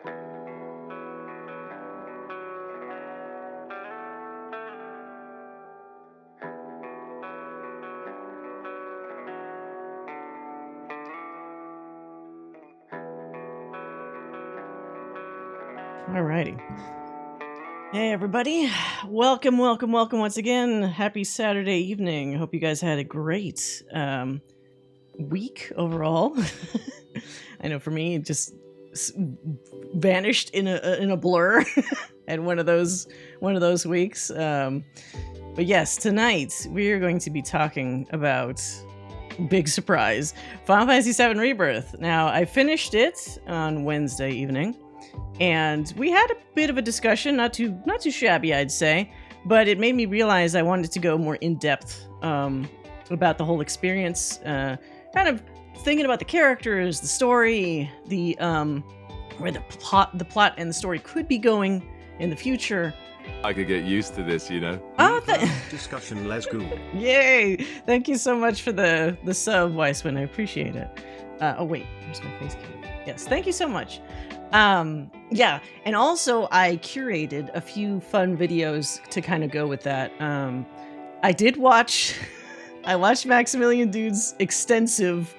Alrighty. Hey everybody, welcome once again. Happy Saturday evening. Hope you guys had a great week overall. I know for me, it just vanished in a blur at one of those weeks. But yes, tonight we are going to be talking about big surprise, Final Fantasy VII Rebirth. Now, I finished it on Wednesday evening. And we had a bit of a discussion, not too shabby, I'd say, but it made me realize I wanted to go more in depth about the whole experience, kind of thinking about the characters, the story, the where the plot and the story could be going in the future. I could get used to this, you know. Oh, discussion, let's go. Yay! Thank you so much for the sub, Weissman. I appreciate it. Oh wait, where's my face cam? Yes, thank you so much. Yeah, and also I curated a few fun videos to kind of go with that. I watched Maximilian Dude's extensive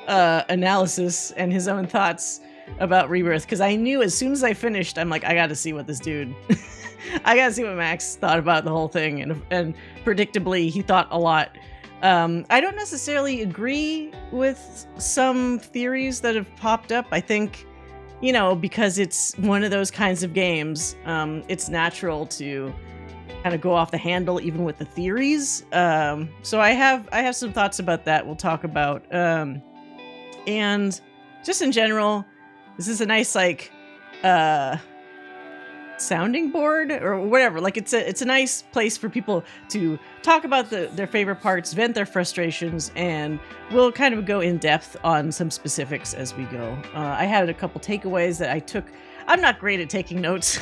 analysis and his own thoughts about Rebirth, because I knew as soon as I finished, I'm like, I gotta see what this dude, I gotta see what Max thought about the whole thing, and predictably, he thought a lot. I don't necessarily agree with some theories that have popped up. I think, you know, because it's one of those kinds of games, it's natural to kind of go off the handle even with the theories. So I have some thoughts about that we'll talk about. And just in general, this is a nice like sounding board or whatever. Like it's a nice place for people to talk about their favorite parts, vent their frustrations, and we'll kind of go in depth on some specifics as we go. I had a couple takeaways that I took. I'm not great at taking notes.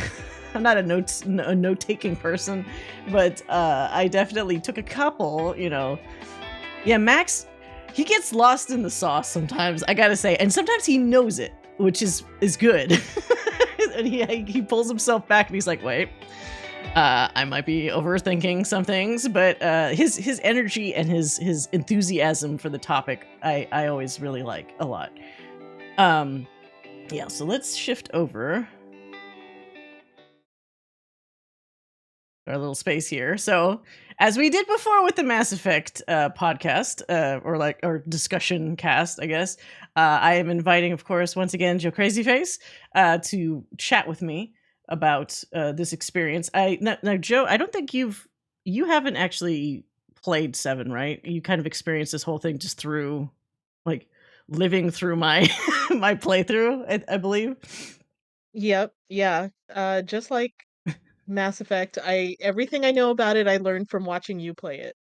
I'm not a note-taking person, but I definitely took a couple, you know. Yeah, Max, he gets lost in the sauce sometimes, I gotta say, and sometimes he knows it, which is good. And he pulls himself back and he's like, wait, I might be overthinking some things, but his energy and his enthusiasm for the topic, I always really like a lot. Yeah, so let's shift over our little space here. So as we did before with the Mass Effect podcast, or discussion cast, I guess, I am inviting, of course, once again, Joe Crazyface to chat with me about this experience. Now, Joe, I don't think you haven't actually played 7, right? You kind of experienced this whole thing just through, like, living through my my playthrough, I believe. Yep, yeah. Just like Mass Effect, everything I know about it, I learned from watching you play it.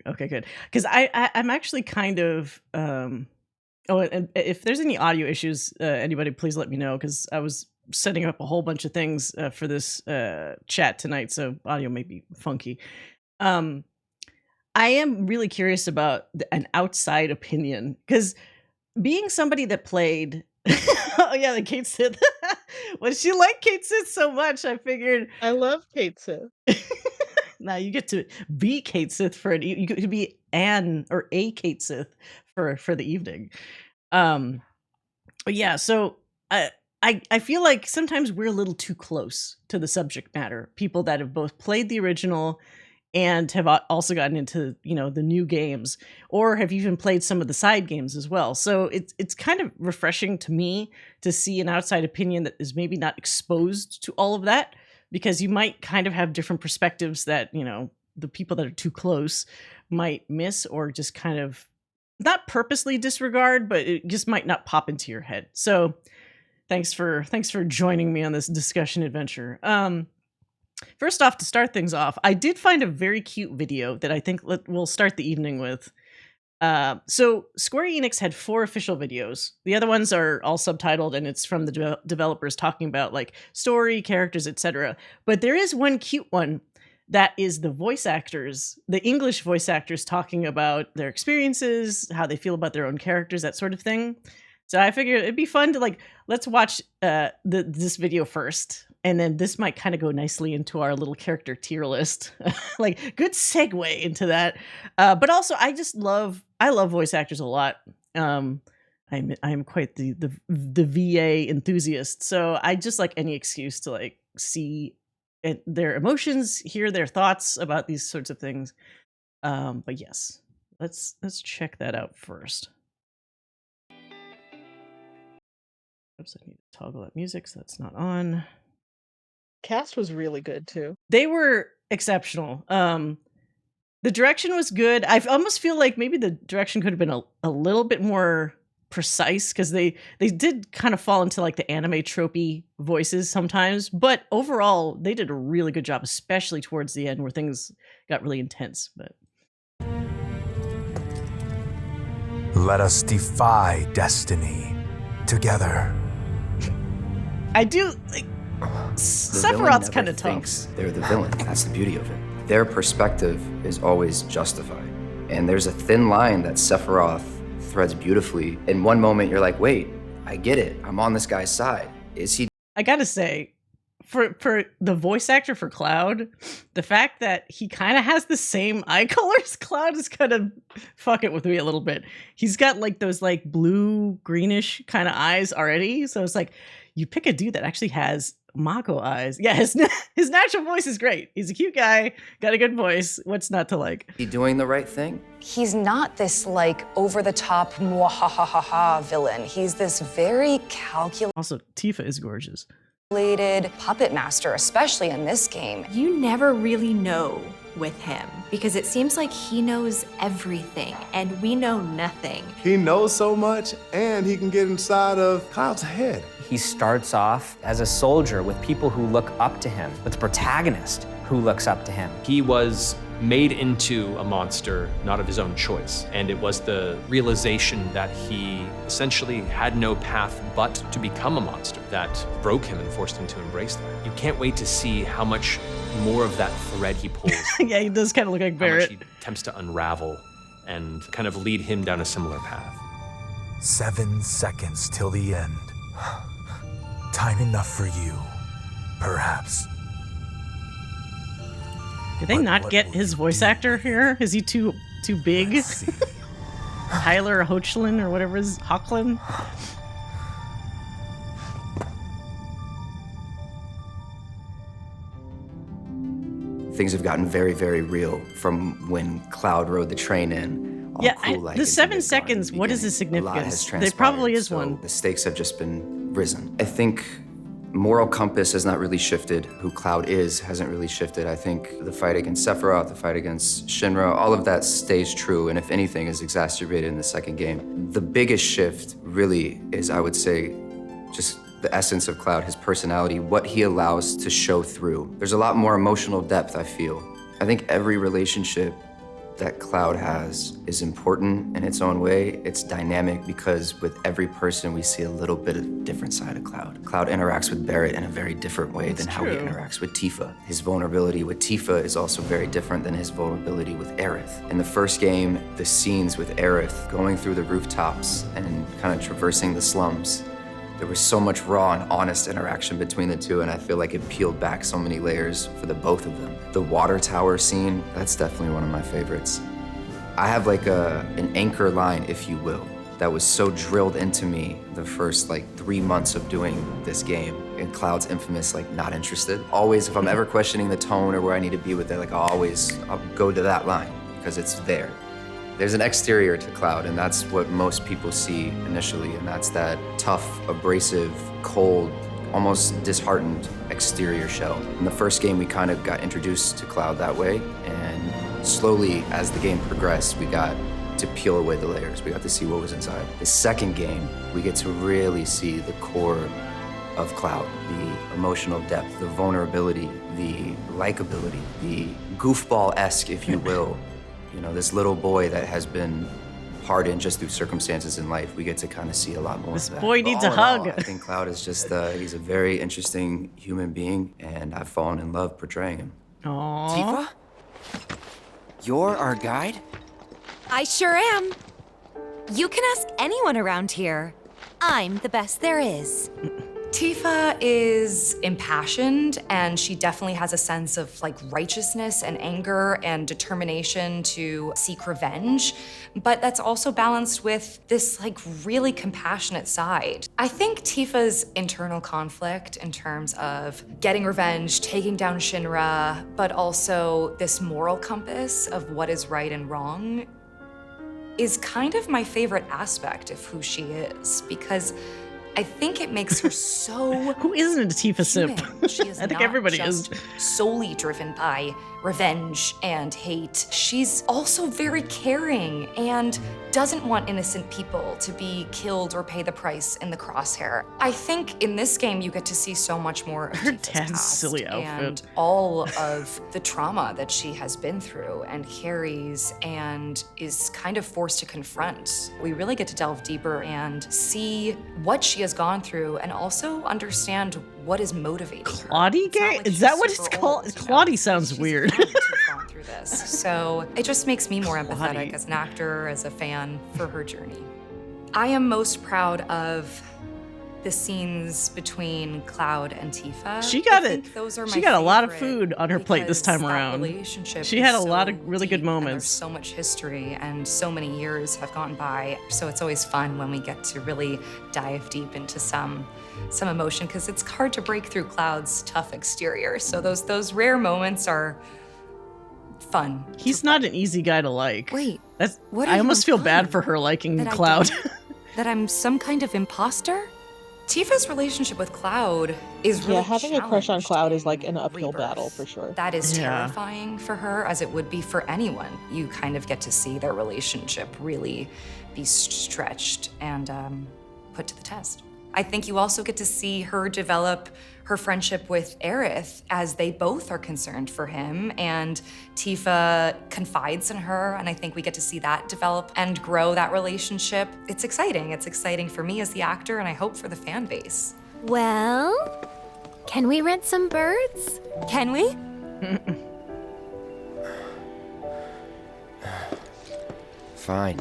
Okay, good. Because I'm actually kind of oh, and if there's any audio issues, anybody please let me know, because I was setting up a whole bunch of things for this chat tonight, so audio may be funky. I am really curious about an outside opinion, because being somebody that played oh yeah, the Kate Sith. Well, she liked Kate Sith so much, I figured I love Kate Sith. now you get to be Kate Sith for it. You could be Anne or a Kate Sith for the evening. But yeah, so I feel like sometimes we're a little too close to the subject matter. People that have both played the original and have also gotten into, you know, the new games, or have even played some of the side games as well. So it's kind of refreshing to me to see an outside opinion that is maybe not exposed to all of that, because you might kind of have different perspectives that, you know, the people that are too close might miss, or just kind of not purposely disregard, but it just might not pop into your head. So thanks for joining me on this discussion adventure. First off, to start things off, I did find a very cute video that I think we'll start the evening with. So Square Enix had 4 official videos. The other ones are all subtitled, and it's from the developers talking about like story, characters, etc. But there is one cute one that is the voice actors, the English voice actors, talking about their experiences, how they feel about their own characters, that sort of thing. So I figured it'd be fun to like, let's watch this video first. And then this might kind of go nicely into our little character tier list. Like good segue into that. But also I love voice actors a lot. I'm quite the VA enthusiast. So I just like any excuse to like see their emotions, hear their thoughts about these sorts of things. But yes, let's check that out first. Oops, I need to toggle that music so that's not on. Cast was really good too. They were exceptional. The direction was good. I almost feel like maybe the direction could have been a little bit more precise because they did kind of fall into like the anime tropey voices sometimes, but overall they did a really good job, especially towards the end where things got really intense. But let us defy destiny together. I do like Sephiroth's kind of tough. They're the villain. That's the beauty of it. Their perspective is always justified. And there's a thin line that Sephiroth threads beautifully. In one moment, you're like, wait, I get it. I'm on this guy's side. Is he? I gotta say, for the voice actor for Cloud, the fact that he kind of has the same eye color as Cloud is kind of fucking with me a little bit. He's got like those like blue greenish kind of eyes already. So it's like, you pick a dude that actually has Mako eyes. Yeah, his natural voice is great. He's a cute guy, got a good voice. What's not to like? He doing the right thing? He's not this like over-the-top mwahahaha villain. He's this very calculated. Also, Tifa is gorgeous. Puppet master, especially in this game. You never really know with him because it seems like he knows everything and we know nothing. He knows so much and he can get inside of Cloud's head. He starts off as a soldier with people who look up to him, with the protagonist who looks up to him. He was made into a monster, not of his own choice. And it was the realization that he essentially had no path but to become a monster that broke him and forced him to embrace that. You can't wait to see how much more of that thread he pulls. Yeah, he does kind of look like Barrett. How much he attempts to unravel and kind of lead him down a similar path. 7 seconds till the end. Time enough for you, perhaps. Did they not get his voice actor here? Is he too big? Tyler Hoechlin or whatever is Hoechlin? Things have gotten very, very real from when Cloud rode the train in. Yeah, the 7 seconds, what is the significance? There probably is one. The stakes have just been risen. I think moral compass has not really shifted. Who Cloud is hasn't really shifted. I think the fight against Sephiroth, the fight against Shinra, all of that stays true, and if anything is exacerbated in the second game. The biggest shift really is, I would say, just the essence of Cloud, his personality, what he allows to show through. There's a lot more emotional depth, I feel. I think every relationship that Cloud has is important in its own way. It's dynamic because with every person we see a little bit of different side of Cloud. Cloud interacts with Barrett in a very different way than how he interacts with Tifa. His vulnerability with Tifa is also very different than his vulnerability with Aerith. In the first game, the scenes with Aerith going through the rooftops and kind of traversing the slums, there was so much raw and honest interaction between the two, and I feel like it peeled back so many layers for the both of them. The water tower scene, that's definitely one of my favorites. I have like an anchor line, if you will, that was so drilled into me the first like 3 months of doing this game. And Cloud's infamous like not interested. Always, if I'm ever questioning the tone or where I need to be with it, like I'll go to that line because it's there. There's an exterior to Cloud, and that's what most people see initially, and that's that tough, abrasive, cold, almost disheartened exterior shell. In the first game, we kind of got introduced to Cloud that way, and slowly, as the game progressed, we got to peel away the layers. We got to see what was inside. The second game, we get to really see the core of Cloud, the emotional depth, the vulnerability, the likability, the goofball-esque, if you will. You know, this little boy that has been hardened just through circumstances in life, we get to kind of see a lot more of that. This boy needs a hug. I think Cloud is just, he's a very interesting human being, and I've fallen in love portraying him. Aww. Tifa? You're our guide? I sure am. You can ask anyone around here. I'm the best there is. Tifa is impassioned, and she definitely has a sense of like righteousness and anger and determination to seek revenge, but that's also balanced with this like really compassionate side. I think Tifa's internal conflict in terms of getting revenge, taking down Shinra, but also this moral compass of what is right and wrong is kind of my favorite aspect of who she is, because I think it makes her so Who isn't a Tifa simp? She is I think not everybody just is. solely driven by revenge and hate. She's also very caring and doesn't want innocent people to be killed or pay the price in the crosshair. I think in this game you get to see so much more of Her Tifa's dad's past silly outfit. and all of the trauma that she has been through and carries and is kind of forced to confront. We really get to delve deeper and see what she has gone through and also understand what is motivating her. Claudie It's not gang? like Is she's that what it's super called? old, you know? Claudie sounds She's weird. young to have gone through this. So it just makes me more empathetic Claudie. as an actor, as a fan for her journey. I am most proud of the scenes between Cloud and Tifa. She got I it. think those are She my got a lot of favorite food on her plate this because time that around. relationship She is had a lot of so really good deep, and there's moments. so much history and so many years have gone by. So it's always fun when we get to really dive deep into some emotion, because it's hard to break through Cloud's tough exterior. So those rare moments are fun. He's not an easy guy to like. Wait, That's. what are I you almost feel bad implying? for her liking That I Cloud. That I'm some kind of imposter? Tifa's relationship with Cloud is really Yeah, having a crush on challenged Cloud is in like an uphill Rebirth. battle for sure. That is Yeah. terrifying for her, as it would be for anyone. You kind of get to see their relationship really be stretched and put to the test. I think you also get to see her develop her friendship with Aerith as they both are concerned for him, and Tifa confides in her, and I think we get to see that develop and grow that relationship. It's exciting. It's exciting for me as the actor, and I hope for the fan base. Well, can we rent some birds? Can we? Fine.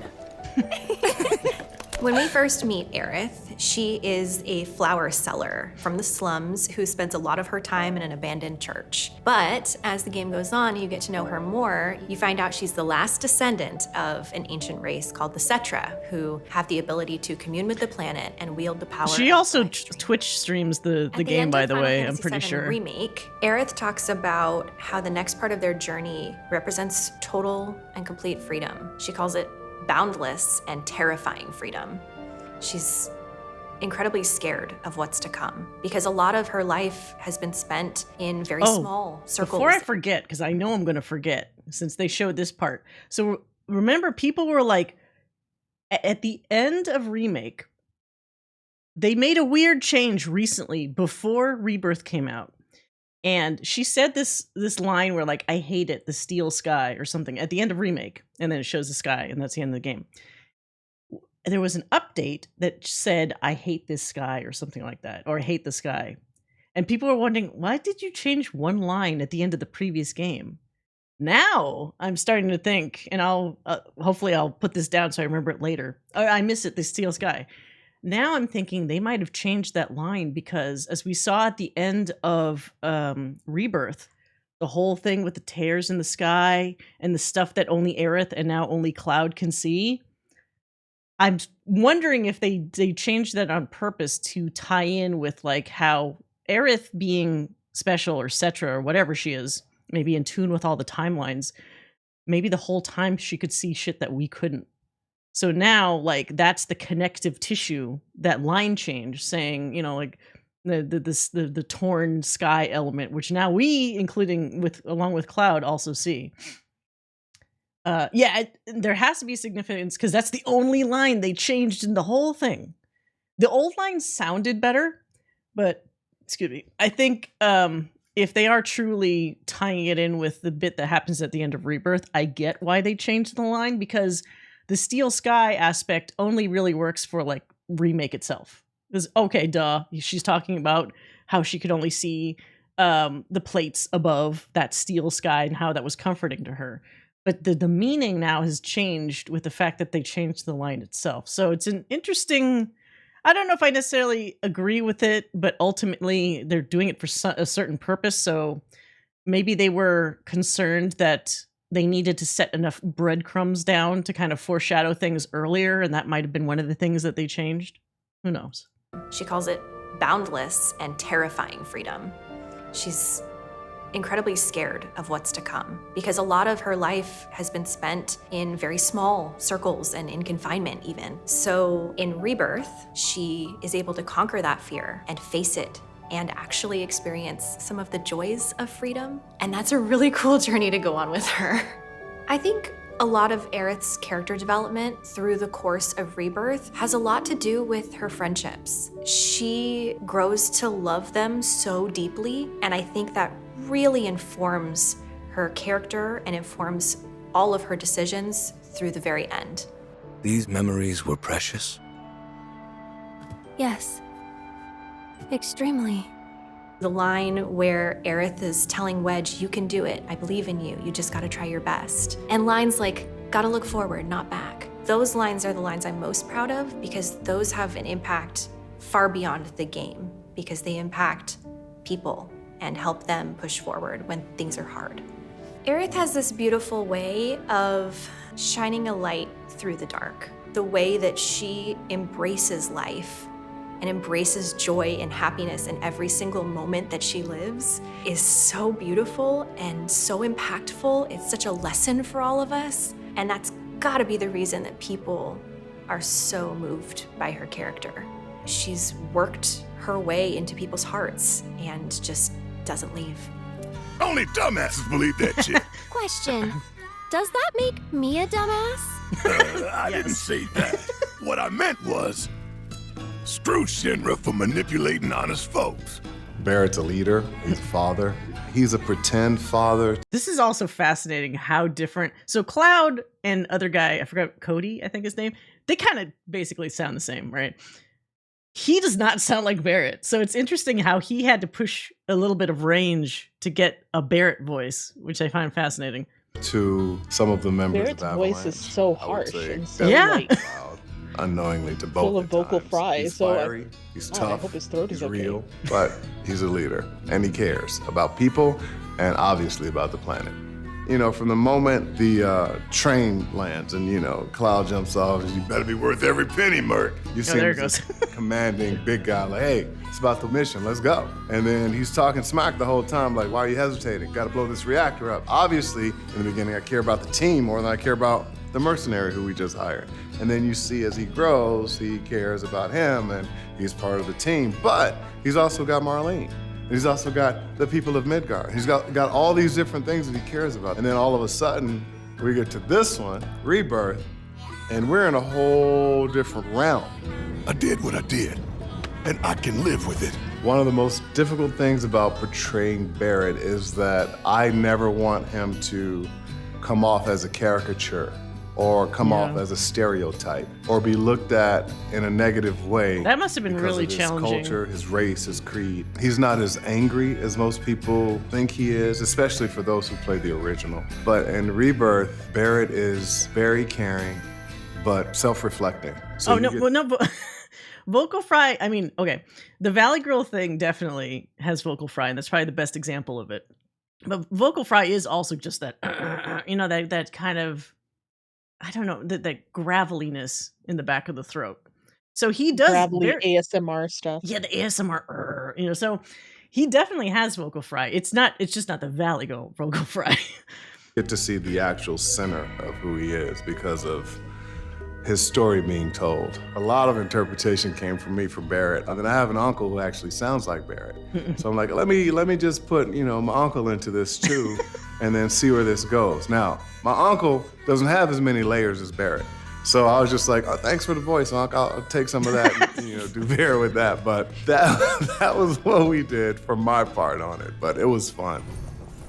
When we first meet Aerith, she is a flower seller from the slums who spends a lot of her time in an abandoned church. But as the game goes on, you get to know her more. You find out she's the last descendant of an ancient race called the Cetra, who have the ability to commune with the planet and wield the power. She of also life. Twitch streams the At the game, end by of the Final way. I'm Fantasy pretty VII sure. Remake, Aerith talks about how the next part of their journey represents total and complete freedom. She calls it boundless and terrifying freedom. She's incredibly scared of what's to come because a lot of her life has been spent in very small circles. Before I forget, because I know I'm going to forget since they showed this part. So remember, people were like, at the end of Remake, they made a weird change recently before Rebirth came out. And she said this line where, like, I hate it, the steel sky or something at the end of Remake. And then it shows the sky, and that's the end of the game. There was an update that said, I hate this sky or something like that, or I hate the sky. And people were wondering, why did you change one line at the end of the previous game? Now I'm starting to think, and I'll hopefully I'll put this down so I remember it later. I miss it, the steel sky. Now I'm thinking they might have changed that line because, as we saw at the end of Rebirth, the whole thing with the tears in the sky and the stuff that only Aerith and now only Cloud can see, I'm wondering if they changed that on purpose to tie in with like how Aerith being special or Cetra or whatever she is, maybe in tune with all the timelines, maybe the whole time she could see shit that we couldn't. So now, like, that's the connective tissue, that line change, saying, you know, like the torn sky element, which now we, along with Cloud, also see. There has to be significance because that's the only line they changed in the whole thing. The old line sounded better, but excuse me, I think if they are truly tying it in with the bit that happens at the end of Rebirth, I get why they changed the line, because the steel sky aspect only really works for like Remake itself. Because okay, duh, she's talking about how she could only see the plates above that steel sky and how that was comforting to her. But the meaning now has changed with the fact that they changed the line itself. So it's an interesting, I don't know if I necessarily agree with it, but ultimately they're doing it for a certain purpose. So maybe they were concerned that they needed to set enough breadcrumbs down to kind of foreshadow things earlier, and that might have been one of the things that they changed. Who knows? She calls it boundless and terrifying freedom. She's incredibly scared of what's to come because a lot of her life has been spent in very small circles and in confinement even. So in Rebirth, she is able to conquer that fear and face it and actually experience some of the joys of freedom. And that's a really cool journey to go on with her. I think a lot of Aerith's character development through the course of Rebirth has a lot to do with her friendships. She grows to love them so deeply, and I think that really informs her character and informs all of her decisions through the very end. These memories were precious? Yes. Extremely. The line where Aerith is telling Wedge, you can do it, I believe in you, you just gotta try your best. And lines like, gotta look forward, not back. Those lines are the lines I'm most proud of because those have an impact far beyond the game because they impact people and help them push forward when things are hard. Aerith has this beautiful way of shining a light through the dark. The way that she embraces life and embraces joy and happiness in every single moment that she lives is so beautiful and so impactful. It's such a lesson for all of us. And that's gotta be the reason that people are so moved by her character. She's worked her way into people's hearts and just doesn't leave. Only dumbasses believe that shit. Question. Does that make me a dumbass? I didn't say that. What I meant was, screw Shinra for manipulating honest folks. Barrett's a leader. He's a father. He's a pretend father. This is also fascinating how different. So Cloud and other guy, I forgot, Cody, I think his name, they kind of basically sound the same, right? He does not sound like Barrett. So it's interesting how he had to push a little bit of range to get a Barrett voice, which I find fascinating. To some of the members Barrett's of Avalanche, voice is so I would harsh say and so Yeah. like, loud, unknowingly to both. full of at vocal times. fry. He's So fiery, he's I tough, hope his throat he's is okay. real, but he's a leader and he cares about people and obviously about the planet. You know, from the moment the train lands and, you know, Cloud jumps off, you better be worth every penny, Merc. You see there him it as this commanding big guy, like, hey, it's about the mission, let's go. And then he's talking smack the whole time, like, why are you hesitating? Gotta blow this reactor up. Obviously, in the beginning, I care about the team more than I care about the mercenary who we just hired. And then you see as he grows, he cares about him and he's part of the team, but he's also got Marlene. He's also got the people of Midgard. He's got all these different things that he cares about. And then all of a sudden, we get to this one, Rebirth, and we're in a whole different realm. I did what I did, and I can live with it. One of the most difficult things about portraying Barrett is that I never want him to come off as a caricature or come off as a stereotype or be looked at in a negative way. That must have been because really of his challenging. culture, his race, his creed. He's not as angry as most people think he is, especially for those who played the original. But in Rebirth, Barrett is very caring, but self-reflecting. So vocal fry, I mean, okay, the Valley Girl thing definitely has vocal fry, and that's probably the best example of it. But vocal fry is also just that, you know, that kind of, I don't know, that graveliness in the back of the throat. So he does gravelly ASMR stuff. Yeah, the ASMR, you know, so he definitely has vocal fry. It's just not the Valley Girl vocal fry. Get to see the actual center of who he is because of his story being told. A lot of interpretation came from me for Barrett. And then I have an uncle who actually sounds like Barrett. So I'm like, let me just put, you know, my uncle into this too, and then see where this goes. Now, my uncle doesn't have as many layers as Barrett. So I was just like, oh, thanks for the voice, Uncle. I'll take some of that and, you know, do Barrett with that. But that was what we did for my part on it. But it was fun.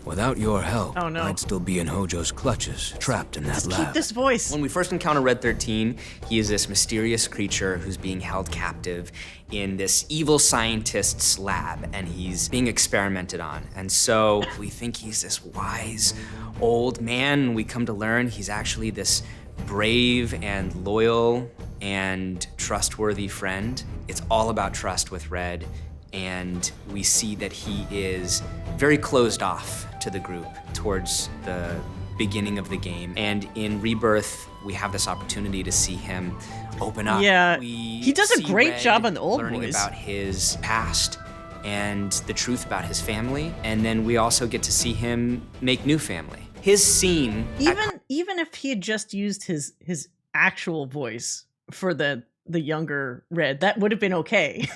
Without your help, Oh, no. I'd still be in Hojo's clutches, trapped in that Just lab. keep this voice. When we first encounter Red 13, he is this mysterious creature who's being held captive in this evil scientist's lab, and he's being experimented on. And so we think he's this wise old man. We come to learn he's actually this brave and loyal and trustworthy friend. It's all about trust with Red, and we see that he is very closed off to the group towards the beginning of the game. And in Rebirth, we have this opportunity to see him open up. Yeah, We he does a see great Red job on the old learning boys. about his past and the truth about his family, and then we also get to see him make new family. His scene, Even if he had just used his actual voice for the younger Red, that would have been okay.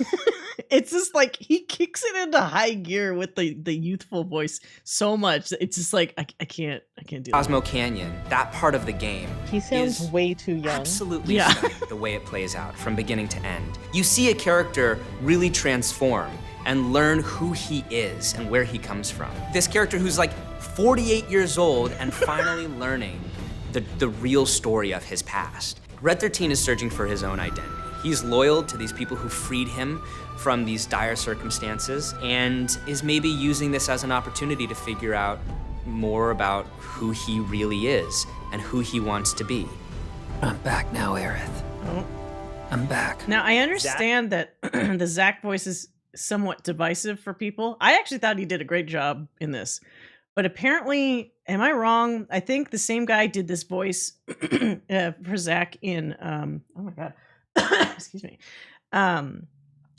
It's just like he kicks it into high gear with the youthful voice so much that it's just like I can't do that. Cosmo Canyon, that part of the game, He sounds is way too young. absolutely Yeah. stunning, the way it plays out from beginning to end. You see a character really transform and learn who he is and where he comes from. This character who's like 48 years old and finally learning the real story of his past. Red 13 is searching for his own identity. He's loyal to these people who freed him from these dire circumstances and is maybe using this as an opportunity to figure out more about who he really is and who he wants to be. I'm back now, Aerith. Oh. I'm back. Now I understand that the Zack voice is somewhat divisive for people. I actually thought he did a great job in this. But apparently, am I wrong? I think the same guy did this voice for Zack in oh my god. Excuse me.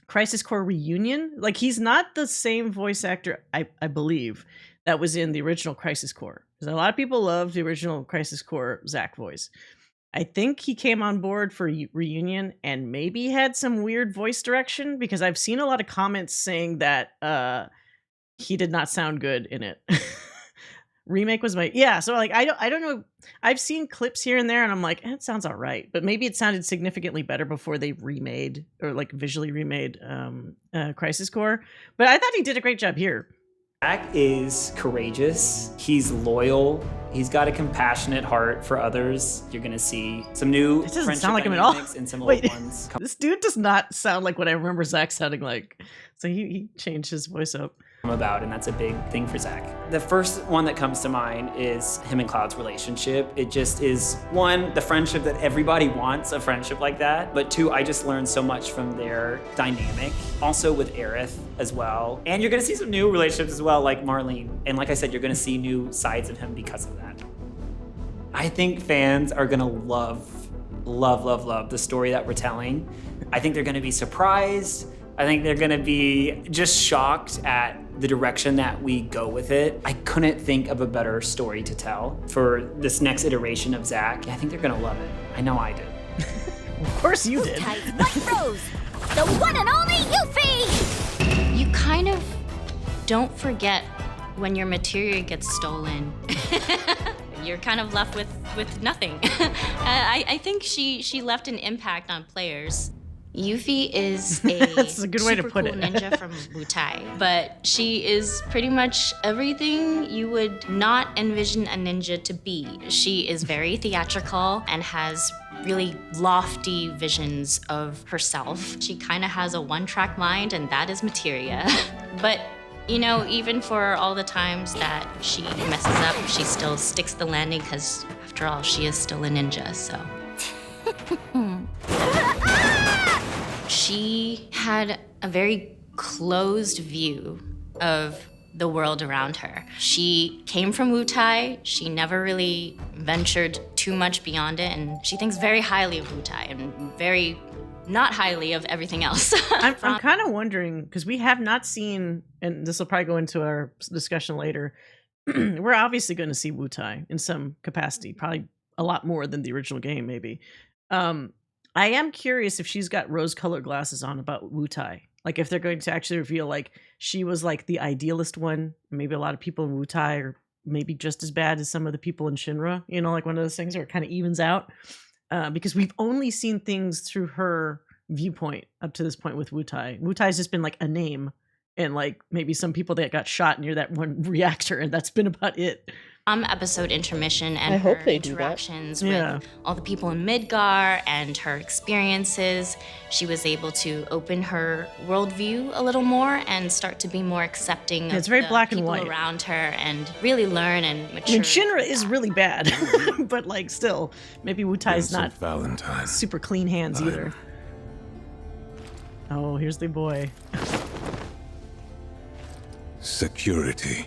Crisis Core Reunion. Like he's not the same voice actor, I believe, that was in the original Crisis Core. Because a lot of people loved the original Crisis Core Zack voice. I think he came on board for Reunion and maybe had some weird voice direction, because I've seen a lot of comments saying that he did not sound good in it. Remake was so like I don't know. I've seen clips here and there and I'm like, it sounds all right, but maybe it sounded significantly better before they remade or like visually remade Crisis Core. But I thought he did a great job here. Zack is courageous, he's loyal, he's got a compassionate heart for others. You're gonna see some new It doesn't friendship sound like him at all. dynamics and some Wait, old ones. this dude does not sound like what I remember Zack sounding like. So he changed his voice up. About, and that's a big thing for Zack. The first one that comes to mind is him and Cloud's relationship. It just is, one, the friendship that everybody wants, a friendship like that, but two, I just learned so much from their dynamic. Also with Aerith as well. And you're gonna see some new relationships as well, like Marlene. And like I said, you're gonna see new sides of him because of that. I think fans are gonna love the story that we're telling. I think they're gonna be surprised. I think they're gonna be just shocked at the direction that we go with it. I couldn't think of a better story to tell for this next iteration of Zack. I think they're gonna love it. I know I did. Of course you did. White Rose, the one and only Yuffie! You kind of don't forget when your materia gets stolen. You're kind of left with nothing. I think she left an impact on players. Yuffie is That's a good way to super put cool it. ninja from Wutai, but she is pretty much everything you would not envision a ninja to be. She is very theatrical and has really lofty visions of herself. She kind of has a one-track mind, and that is materia. But you know, even for all the times that she messes up, she still sticks the landing, because after all, she is still a ninja, so. She had a very closed view of the world around her. She came from Wutai. She never really ventured too much beyond it, and she thinks very highly of Wutai and very not highly of everything else. I'm kind of wondering, because we have not seen, and this will probably go into our discussion later, we're obviously going to see Wutai in some capacity, probably a lot more than the original game, maybe. I am curious if she's got rose-colored glasses on about Wutai. Like if they're going to actually reveal like she was like the idealist one. Maybe a lot of people in Wutai are maybe just as bad as some of the people in Shinra. You know, like one of those things where it kind of evens out. Because we've only seen things through her viewpoint up to this point with Wutai. Wutai's just been like a name and like maybe some people that got shot near that one reactor, and that's been about it. episode intermission and I hope her they do that. interactions Yeah. with all the people in Midgar and her experiences, she was able to open her worldview a little more and start to be more accepting Yeah, of it's very the black and people white. around her and really learn and I mature. mean, Shinra is really bad, but like still, maybe Wutai's not Valentine. super clean hands either. Oh, here's the boy. Security.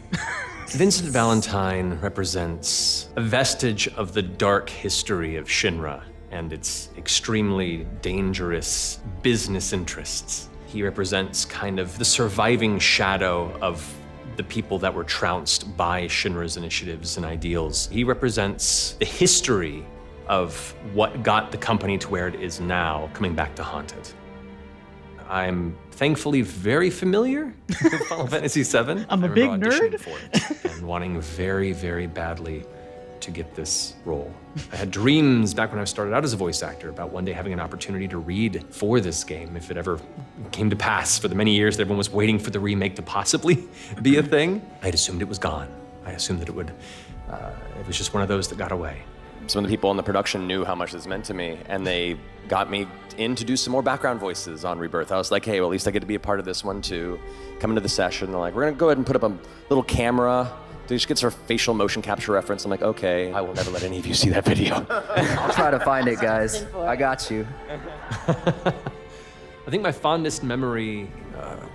Vincent Valentine represents a vestige of the dark history of Shinra and its extremely dangerous business interests. He represents kind of the surviving shadow of the people that were trounced by Shinra's initiatives and ideals. He represents the history of what got the company to where it is now, coming back to haunt it. I'm thankfully very familiar with Final Fantasy VII. I'm a I big remember auditioning nerd. for it and wanting very, very badly to get this role. I had dreams back when I started out as a voice actor about one day having an opportunity to read for this game if it ever came to pass. For the many years that everyone was waiting for the remake to possibly be a thing, I'd assumed it was gone. I assumed that it was just one of those that got away. Some of the people in the production knew how much this meant to me, and they got me in to do some more background voices on Rebirth. I was like, hey, well, at least I get to be a part of this one too. Come into the session, they're like, we're gonna go ahead and put up a little camera. They just get sort of facial motion capture reference. I'm like, okay, I will never let any of you see that video. I'll try to find it, guys. I got you. I think my fondest memory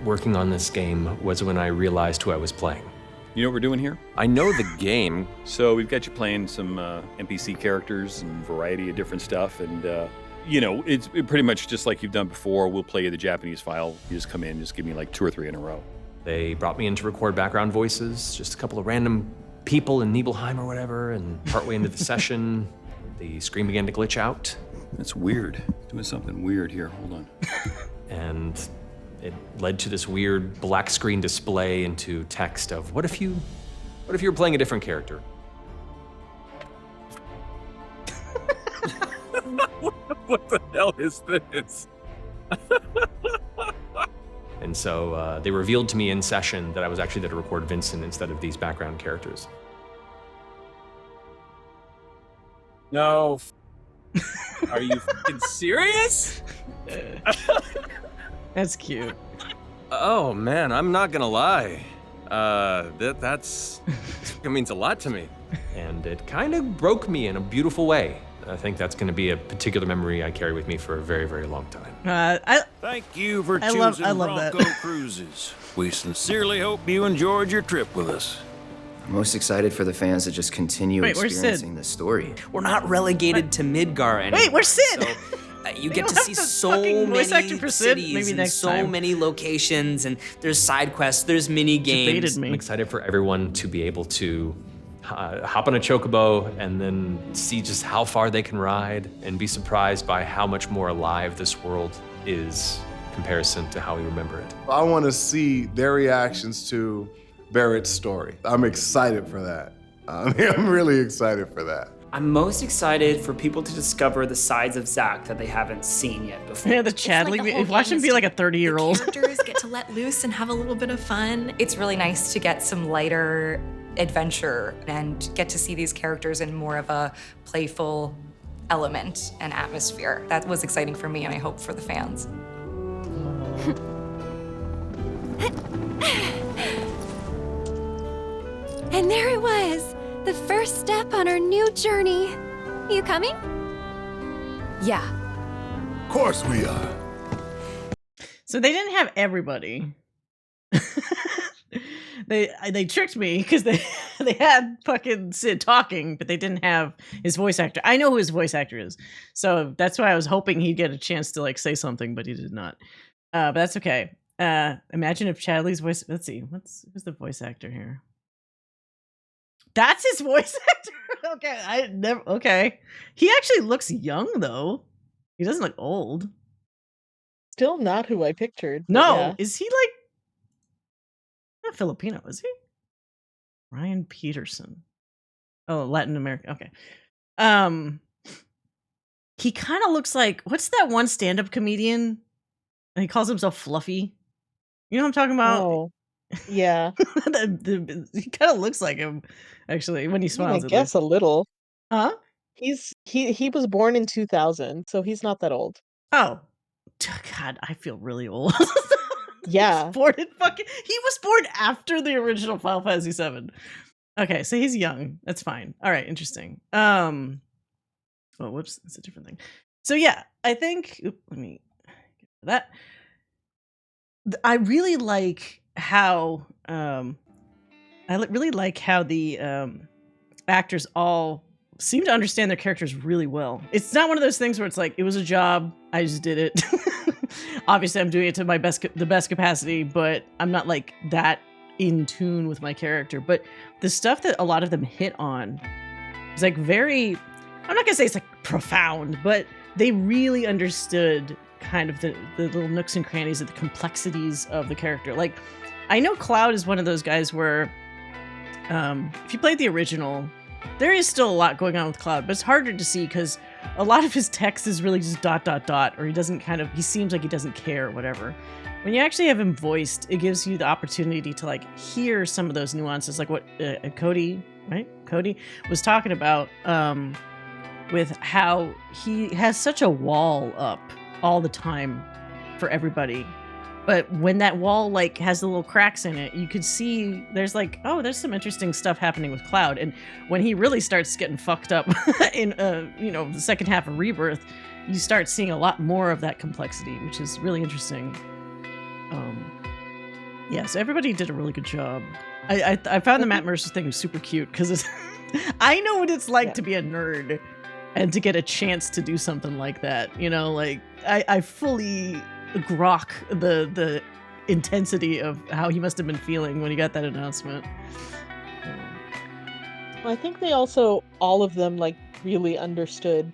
working on this game was when I realized who I was playing. You know what we're doing here? I know the game. So we've got you playing some NPC characters and variety of different stuff. And, it's pretty much just like you've done before. We'll play you the Japanese file. You just come in, just give me like 2 or 3 in a row. They brought me in to record background voices, just a couple of random people in Nibelheim or whatever, and partway into the session, the screen began to glitch out. That's weird. Doing something weird here. Hold on. And it led to this weird black screen display into text of, what if you were playing a different character? What the hell is this? And so they revealed to me in session that I was actually there to record Vincent instead of these background characters. No. Are you fucking serious? That's cute. Oh man, I'm not gonna lie. That means a lot to me. And it kind of broke me in a beautiful way. I think that's going to be a particular memory I carry with me for a very, very long time. Thank you for I choosing love Bronco that. Cruises. We sincerely hope you enjoyed your trip with us. I'm most excited for the fans to just continue Wait, where's Sid? experiencing the story. We're not relegated to Midgar anymore. Wait, where's Sid? So, you They get don't to have see the so fucking voice many actor for Sid? cities Maybe and next so time. many locations, and there's side quests, there's mini games. I'm excited for everyone to be able to hop on a chocobo and then see just how far they can ride and be surprised by how much more alive this world is in comparison to how we remember it. I want to see their reactions to Barrett's story. I'm excited for that. I'm really excited for that. I'm most excited for people to discover the sides of Zack that they haven't seen yet before. Yeah, the Chadley. the whole Watch him game be is like a 30-year-old. Characters get to let loose and have a little bit of fun. It's really nice to get some lighter adventure and get to see these characters in more of a playful element and atmosphere. That was exciting for me, and I hope for the fans. And there it was, the first step on our new journey. You coming? Yeah. Of course we are. So they didn't have everybody. They tricked me because they had fucking Sid talking, but they didn't have his voice actor. I know who his voice actor is, so that's why I was hoping he'd get a chance to like say something, but he did not. But that's okay. Imagine if Chadley's voice. Let's see, who's the voice actor here? That's his voice actor. Okay, he actually looks young though. He doesn't look old. Still not who I pictured. but No, yeah. is he like not Filipino? Is he? Ryan Peterson. Oh, Latin American. Okay. He kind of looks like what's that one stand-up comedian? And he calls himself Fluffy. You know what I'm talking about? Oh. Yeah. He kind of looks like him, actually, when he I mean, I smiles at guess least. a little. Huh? He was born in 2000, so he's not that old. Oh. God, I feel really old. Yeah. He was born after the original Final Fantasy VII. Okay, so he's young. That's fine. All right, interesting. Oh, whoops, that's a different thing. So yeah, I think let me get to that. I really like how really like how the actors all seem to understand their characters really well. It's not one of those things where it's like it was a job, I just did it. Obviously, I'm doing it to the best capacity, but I'm not like that in tune with my character. But the stuff that a lot of them hit on is like very, I'm not gonna say it's like profound, but they really understood kind of the little nooks and crannies of the complexities of the character. Like, I know Cloud is one of those guys where if you played the original, there is still a lot going on with Cloud, but it's harder to see because a lot of his text is really just ... or he seems like he doesn't care or whatever. When you actually have him voiced, it gives you the opportunity to like hear some of those nuances, like what Cody was talking about with how he has such a wall up all the time for everybody. But when that wall like has the little cracks in it, you could see there's like, oh, there's some interesting stuff happening with Cloud. And when he really starts getting fucked up in the second half of Rebirth, you start seeing a lot more of that complexity, which is really interesting. Yeah, so everybody did a really good job. I found the Matt Mercer thing super cute because I know what it's like to be a nerd and to get a chance to do something like that. You know, like I fully grok the intensity of how he must have been feeling when he got that announcement. I think they also, all of them, like really understood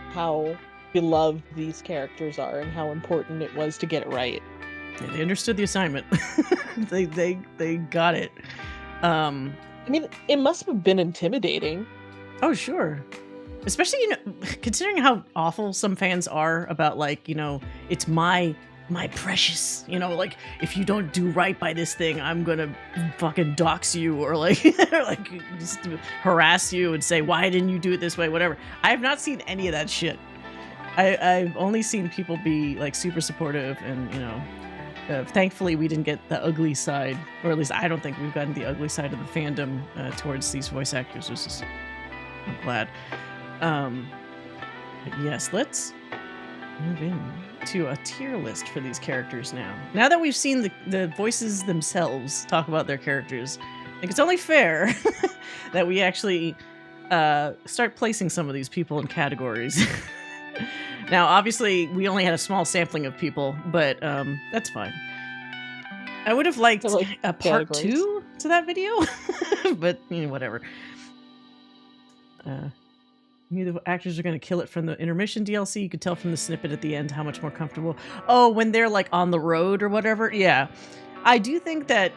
how beloved these characters are and how important it was to get it right. Yeah, they understood the assignment. they got it. I mean, it must have been intimidating. Oh, sure. Especially, considering how awful some fans are about, like, it's my precious, like, if you don't do right by this thing, I'm gonna fucking dox you or like, or like just harass you and say, why didn't you do it this way, whatever. I have not seen any of that shit. I've only seen people be like super supportive and, thankfully we didn't get the ugly side, or at least I don't think we've gotten the ugly side of the fandom towards these voice actors, which is, I'm glad. But yes, let's move in to a tier list for these characters now. Now that we've seen the voices themselves talk about their characters, I think it's only fair that we actually start placing some of these people in categories. Now, obviously, we only had a small sampling of people, but that's fine. I would have liked a part 2 to that video, but whatever. Knew the actors are going to kill it from the intermission DLC. You could tell from the snippet at the end how much more comfortable. Oh, when they're like on the road or whatever. Yeah, I do think that,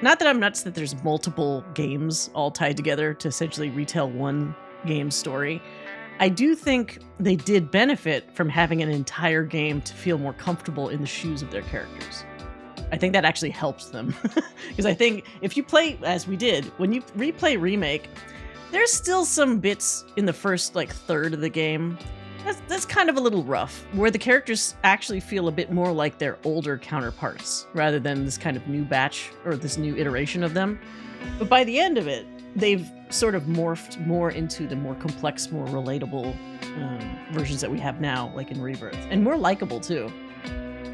not that I'm nuts that there's multiple games all tied together to essentially retell one game's story. I do think they did benefit from having an entire game to feel more comfortable in the shoes of their characters. I think that actually helps them. Because I think if you play, as we did, when you replay Remake, there's still some bits in the first like third of the game that's kind of a little rough, where the characters actually feel a bit more like their older counterparts rather than this kind of new batch or this new iteration of them. But by the end of it, they've sort of morphed more into the more complex, more relatable versions that we have now, like in Rebirth, and more likable too,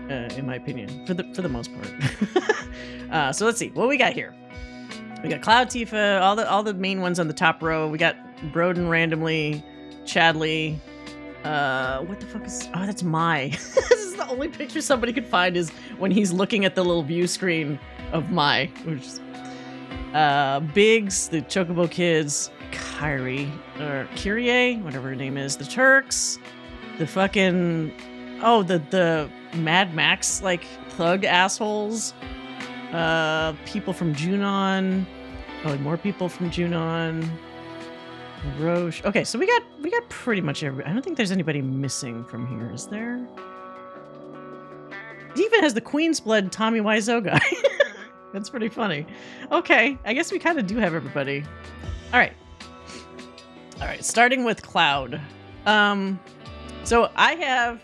in my opinion, for the most part. So let's see what we got here. We got Cloud, Tifa, all the main ones on the top row. We got Broden randomly, Chadley. What the fuck is? Oh, that's Mai. This is the only picture somebody could find is when he's looking at the little view screen of Mai, which is Biggs, the Chocobo Kids, Kyrie, or Kyrie, whatever her name is, the Turks, the fucking the Mad Max like thug assholes. People from Junon. Oh, more people from Junon. Roche. Okay, so we got pretty much every. I don't think there's anybody missing from here, is there? It even has the Queen's Blood Tommy Wiseau guy. That's pretty funny. Okay, I guess we kind of do have everybody. All right, starting with Cloud. So I have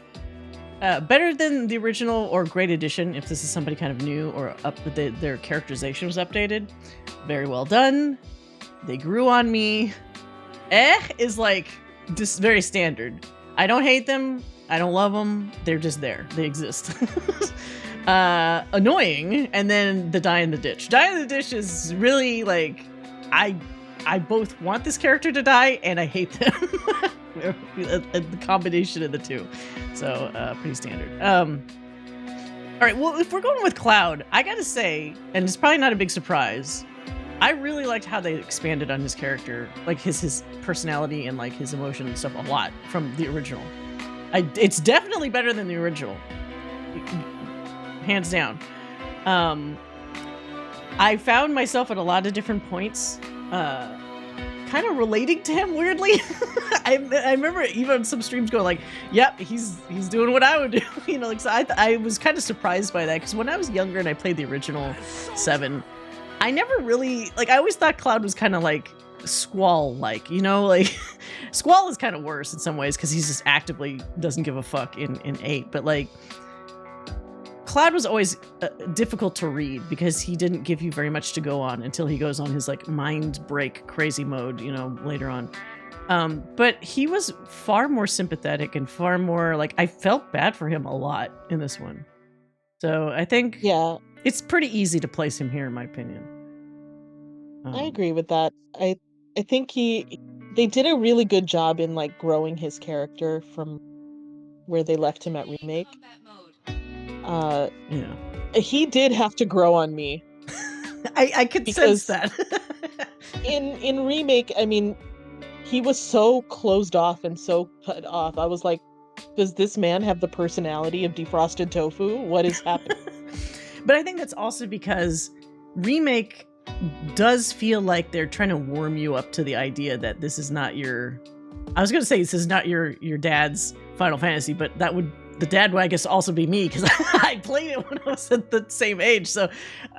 better than the original or great edition, if this is somebody kind of new or their characterization was updated. Very well done. They grew on me. Is like just very standard. I don't hate them. I don't love them. They're just there. They exist. Annoying. And then the die in the ditch. Die in the ditch is really like, I both want this character to die and I hate them. The combination of the two. So pretty standard. All right, well, if we're going with Cloud, I gotta say, and it's probably not a big surprise, I really liked how they expanded on his character, like his personality and like his emotion and stuff a lot from the original. It's definitely better than the original, hands down. I found myself at a lot of different points, kind of relating to him weirdly. I remember even on some streams going like, "Yep, he's doing what I would do," you know. Like, so I was kind of surprised by that because when I was younger and I played the original 7. I never really, like, I always thought Cloud was kind of like Squall-like, you know, like Squall is kind of worse in some ways because he's just actively doesn't give a fuck in 8, but like Cloud was always difficult to read because he didn't give you very much to go on until he goes on his like mind break crazy mode, you know, later on. But he was far more sympathetic and far more like, I felt bad for him a lot in this one. So I think it's pretty easy to place him here in my opinion. I agree with that. I think they did a really good job in like growing his character from where they left him at Remake. He did have to grow on me. I could sense that. in Remake, I mean, he was so closed off and so cut off. I was like, does this man have the personality of defrosted tofu? What is happening? But I think that's also because Remake does feel like they're trying to warm you up to the idea that this is not your, I was going to say this is not your dad's Final Fantasy, but the dad would, I guess, also be me because I played it when I was at the same age. So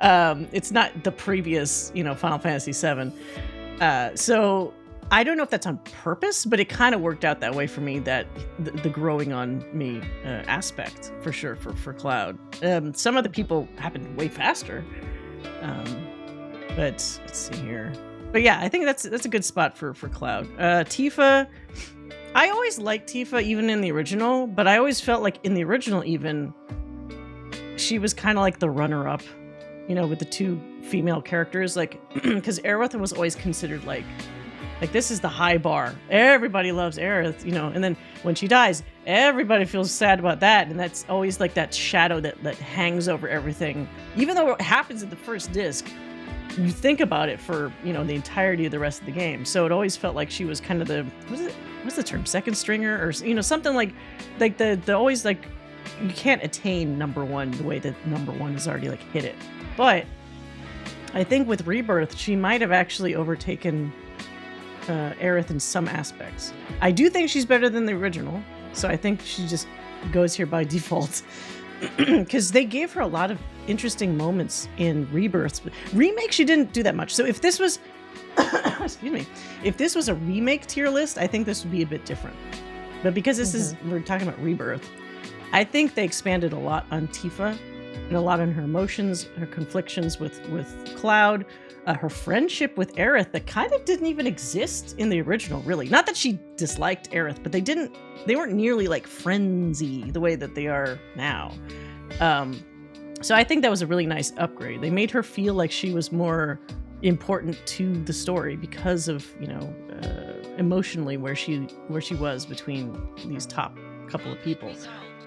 it's not the previous, you know, Final Fantasy 7. So I don't know if that's on purpose, but it kind of worked out that way for me, that the growing on me aspect for sure for Cloud. Some other people happened way faster. But let's see here. But yeah, I think that's a good spot for Cloud. Tifa, I always liked Tifa even in the original, but I always felt like in the original even, she was kind of like the runner-up, you know, with the two female characters, like, because Aerith was always considered like this is the high bar. Everybody loves Aerith, you know, and then when she dies, everybody feels sad about that, and that's always like that shadow that hangs over everything. Even though it happens in the first disc, you think about it for, you know, the entirety of the rest of the game. So it always felt like she was kind of the, what's the term, second stringer, or, you know, something like the always like, you can't attain number one the way that number one has already like hit it. But I think with Rebirth, she might have actually overtaken Aerith in some aspects. I do think she's better than the original, so I think she just goes here by default. Because they gave her a lot of interesting moments in Rebirth. Remake, she didn't do that much. So if this was, excuse me, if this was a remake tier list, I think this would be a bit different. But because this is, we're talking about Rebirth, I think they expanded a lot on Tifa and a lot on her emotions, her conflictions with Cloud, her friendship with Aerith that kind of didn't even exist in the original, really. Not that she disliked Aerith, but they weren't nearly like friendsy the way that they are now. So I think that was a really nice upgrade. They made her feel like she was more important to the story because of, you know, emotionally where she was between these top couple of people.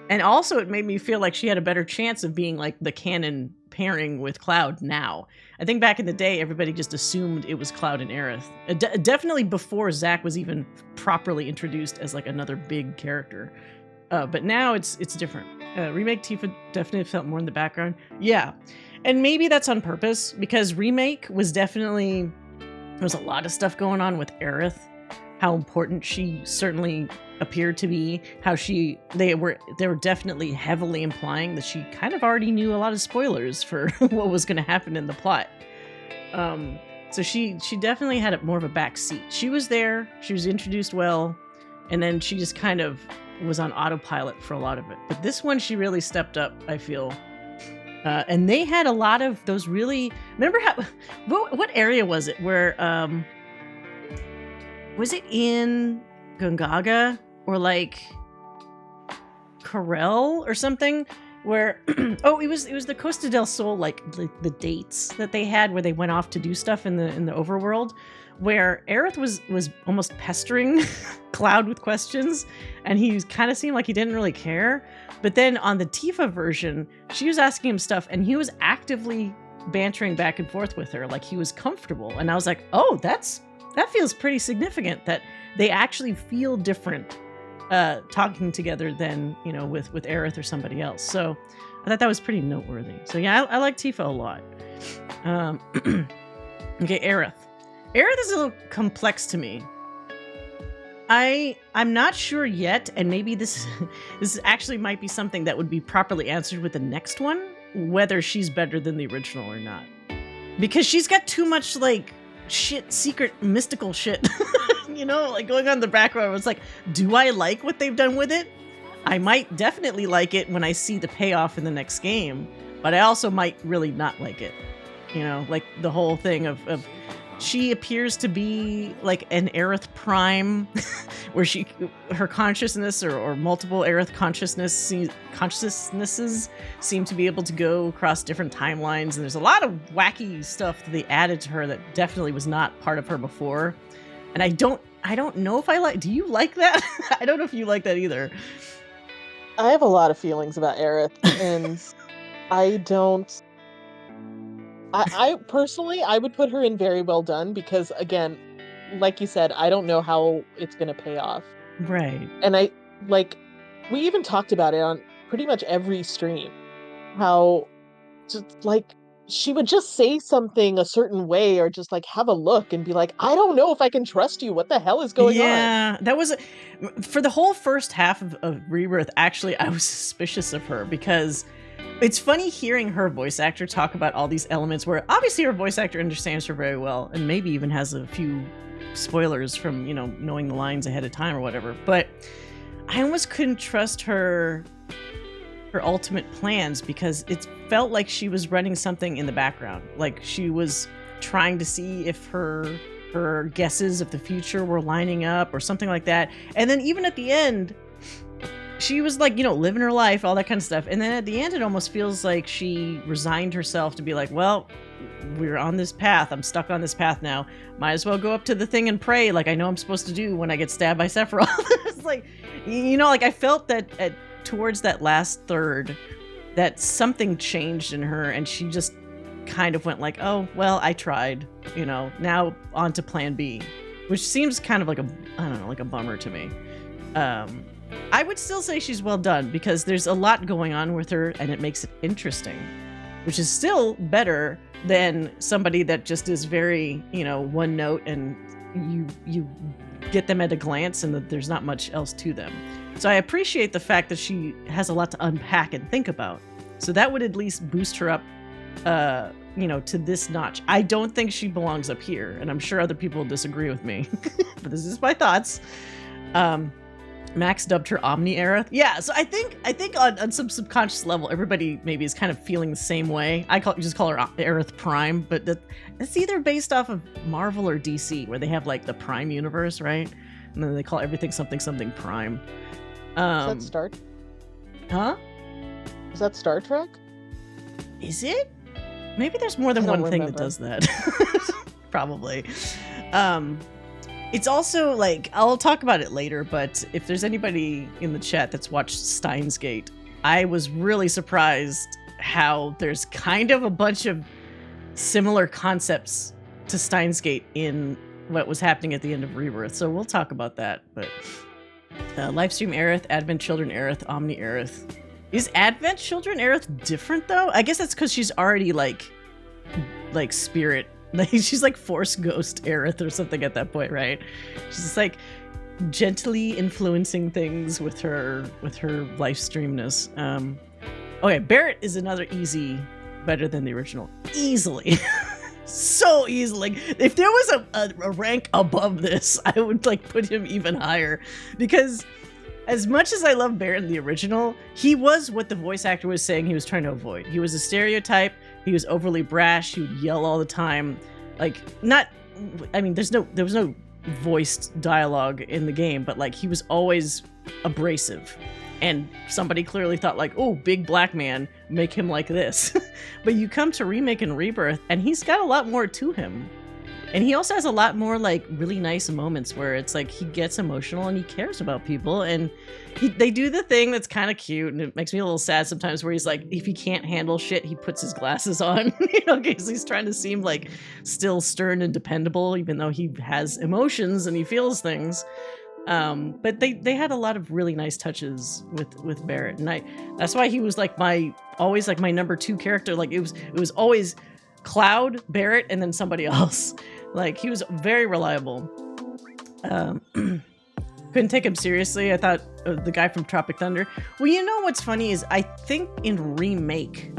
And also it made me feel like she had a better chance of being like the canon pairing with Cloud now. I think back in the day, everybody just assumed it was Cloud and Aerith. Definitely before Zack was even properly introduced as like another big character. But now it's different. Remake Tifa definitely felt more in the background. Yeah. And maybe that's on purpose because Remake was definitely, there was a lot of stuff going on with Aerith. how important she certainly appeared to be, how they were definitely heavily implying that she kind of already knew a lot of spoilers for what was going to happen in the plot. So she definitely had more of a back seat. She was there, she was introduced well, and then she just kind of was on autopilot for a lot of it. But this one, she really stepped up, I feel. And they had a lot of those really... Remember what area was it where... was it in Gongaga or like Corel or something? Where it was the Costa del Sol, like the dates that they had where they went off to do stuff in the overworld, where Aerith was almost pestering Cloud with questions, and he kind of seemed like he didn't really care. But then on the Tifa version, she was asking him stuff, and he was actively bantering back and forth with her, like he was comfortable. And I was like, oh, that feels pretty significant that they actually feel different talking together than, with Aerith or somebody else. So I thought that was pretty noteworthy. So yeah, I like Tifa a lot. Okay, Aerith. Aerith is a little complex to me. I'm not sure yet, and maybe this actually might be something that would be properly answered with the next one, whether she's better than the original or not. Because she's got too much like shit, secret, mystical shit, like going on in the background. It's like, do I like what they've done with it? I might definitely like it when I see the payoff in the next game, but I also might really not like it. Like the whole thing of she appears to be like an Aerith Prime, where her consciousness or multiple Aerith consciousnesses seem to be able to go across different timelines, and there's a lot of wacky stuff that they added to her that definitely was not part of her before. And I don't know if I like. Do you like that? I don't know if you like that either. I have a lot of feelings about Aerith, and I don't. I personally, I would put her in very well done because, again, like you said, I don't know how it's going to pay off. Right. And we even talked about it on pretty much every stream, how just like she would just say something a certain way or just like have a look and be like, I don't know if I can trust you. What the hell is going on? Yeah, that was for the whole first half of Rebirth. Actually, I was suspicious of her because it's funny hearing her voice actor talk about all these elements where obviously her voice actor understands her very well and maybe even has a few spoilers from, knowing the lines ahead of time or whatever. But I almost couldn't trust her ultimate plans because it felt like she was running something in the background. Like she was trying to see if her guesses of the future were lining up or something like that. And then even at the end, she was like, living her life, all that kind of stuff. And then at the end, it almost feels like she resigned herself to be like, well, we're on this path. I'm stuck on this path now. Might as well go up to the thing and pray like I know I'm supposed to do when I get stabbed by Sephiroth. It's like, I felt that towards that last third, that something changed in her and she just kind of went like, oh, well, I tried, now on to plan B, which seems kind of like a bummer to me. I would still say she's well done because there's a lot going on with her and it makes it interesting, which is still better than somebody that just is very, one note and you get them at a glance and that there's not much else to them. So I appreciate the fact that she has a lot to unpack and think about. So that would at least boost her up, to this notch. I don't think she belongs up here, and I'm sure other people will disagree with me, but this is my thoughts. Max dubbed her Omni Aerith. Yeah, so I think on some subconscious level, everybody maybe is kind of feeling the same way. Just call her Aerith Prime, but it's either based off of Marvel or DC, where they have like the Prime universe, right? And then they call everything something Prime. Is that Star? Huh? Is that Star Trek? Is it? Maybe there's more than one thing that does that. Probably. It's also like, I'll talk about it later, but if there's anybody in the chat that's watched Steins Gate, I was really surprised how there's kind of a bunch of similar concepts to Steins Gate in what was happening at the end of Rebirth. So we'll talk about that. But Livestream Aerith, Advent Children Aerith, Omni Aerith. Is Advent Children Aerith different though? I guess that's because she's already like spirit Like she's like Force Ghost Aerith or something at that point, right? She's just like gently influencing things with her live streamness. Okay, Barrett is another easy better than the original. Easily. So easily. Like, if there was a rank above this, I would like put him even higher. Because as much as I love Barrett in the original, he was what the voice actor was saying he was trying to avoid. He was a stereotype. He was overly brash. He would yell all the time. Like, not, I mean, there was no voiced dialogue in the game, but like he was always abrasive. And somebody clearly thought like, oh, big black man, make him like this. But you come to Remake and Rebirth, and he's got a lot more to him. And he also has a lot more like really nice moments where it's like he gets emotional and he cares about people. And they do the thing that's kind of cute, and it makes me a little sad sometimes, where he's like, if he can't handle shit, he puts his glasses on, you know, because he's trying to seem like still stern and dependable, even though he has emotions and he feels things. But they had a lot of really nice touches with Barrett, and that's why he was like always my number 2 character. Like it was always Cloud, Barrett, and then somebody else. Like he was very reliable. Couldn't take him seriously. I thought the guy from Tropic Thunder. Well, you know what's funny is I think in Remake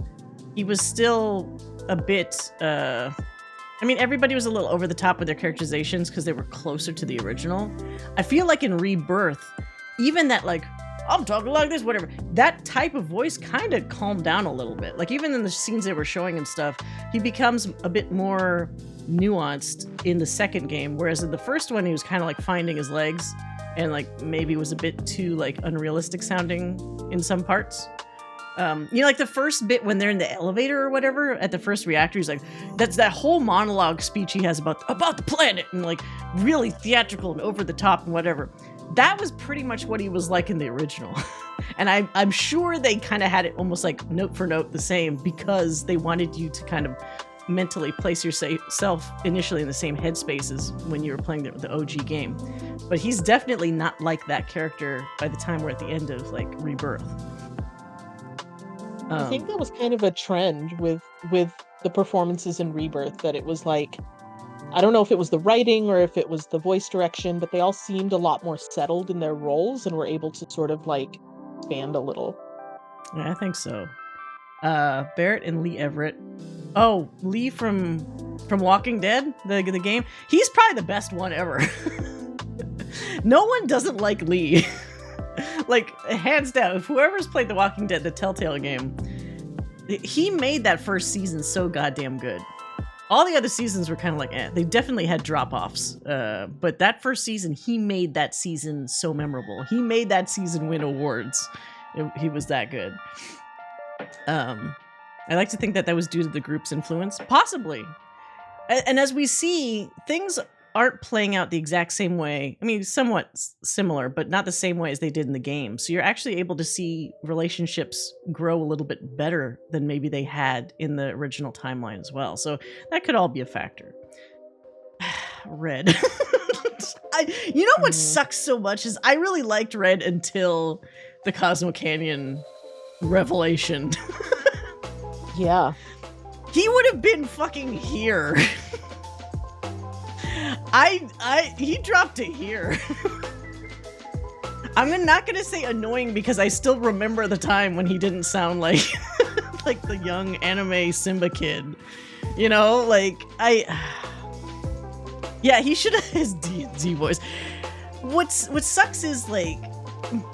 he was still a bit. I mean, everybody was a little over the top with their characterizations because they were closer to the original. I feel like in Rebirth, even that like, I'm talking like this, whatever, that type of voice kind of calmed down a little bit. Like even in the scenes they were showing and stuff, he becomes a bit more nuanced in the second game. Whereas in the first one, he was kind of like finding his legs and like maybe was a bit too like unrealistic sounding in some parts. You know, like the first bit when they're in the elevator or whatever at the first reactor, he's like, that's that whole monologue speech he has about the planet and like really theatrical and over the top and whatever. That was pretty much what he was like in the original. And I'm sure they kind of had it almost like note for note the same because they wanted you to kind of mentally place yourself initially in the same headspaces when you were playing the OG game. But he's definitely not like that character by the time we're at the end of like Rebirth. I think that was kind of a trend with the performances in Rebirth, that it was like, I don't know if it was the writing or if it was the voice direction, but they all seemed a lot more settled in their roles and were able to sort of like expand a little. Yeah, I think so. Barrett and Lee Everett. Oh, Lee from Walking Dead, the game. He's probably the best one ever. No one doesn't like Lee. Like, hands down, if whoever's played The Walking Dead, the Telltale game, he made that first season so goddamn good. All the other seasons were kind of like, They definitely had drop-offs. But that first season, he made that season so memorable. He made that season win awards. He was that good. I like to think that was due to the group's influence. Possibly. And as we see, things aren't playing out the exact same way. I mean, somewhat similar, but not the same way as they did in the game. So you're actually able to see relationships grow a little bit better than maybe they had in the original timeline as well. So that could all be a factor. Red. You know what sucks so much is I really liked Red until the Cosmo Canyon revelation. Yeah. He would have been fucking here. He dropped it here. I'm not gonna say annoying because I still remember the time when he didn't sound like like the young anime Simba kid. You know, like yeah, he should have his D voice. What sucks is like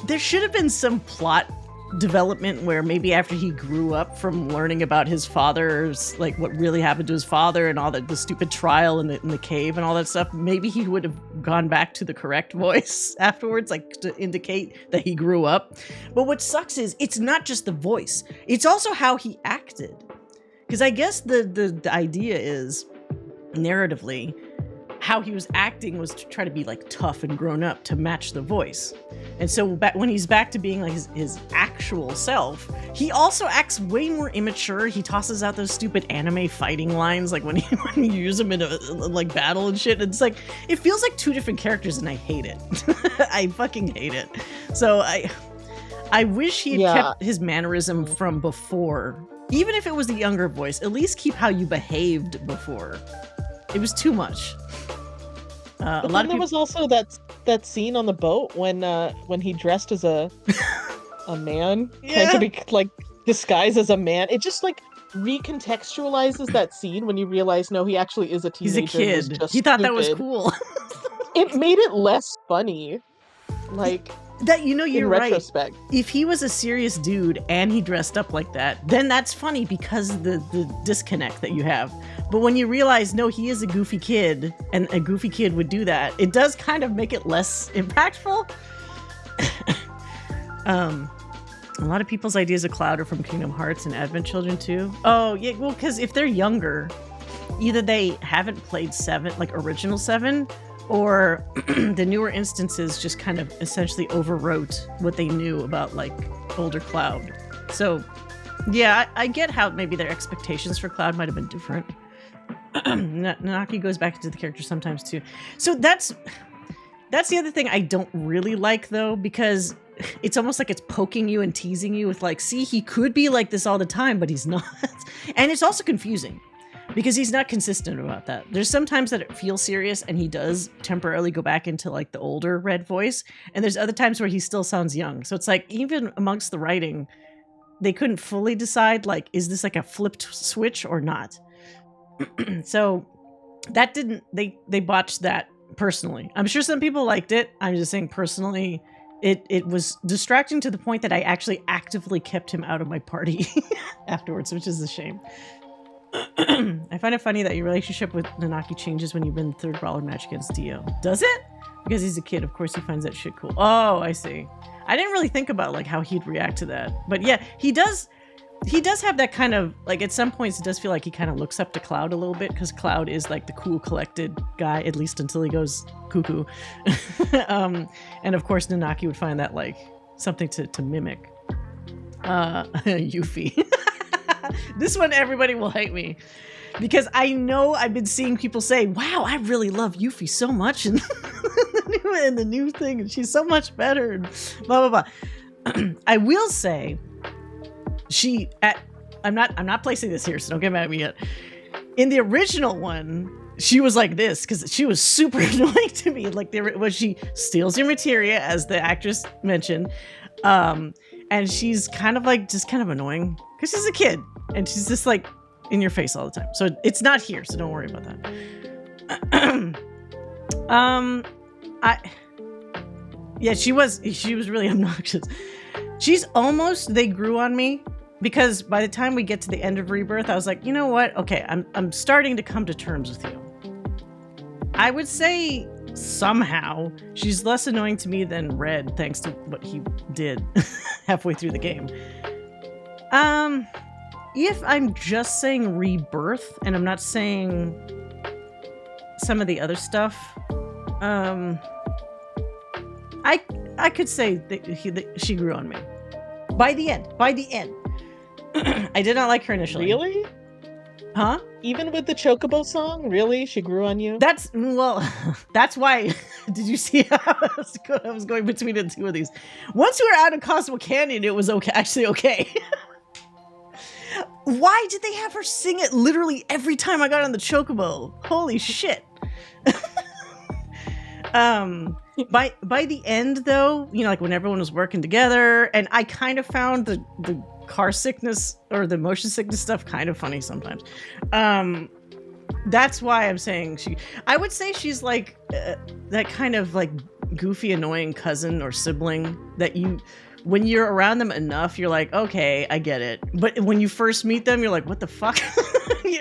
there should have been some plot development where maybe after he grew up from learning about his father's, like what really happened to his father and all the stupid trial in the cave and all that stuff, maybe he would have gone back to the correct voice afterwards, like to indicate that he grew up. But what sucks is it's not just the voice, it's also how he acted. Because I guess the idea is narratively how he was acting was to try to be like tough and grown up to match the voice. And so when he's back to being like his actual self, he also acts way more immature. He tosses out those stupid anime fighting lines like when you use them in a like battle and shit. It's like it feels like two different characters and I hate it. I fucking hate it. So I wish he had kept his mannerism from before. Even if it was the younger voice, at least keep how you behaved before. It was too much. But then there was also that scene on the boat when he dressed as a man, trying to be like disguised as a man. It just like recontextualizes that scene when you realize no, he actually is a teenager. He's a kid. He thought that was cool. It made it less funny. Like that, you're in retrospect. right. If he was a serious dude and he dressed up like that, then that's funny because of the disconnect that you have. But when you realize, no, he is a goofy kid, and a goofy kid would do that, it does kind of make it less impactful. A lot of people's ideas of Cloud are from Kingdom Hearts and Advent Children too. Oh, yeah, well, because if they're younger, either they haven't played 7, like original 7, or the newer instances just kind of essentially overwrote what they knew about like older Cloud. So yeah, I get how maybe their expectations for Cloud might have been different. Nanaki goes back into the character sometimes too. So that's the other thing I don't really like though, because it's almost like it's poking you and teasing you with like, see, he could be like this all the time, but he's not. And it's also confusing because he's not consistent about that. There's sometimes that it feels serious and he does temporarily go back into like the older Red voice. And there's other times where he still sounds young. So it's like, even amongst the writing, they couldn't fully decide, like, is this like a flipped switch or not? So that didn't, they botched that personally. I'm sure some people liked it. I'm just saying personally, it was distracting to the point that I actually actively kept him out of my party afterwards, which is a shame. I find it funny that your relationship with Nanaki changes when you win the third brawler match against Dio. Does it? Because he's a kid, of course he finds that shit cool. Oh, I see. I didn't really think about like how he'd react to that. But yeah, he does have that kind of, like, at some points it does feel like he kind of looks up to Cloud a little bit, because Cloud is like the cool, collected guy, at least until he goes cuckoo. And of course Nanaki would find that like something to mimic. Yuffie. This one everybody will hate me, because I know I've been seeing people say, wow, I really love Yuffie so much in the new thing, and she's so much better, and blah blah blah. I will say, I'm not placing this here, so don't get mad at me yet. In the original one, she was like this because she was super annoying to me. Like when she steals your materia, as the actress mentioned, and she's kind of like just kind of annoying because she's a kid and she's just like in your face all the time. So it's not here, so don't worry about that. Yeah, she was really obnoxious. They grew on me, because by the time we get to the end of Rebirth, I was like, you know what? Okay, I'm starting to come to terms with you. I would say somehow she's less annoying to me than Red, thanks to what he did halfway through the game. If I'm just saying Rebirth and I'm not saying some of the other stuff, I could say that she grew on me. By the end. I did not like her initially. Really? Huh? Even with the Chocobo song? Really? She grew on you? That's why. Did you see how I was going between the two of these? Once we were out of Cosmo Canyon, it was actually okay. Why did they have her sing it literally every time I got on the Chocobo? Holy shit. By the end though, like when everyone was working together, and I kind of found the car sickness or the motion sickness stuff kind of funny sometimes. That's why I'm saying I would say she's like that kind of like goofy, annoying cousin or sibling that when you're around them enough, you're like, okay, I get it. But when you first meet them, you're like, what the fuck?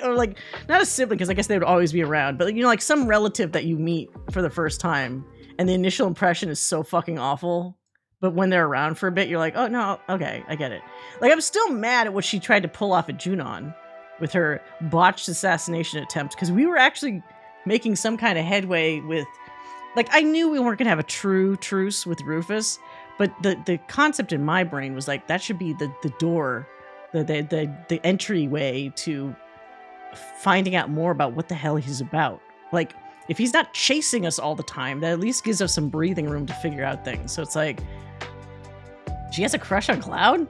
Or like, not a sibling, because I guess they would always be around, but like some relative that you meet for the first time, and the initial impression is so fucking awful. But when they're around for a bit, you're like, oh no, okay, I get it. Like, I'm still mad at what she tried to pull off at Junon with her botched assassination attempt, because we were actually making some kind of headway with, like, I knew we weren't gonna have a true truce with Rufus, but the concept in my brain was like, that should be the door, the entryway to finding out more about what the hell he's about. Like, if he's not chasing us all the time, that at least gives us some breathing room to figure out things. So it's like, she has a crush on Cloud?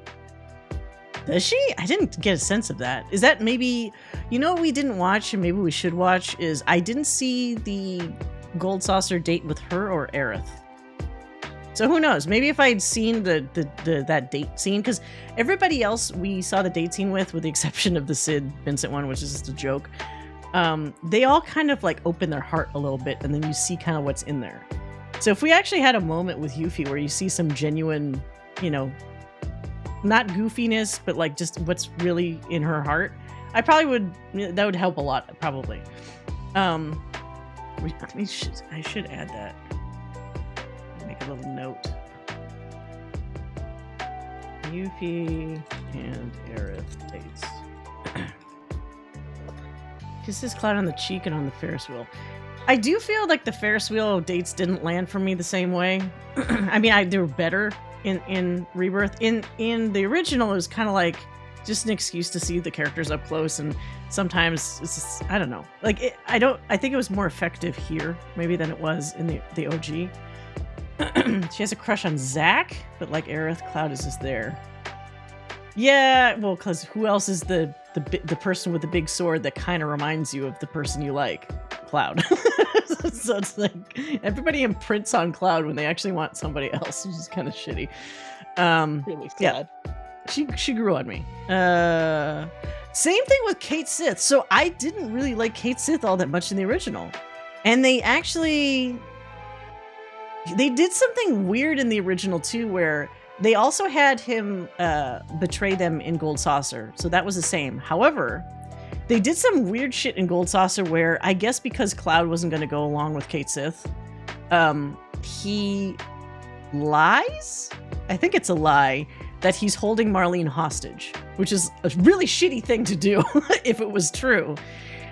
Does she? I didn't get a sense of that. Is that maybe, what we didn't watch and maybe we should watch is I didn't see the Gold Saucer date with her or Aerith. So who knows? Maybe if I'd seen that date scene, because everybody else we saw the date scene with the exception of the Sid Vincent one, which is just a joke, they all kind of like open their heart a little bit, and then you see kind of what's in there. So if we actually had a moment with Yuffie where you see some genuine, not goofiness, but like just what's really in her heart, I probably would. That would help a lot, probably. I should add that. Make a little note. Yuffie and Aerith dates. Kisses Cloud on the cheek and on the Ferris wheel. I do feel like the Ferris wheel dates didn't land for me the same way. I mean, they were better in Rebirth. In the original, it was kind of like just an excuse to see the characters up close, and sometimes it's just, I don't know. Like I think it was more effective here maybe than it was in the OG. She has a crush on Zack, but like Aerith, Cloud is just there. Yeah, well, because who else is the person with the big sword that kind of reminds you of the person you like? Cloud. So it's like everybody imprints on Cloud when they actually want somebody else, which is kind of shitty. Really sad. Yeah, she grew on me. Same thing with Kate Sith. So I didn't really like Kate Sith all that much in the original, and they did something weird in the original too, where they also had him betray them in Gold Saucer. So that was the same. However, they did some weird shit in Gold Saucer where I guess because Cloud wasn't going to go along with Kate Sith, he lies? I think it's a lie that he's holding Marlene hostage, which is a really shitty thing to do if it was true.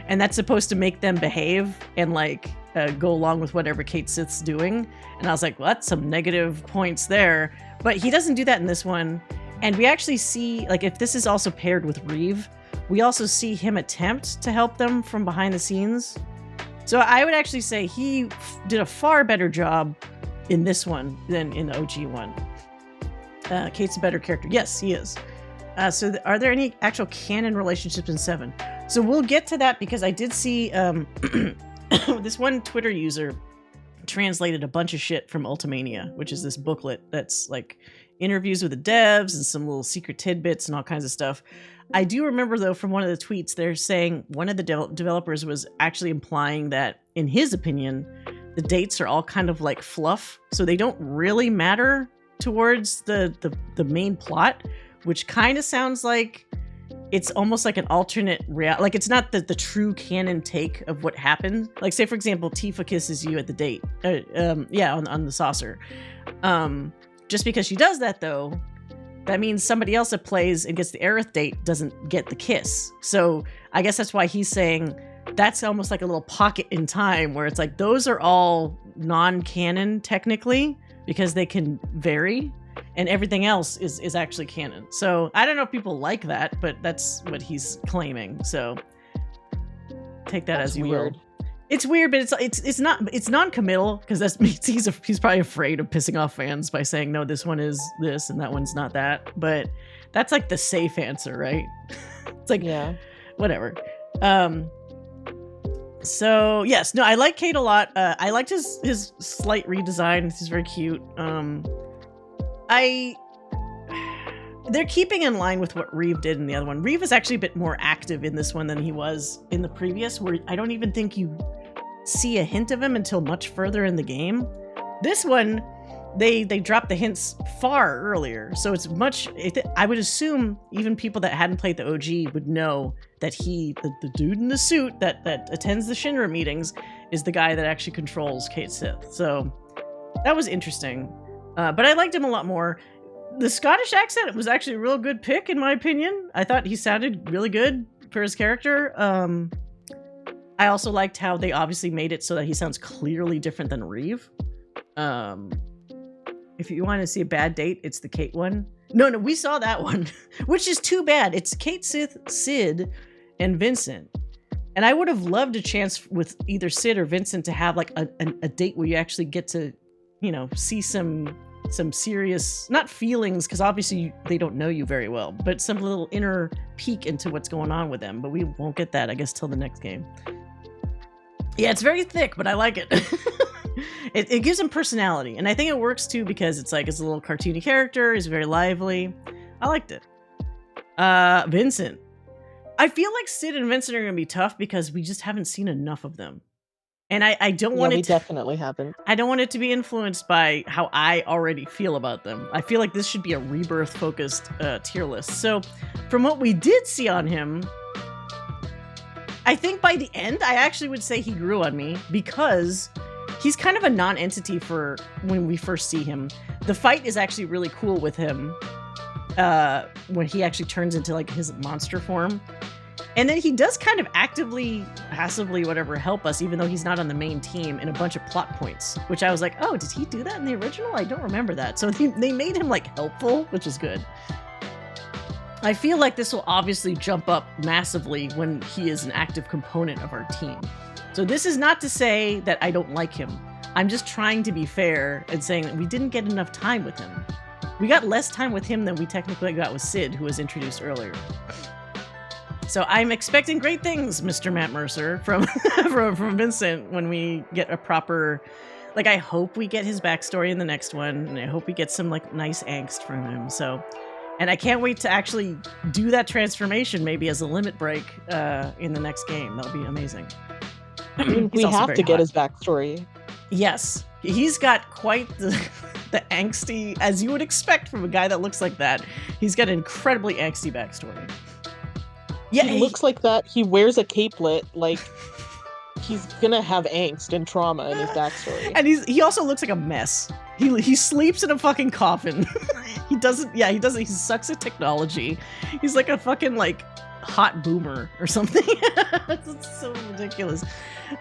And that's supposed to make them behave and like go along with whatever Kate Sith's doing. And I was like, well, that's some negative points there. But he doesn't do that in this one. And we actually see, like, if this is also paired with Reeve, we also see him attempt to help them from behind the scenes. So I would actually say he did a far better job in this one than in the OG one. Kate's a better character. Yes, he is. So are there any actual canon relationships in 7? So we'll get to that because I did see this one Twitter user translated a bunch of shit from Ultimania, which is this booklet that's like interviews with the devs and some little secret tidbits and all kinds of stuff. I do remember, though, from one of the tweets, they're saying one of the developers was actually implying that, in his opinion, the dates are all kind of like fluff, so they don't really matter towards the main plot, which kind of sounds like it's almost like an alternate like it's not the true canon take of what happened. Like, say, for example, Tifa kisses you at the date. On the saucer. Just because she does that, though, that means somebody else that plays and gets the Aerith date doesn't get the kiss. So I guess that's why he's saying that's almost like a little pocket in time where it's like those are all non-canon technically because they can vary, and everything else is actually canon. So I don't know if people like that, but that's what he's claiming. So take that as you will. It's weird, but it's non-committal because that means he's probably afraid of pissing off fans by saying no, this one is this and that one's not that. But that's like the safe answer, right? It's like, yeah, whatever. So yes, no, I like Kate a lot. I liked his slight redesign. He's very cute. They're keeping in line with what Reeve did in the other one. Reeve is actually a bit more active in this one than he was in the previous, where I don't even think you see a hint of him until much further in the game. This one, they dropped the hints far earlier, so it's much. I would assume even people that hadn't played the OG would know that the dude in the suit that attends the Shinra meetings, is the guy that actually controls Kate Sith. So that was interesting, but I liked him a lot more. The Scottish accent was actually a real good pick, in my opinion. I thought he sounded really good for his character. I also liked how they obviously made it so that he sounds clearly different than Reeve. If you want to see a bad date, it's the Kate one. No, we saw that one, which is too bad. It's Kate Sith, Sid, and Vincent. And I would have loved a chance with either Sid or Vincent to have like a date where you actually get to, see some some serious, not feelings, because obviously they don't know you very well, but some little inner peek into what's going on with them. But we won't get that, I guess, till the next game. Yeah, it's very thick, but I like it. It gives him personality, and I think it works too because it's like it's a little cartoony character. He's very lively. I liked it. Vincent. I feel like Sid and Vincent are going to be tough because we just haven't seen enough of them. And I don't want it. We definitely haven't. I don't want it to be influenced by how I already feel about them. I feel like this should be a Rebirth focused tier list. So from what we did see on him, I think by the end, I actually would say he grew on me because he's kind of a non-entity for when we first see him. The fight is actually really cool with him when he actually turns into like his monster form. And then he does kind of actively, passively, whatever, help us, even though he's not on the main team, in a bunch of plot points, which I was like, oh, did he do that in the original? I don't remember that. So they made him like helpful, which is good. I feel like this will obviously jump up massively when he is an active component of our team. So this is not to say that I don't like him. I'm just trying to be fair and saying that we didn't get enough time with him. We got less time with him than we technically got with Sid, who was introduced earlier. So I'm expecting great things, Mr. Matt Mercer, from Vincent when we get a proper... Like, I hope we get his backstory in the next one, and I hope we get some, like, nice angst from him, so... And I can't wait to actually do that transformation, maybe as a limit break in the next game. That'll be amazing. We have to get his backstory. Yes. He's got quite the angsty, as you would expect from a guy that looks like that. He's got an incredibly angsty backstory. Yeah, he looks like that. He wears a capelet, like he's gonna have angst and trauma in his backstory. And he also looks like a mess. He sleeps in a fucking coffin. He sucks at technology. He's like a fucking like hot boomer or something. It's so ridiculous.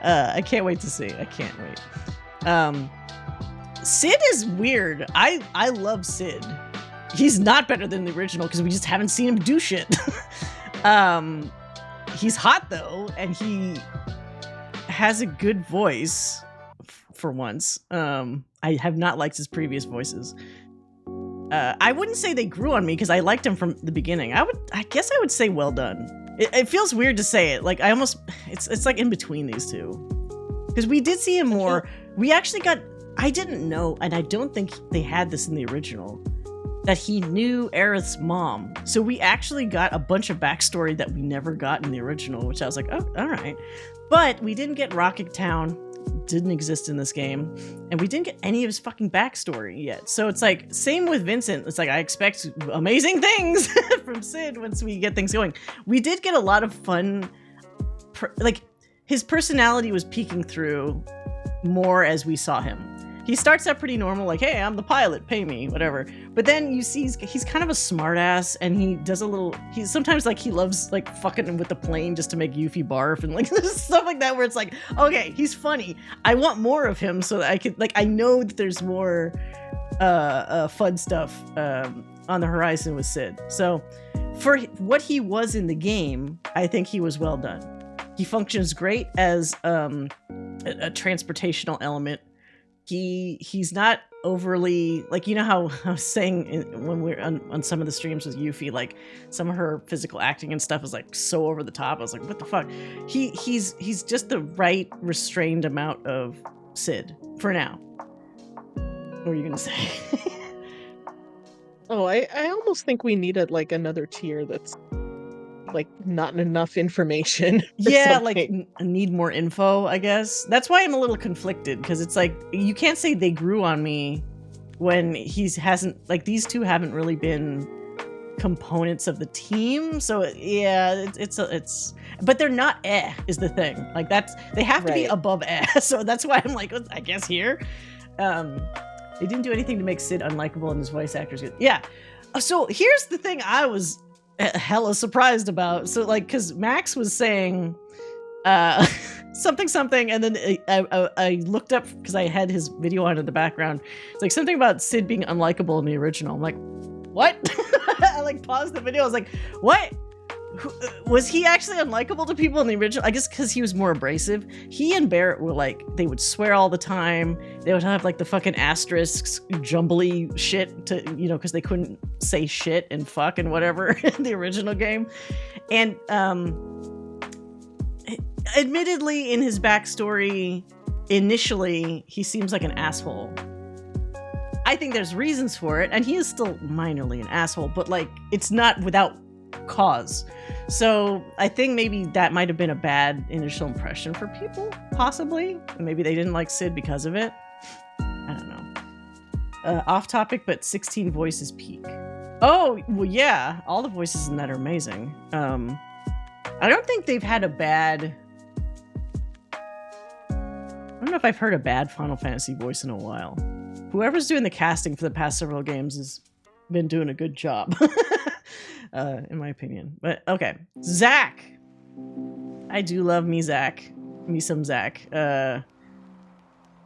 I can't wait to see. I can't wait. Sid is weird. I love Sid. He's not better than the original because we just haven't seen him do shit. He's hot though, and he has a good voice for once. I have not liked his previous voices. I wouldn't say they grew on me because I liked him from the beginning. I guess I would say well done. It feels weird to say it. Like it's like in between these two. Because we did see him more. We actually I didn't know, and I don't think they had this in the original, that he knew Aerith's mom. So we actually got a bunch of backstory that we never got in the original, which I was like, oh, all right. But we didn't get Rocket Town. Didn't exist in this game, and we didn't get any of his fucking backstory yet. So it's like, same with Vincent. It's like, I expect amazing things from Sid once we get things going. We did get a lot of fun, like his personality was peeking through more as we saw him. He starts out pretty normal, like, hey, I'm the pilot, pay me, whatever. But then you see he's kind of a smartass, and he does he's sometimes like he loves like fucking with the plane just to make Yuffie barf and like stuff like that, where it's like, okay, he's funny. I want more of him so that I could, like, I know that there's more fun stuff on the horizon with Sid. So for what he was in the game, I think he was well done. He functions great as a transportational element. He's not overly, like, you know how I was saying when we're on some of the streams with Yuffie, like some of her physical acting and stuff is like so over the top. I was like, what the fuck? He's just the right restrained amount of Sid for now. What were you gonna say? Oh, I almost think we needed like another tier that's like not enough information. Yeah, like need more info, I guess. That's why I'm a little conflicted, because it's like you can't say they grew on me when hasn't, like, these two haven't really been components of the team. So yeah, it's but they're not is the thing. Like they have to be above so that's why I'm like, I guess here. They didn't do anything to make Sid unlikable, and his voice actor's good. Yeah. So here's the thing I was hella surprised about. So like, because Max was saying something, and then I looked up because I had his video on in the background. It's like something about Sid being unlikable in the original. I'm like, what? I like paused the video. I was like, what? Was he actually unlikable to people in the original? I guess because he was more abrasive. He and Barrett were like, they would swear all the time. They would have like the fucking asterisks, jumbly shit to, you know, because they couldn't say shit and fuck and whatever in the original game. And admittedly, in his backstory, initially, he seems like an asshole. I think there's reasons for it, and he is still minorly an asshole, but like, it's not without cause. So I think maybe that might have been a bad initial impression for people, possibly. Maybe they didn't like Sid because of it. I don't know. Off topic, but 16 voices peak. Oh, well, yeah. All the voices in that are amazing. I don't think they've had a bad... I don't know if I've heard a bad Final Fantasy voice in a while. Whoever's doing the casting for the past several games has been doing a good job. In my opinion. But okay, Zack. I do love me Zack. Me some Zack. I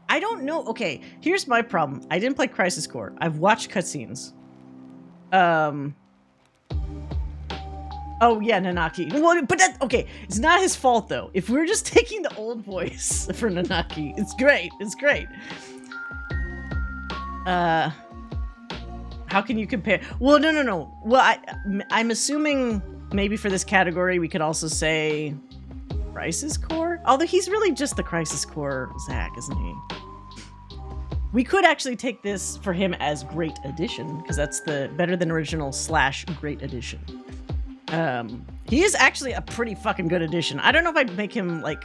don't know. Okay, here's my problem. I didn't play Crisis Core. I've watched cutscenes. Oh yeah, Nanaki. Well, but that, okay, it's not his fault though. If we're just taking the old voice for Nanaki, it's great. It's great. How can you compare? Well, no. Well, I'm assuming maybe for this category we could also say Crisis Core. Although he's really just the Crisis Core Zack, isn't he? We could actually take this for him as Great Edition, because that's the better than original / Great Edition. He is actually a pretty fucking good addition. I don't know if I'd make him like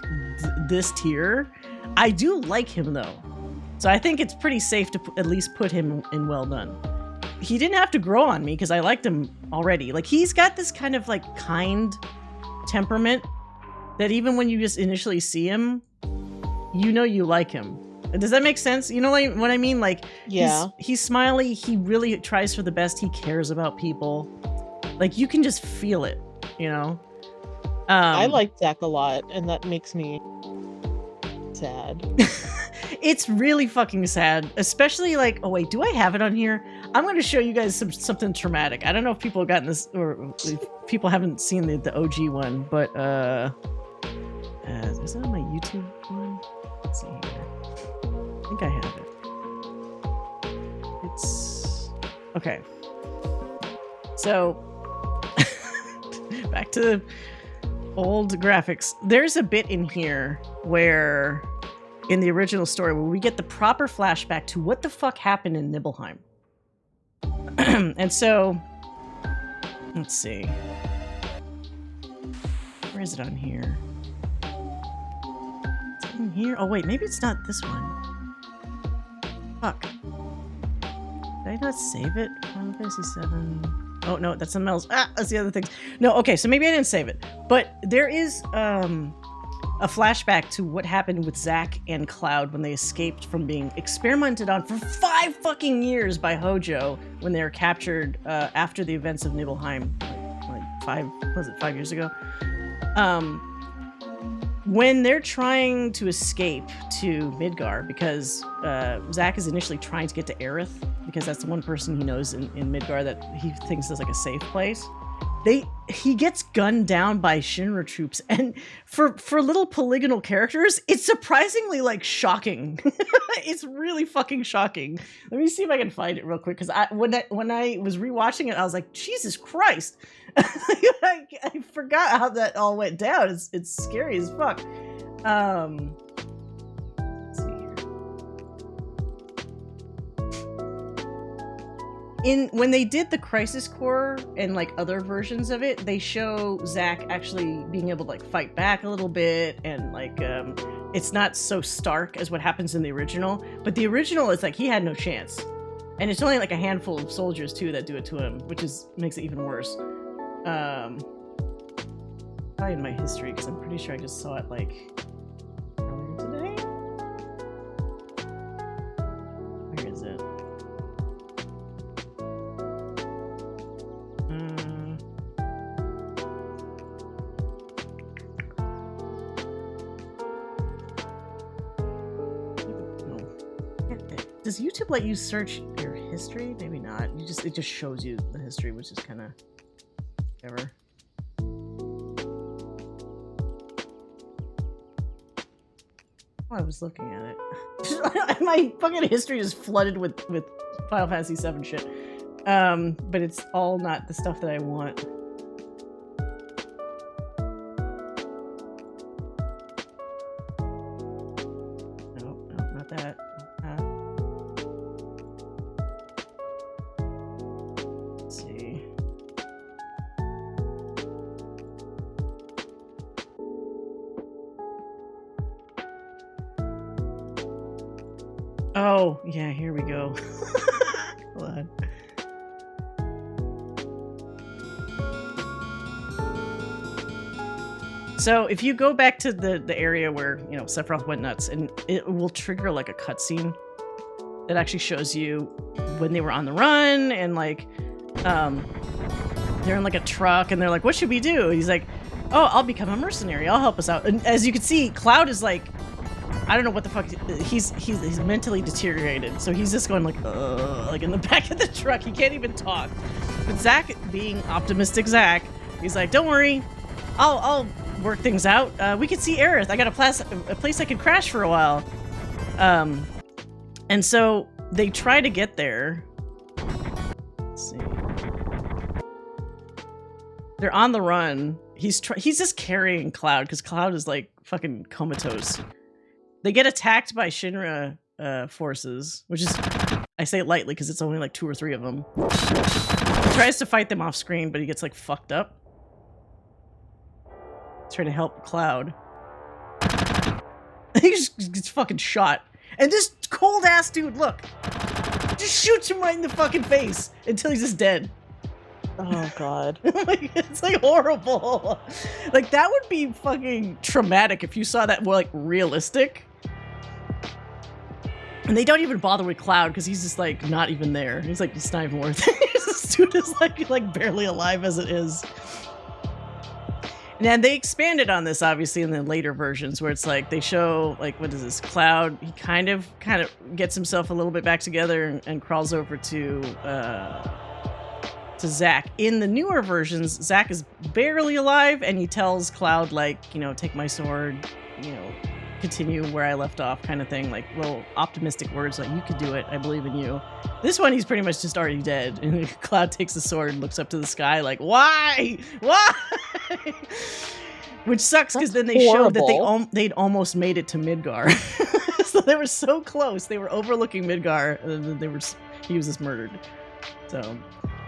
this tier. I do like him though. So I think it's pretty safe to at least put him in well done. He didn't have to grow on me because I liked him already. Like, he's got this kind of like kind temperament that even when you just initially see him, you know you like him. Does that make sense? You know like, what I mean? Like, yeah, he's smiley. He really tries for the best. He cares about people. Like, you can just feel it, you know? I like Zack a lot, and that makes me sad. It's really fucking sad, especially like, oh wait, do I have it on here? I'm going to show you guys something traumatic. I don't know if people have gotten this, or if people haven't seen the OG one, but is that on my YouTube one? Let's see here. I think I have it. It's okay. So back to old graphics. There's a bit in here where, in the original story, where we get the proper flashback to what the fuck happened in Nibelheim. And so, let's see. Where is it on here? Is it in here? Oh wait, maybe it's not this one. Fuck. Did I not save it? Final Fantasy 7. Oh no, that's something else. Ah, that's the other thing. No, okay, so maybe I didn't save it. But there is a flashback to what happened with Zack and Cloud when they escaped from being experimented on for 5 fucking years by Hojo when they were captured after the events of Nibelheim, like 5 years ago? When they're trying to escape to Midgar, because Zack is initially trying to get to Aerith, because that's the one person he knows in Midgar that he thinks is like a safe place. He gets gunned down by Shinra troops, and for little polygonal characters, it's surprisingly like shocking. It's really fucking shocking. Let me see if I can find it real quick, because when I was rewatching it, I was like, Jesus Christ! I forgot how that all went down. It's scary as fuck. Let's see here. When they did the Crisis Core and like other versions of it, they show Zack actually being able to like fight back a little bit, and like it's not so stark as what happens in the original. But the original is like he had no chance, and it's only like a handful of soldiers too that do it to him, which makes it even worse. Probably in my history, because I'm pretty sure I just saw it like earlier today. Where is it? Does YouTube let you search your history? Maybe not. It just shows you the history, which is kind of whatever. I was looking at it. My fucking history is flooded with Final Fantasy VII shit. But it's all not the stuff that I want. No, not that. Let's see. Oh, yeah, here we go. Hold on. So if you go back to the area where, you know, Sephiroth went nuts, and it will trigger like a cutscene that actually shows you when they were on the run, and like, they're in like a truck, and they're like, what should we do? And he's like, oh, I'll become a mercenary. I'll help us out. And as you can see, Cloud is like, I don't know what the fuck, he's mentally deteriorated. So he's just going like in the back of the truck. He can't even talk. But Zack, being optimistic Zack, he's like, don't worry, I'll work things out. We could see Aerith. I got a place I could crash for a while. And so they try to get there. Let's see. They're on the run. He's just carrying Cloud because Cloud is like fucking comatose. They get attacked by Shinra forces, which is, I say it lightly because it's only like 2 or 3 of them. He tries to fight them off screen, but he gets like fucked up. Trying to help Cloud. He just gets fucking shot. And this cold ass dude, look, just shoots him right in the fucking face until he's just dead. Oh god. It's like horrible. Like that would be fucking traumatic if you saw that more like realistic. And they don't even bother with Cloud because he's just like not even there. He's like, it's not even worth it. This dude is like barely alive as it is. And they expanded on this obviously in the later versions where it's like they show like, what is this, Cloud, he kind of gets himself a little bit back together and crawls over to Zack. In the newer versions, Zack is barely alive and he tells Cloud like, you know, take my sword, you know, continue where I left off kind of thing, like little optimistic words like, you could do it, I believe in you. This one he's pretty much just already dead, and Cloud takes the sword and looks up to the sky like, why? Which sucks because then they showed that they'd almost made it to Midgar. So they were so close. They were overlooking Midgar, and then he was just murdered. So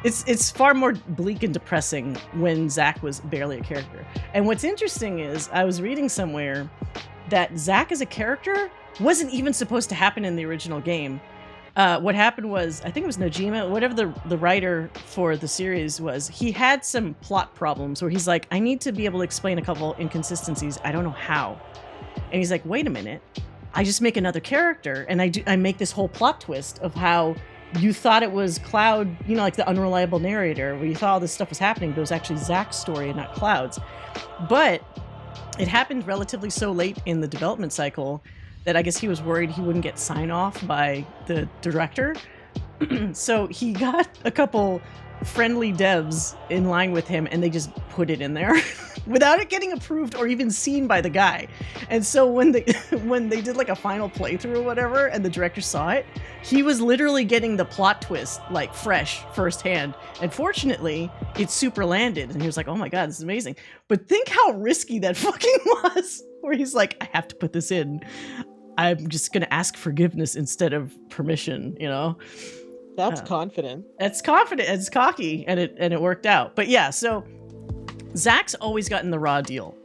it's far more bleak and depressing when Zack was barely a character. And what's interesting is I was reading somewhere that Zack as a character wasn't even supposed to happen in the original game. What happened was, I think it was Nojima, whatever the writer for the series was, he had some plot problems where he's like, I need to be able to explain a couple inconsistencies. I don't know how. And he's like, wait a minute. I just make another character and I make this whole plot twist of how you thought it was Cloud, you know, like the unreliable narrator, where you thought all this stuff was happening, but it was actually Zack's story and not Cloud's. But it happened relatively so late in the development cycle that I guess he was worried he wouldn't get sign off by the director. So he got a couple friendly devs in line with him and they just put it in there without it getting approved or even seen by the guy. And so when they did like a final playthrough or whatever and the director saw it, he was literally getting the plot twist like fresh firsthand. And fortunately, it super landed and he was like, oh my God, this is amazing. But think how risky that fucking was, where he's like, I have to put this in. I'm just going to ask forgiveness instead of permission, you know? That's confident. It's confident. It's cocky, and it worked out. But yeah, so Zack's always gotten the raw deal.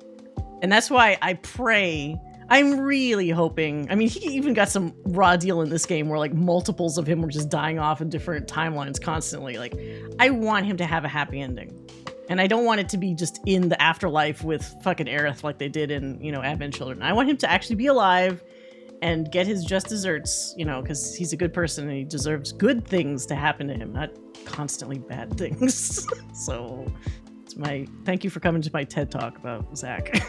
And that's why I pray, I'm really hoping, I mean, he even got some raw deal in this game where like multiples of him were just dying off in different timelines constantly. Like, I want him to have a happy ending. And I don't want it to be just in the afterlife with fucking Aerith like they did in, you know, Advent Children. I want him to actually be alive and get his just desserts, you know, because he's a good person and he deserves good things to happen to him, not constantly bad things. So it's thank you for coming to my TED Talk about Zack.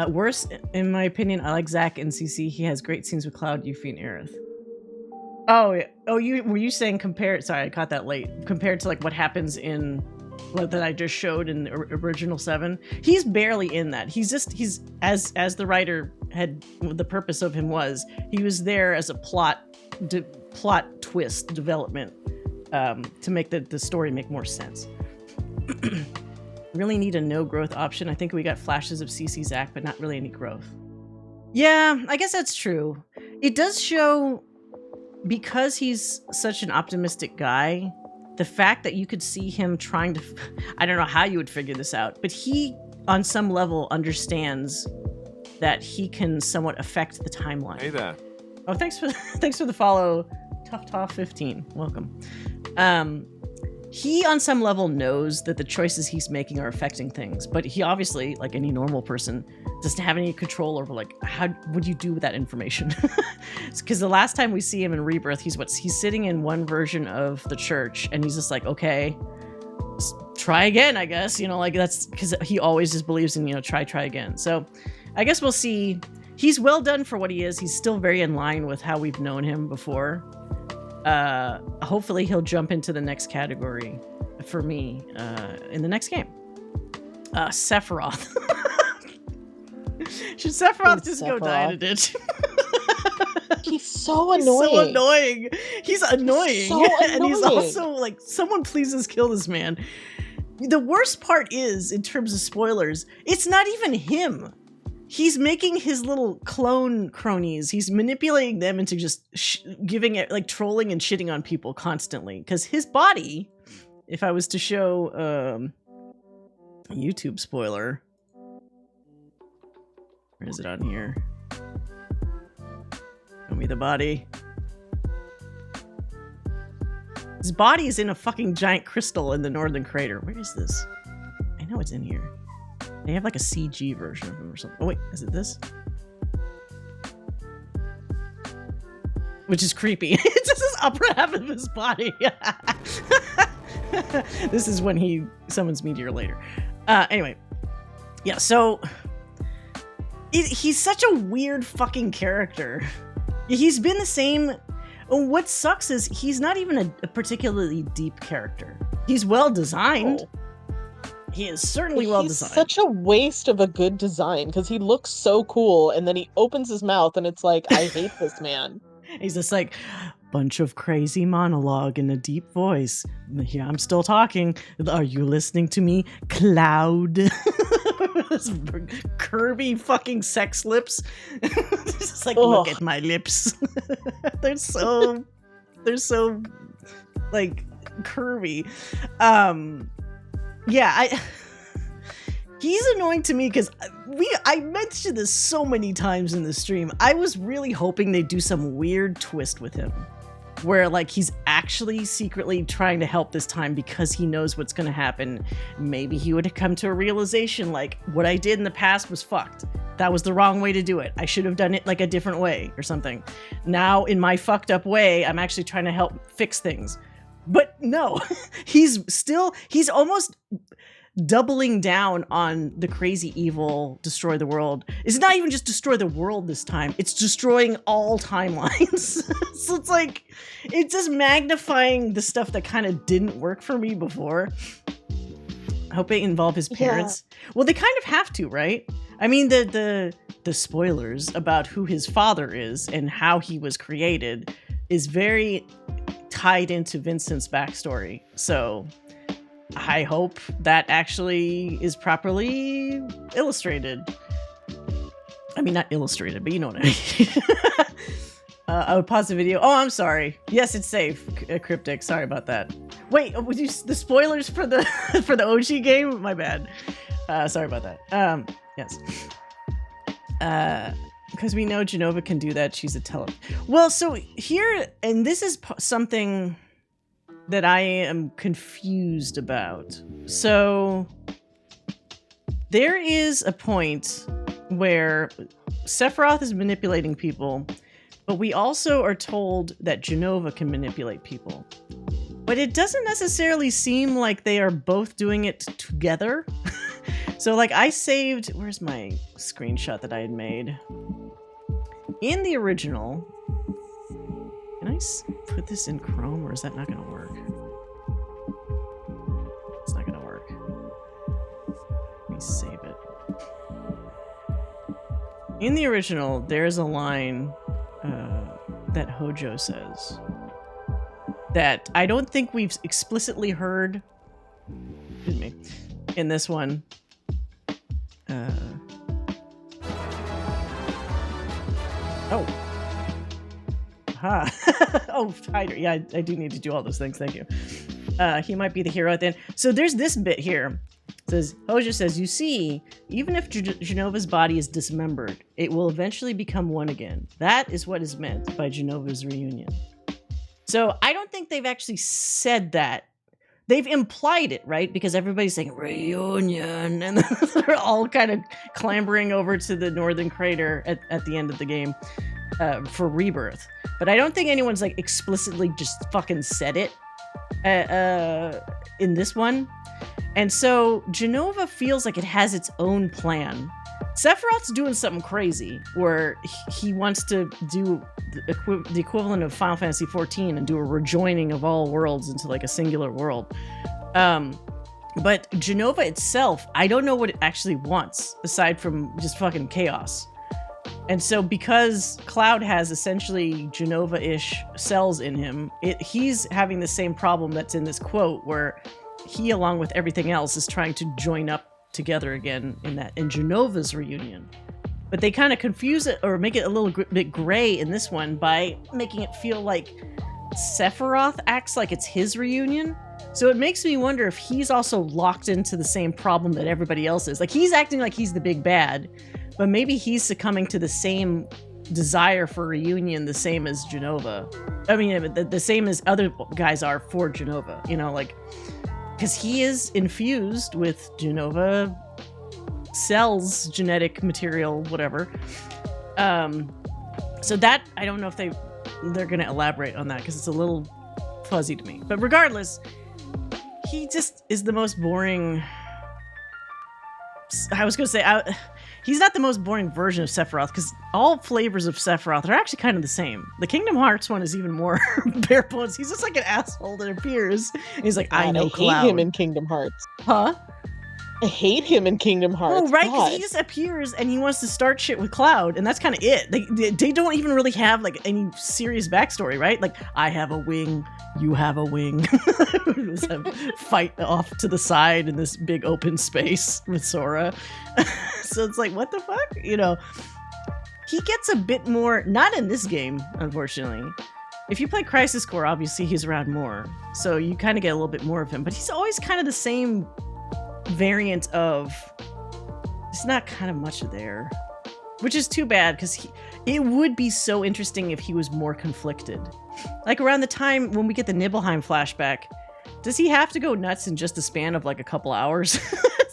Worse, in my opinion, I like Zack in CC. He has great scenes with Cloud, Yuffie, and Aerith. Oh, yeah. Oh, were you saying compared? Sorry, I caught that late. Compared to like what happens in that I just showed in the original 7. He's barely in that. He's as the writer had, the purpose of him was, he was there as a plot twist development to make the story make more sense. Really need a no growth option. I think we got flashes of CC Zack, but not really any growth. Yeah, I guess that's true. It does show, because he's such an optimistic guy, the fact that you could see him trying to, I don't know how you would figure this out, but he, on some level, understands that he can somewhat affect the timeline. Hey there. Oh, thanks for the follow, Tough15. Welcome. He, on some level, knows that the choices he's making are affecting things, but he obviously, like any normal person, doesn't have any control over, like, how would you do with that information? Because the last time we see him in Rebirth, he's sitting in one version of the church, and he's just like, okay, try again, I guess. You know, like, that's because he always just believes in, you know, try again. So I guess we'll see. He's well done for what he is. He's still very in line with how we've known him before. Hopefully he'll jump into the next category for me in the next game. Sephiroth. Should Sephiroth just go die in a ditch? He's so annoying. He's so annoying. He's annoying. He's so annoying. And he's also like, someone please just kill this man. The worst part is, in terms of spoilers, it's not even him. He's making his little clone cronies. He's manipulating them into just giving it, like, trolling and shitting on people constantly. Because his body, if I was to show a YouTube spoiler, where is it on here? Show me the body. His body is in a fucking giant crystal in the northern crater. Where is this? I know it's in here. They have like a CG version of him or something. Oh wait, is it this? Which is creepy. It's just his upper half of his body. This is when he summons Meteor later. Anyway. Yeah, so he's such a weird fucking character. He's been the same. What sucks is he's not even a particularly deep character. He's well designed. Oh. He is certainly well designed. He's such a waste of a good design because he looks so cool, and then he opens his mouth and it's like, I hate this man. He's just like, bunch of crazy monologue in a deep voice. Yeah, I'm still talking. Are you listening to me, Cloud? This curvy fucking sex lips. Just like, look at my lips. They're so like curvy. Yeah, he's annoying to me because I mentioned this so many times in the stream. I was really hoping they'd do some weird twist with him, where like he's actually secretly trying to help this time because he knows what's going to happen. Maybe he would have come to a realization like, what I did in the past was fucked. That was the wrong way to do it. I should have done it like a different way or something. Now in my fucked up way, I'm actually trying to help fix things. But no, he's almost doubling down on the crazy evil, destroy the world. It's not even just destroy the world this time. It's destroying all timelines. So it's like, it's just magnifying the stuff that kind of didn't work for me before. I hope they involve his parents. Yeah. Well, they kind of have to, right? I mean, the spoilers about who his father is and how he was created is very tied into Vincent's backstory. So I hope that actually is properly illustrated. I mean, not illustrated, but you know what I mean. I would pause the video. Oh, I'm sorry. Yes, it's safe. Cryptic. Sorry about that. Wait, would you the spoilers for the for the OG game? My bad. Sorry about that. Yes. Because we know Jenova can do that. She's a Well, so here, and this is something that I am confused about. So there is a point where Sephiroth is manipulating people, but we also are told that Jenova can manipulate people. But it doesn't necessarily seem like they are both doing it together. So like I saved, where's my screenshot that I had made? In the original, can I put this in Chrome or is that not gonna work? It's not gonna work. save it. In the original, there's a line that Hojo says that I don't think we've explicitly heard, excuse me, in this one. Oh. Aha. Oh, hider. Yeah, I do need to do all those things. Thank you. He might be the hero at the end. So there's this bit here. It says, Hojo says, you see, even if Genova's body is dismembered, it will eventually become one again. That is what is meant by Genova's reunion. So I don't think they've actually said that. They've implied it, right? Because everybody's saying reunion, and they're all kind of clambering over to the northern crater at the end of the game for Rebirth. But I don't think anyone's like explicitly just fucking said it in this one. And so Genova feels like it has its own plan. Sephiroth's doing something crazy where he wants to do the equivalent of Final Fantasy XIV and do a rejoining of all worlds into like a singular world. But Genova itself, I don't know what it actually wants aside from just fucking chaos. And so because Cloud has essentially Genova-ish cells in him, he's having the same problem that's in this quote where he, along with everything else, is trying to join up together again in Genova's reunion. But they kind of confuse it or make it a little bit gray in this one by making it feel like Sephiroth acts like it's his reunion. So it makes me wonder if he's also locked into the same problem that everybody else is. Like he's acting like he's the big bad, but maybe he's succumbing to the same desire for reunion, the same as Genova. I mean, the same as other guys are for Genova, you know, like, because he is infused with Genova cells, genetic material, whatever. So that, I don't know if they're going to elaborate on that because it's a little fuzzy to me. But regardless, he just is the most boring. I was going to say, he's not the most boring version of Sephiroth because all flavors of Sephiroth are actually kind of the same. The Kingdom Hearts one is even more bare bones. He's just like an asshole that appears. And he's like, God, I know Cloud. I hate him in Kingdom Hearts. Huh? I hate him in Kingdom Hearts. Well, right, because he just appears and he wants to start shit with Cloud, and that's kind of it. They don't even really have like any serious backstory, right? Like, I have a wing, you have a wing. Just have fight off to the side in this big open space with Sora. So it's like, what the fuck? You know, he gets a bit more, not in this game, unfortunately. If you play Crisis Core, obviously he's around more, so you kind of get a little bit more of him, but he's always kind of the same variant of, it's not kind of much there, which is too bad because it would be so interesting if he was more conflicted. Like around the time when we get the Nibelheim flashback, does he have to go nuts in just a span of like a couple hours?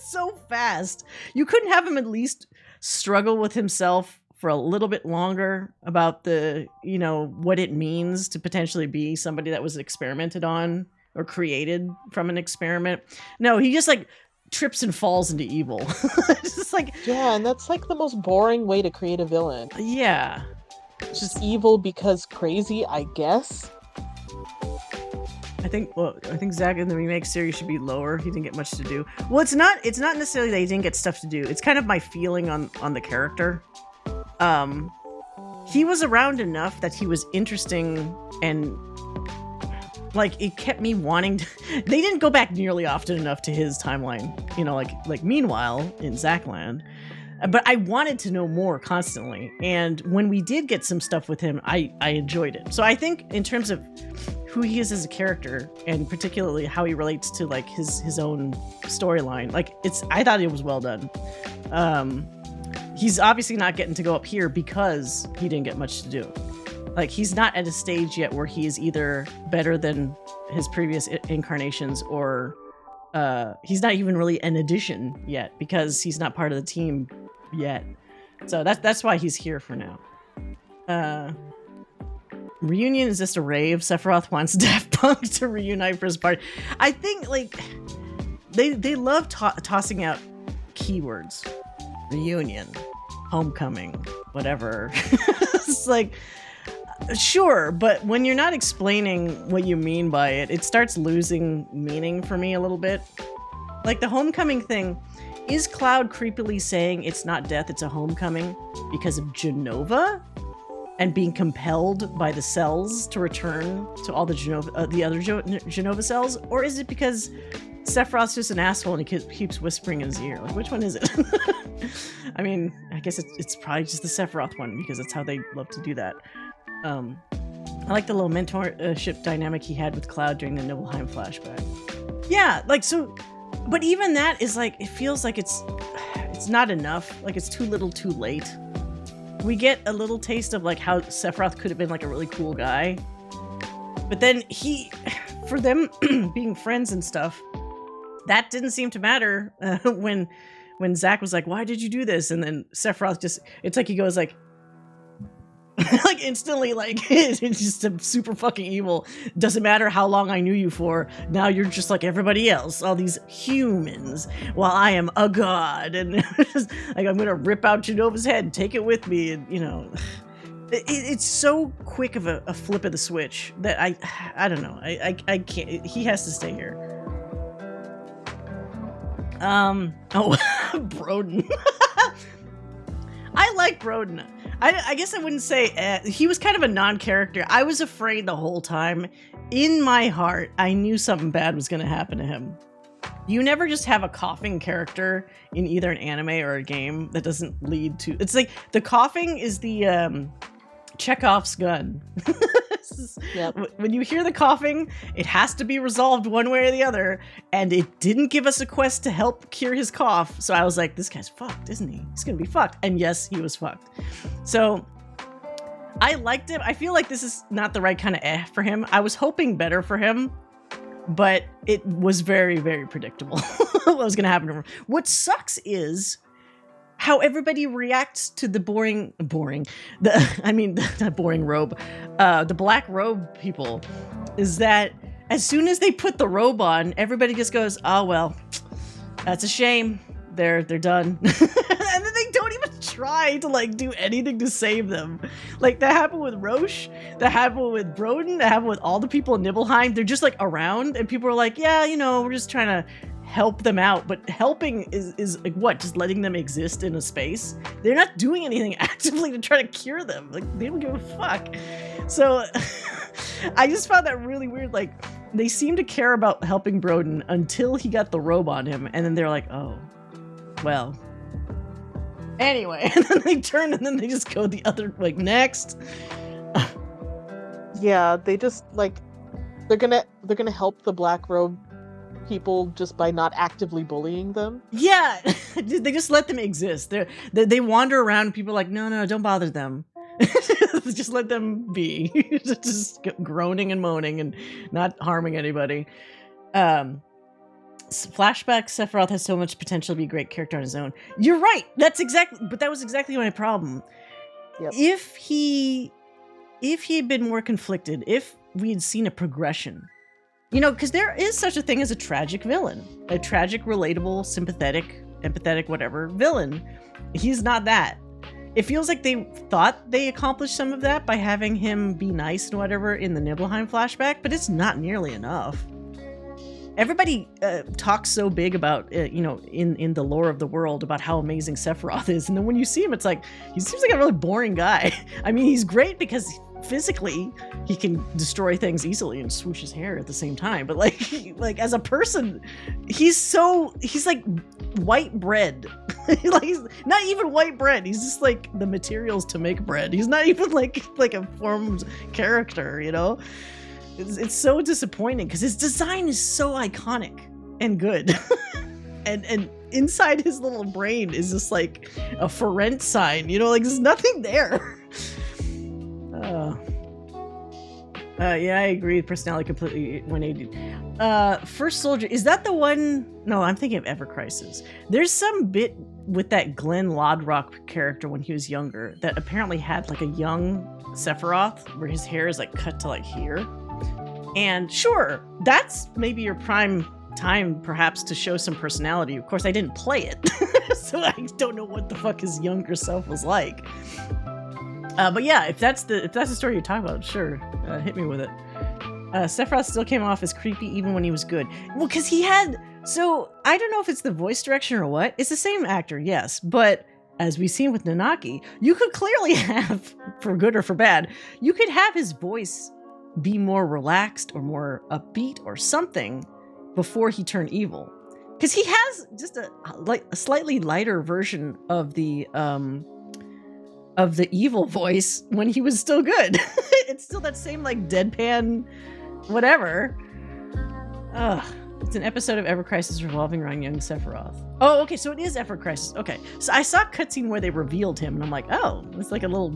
So fast. You couldn't have him at least struggle with himself for a little bit longer about the, you know, what it means to potentially be somebody that was experimented on or created from an experiment. No, he just like trips and falls into evil. It's just like, yeah, and that's like the most boring way to create a villain. Yeah, it's just evil because crazy, I guess. I think Zack in the remake series should be lower. He didn't get much to do. Well, it's not necessarily that he didn't get stuff to do. It's kind of my feeling on the character. He was around enough that he was interesting and like it kept me wanting to. They didn't go back nearly often enough to his timeline, you know, like Meanwhile in Zackland. But I wanted to know more constantly, and when we did get some stuff with him, I enjoyed it. So I think in terms of who he is as a character, and particularly how he relates to like his own storyline, like I thought it was well done. He's obviously not getting to go up here because he didn't get much to do. Like, he's not at a stage yet where he is either better than his previous incarnations or he's not even really an addition yet because he's not part of the team yet. So that's why he's here for now. Reunion is just a rave. Sephiroth wants Daft Punk to reunite for his party. I think, like, they love tossing out keywords. Reunion, homecoming, whatever. It's like, sure, but when you're not explaining what you mean by it, it starts losing meaning for me a little bit. Like the homecoming thing, is Cloud creepily saying it's not death, it's a homecoming because of Genova and being compelled by the cells to return to all the other Genova cells? Or is it because Sephiroth's just an asshole and he keeps whispering in his ear? Like, which one is it? I mean, I guess it's probably just the Sephiroth one because that's how they love to do that. I like the little mentorship dynamic he had with Cloud during the Nibelheim flashback. Yeah, like, so, but even that is like, it feels like it's not enough. Like, it's too little too late. We get a little taste of like how Sephiroth could have been like a really cool guy. But then for them being friends and stuff, that didn't seem to matter when Zack was like, why did you do this? And then Sephiroth just, it's like he goes like, like instantly, like, it's just a super fucking evil. Doesn't matter how long I knew you for. Now you're just like everybody else, all these humans, while I am a god. And like, I'm gonna rip out Genova's head and take it with me. And, you know, it's so quick of a flip of the switch that I don't know. I can't. He has to stay here. Broden. I like Broden. I guess I wouldn't say he was kind of a non-character. I was afraid the whole time. In my heart, I knew something bad was going to happen to him. You never just have a coughing character in either an anime or a game that doesn't lead to... It's like the coughing is the Chekhov's gun. Yep. When you hear the coughing, it has to be resolved one way or the other, and it didn't give us a quest to help cure his cough, so I was like, this guy's fucked, isn't he? He's gonna be fucked. And yes, he was fucked. So I liked him. I feel like this is not the right kind of for him. I was hoping better for him, but it was very, very predictable what was gonna happen to him. What sucks is how everybody reacts to the boring robe, the black robe people, is that as soon as they put the robe on, everybody just goes, oh, well, that's a shame. They're done. And then they don't even try to like do anything to save them. Like that happened with Roche, that happened with Broden, that happened with all the people in Nibelheim. They're just like around and people are like, yeah, you know, we're just trying to help them out, but helping is like what, just letting them exist in a space. They're not doing anything actively to try to cure them. Like they don't give a fuck. So I just found that really weird. Like they seem to care about helping Broden until he got the robe on him, and then they're like, oh, well, anyway. And then they turn and then they just go the other, like, next. Yeah, they just like they're gonna help the black robe people just by not actively bullying them. Yeah, they just let them exist. They wander around. People are like, no, don't bother them. Just let them be. Just groaning and moaning and not harming anybody. Flashback Sephiroth has so much potential to be a great character on his own. You're right. But that was exactly my problem. Yep. If he had been more conflicted, if we had seen a progression. You know, because there is such a thing as a tragic villain. A tragic, relatable, sympathetic, empathetic, whatever villain. He's not that. It feels like they thought they accomplished some of that by having him be nice and whatever in the Nibelheim flashback, but it's not nearly enough. Everybody talks so big about, you know, in the lore of the world about how amazing Sephiroth is. And then when you see him, it's like, he seems like a really boring guy. I mean, he's great because physically he can destroy things easily and swoosh his hair at the same time. But like as a person, he's like white bread. Like he's not even white bread. He's just like the materials to make bread. He's not even like a formed character, you know? It's so disappointing because his design is so iconic and good. and inside his little brain is just like a for rent sign, you know, like there's nothing there. Yeah, I agree. Personality completely 180. First Soldier, is that the one? No, I'm thinking of Ever Crisis. There's some bit with that Glenn Lodrock character when he was younger that apparently had like a young Sephiroth where his hair is like cut to like here. And sure, that's maybe your prime time perhaps to show some personality. Of course, I didn't play it, so I don't know what the fuck his younger self was like. But yeah, if that's the story you're talking about, sure, hit me with it. Sephiroth still came off as creepy even when he was good. Well, because he had So I don't know if it's the voice direction or what. It's the same actor, yes, but as we've seen with Nanaki, you could clearly have, for good or for bad, you could have his voice be more relaxed or more upbeat or something before he turned evil. Because he has just a slightly lighter version of the evil voice when he was still good. It's still that same like deadpan whatever. Ugh. It's an episode of Ever Crisis revolving around young Sephiroth. Oh, okay, so it is Ever Crisis. Okay, so I saw a cutscene where they revealed him, and I'm like, oh, it's like a little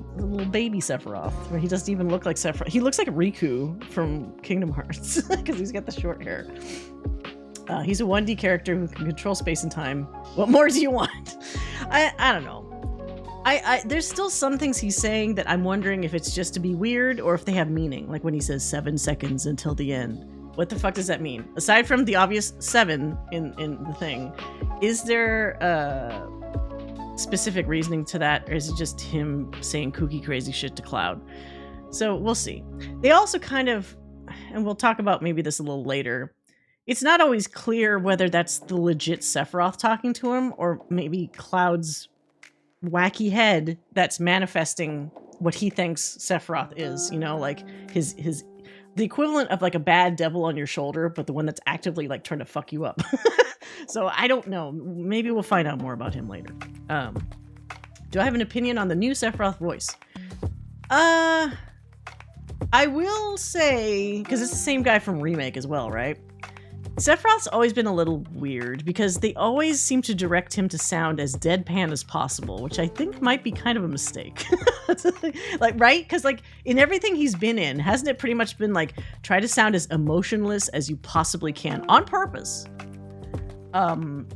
baby Sephiroth, where he doesn't even look like Sephiroth. He looks like Riku from Kingdom Hearts, because he's got the short hair. He's a 1D character who can control space and time. What more do you want? I don't know. There's still some things he's saying that I'm wondering if it's just to be weird or if they have meaning, like when he says 7 seconds until the end. What the fuck does that mean? Aside from the obvious 7 in the thing, is there specific reasoning to that, or is it just him saying kooky crazy shit to Cloud? So we'll see. They also kind of, and we'll talk about maybe this a little later, it's not always clear whether that's the legit Sephiroth talking to him, or maybe Cloud's wacky head that's manifesting what he thinks Sephiroth is, you know, like his the equivalent of like a bad devil on your shoulder, but the one that's actively like trying to fuck you up. So I don't know. Maybe we'll find out more about him later. Do I have an opinion on the new Sephiroth voice? I will say, because it's the same guy from Remake as well, right? Sephiroth's always been a little weird because they always seem to direct him to sound as deadpan as possible, which I think might be kind of a mistake. Like, right? Because like in everything he's been in, hasn't it pretty much been like try to sound as emotionless as you possibly can on purpose? And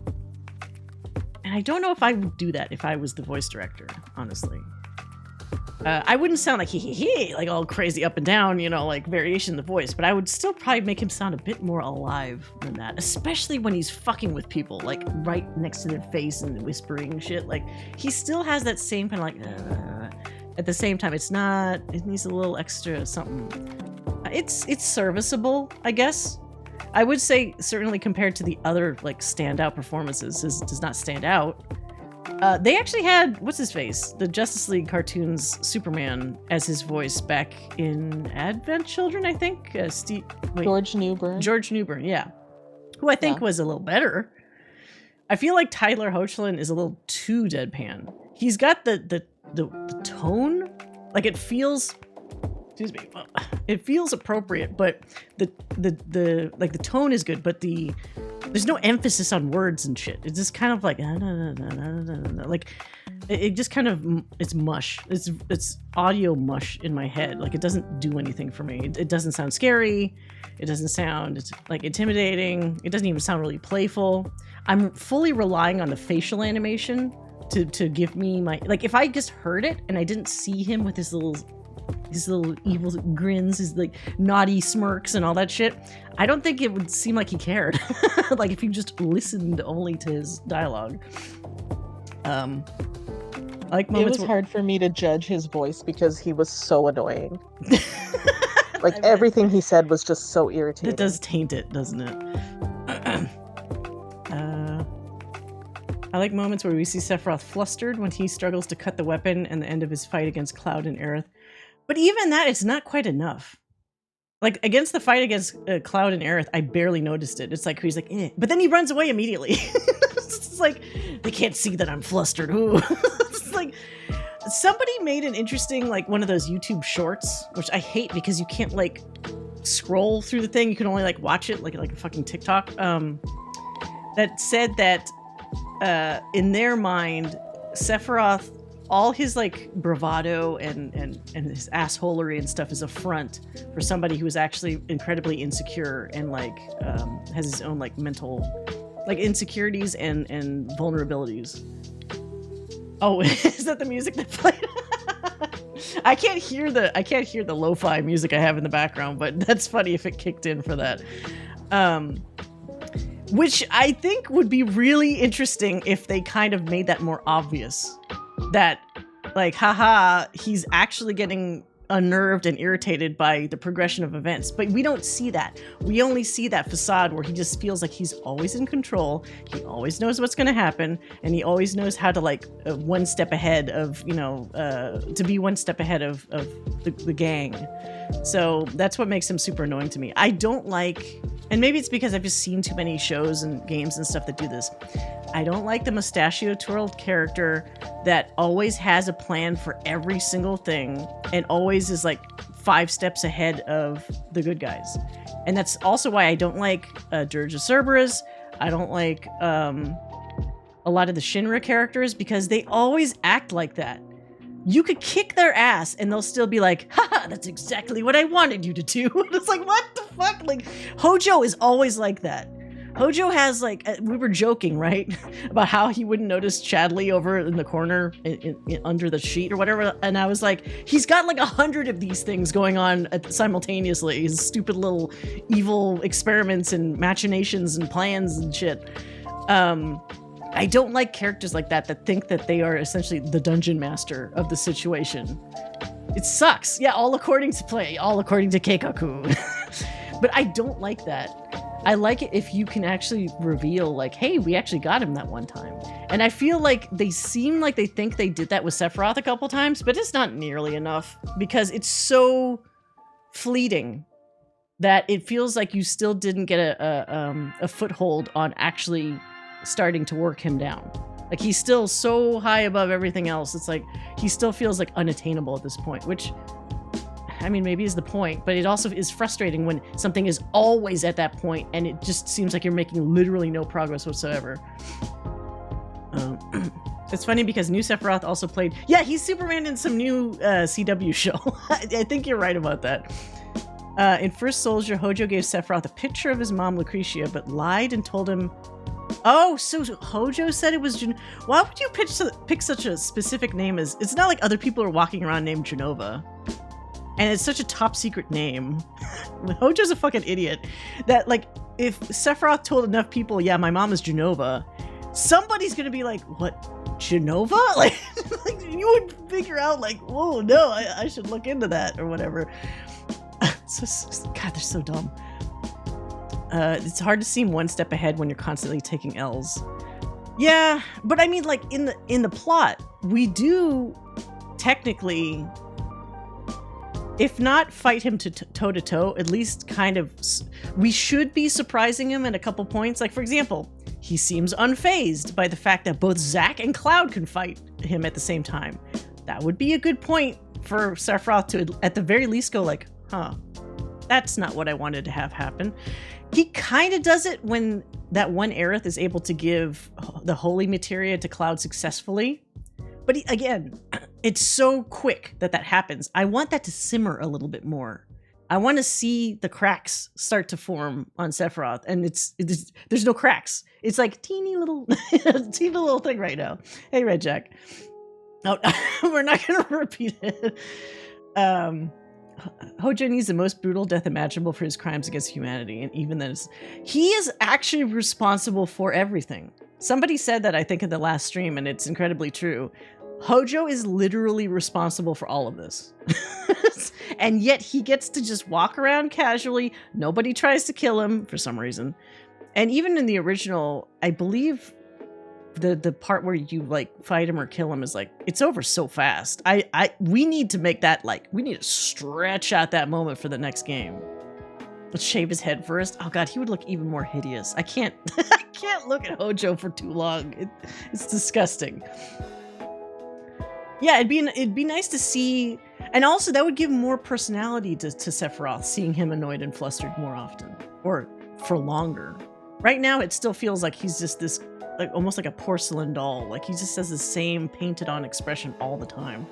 I don't know if I would do that if I was the voice director, honestly. I wouldn't sound like he like all crazy up and down, you know, like variation in the voice, but I would still probably make him sound a bit more alive than that, especially when he's fucking with people, like right next to their face and whispering shit. Like he still has that same kind of like, at the same time, it needs a little extra something. It's serviceable, I guess. I would say certainly compared to the other like standout performances, does not stand out. They actually had, what's his face? The Justice League cartoons Superman as his voice back in Advent Children, I think. George Newbern. George Newbern, yeah. Who I think was a little better. I feel like Tyler Hoechlin is a little too deadpan. He's got the tone, like it feels, excuse me, it feels appropriate, but the tone is good, but there's no emphasis on words and shit. It's just kind of like like it just kind of, it's mush. It's audio mush in my head. Like it doesn't do anything for me. It doesn't sound scary. It doesn't sound like intimidating. It doesn't even sound really playful. I'm fully relying on the facial animation to give me my, like if I just heard it and I didn't see him with his little evil grins, his like naughty smirks and all that shit, I don't think it would seem like he cared. Like if you just listened only to his dialogue. Like it was hard for me to judge his voice because he was so annoying. Like everything he said was just so irritating. It does taint it, doesn't it? I like moments where we see Sephiroth flustered when he struggles to cut the weapon and the end of his fight against Cloud and Aerith. But even that, it's not quite enough. Like, against the fight against Cloud and Aerith, I barely noticed it. It's like, he's like, eh. But then he runs away immediately. It's like, they can't see that I'm flustered. Ooh. It's like, somebody made an interesting, like, one of those YouTube shorts, which I hate because you can't, like, scroll through the thing. You can only, like, watch it, like a fucking TikTok. That said that, in their mind, Sephiroth, all his like bravado and his assholery and stuff is a front for somebody who is actually incredibly insecure and like has his own like mental like insecurities and vulnerabilities. Oh, is that the music that played? I can't hear the lo-fi music I have in the background, but that's funny if it kicked in for that. Which I think would be really interesting if they kind of made that more obvious. That, like, haha, he's actually getting unnerved and irritated by the progression of events. But we don't see that. We only see that facade where he just feels like he's always in control. He always knows what's going to happen, and he always knows how to like one step ahead of, to be one step ahead of the gang. So that's what makes him super annoying to me. I don't like, and maybe it's because I've just seen too many shows and games and stuff that do this. I don't like the mustachio twirled character that always has a plan for every single thing and always is like 5 steps ahead of the good guys. And that's also why I don't like Dirge of Cerberus. I don't like a lot of the Shinra characters because they always act like that. You could kick their ass and they'll still be like, haha, that's exactly what I wanted you to do. It's like, what the fuck? Like, Hojo is always like that. Hojo has like, we were joking, right? About how he wouldn't notice Chadley over in the corner under the sheet or whatever. And I was like, he's got like 100 of these things going on simultaneously. His stupid little evil experiments and machinations and plans and shit. I don't like characters like that think that they are essentially the dungeon master of the situation. It sucks. Yeah, all according to play, all according to Keikaku. But I don't like that. I like it if you can actually reveal like, hey, we actually got him that one time. And I feel like they seem like they think they did that with Sephiroth a couple times, but it's not nearly enough because it's so fleeting that it feels like you still didn't get a foothold on actually starting to work him down. Like he's still so high above everything else. It's like he still feels like unattainable at this point, which I mean, maybe is the point, but it also is frustrating when something is always at that point and it just seems like you're making literally no progress whatsoever. It's funny because new Sephiroth also played, yeah, he's Superman in some new CW show. I think you're right about that. In First Soldier, Hojo gave Sephiroth a picture of his mom, Lucretia, but lied and told him, oh, so Hojo said it was why would you pick such a specific name as, it's not like other people are walking around named Genova. And it's such a top secret name. Hojo's a fucking idiot. That, like, if Sephiroth told enough people, yeah, my mom is Genova, somebody's gonna be like, what, Genova? Like you would figure out, like, whoa, no, I should look into that or whatever. God, they're so dumb. It's hard to seem one step ahead when you're constantly taking L's. Yeah, but I mean, like, in the plot, we do technically, if not fight him toe to toe, at least kind of, we should be surprising him at a couple points. Like, for example, he seems unfazed by the fact that both Zack and Cloud can fight him at the same time. That would be a good point for Sephiroth to, at the very least, go like, huh, that's not what I wanted to have happen. He kind of does it when that one Aerith is able to give the holy materia to Cloud successfully. But again, it's so quick that happens. I want that to simmer a little bit more. I want to see the cracks start to form on Sephiroth, and there's no cracks. It's like teeny little thing right now. Hey, Red Jack. Oh, we're not going to repeat it. Hojo needs the most brutal death imaginable for his crimes against humanity, and even then, he is actually responsible for everything. Somebody said that, I think, in the last stream, and it's incredibly true. Hojo is literally responsible for all of this. And yet he gets to just walk around casually. Nobody tries to kill him for some reason. And even in the original, I believe the part where you like fight him or kill him is like, it's over so fast. We need to make that, like, we need to stretch out that moment for the next game. Let's shave his head first. Oh god, he would look even more hideous. I can't look at Hojo for too long. It's disgusting. Yeah, it'd be nice to see, and also that would give more personality to Sephiroth, seeing him annoyed and flustered more often, or for longer. Right now, it still feels like he's just this, like almost like a porcelain doll. Like he just has the same painted on expression all the time.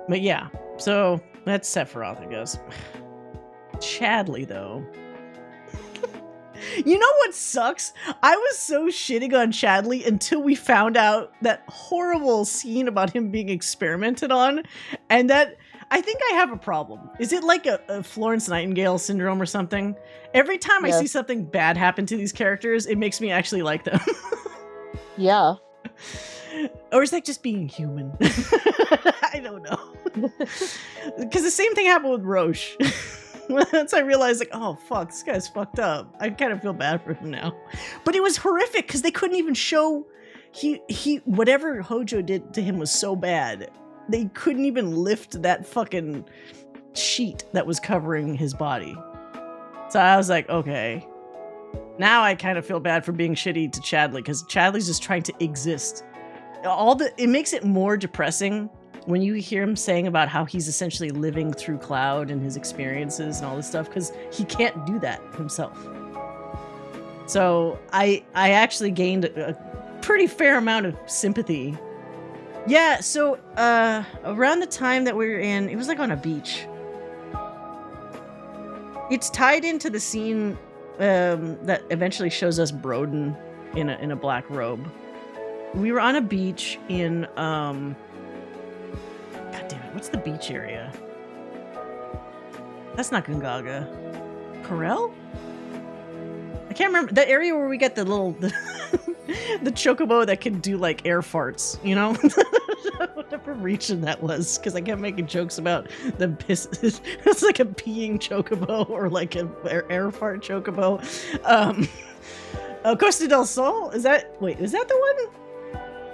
But yeah, so that's Sephiroth, I guess. Chadley, though. You know what sucks? I was so shitting on Chadley until we found out that horrible scene about him being experimented on, and that I think I have a problem. Is it like a Florence Nightingale syndrome or something? Every time I see something bad happen to these characters, it makes me actually like them. Yeah. Or is that just being human? I don't know. Because the same thing happened with Roche. Once I realized, like, oh, fuck, this guy's fucked up. I kind of feel bad for him now. But it was horrific because they couldn't even show... Whatever Hojo did to him was so bad. They couldn't even lift that fucking sheet that was covering his body. So I was like, okay. Now I kind of feel bad for being shitty to Chadley because Chadley's just trying to exist. It makes it more depressing when you hear him saying about how he's essentially living through Cloud and his experiences and all this stuff, because he can't do that himself. So I actually gained a pretty fair amount of sympathy. Yeah, so around the time that we were in, it was like on a beach. It's tied into the scene that eventually shows us Broden in a black robe. We were on a beach in God damn it, what's the beach area? That's not Gungaga. Corel? I can't remember. The area where we get the little... the chocobo that can do, like, air farts, you know? Whatever region that was, because I kept making jokes about the piss... It's like a peeing chocobo or, like, an air fart chocobo. Costa del Sol? Is that... Wait, is that the one?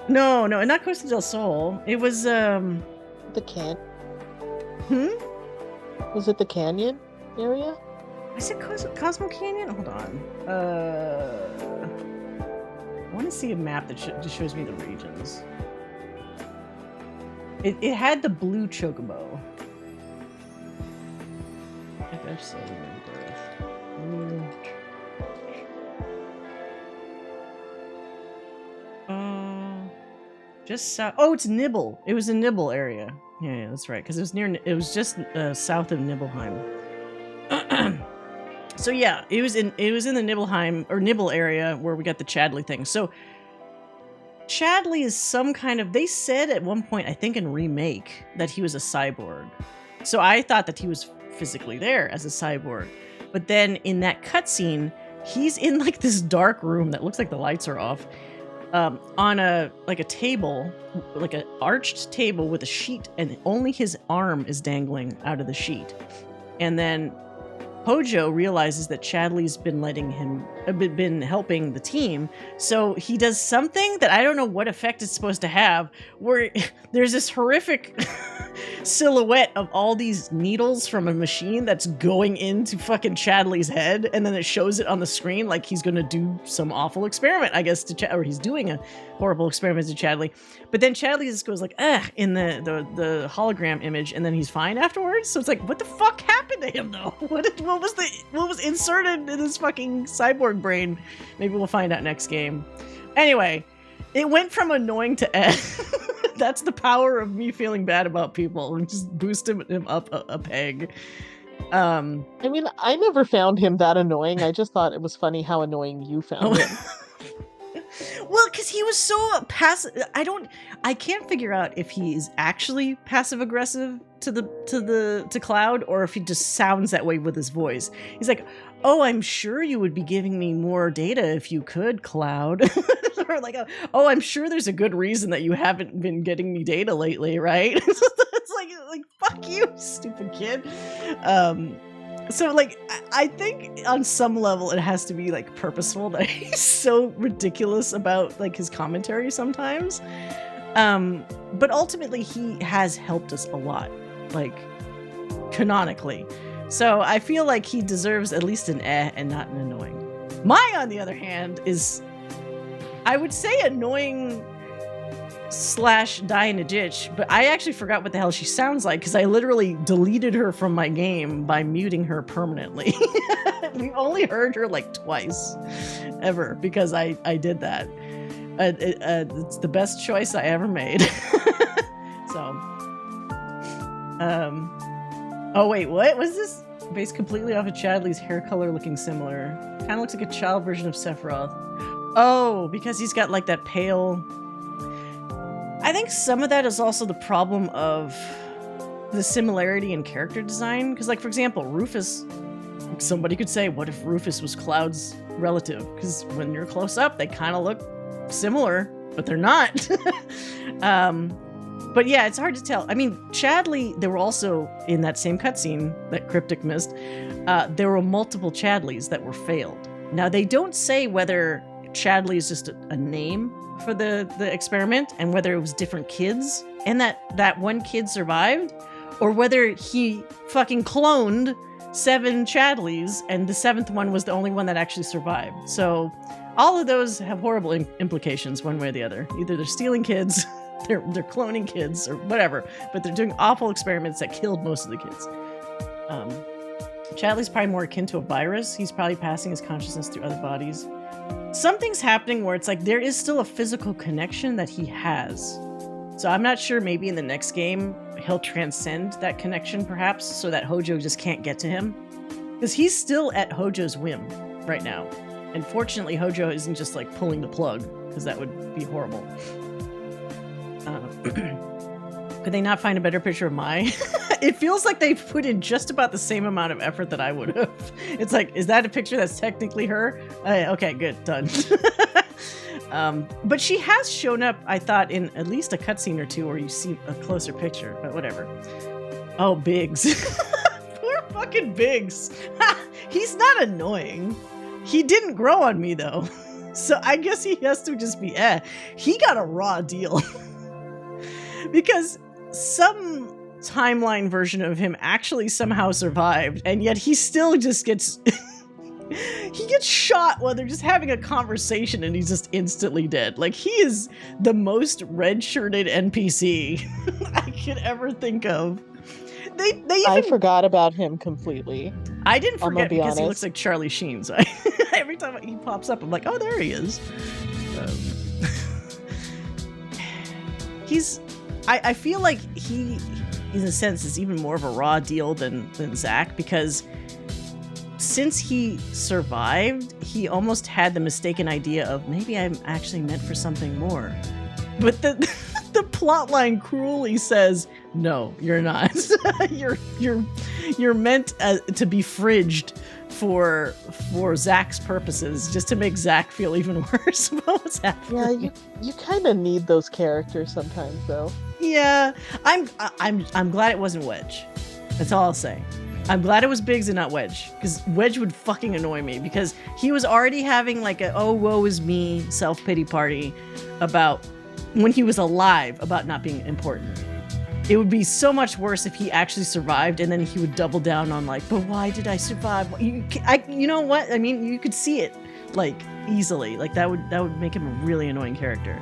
No, not Costa del Sol. It was, The canyon? Was it the canyon area? Is it Cosmo Canyon? Hold on. I want to see a map that just shows me the regions. It had the blue chocobo. FF7 Rebirth. Just south. Oh, it's Nibble. It was a Nibble area. Yeah, that's right. Because it was near. It was just south of Nibelheim. So yeah, it was in the Nibelheim or Nibble area where we got the Chadley thing. So Chadley is some kind of. They said at one point, I think in Remake, that he was a cyborg. So I thought that he was physically there as a cyborg. But then in that cutscene, he's in like this dark room that looks like the lights are off. On a table, like an arched table with a sheet, and only his arm is dangling out of the sheet. And then Hojo realizes that Chadley's been helping the team, so he does something that I don't know what effect it's supposed to have, where there's this horrific silhouette of all these needles from a machine that's going into fucking Chadley's head, and then it shows it on the screen like he's gonna do some awful experiment, I guess, or he's doing a horrible experiment to Chadley. But then Chadley just goes like, in the hologram image, and then he's fine afterwards. So it's like, what the fuck happened to him though? What was inserted in his fucking cyborg brain? Maybe we'll find out next game. Anyway, it went from annoying to That's the power of me feeling bad about people and just boost him up a peg. I mean, I never found him that annoying. I just thought it was funny how annoying you found him. Well, because he was so passive. I can't figure out if he is actually passive aggressive to Cloud, or if he just sounds that way with his voice. He's like, "Oh, I'm sure you would be giving me more data if you could, Cloud." Or like, "Oh, I'm sure there's a good reason that you haven't been getting me data lately, right?" It's like fuck you, stupid kid. So like, I think on some level it has to be like purposeful that he's so ridiculous about like his commentary sometimes. But ultimately he has helped us a lot, like canonically. So I feel like he deserves at least an and not an annoying. Mai, on the other hand, is, I would say, annoying / die in a ditch, but I actually forgot what the hell she sounds like because I literally deleted her from my game by muting her permanently. We've only heard her like twice ever because I did that. It's the best choice I ever made. So oh wait, what was this? Based completely off of Chadley's hair color looking similar. Kind of looks like a child version of Sephiroth. Oh, because he's got like that pale... I think some of that is also the problem of the similarity in character design. Because, like, for example, Rufus, somebody could say, what if Rufus was Cloud's relative? Because when you're close up, they kind of look similar, but they're not. But yeah, it's hard to tell. I mean, Chadley, there were also, in that same cutscene that Cryptic missed, there were multiple Chadleys that were failed. Now, they don't say whether Chadley is just a name for the experiment and whether it was different kids and that one kid survived, or whether he fucking cloned 7 Chadleys and the 7th one was the only one that actually survived. So all of those have horrible implications one way or the other. Either they're stealing kids, they're cloning kids, or whatever, but they're doing awful experiments that killed most of the kids. Chadley's probably more akin to a virus. He's probably passing his consciousness through other bodies. Something's happening where it's like there is still a physical connection that he has. So I'm not sure, maybe in the next game he'll transcend that connection perhaps so that Hojo just can't get to him. Because he's still at Hojo's whim right now. And fortunately Hojo isn't just like pulling the plug, because that would be horrible. Could they not find a better picture of Mai? It feels like they've put in just about the same amount of effort that I would have. It's like, is that a picture that's technically her? Okay, good, done. But she has shown up, I thought, in at least a cutscene or two where you see a closer picture, but whatever. Oh, Biggs. Poor fucking Biggs. He's not annoying. He didn't grow on me, though. So I guess he has to just be, He got a raw deal. Because some timeline version of him actually somehow survived, and yet he still just gets... he gets shot while they're just having a conversation and he's just instantly dead. Like, he is the most red-shirted NPC I could ever think of. I forgot about him completely. I didn't forget because honest. He looks like Charlie Sheen. So every time he pops up, I'm like, oh, there he is. I feel like he, in a sense, is even more of a raw deal than Zack, because since he survived, he almost had the mistaken idea of maybe I'm actually meant for something more. But the plotline cruelly says, no, you're not. you're meant to be fridged for Zack's purposes, just to make Zack feel even worse about what's happening. Yeah, you kind of need those characters sometimes, though. Yeah, I'm glad it wasn't Wedge. That's all I'll say. I'm glad it was Biggs and not Wedge, because Wedge would fucking annoy me, because he was already having like a oh woe is me self-pity party about when he was alive about not being important. It would be so much worse if he actually survived, and then he would double down on like, but why did I survive? You know what? I mean, you could see it like easily. Like that would make him a really annoying character.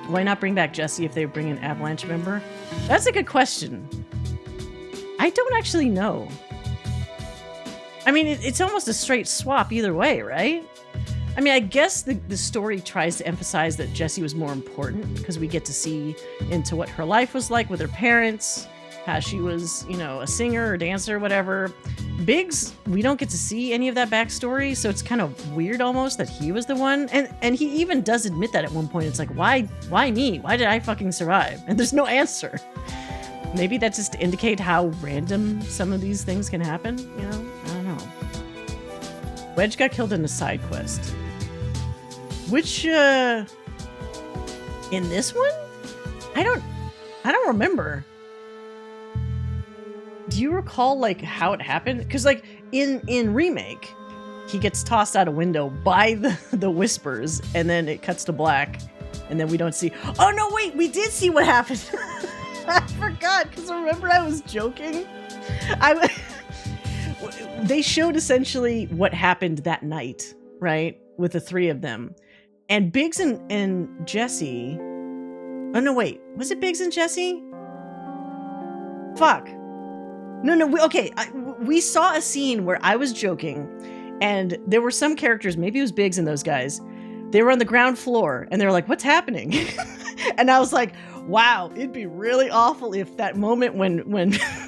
Why not bring back Jesse if they bring an Avalanche member? That's a good question. I don't actually know. I mean, it's almost a straight swap either way, right? I mean, I guess the story tries to emphasize that Jessie was more important because we get to see into what her life was like with her parents, how she was, a singer or dancer or whatever. Biggs, we don't get to see any of that backstory, so it's kind of weird almost that he was the one. And he even does admit that at one point. It's like, why me? Why did I fucking survive? And there's no answer. Maybe that's just to indicate how random some of these things can happen, I don't know. Wedge got killed in a side quest. Which, in this one? I don't remember. Do you recall, like, how it happened? Because, like, in Remake, he gets tossed out a window by the Whispers, and then it cuts to black, and then we don't see... Oh, no, wait! We did see what happened! I forgot, because remember I was joking? They showed essentially what happened that night, right? With the three of them. And Biggs and Jesse... Oh, no, wait. Was it Biggs and Jesse? Fuck. No, we saw a scene where I was joking, and there were some characters, maybe it was Biggs and those guys, they were on the ground floor, and they were like, what's happening? And I was like, wow, it'd be really awful if that moment when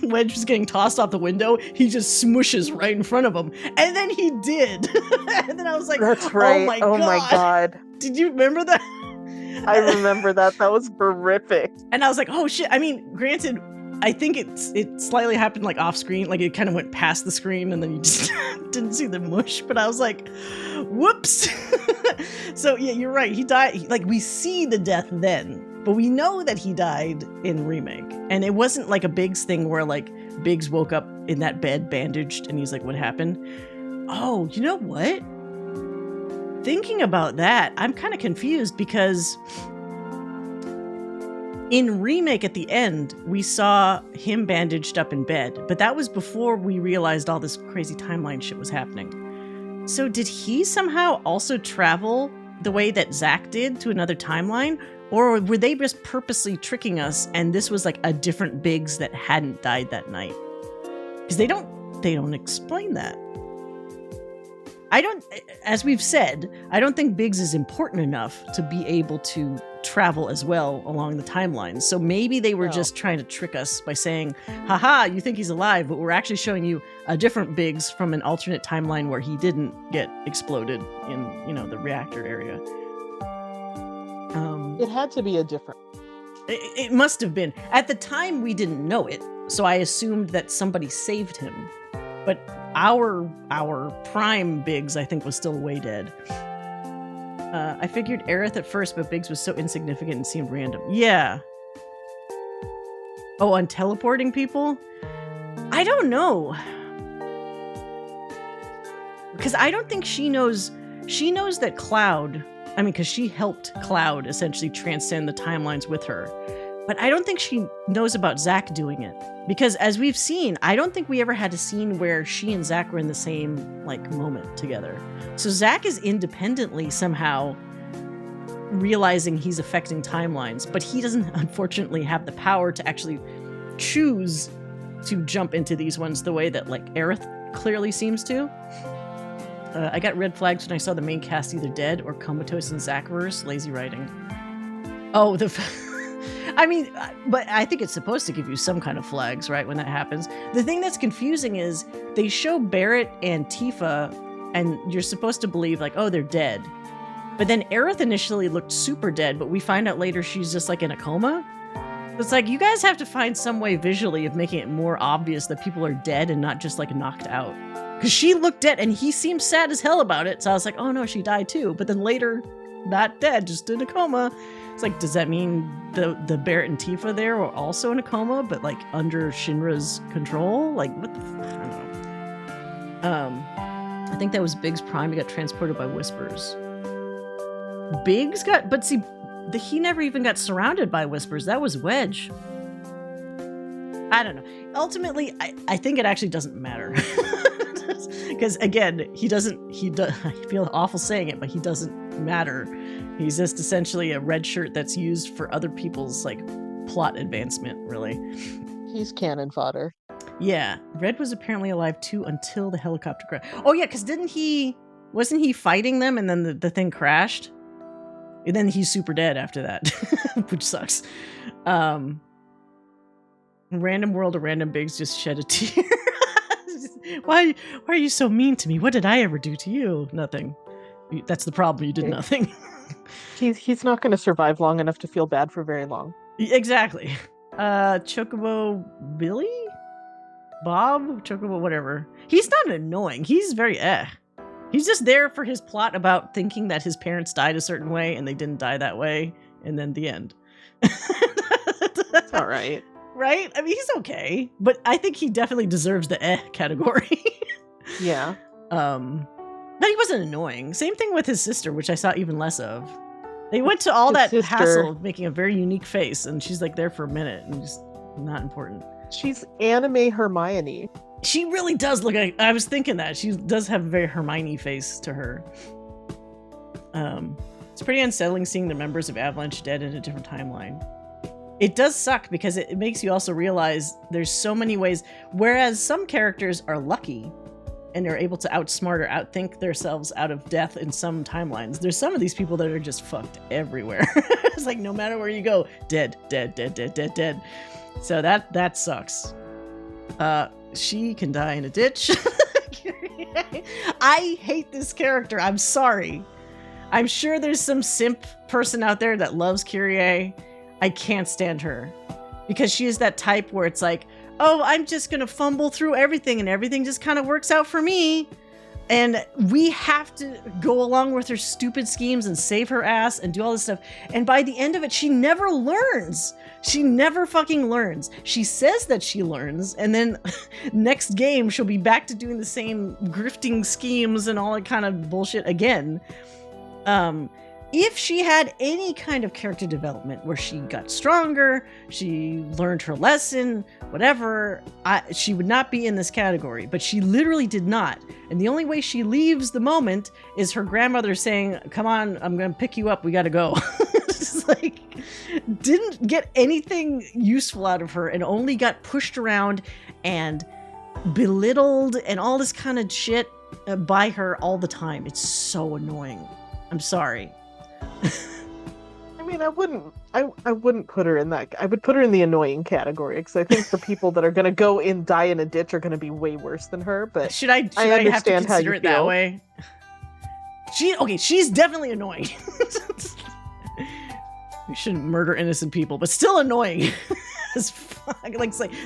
Wedge was getting tossed off the window, he just smooshes right in front of him. And then he did. And then I was like, that's right. Oh my God. Did you remember that? I remember that. That was horrific. And I was like, oh shit. I mean, granted, I think it slightly happened like off screen, like it kind of went past the screen and then you just didn't see the mush, but I was like, whoops. So yeah, you're right. He died. We see the death then, But we know that he died in Remake. And it wasn't like a Biggs thing where like Biggs woke up in that bed bandaged and he's like, what happened? Oh, you know what? Thinking about that, I'm kind of confused because in Remake at the end, we saw him bandaged up in bed, but that was before we realized all this crazy timeline shit was happening. So did he somehow also travel the way that Zack did to another timeline? Or were they just purposely tricking us and this was like a different Biggs that hadn't died that night? Because they don't explain that. As we've said, I don't think Biggs is important enough to be able to travel as well along the timelines. So maybe they were just trying to trick us by saying, haha, you think he's alive, but we're actually showing you a different Biggs from an alternate timeline where he didn't get exploded in, the reactor area. It had to be a different. It must have been. At the time, we didn't know it, so I assumed that somebody saved him. But our prime Biggs, I think, was still way dead. I figured Aerith at first, but Biggs was so insignificant and seemed random. Yeah. Oh, on teleporting people? I don't know. Because I don't think she knows that Cloud... because she helped Cloud essentially transcend the timelines with her. But I don't think she knows about Zack doing it. Because as we've seen, I don't think we ever had a scene where she and Zack were in the same, moment together. So Zack is independently somehow realizing he's affecting timelines, but he doesn't, unfortunately, have the power to actually choose to jump into these ones the way that, Aerith clearly seems to. I got red flags when I saw the main cast either dead or comatose in Zackverse. Lazy writing. Oh, but I think it's supposed to give you some kind of flags, right, when that happens. The thing that's confusing is they show Barrett and Tifa, and you're supposed to believe, they're dead. But then Aerith initially looked super dead, but we find out later she's just, in a coma. It's you guys have to find some way visually of making it more obvious that people are dead and not just, knocked out. Because she looked dead, and he seemed sad as hell about it. So I was like, oh no, she died too. But then later, not dead, just in a coma. It's does that mean the Barrett and Tifa there were also in a coma, but under Shinra's control? What the I don't know. I think that was Biggs Prime. He got transported by Whispers. Biggs got, but see, he never even got surrounded by Whispers. That was Wedge. I don't know. Ultimately, I think it actually doesn't matter. Because again, I feel awful saying it, but he doesn't matter. He's just essentially a red shirt that's used for other people's plot advancement, really. He's cannon fodder. Yeah, Red was apparently alive too until the helicopter crashed. Oh yeah, because wasn't he fighting them and then the thing crashed? And then he's super dead after that, which sucks. Random world of random Biggs just shed a tear. Why are you so mean to me? What did I ever do to you? Nothing. That's the problem. You did nothing. He's not going to survive long enough to feel bad for very long. Exactly. Chocobo Billy? Bob? Chocobo whatever. He's not annoying. He's very He's just there for his plot about thinking that his parents died a certain way and they didn't die that way. And then the end. That's all right. Right? He's okay. But I think he definitely deserves the category. Yeah. But he wasn't annoying. Same thing with his sister, which I saw even less of. They went to all that hassle of making a very unique face, and she's there for a minute and just not important. She's anime Hermione. She really does look like, I was thinking that. She does have a very Hermione face to her. It's pretty unsettling seeing the members of Avalanche dead in a different timeline. It does suck because it makes you also realize there's so many ways, whereas some characters are lucky and are able to outsmart or outthink themselves out of death in some timelines. There's some of these people that are just fucked everywhere. It's no matter where you go, dead. So that sucks. She can die in a ditch. I hate this character. I'm sorry. I'm sure there's some simp person out there that loves Kyrie. I can't stand her because she is that type where it's oh, I'm just going to fumble through everything and everything just kind of works out for me. And we have to go along with her stupid schemes and save her ass and do all this stuff. And by the end of it, she never learns. She never fucking learns. She says that she learns, and then next game she'll be back to doing the same grifting schemes and all that kind of bullshit again. If she had any kind of character development where she got stronger, she learned her lesson, whatever, she would not be in this category. But she literally did not. And the only way she leaves the moment is her grandmother saying, "Come on, I'm going to pick you up. We got to go." It's like, didn't get anything useful out of her and only got pushed around and belittled and all this kind of shit by her all the time. It's so annoying. I'm sorry. I mean, I wouldn't put her in that. I would put her in the annoying category because I think the people that are going to go and die in a ditch are going to be way worse than her. But should I have to consider it that way? She's definitely annoying. We shouldn't murder innocent people, but still annoying. As fuck.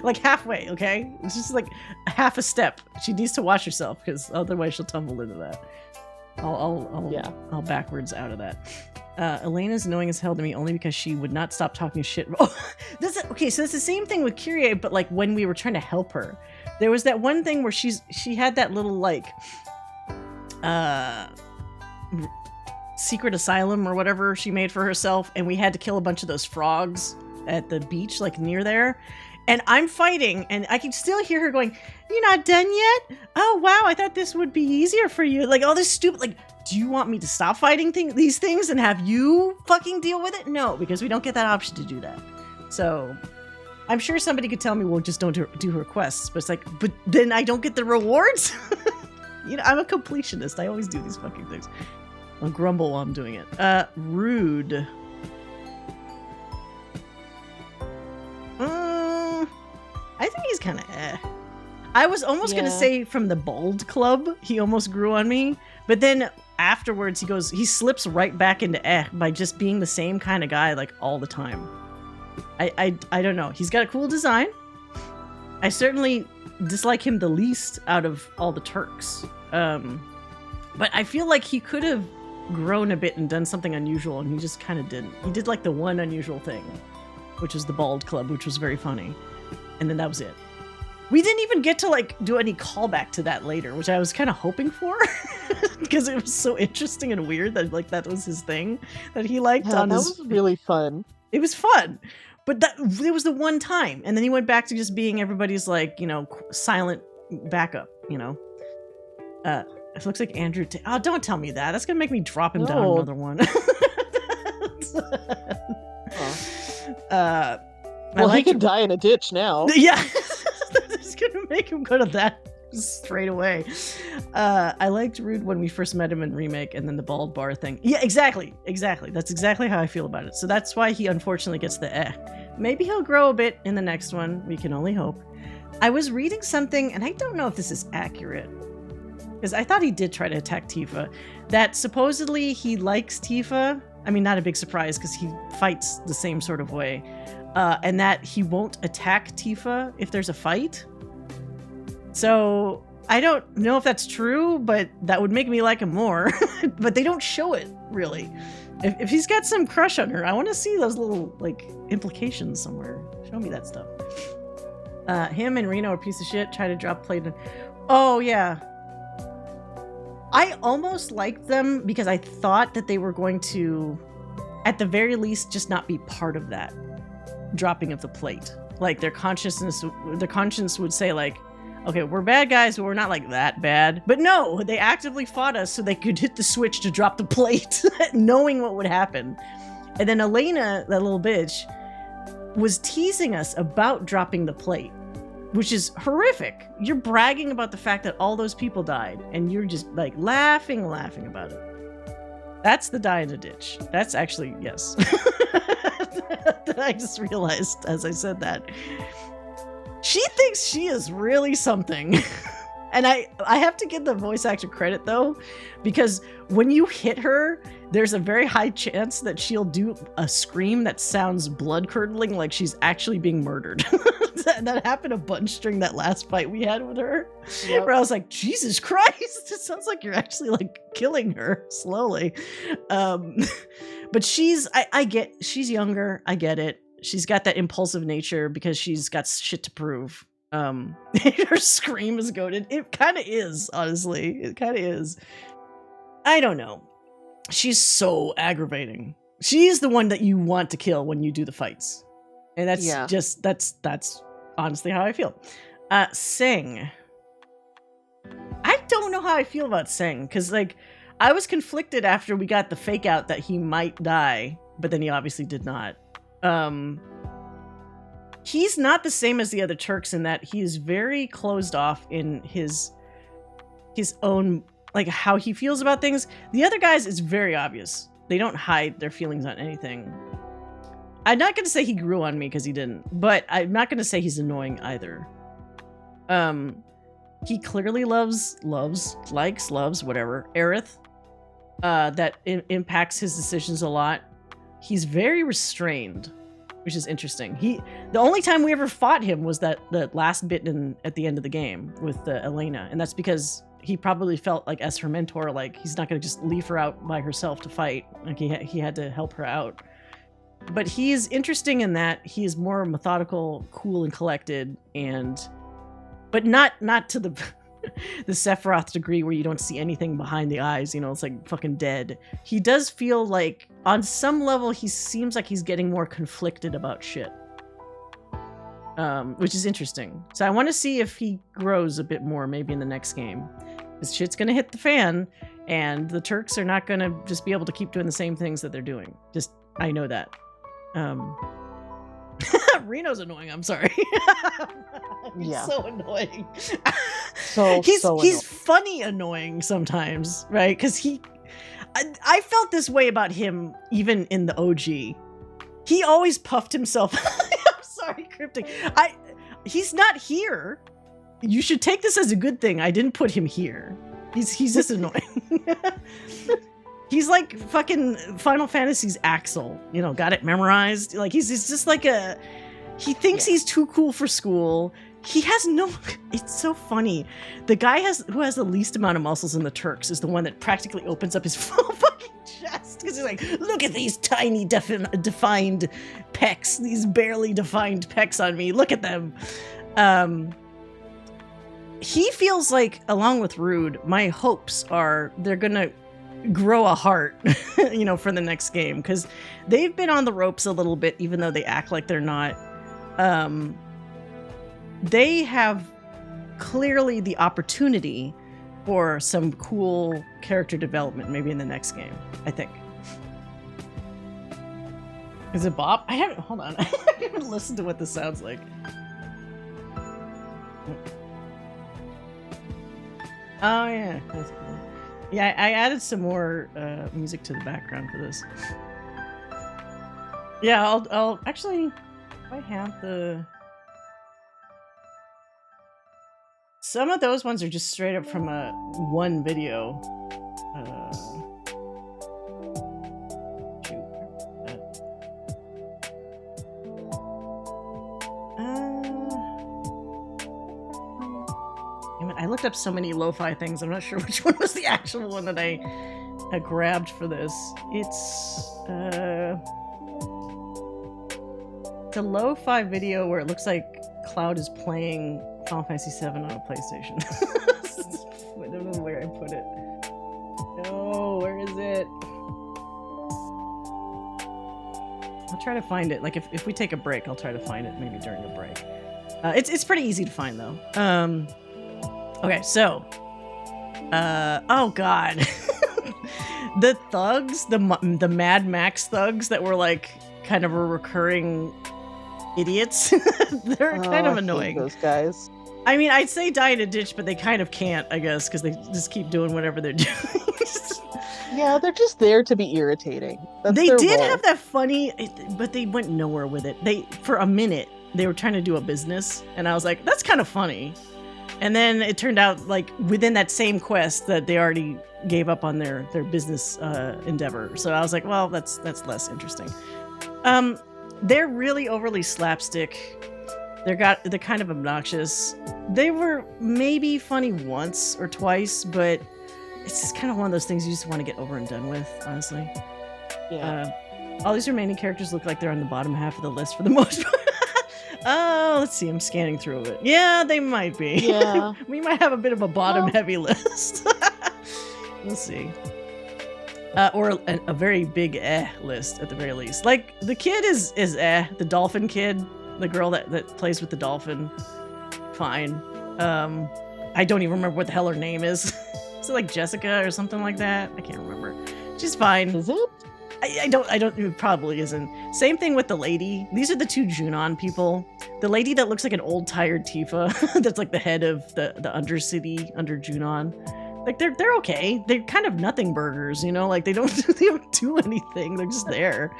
Like halfway, okay? It's just like half a step. She needs to watch herself because otherwise she'll tumble into that. I'll backwards out of that. Elena's annoying as hell to me only because she would not stop talking shit. Oh, okay, so it's the same thing with Kyrie, but like when we were trying to help her, there was that one thing where she had that little like secret asylum or whatever she made for herself, and we had to kill a bunch of those frogs at the beach, like near there. And I'm fighting, and I can still hear her going, "You're not done yet? Oh, wow, I thought this would be easier for you." Like, all this stupid, like, do you want me to stop fighting these things and have you fucking deal with it? No, because we don't get that option to do that. So, I'm sure somebody could tell me, well, just don't do her quests. But it's like, but then I don't get the rewards? You know, I'm a completionist. I always do these fucking things. I'll grumble while I'm doing it. Rude. I think he's kind of I was almost going to say from the Bold Club, he almost grew on me. But then afterwards, he slips right back into by just being the same kind of guy, like, all the time. I don't know. He's got a cool design. I certainly dislike him the least out of all the Turks. But I feel like he could have grown a bit and done something unusual, and he just kind of didn't. He did, like, the one unusual thing, which was the Bald Club, which was very funny. And then that was it. We didn't even get to like do any callback to that later, which I was kind of hoping for because it was so interesting and weird that like that was his thing that he liked. Yeah, that was really fun. It was fun, but it was the one time, and then he went back to just being everybody's like, you know, silent backup. You know, it looks like Andrew. Oh, don't tell me that. That's gonna make me drop him down another one. Well, he could die in a ditch now. Yeah. It's gonna make him go to that straight away. I liked Rude when we first met him in Remake, and then the bald bar thing. Yeah, exactly. That's exactly how I feel about it. So that's why he unfortunately gets the Maybe he'll grow a bit in the next one. We can only hope. I was reading something, and I don't know if this is accurate, because I thought he did try to attack Tifa, that supposedly he likes Tifa. I mean, not a big surprise, because he fights the same sort of way. And that he won't attack Tifa if there's a fight. So I don't know if that's true, but that would make me like him more. But they don't show it, really. If he's got some crush on her, I want to see those little like implications somewhere. Show me that stuff. Him and Reno are a piece of shit. Try to drop plate. Oh yeah. I almost liked them because I thought that they were going to, at the very least, just not be part of that dropping of the plate. Like their conscience would say like, okay, we're bad guys, but we're not like that bad. But no, they actively fought us so they could hit the switch to drop the plate, knowing what would happen. And then Elena, that little bitch, was teasing us about dropping the plate, which is horrific. You're bragging about the fact that all those people died, and you're just like laughing about it. That's the die in the ditch. That's actually, yes. I just realized as I said that. She thinks she is really something. And I have to give the voice actor credit though, because when you hit her, there's a very high chance that she'll do a scream that sounds blood curdling, like she's actually being murdered. That happened a bunch during that last fight we had with her, where I was like, Jesus Christ, it sounds like you're actually like killing her slowly. But she's younger. I get it. She's got that impulsive nature because she's got shit to prove. Her scream is goated. It kind of is, honestly. It kind of is. I don't know. She's so aggravating. She's the one that you want to kill when you do the fights. And that's honestly how I feel. Sing. I don't know how I feel about Sing, because like I was conflicted after we got the fake out that he might die, but then he obviously did not. He's not the same as the other Turks in that he is very closed off in his own, like how he feels about things. The other guys, it's very obvious. They don't hide their feelings on anything. I'm not going to say he grew on me because he didn't, but I'm not going to say he's annoying either. He clearly loves, whatever, Aerith. That impacts his decisions a lot. He's very restrained, which is interesting. The only time we ever fought him was the last bit at the end of the game with Elena, and that's because he probably felt like, as her mentor, like he's not going to just leave her out by herself to fight. Like he had to help her out. But he is interesting in that he is more methodical, cool, and collected, but not to the Sephiroth degree where you don't see anything behind the eyes. You know, it's like fucking dead. He does feel like, on some level, he seems like he's getting more conflicted about shit, which is interesting. So I want to see if he grows a bit more, maybe in the next game. This shit's gonna hit the fan, and the Turks are not gonna just be able to keep doing the same things that they're doing. I know that. Reno's annoying. I'm sorry. He's so annoying. He's funny annoying sometimes, right? Because I felt this way about him even in the OG. He always puffed himself. I'm sorry, Cryptic. He's not here. You should take this as a good thing. I didn't put him here. He's just annoying. He's like fucking Final Fantasy's Axel, you know, got it memorized. Like he's just like he thinks he's too cool for school. He has it's so funny. The guy who has the least amount of muscles in the Turks is the one that practically opens up his full fucking chest. Because he's like, look at these tiny defined pecs, these barely defined pecs on me. Look at them. He feels like, along with Rude, my hopes are they're gonna grow a heart, you know, for the next game, because they've been on the ropes a little bit, even though they act like they're not. They have clearly the opportunity for some cool character development, maybe in the next game, I think. Is it Bob? Hold on. I haven't listened to what this sounds like. Oh yeah, that's cool. Yeah, I added some more music to the background for this. Yeah, I'll actually, I have some of those ones are just straight up from one video. I looked up so many lo-fi things. I'm not sure which one was the actual one that I grabbed for this. It's a lo-fi video where it looks like Cloud is playing Final Fantasy 7 on a PlayStation. I don't know where I put it. No, where is it? I'll try to find it. Like if we take a break, I'll try to find it maybe during a break. It's pretty easy to find though. Okay, so, oh god, the thugs, the Mad Max thugs that were like kind of a recurring idiots, they're kind of annoying. Those guys. I mean, I'd say die in a ditch, but they kind of can't, I guess, because they just keep doing whatever they're doing. Yeah, they're just there to be irritating. They did have that funny, but they went nowhere with it. For a minute, they were trying to do a business, and I was like, that's kind of funny. And then it turned out, like, within that same quest that they already gave up on their business endeavor. So I was like, well, that's less interesting. They're really overly slapstick. They're kind of obnoxious. They were maybe funny once or twice, but it's just kind of one of those things you just want to get over and done with, honestly. Yeah. All these remaining characters look like they're on the bottom half of the list for the most part. Oh, let's see. I'm scanning through it. Yeah, they might be. Yeah. We might have a bit of a bottom-heavy list. We'll see. Or a very big list at the very least. Like, the kid is the dolphin kid, the girl that plays with the dolphin. Fine. I don't even remember what the hell her name is. Is it like Jessica or something like that? I can't remember. She's fine. Is it? I don't, it probably isn't. Same thing with the lady. These are the two Junon people. The lady that looks like an old tired Tifa, that's like the head of the Undercity under Junon. Like they're okay. They're kind of nothing burgers, you know, like they don't do anything. They're just there.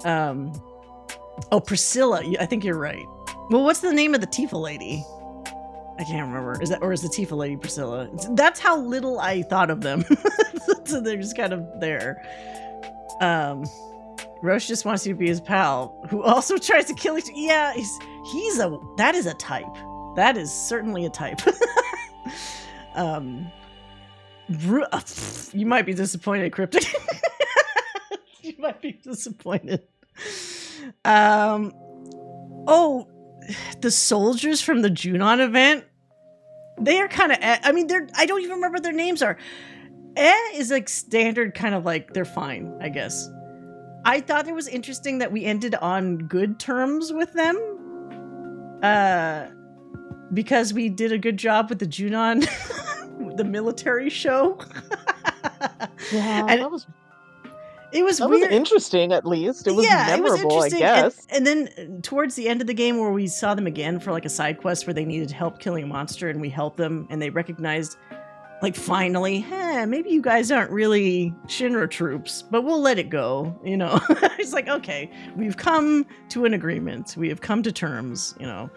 Oh, Priscilla, I think you're right. Well, what's the name of the Tifa lady? I can't remember. Is the Tifa lady Priscilla? That's how little I thought of them. So they're just kind of there. Roche just wants you to be his pal, who also tries to kill each. Yeah, that is a type. That is certainly a type. You might be disappointed, Cryptic. You might be disappointed. Oh, the soldiers from the Junon event. They are kind of. I mean, I don't even remember what their names are. Is like standard, kind of like they're fine, I guess. I thought it was interesting that we ended on good terms with them. Because we did a good job with the Junon, the military show. Yeah, and that was weird. Was interesting, at least. It was memorable, I guess. And then towards the end of the game, where we saw them again for like a side quest where they needed help killing a monster, and we helped them, and they recognized, like, finally, maybe you guys aren't really Shinra troops, but we'll let it go, you know. It's like, okay, we've come to an agreement. We have come to terms, you know.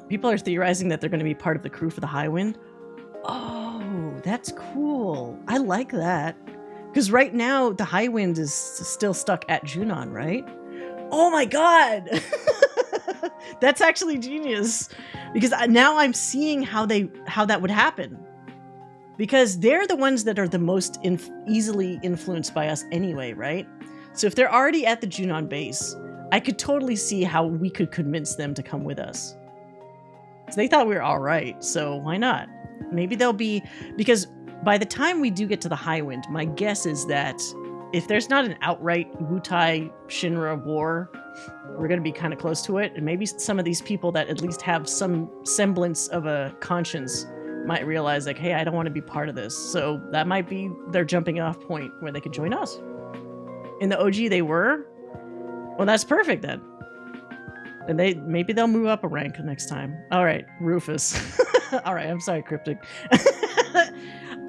People are theorizing that they're going to be part of the crew for the High Wind. Oh, that's cool. I like that. Because right now, the High Wind is still stuck at Junon, right? Oh my god! That's actually genius. Because now I'm seeing how that would happen. Because they're the ones that are the most easily influenced by us anyway, right? So if they're already at the Junon base, I could totally see how we could convince them to come with us. So they thought we were all right, so why not? Maybe they'll be... Because by the time we do get to the High Wind, my guess is that if there's not an outright Wutai Shinra war, we're going to be kind of close to it. And maybe some of these people that at least have some semblance of a conscience might realize, like, hey, I don't want to be part of this. So that might be their jumping off point where they could join us. In the OG, they were. Well, that's perfect then. And maybe they'll move up a rank next time. All right, Rufus. All right, I'm sorry, Cryptic.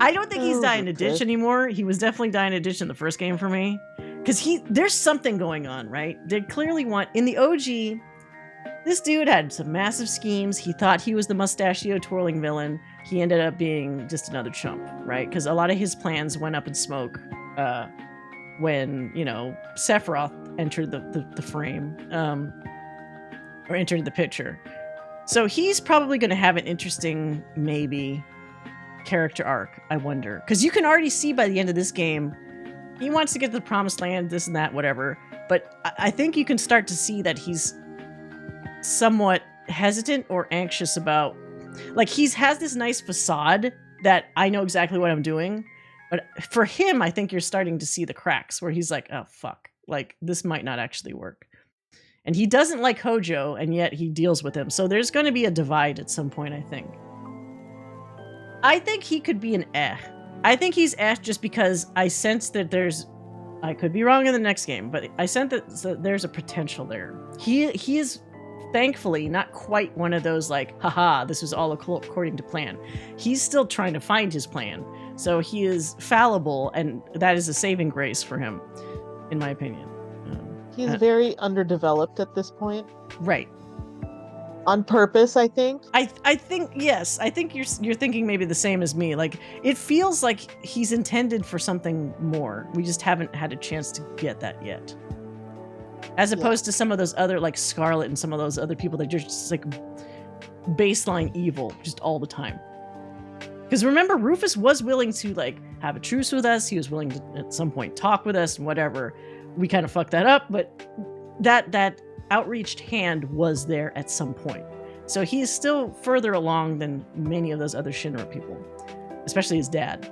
I don't think he's dying a ditch anymore. He was definitely dying a ditch in the first game for me. Because there's something going on, right? They clearly want... In the OG, this dude had some massive schemes. He thought he was the mustachio-twirling villain. He ended up being just another chump, right? Because a lot of his plans went up in smoke when, you know, Sephiroth entered the frame. Or entered the picture. So he's probably going to have an interesting, maybe... character arc, I wonder. Because you can already see by the end of this game, he wants to get to the promised land, this and that, whatever. But I think you can start to see that he's somewhat hesitant or anxious about... Like, has this nice facade that I know exactly what I'm doing. But for him, I think you're starting to see the cracks where he's like, oh, fuck. Like, this might not actually work. And he doesn't like Hojo, and yet he deals with him. So there's going to be a divide at some point, I think. I think he could be an I think he's just because I sense that there's... I could be wrong in the next game, but I sense that there's a potential there. He is, thankfully, not quite one of those like, haha, this was all according to plan. He's still trying to find his plan. So he is fallible, and that is a saving grace for him, in my opinion. He's very underdeveloped at this point. Right. On purpose, I think. I think yes. I think you're thinking maybe the same as me. Like it feels like he's intended for something more. We just haven't had a chance to get that yet. As opposed to some of those other like Scarlet and some of those other people that are just like baseline evil just all the time. Because remember, Rufus was willing to like have a truce with us. He was willing to at some point talk with us and whatever. We kind of fucked that up, but that outreached hand was there at some point. So he is still further along than many of those other Shinra people, especially his dad.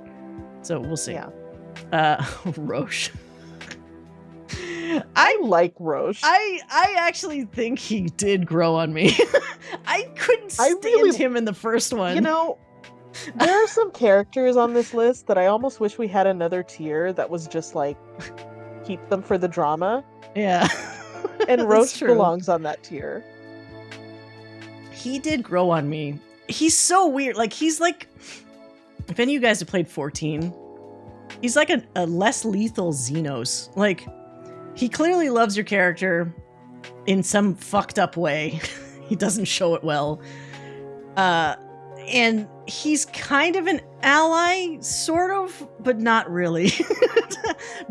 So we'll see. Yeah. Roche. I like Roche. I actually think he did grow on me. I couldn't stand him in the first one. You know, there are some characters on this list that I almost wish we had another tier that was just like, keep them for the drama. Yeah. And Roche belongs on that tier. He did grow on me. He's so weird. Like, he's like, if any of you guys have played 14, he's like a less lethal Xenos. Like, he clearly loves your character in some fucked up way. He doesn't show it well. And he's kind of an ally, sort of, but not really.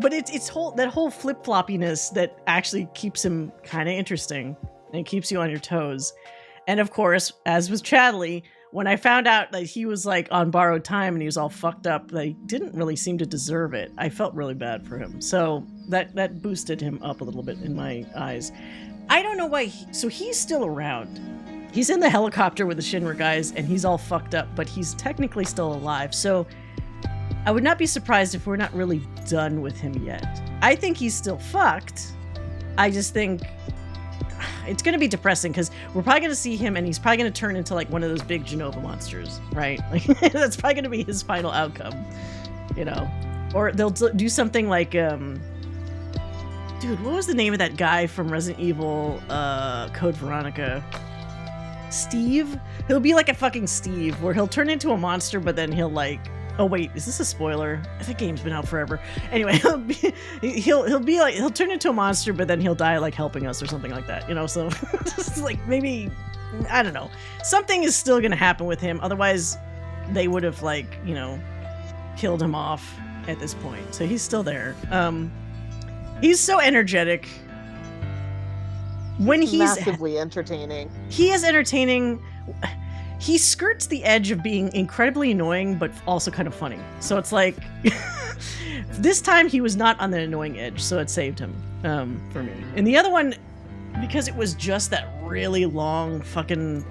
But it's that whole flip-floppiness that actually keeps him kind of interesting and keeps you on your toes. And of course, as with Chadley, when I found out that he was like on borrowed time and he was all fucked up, they didn't really seem to deserve it. I felt really bad for him. So that boosted him up a little bit in my eyes. I don't know why. So he's still around. He's in the helicopter with the Shinra guys and he's all fucked up, but he's technically still alive. So I would not be surprised if we're not really done with him yet. I think he's still fucked. I just think it's going to be depressing because we're probably going to see him and he's probably going to turn into like one of those big Genova monsters, right? Like that's probably going to be his final outcome, you know? Or they'll do something like, dude, what was the name of that guy from Resident Evil Code Veronica? Steve? He'll be like a fucking Steve where he'll turn into a monster, but then he'll like, oh wait, is this a spoiler? The game's been out forever. Anyway, he'll turn into a monster, but then he'll die like helping us or something like that, you know? So just like maybe, I don't know. Something is still gonna happen with him. Otherwise they would have like, you know, killed him off at this point. So he's still there. He's so energetic. When he's massively entertaining. He is entertaining. He skirts the edge of being incredibly annoying, but also kind of funny. So it's like, this time he was not on the annoying edge, so it saved him for me. And the other one, because it was just that really long fucking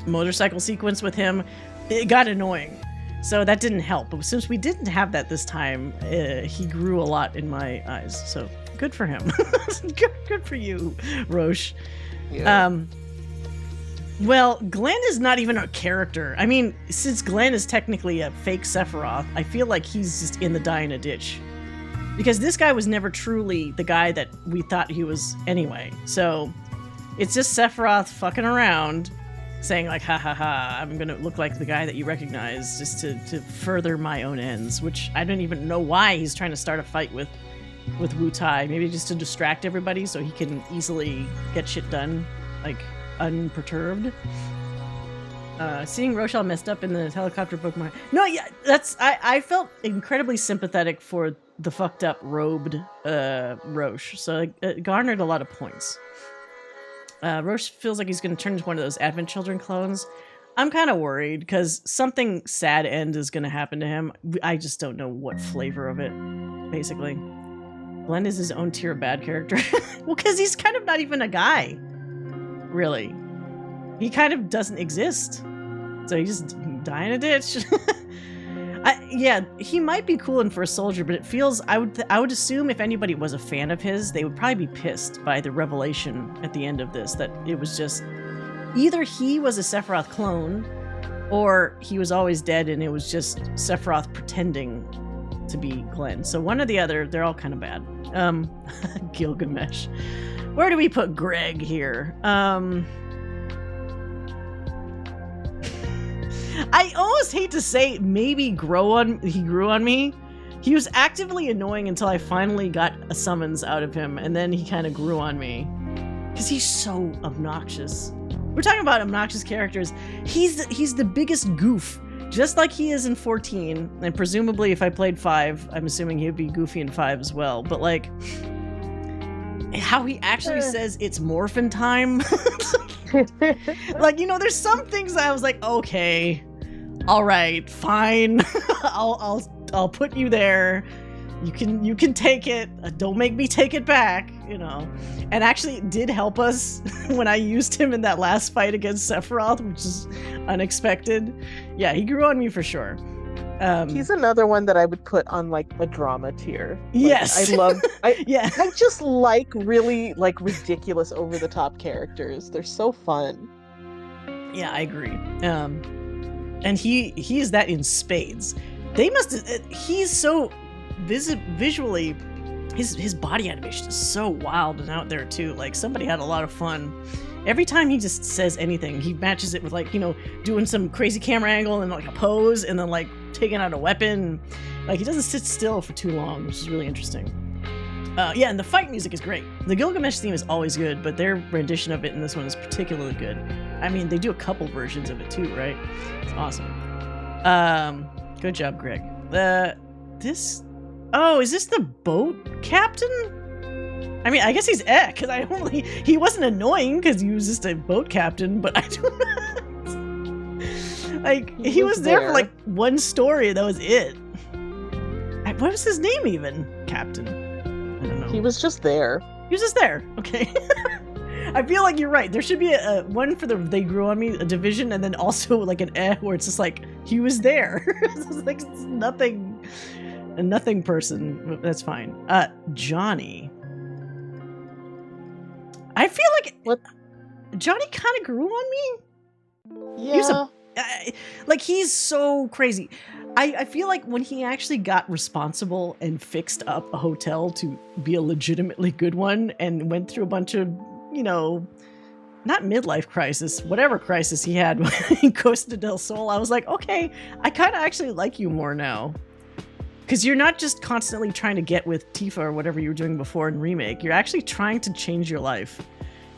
motorcycle sequence with him, it got annoying. So that didn't help. But since we didn't have that this time, he grew a lot in my eyes. So good for him. good for you, Roche. Yeah. Well, Glenn is not even a character. I mean, since Glenn is technically a fake Sephiroth, I feel like he's just in the die in a ditch. Because this guy was never truly the guy that we thought he was anyway. So it's just Sephiroth fucking around, saying like, ha ha ha, I'm gonna look like the guy that you recognize just to further my own ends, which I don't even know why he's trying to start a fight with Wu Tai. Maybe just to distract everybody so he can easily get shit done, like unperturbed. Seeing Rochelle messed up in the helicopter broke my... No, yeah, that's... I felt incredibly sympathetic for the fucked up robed Roche, so it garnered a lot of points. Roche feels like he's going to turn into one of those Advent Children clones. I'm kind of worried because something sad end is going to happen to him. I just don't know what flavor of it, basically. Glenn is his own tier of bad character. Well, because he's kind of not even a guy. Really. He kind of doesn't exist. So he just die in a ditch. Yeah, he might be cool in First Soldier, but it feels, I would assume if anybody was a fan of his, they would probably be pissed by the revelation at the end of this, that it was just, either he was a Sephiroth clone, or he was always dead and it was just Sephiroth pretending to be Glenn. So one or the other, they're all kind of bad. Gilgamesh. Where do we put Greg here? I almost hate to say maybe he grew on me. He was actively annoying until I finally got a summons out of him, and then he kind of grew on me. Because he's so obnoxious. we're talking about obnoxious characters. He's the biggest goof, just like he is in 14, and presumably if I played 5, I'm assuming he'd be goofy in 5 as well. But like, how he actually says it's morphin time. Like, you know, there's some things I was like, okay, all right, fine, I'll put you there. You can take it. Don't make me take it back, you know. And actually, it did help us when I used him in that last fight against Sephiroth, which is unexpected. Yeah, he grew on me for sure. He's another one that I would put on like a drama tier. Like, yes, I just like really like ridiculous, over the top characters. They're so fun. Yeah, I agree. And he is that in spades. They must. He's so visually, his body animation is so wild and out there too. Like, somebody had a lot of fun. Every time he just says anything, he matches it with, like, you know, doing some crazy camera angle and like a pose, and then like taking out a weapon. Like, he doesn't sit still for too long, which is really interesting. Yeah, and the fight music is great. The Gilgamesh theme is always good, but their rendition of it in this one is particularly good. I mean, they do a couple versions of it too, right? It's awesome. Good job, Greg. Oh, is this the boat captain? I mean, I guess he's because he wasn't annoying because he was just a boat captain, but I don't know. Like, he was there for like one story, that was it. What was his name even? Captain? I don't know. He was just there. He was just there. Okay. I feel like you're right. There should be a one for the They Grew on Me, a division, and then also like an where it's just like, he was there. It's like, it's nothing, a nothing person. That's fine. Johnny. I feel like what? Johnny kind of grew on me. Yeah. Like, he's so crazy. I feel like when he actually got responsible and fixed up a hotel to be a legitimately good one and went through a bunch of, you know, not midlife crisis, whatever crisis he had in Costa del Sol, I was like, okay, I kind of actually like you more now. Because you're not just constantly trying to get with Tifa or whatever you were doing before in Remake. You're actually trying to change your life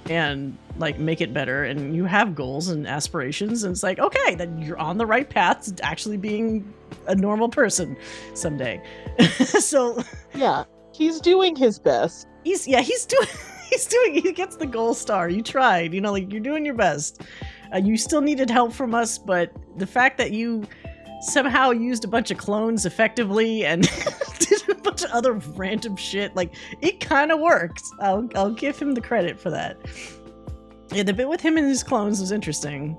and like make it better, and you have goals and aspirations, and it's like, okay, then you're on the right path to actually being a normal person someday. So yeah, he's doing his best. He gets the gold star. You tried, you know, like, you're doing your best. You still needed help from us, but the fact that you somehow used a bunch of clones effectively and did a bunch of other random shit, like, it kind of worked. I'll give him the credit for that. Yeah, the bit with him and his clones was interesting.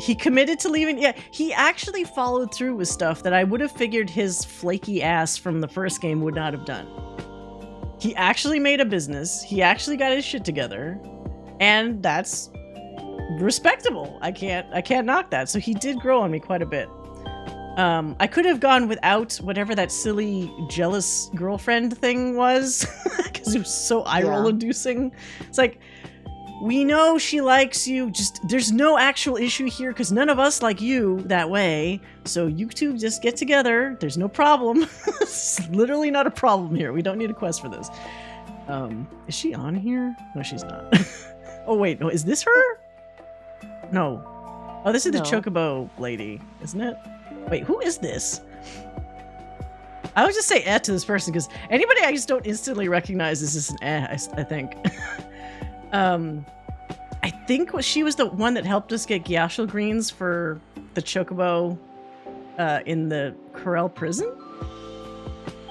He committed to leaving. Yeah, he actually followed through with stuff that I would have figured his flaky ass from the first game would not have done. He actually made a business. He actually got his shit together, and that's respectable. I can't knock that. So he did grow on me quite a bit. I could have gone without whatever that silly jealous girlfriend thing was, because it was so eye-roll inducing. It's like, we know she likes you, just there's no actual issue here because none of us like you that way, so you two just get together. There's no problem. It's literally not a problem here. We don't need a quest for this. Is she on here? No, she's not. Oh wait, no, is this her? No. Oh, this is the Chocobo lady, isn't it? Wait, who is this? I would just say to this person, because anybody I just don't instantly recognize is just an I think. I think she was the one that helped us get Gyashul greens for the Chocobo in the Corel prison.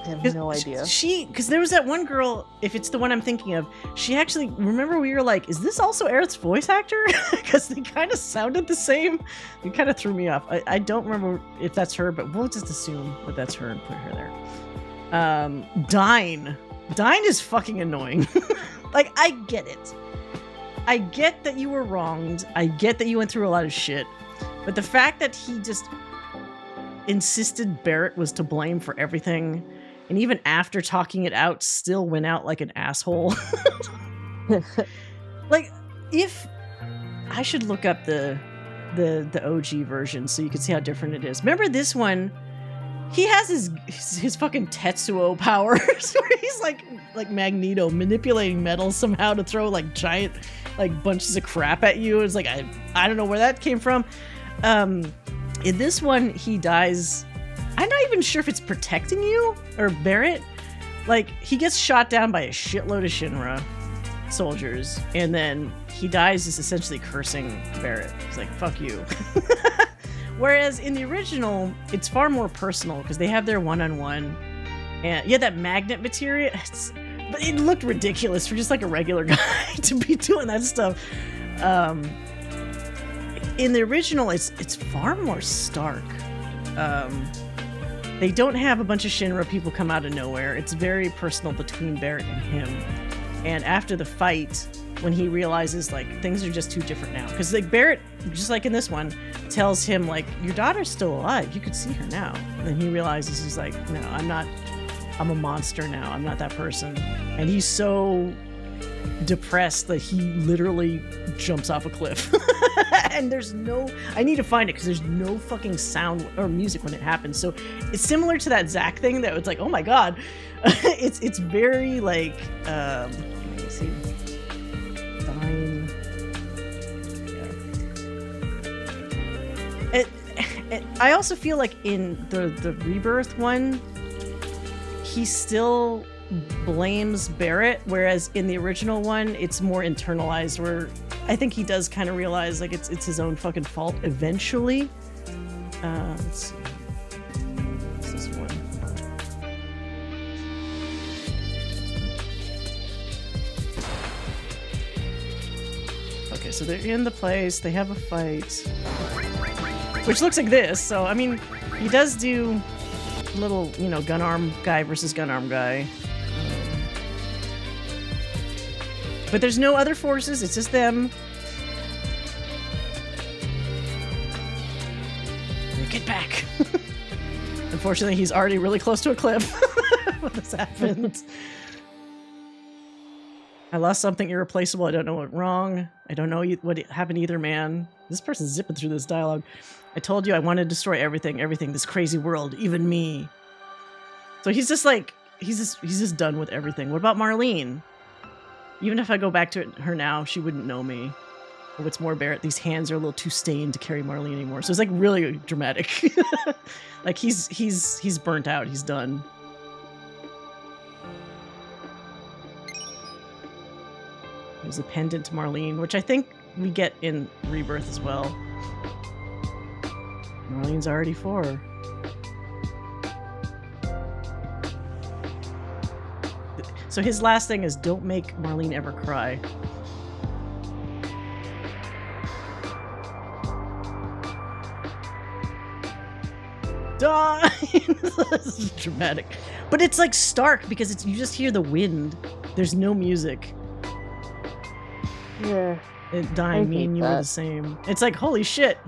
I have no idea. Because there was that one girl, if it's the one I'm thinking of, she actually, remember we were like, is this also Aerith's voice actor? Because they kind of sounded the same. It kind of threw me off. I don't remember if that's her, but we'll just assume that that's her and put her there. Dine is fucking annoying. Like, I get it. I get that you were wronged. I get that you went through a lot of shit. But the fact that he just insisted Barrett was to blame for everything, and even after talking it out, still went out like an asshole. Like, if I should look up the OG version so you can see how different it is. Remember this one? he has his fucking Tetsuo powers where he's like Magneto manipulating metal somehow to throw like giant like bunches of crap at you. It's like I don't know where that came from. In this one he dies. I'm not even sure if it's protecting you or Barrett. Like he gets shot down by a shitload of Shinra soldiers and then he dies just essentially cursing Barrett. He's like, fuck you. Whereas in the original, it's far more personal because they have their one-on-one. And yeah, that magnet material, but it looked ridiculous for just like a regular guy to be doing that stuff. In the original, it's far more stark. They don't have a bunch of Shinra people come out of nowhere. It's very personal between Barrett and him. And after the fight, when he realizes like things are just too different now, because like Barrett, just like in this one, tells him like your daughter's still alive, you could see her now. And then he realizes he's like, no, I'm a monster now, I'm not that person. And he's so depressed that he literally jumps off a cliff. And there's no, I need to find it because there's no fucking sound or music when it happens. So it's similar to that Zack thing that was like, oh my god. It's very like let me see. I also feel like in the Rebirth one, he still blames Barrett, whereas in the original one, it's more internalized. Where I think he does kind of realize like it's his own fucking fault eventually. Let's see. What's this one? Okay, so they're in the place. They have a fight. Which looks like this, so I mean, he does do little, you know, gun arm guy versus gun arm guy. But there's no other forces, it's just them. Get back! Unfortunately, he's already really close to a cliff when this happened. I lost something irreplaceable, I don't know what wrong. I don't know what happened to either man. This person's zipping through this dialogue. I told you I wanted to destroy everything, this crazy world, even me. So he's just like, he's just done with everything. What about Marlene? Even if I go back to her now, she wouldn't know me. Or what's more, Barrett, these hands are a little too stained to carry Marlene anymore. So it's like really dramatic. Like he's burnt out, he's done. There's a pendant to Marlene, which I think we get in Rebirth as well. Marlene's already 4. So his last thing is don't make Marlene ever cry. Die! This is dramatic. But it's like stark because you just hear the wind. There's no music. Yeah. And dying, me and you were the same. It's like, holy shit.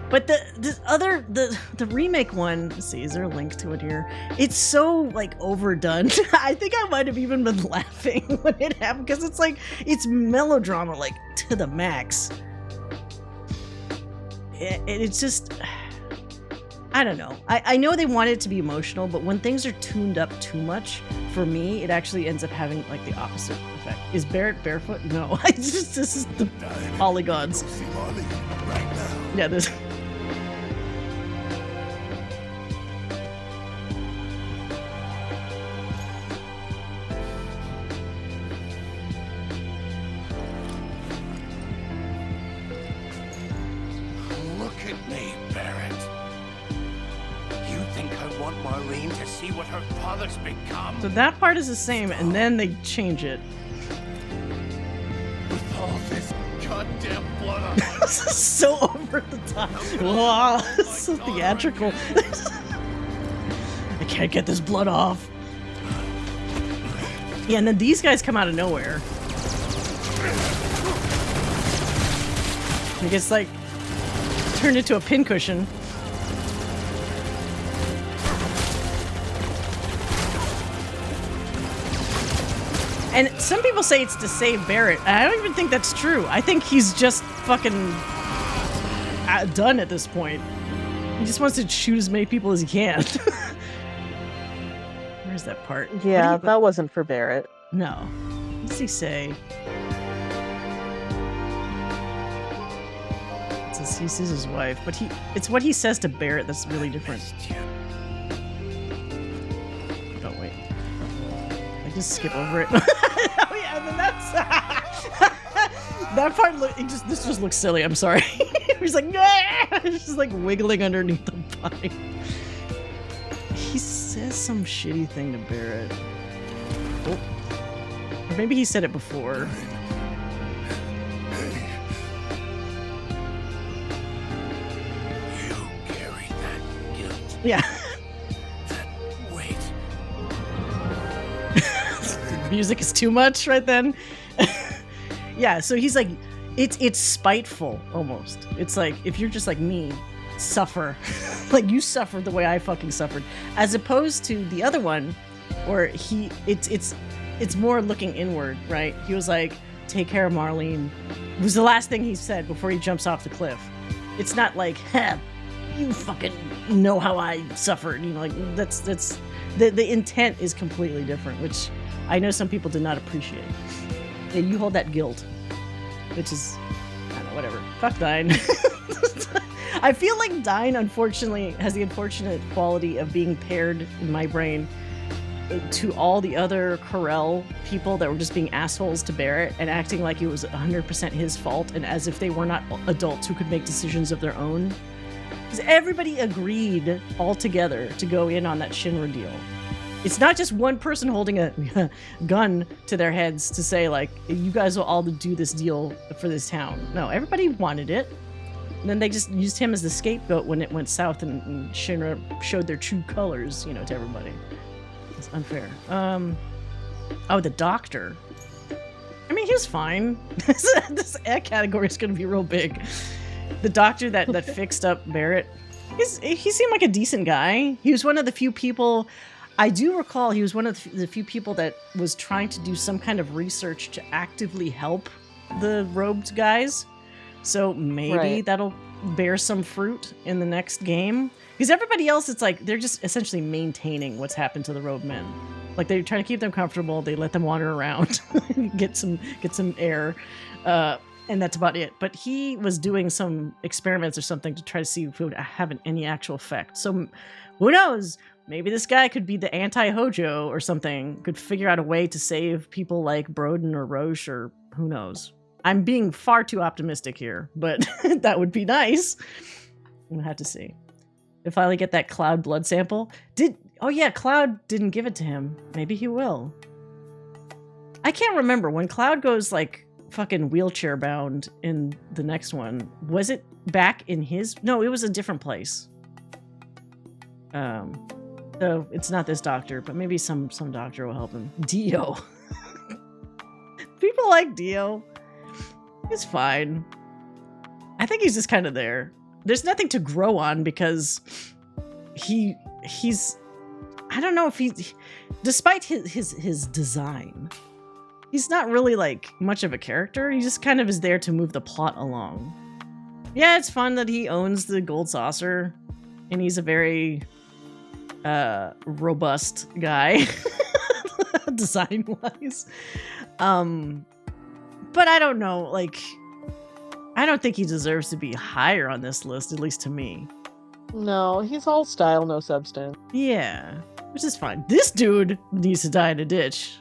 But the remake one, let's see, is there a link to it here? It's so like overdone. I think I might have even been laughing when it happened because it's like, it's melodrama like to the max. It's just, I don't know. I know they want it to be emotional, but when things are tuned up too much, for me, it actually ends up having like the opposite effect. Is Barrett barefoot? No, this is the polygons. Yeah, this. Look at me, Barrett. You think I want Marlene to see what her father's become? So that part is the same, and then they change it. With all this goddamn blood on my This is so over the top. Wow, it's so theatrical. I can't get this blood off. Yeah, and then these guys come out of nowhere. He gets like turned into a pincushion. And some people say it's to save Barrett. I don't even think that's true. I think he's just fucking done at this point. He just wants to shoot as many people as he can. Where's that part? Yeah, that wasn't for Barrett. No. What does he say? It says he sees his wife, but it's what he says to Barrett that's really different. Oh, wait. I just skip over it. Oh, yeah, and then that's... that part, this just looks silly, I'm sorry. He's like, nah! He's just like wiggling underneath the body. He says some shitty thing to Barrett. Oh. Or maybe he said it before. You carry that guilt. Yeah. That weight. The music is too much right then. Yeah, so he's like, it's spiteful almost. It's like, if you're just like me, suffer. Like you suffered the way I fucking suffered. As opposed to the other one, where it's more looking inward, right? He was like, take care of Marlene. It was the last thing he said before he jumps off the cliff. It's not like, you fucking know how I suffered. You know, like that's the intent is completely different, which I know some people did not appreciate. Yeah, you hold that guilt, which is, I don't know, whatever. Fuck Dine. I feel like Dine, unfortunately, has the unfortunate quality of being paired in my brain to all the other Corel people that were just being assholes to Barrett and acting like it was 100% his fault and as if they were not adults who could make decisions of their own. Because everybody agreed all together to go in on that Shinra deal. It's not just one person holding a gun to their heads to say, like, you guys will all do this deal for this town. No, everybody wanted it. And then they just used him as the scapegoat when it went south and Shinra showed their true colors, you know, to everybody. It's unfair. Oh, the doctor. I mean, he was fine. This category is going to be real big. The doctor that fixed up Barrett, he seemed like a decent guy. He was one of the few people... I do recall he was one of the few people that was trying to do some kind of research to actively help the robed guys. So maybe that'll bear some fruit in the next game. Because everybody else, it's like they're just essentially maintaining what's happened to the robed men. Like they're trying to keep them comfortable. They let them wander around, get some air, and that's about it. But he was doing some experiments or something to try to see if it would have any actual effect. So who knows? Maybe this guy could be the anti-Hojo or something, could figure out a way to save people like Broden or Roche or who knows. I'm being far too optimistic here, but that would be nice. We'll have to see. If I finally get that Cloud blood sample. Oh yeah, Cloud didn't give it to him. Maybe he will. I can't remember. When Cloud goes like fucking wheelchair bound in the next one, was it back in his... No, it was a different place. So it's not this doctor, but maybe some doctor will help him. Dio. People like Dio. He's fine. I think he's just kind of there. There's nothing to grow on because he's I don't know if despite his design, he's not really like much of a character. He just kind of is there to move the plot along. Yeah, it's fun that he owns the gold saucer and he's a very robust guy design-wise. But I don't know, like, I don't think he deserves to be higher on this list, at least to me. No, he's all style, no substance. Yeah, which is fine. This dude needs to die in a ditch.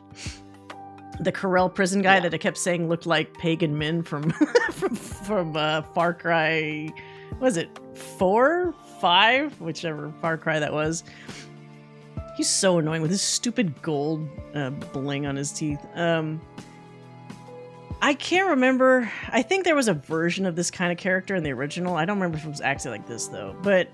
The Corel prison guy that I kept saying looked like Pagan Min from Far Cry, was it 4, 5, whichever Far Cry that was. He's so annoying with his stupid gold bling on his teeth. I can't remember. I think there was a version of this kind of character in the original. I don't remember if it was actually like this though. But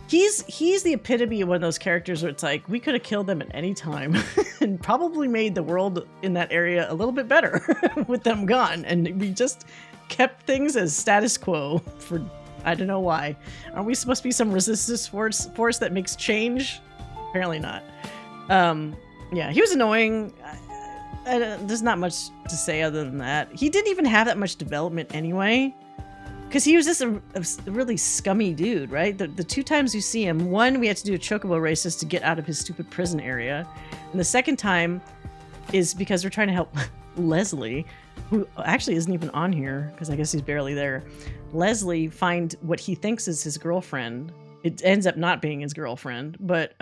he's the epitome of one of those characters where it's like we could have killed them at any time and probably made the world in that area a little bit better with them gone. And we just kept things as status quo for I don't know why. Are we supposed to be some resistance force that makes change? Apparently not. Yeah, he was annoying. There's not much to say other than that. He didn't even have that much development anyway. because he was just a really scummy dude, right? The 2 times you see him, one, we had to do a chocobo race just to get out of his stupid prison area. And the second time is because we're trying to help Leslie, who actually isn't even on here, because I guess he's barely there. Leslie find what he thinks is his girlfriend. It ends up not being his girlfriend, but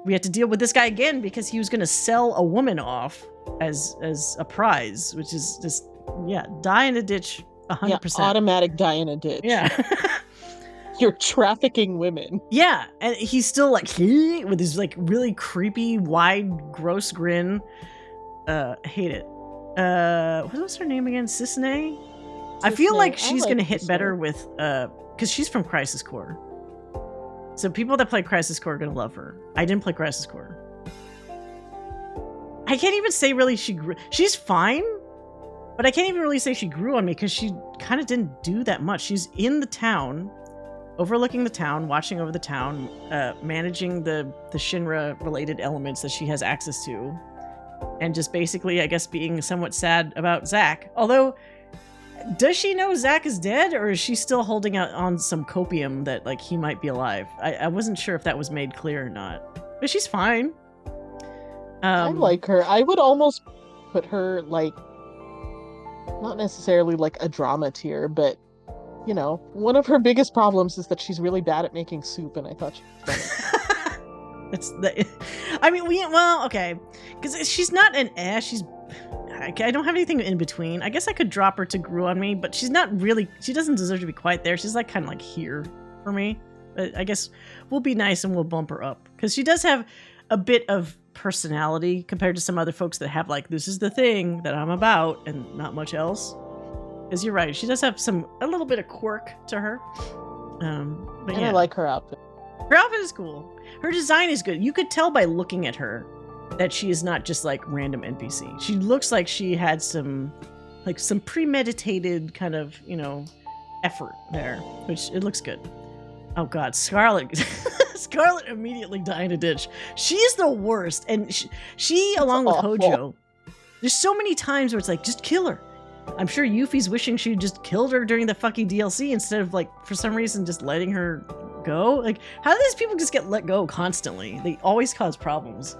we had to deal with this guy again because he was going to sell a woman off as a prize, which is just, yeah, die in a ditch 100%. Yeah, automatic die in a ditch. Yeah. You're trafficking women. Yeah, and he's still like with his like really creepy, wide, gross grin. Hate it. What was her name again? Sisney? I feel like she's gonna hit better with because she's from Crisis Core. So people that play Crisis Core are gonna love her. I didn't play Crisis Core. I can't even say really she's fine, but I can't even really say she grew on me because she kind of didn't do that much. She's in the town, overlooking the town, watching over the town, managing the Shinra related elements that she has access to, and just basically, I guess, being somewhat sad about Zack. Although, does she know Zack is dead, or is she still holding out on some copium that like he might be alive? I wasn't sure if that was made clear or not, but she's fine. I like her. I would almost put her like, not necessarily like a drama tier, but you know, one of her biggest problems is that she's really bad at making soup, and I thought she was funny. Okay, because she's not an ass. I don't have anything in between. I guess I could drop her to grew on me, but she's not really. She doesn't deserve to be quite there. She's like kind of like here for me. But I guess we'll be nice and we'll bump her up because she does have a bit of personality compared to some other folks that have like, this is the thing that I'm about and not much else. Because you're right, she does have a little bit of quirk to her. But yeah. I like her outfit. Her outfit is cool. Her design is good. You could tell by looking at her that she is not just like random NPC. She looks like she had some premeditated kind of, effort there, which it looks good. Oh God, Scarlet. Scarlet immediately died in a ditch. She's the worst. And she along with Hojo, there's so many times where it's like, just kill her. I'm sure Yuffie's wishing she just killed her during the fucking DLC instead of like, for some reason, just letting her go. Like, how do these people just get let go constantly? They always cause problems.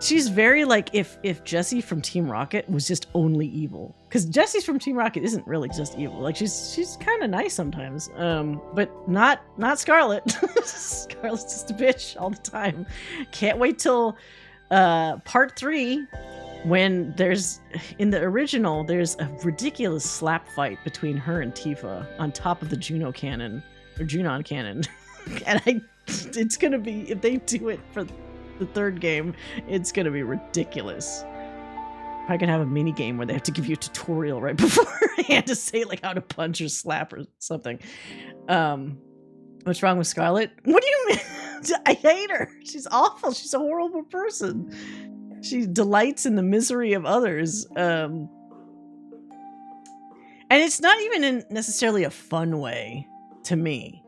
She's very like if Jessie from Team Rocket was just only evil, because Jessie's from Team Rocket isn't really just evil. Like she's kind of nice sometimes, but not Scarlet. Scarlet's just a bitch all the time. Can't wait till part 3 when in the original there's a ridiculous slap fight between her and Tifa on top of the Junon cannon, and it's gonna be, if they do it for the 3rd game, it's gonna be ridiculous. I can have a mini game where they have to give you a tutorial right beforehand to say like how to punch or slap or something. What's wrong with Scarlet? What do you mean? I hate her. She's awful. She's a horrible person. She delights in the misery of others. And it's not even in necessarily a fun way to me.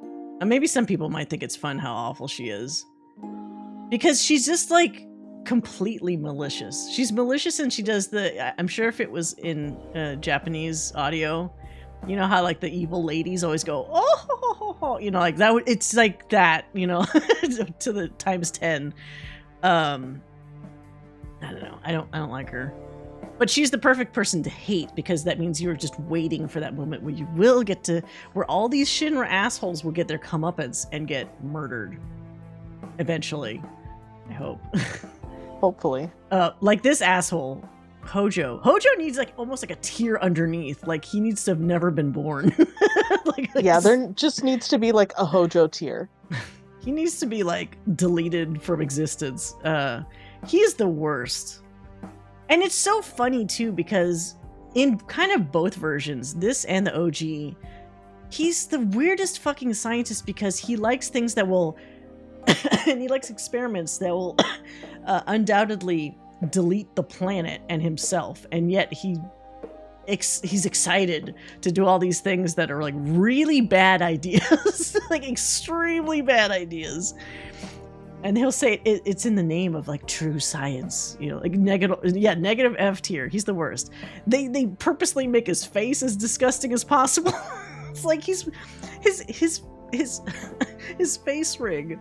Maybe some people might think it's fun how awful she is. Because she's just like completely malicious. She's malicious and she does I'm sure if it was in Japanese audio, you know how like the evil ladies always go, oh, like that. It's like that, to the times 10. I don't know. I don't like her. But she's the perfect person to hate because that means you're just waiting for that moment where you will get to, where all these Shinra assholes will get their comeuppance and get murdered. Eventually. I hope. Hopefully. Like this asshole, Hojo. Hojo needs like almost like a tier underneath. Like he needs to have never been born. Yeah, there just needs to be like a Hojo tier. He needs to be like deleted from existence. He is the worst. And it's so funny too because in kind of both versions, this and the OG, he's the weirdest fucking scientist because he likes things that will and he likes experiments that will undoubtedly delete the planet and himself, and yet he's excited to do all these things that are like really bad ideas, like extremely bad ideas. And he'll say it's in the name of like true science, you know, like negative F tier. He's the worst. They purposely make his face as disgusting as possible. It's like his face rig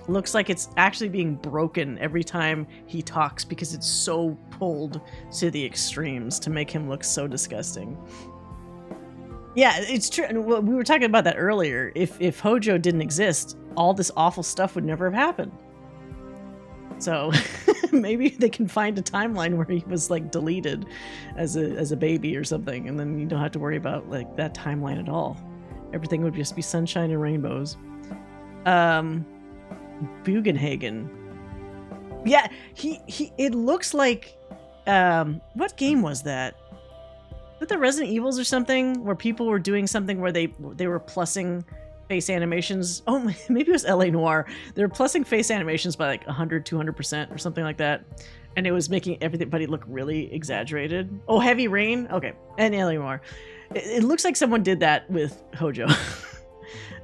looks like it's actually being broken every time he talks because it's so pulled to the extremes to make him look so disgusting. Yeah, it's true. And we were talking about that earlier. If Hojo didn't exist, all this awful stuff would never have happened. So maybe they can find a timeline where he was like deleted as a baby or something, and then you don't have to worry about like that timeline at all. Everything would just be sunshine and rainbows. Bugenhagen. Yeah, he it looks like what game was that? Was it the Resident Evils or something where people were doing something where they were plussing face animations? Oh, maybe it was LA Noire. They were plussing face animations by like 100-200% or something like that, and it was making everybody look really exaggerated. Oh, Heavy Rain. Okay, and LA Noire. It looks like someone did that with Hojo.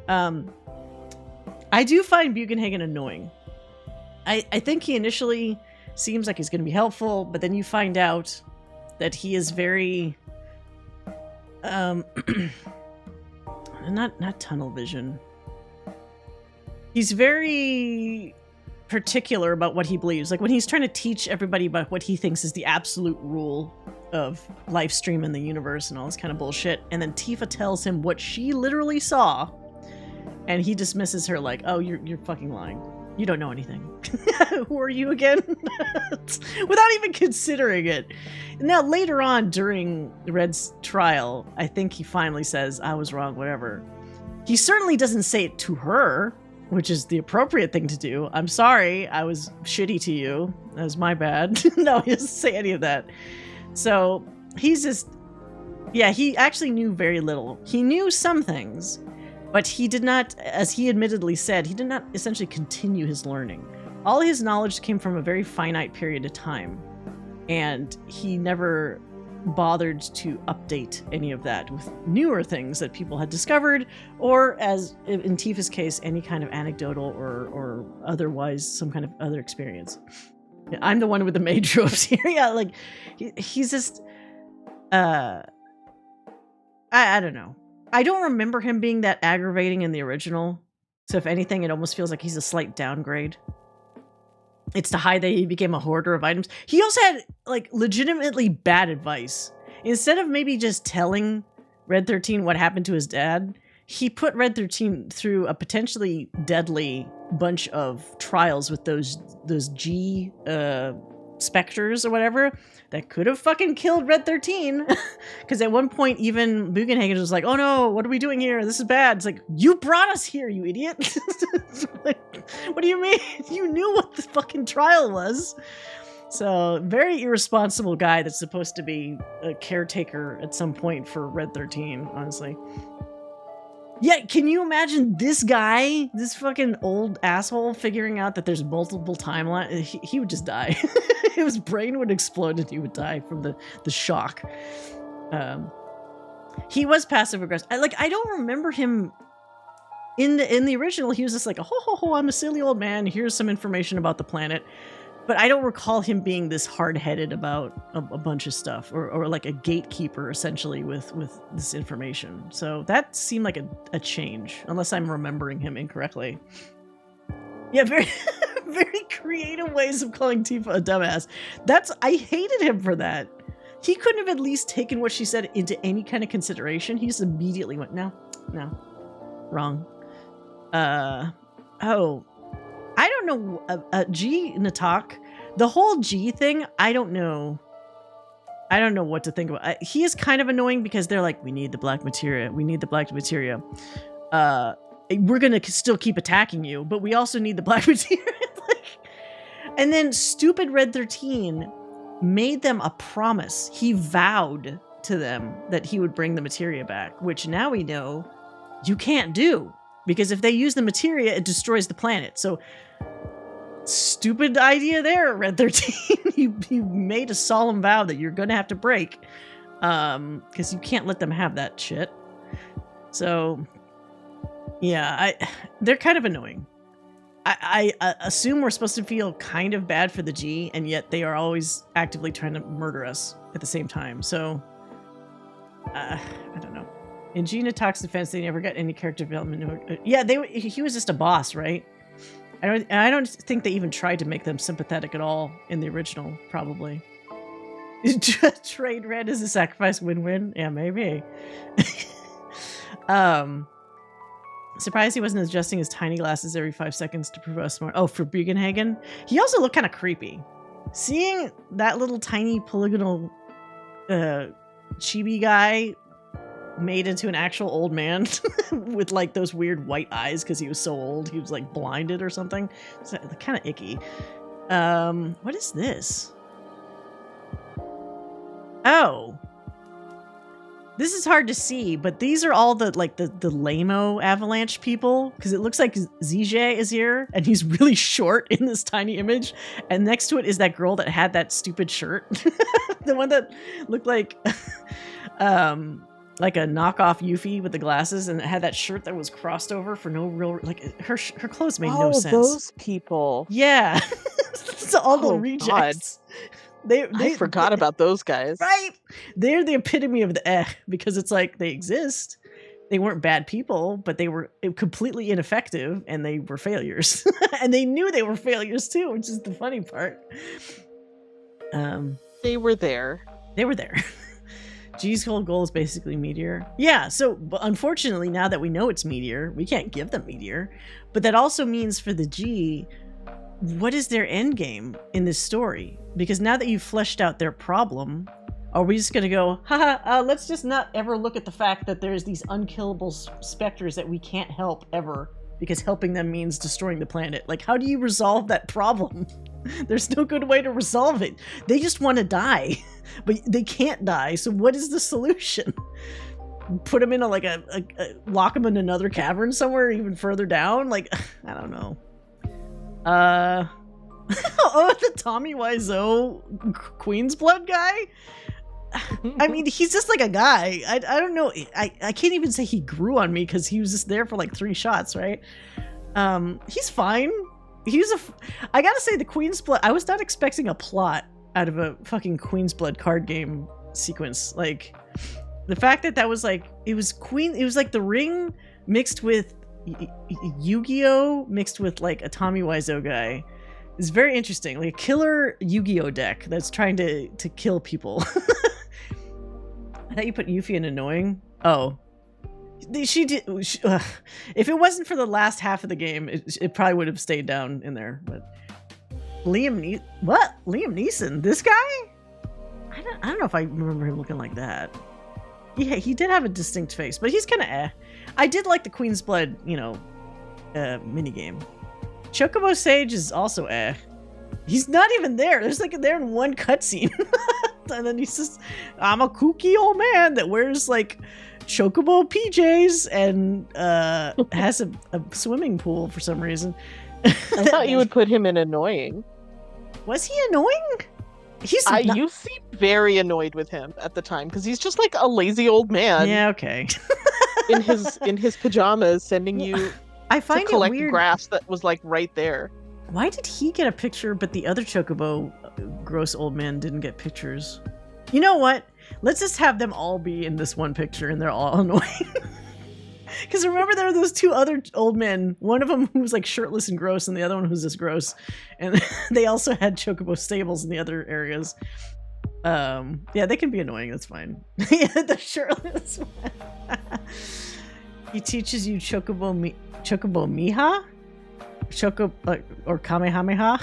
I do find Bugenhagen annoying. I think he initially seems like he's going to be helpful, but then you find out that he is very not tunnel vision. He's very particular about what he believes. Like when he's trying to teach everybody about what he thinks is the absolute rule of live stream in the universe and all this kind of bullshit, and then Tifa tells him what she literally saw, and he dismisses her like, "Oh, you're fucking lying. You don't know anything." Who are you again? Without even considering it. Now, later on during Red's trial, I think he finally says, "I was wrong, whatever." He certainly doesn't say it to her, which is the appropriate thing to do. "I'm sorry, I was shitty to you. That was my bad." No, he doesn't say any of that. So he's just, yeah, he actually knew very little. He knew some things, but he did not, as he admittedly said, he did not essentially continue his learning. All his knowledge came from a very finite period of time, and he never bothered to update any of that with newer things that people had discovered, or as in Tifa's case, any kind of anecdotal or otherwise some kind of other experience. I'm the one with the maid tropes here. Yeah, like he's just I don't know. I don't remember him being that aggravating in the original. So if anything, it almost feels like he's a slight downgrade. It's to hide that he became a hoarder of items. He also had like legitimately bad advice. Instead of maybe just telling Red 13 what happened to his dad, he put Red 13 through a potentially deadly bunch of trials with those G specters or whatever that could have fucking killed Red 13. Because at one point, even Bugenhagen was like, "Oh no, what are we doing here? This is bad." It's like, you brought us here, you idiot. Like, what do you mean? You knew what the fucking trial was. So, very irresponsible guy that's supposed to be a caretaker at some point for Red 13, honestly. Yeah, can you imagine this guy, this fucking old asshole, figuring out that there's multiple timelines? He would just die. His brain would explode and he would die from the shock. He was passive aggressive. I don't remember him in the original. He was just like, "Ho ho ho, I'm a silly old man. Here's some information about the planet." But I don't recall him being this hard-headed about a bunch of stuff, or like a gatekeeper essentially with this information. So that seemed like a change, unless I'm remembering him incorrectly. Yeah, very very creative ways of calling Tifa a dumbass. I hated him for that. He couldn't have at least taken what she said into any kind of consideration. He just immediately went, no, wrong. I don't know, G Natak, the whole G thing, I don't know what to think about. He is kind of annoying because they're like, "We need the black materia. We need the black materia. We're going to still keep attacking you, but we also need the black materia." And then stupid Red 13 made them a promise. He vowed to them that he would bring the materia back, which now we know you can't do. Because if they use the materia, it destroys the planet. So, stupid idea there, Red 13. you made a solemn vow that you're going to have to break. Because you can't let them have that shit. So, yeah, they're kind of annoying. I assume we're supposed to feel kind of bad for the G, and yet they are always actively trying to murder us at the same time. So, I don't know. In Gina Talk's defense, they never got any character development. Yeah, he was just a boss, right? I don't think they even tried to make them sympathetic at all in the original, probably. Trade red as a sacrifice win-win? Yeah, maybe. Surprised he wasn't adjusting his tiny glasses every 5 seconds to prove us smart. Oh, for Bugenhagen? He also looked kind of creepy. Seeing that little tiny polygonal chibi guy made into an actual old man with like those weird white eyes because he was so old. He was like blinded or something. It's kind of icky. What is this? Oh. This is hard to see, but these are all the lame-o avalanche people, because it looks like Zijie is here, and he's really short in this tiny image, and next to it is that girl that had that stupid shirt. The one that looked like a knockoff Yuffie with the glasses, and it had that shirt that was crossed over for no real, like, her clothes made no sense. Those people. Yeah. It's all the rejects. I forgot about those guys. Right? They're the epitome of the because it's like they exist. They weren't bad people, but they were completely ineffective, and they were failures. And they knew they were failures too, which is the funny part. They were there. They were there. G's whole goal is basically Meteor. Yeah, so unfortunately, now that we know it's Meteor, we can't give them Meteor. But that also means for the G, what is their end game in this story? Because now that you've fleshed out their problem, are we just going to go, haha, let's just not ever look at the fact that there's these unkillable specters that we can't help ever, because helping them means destroying the planet. Like, how do you resolve that problem? There's no good way to resolve it. They just want to die, but they can't die. So what is the solution? Put them in lock them in another cavern somewhere even further down? Like, I don't know. Oh, the Tommy Wiseau Queen's Blood guy? I mean, he's just like a guy. I don't know. I can't even say he grew on me because he was just there for like 3 shots, right? He's fine. I gotta say, the Queen's Blood, I was not expecting a plot out of a fucking Queen's Blood card game sequence. Like, the fact that was like, it was like The Ring mixed with Yu-Gi-Oh! Mixed with like a Tommy Wiseau guy. It's very interesting. Like a killer Yu-Gi-Oh! Deck that's trying to kill people. I thought you put Yuffie in annoying. Oh. She did. If it wasn't for the last half of the game, it probably would have stayed down in there. But Liam Neeson? This guy? I don't know if I remember him looking like that. Yeah, he did have a distinct face, but he's kind of I did like the Queen's Blood, minigame. Chocobo Sage is also He's not even there. There's like there in one cutscene. And then he's just, I'm a kooky old man that wears like Chocobo PJs and has a swimming pool for some reason. I thought you would put him in annoying. Was he annoying? You seem very annoyed with him at the time because he's just like a lazy old man. Yeah, okay. in his pajamas, sending you to collect weird. Grass that was like right there. Why did he get a picture, but the other Chocobo gross old man didn't get pictures? You know what? Let's just have them all be in this one picture, and they're all annoying. Because remember, there were those 2 other old men. One of them who was like shirtless and gross, and the other one who was just gross. And they also had Chocobo stables in the other areas. Yeah, they can be annoying. That's fine. Yeah, the shirtless one. He teaches you Chocobo Miha? Or Kamehameha?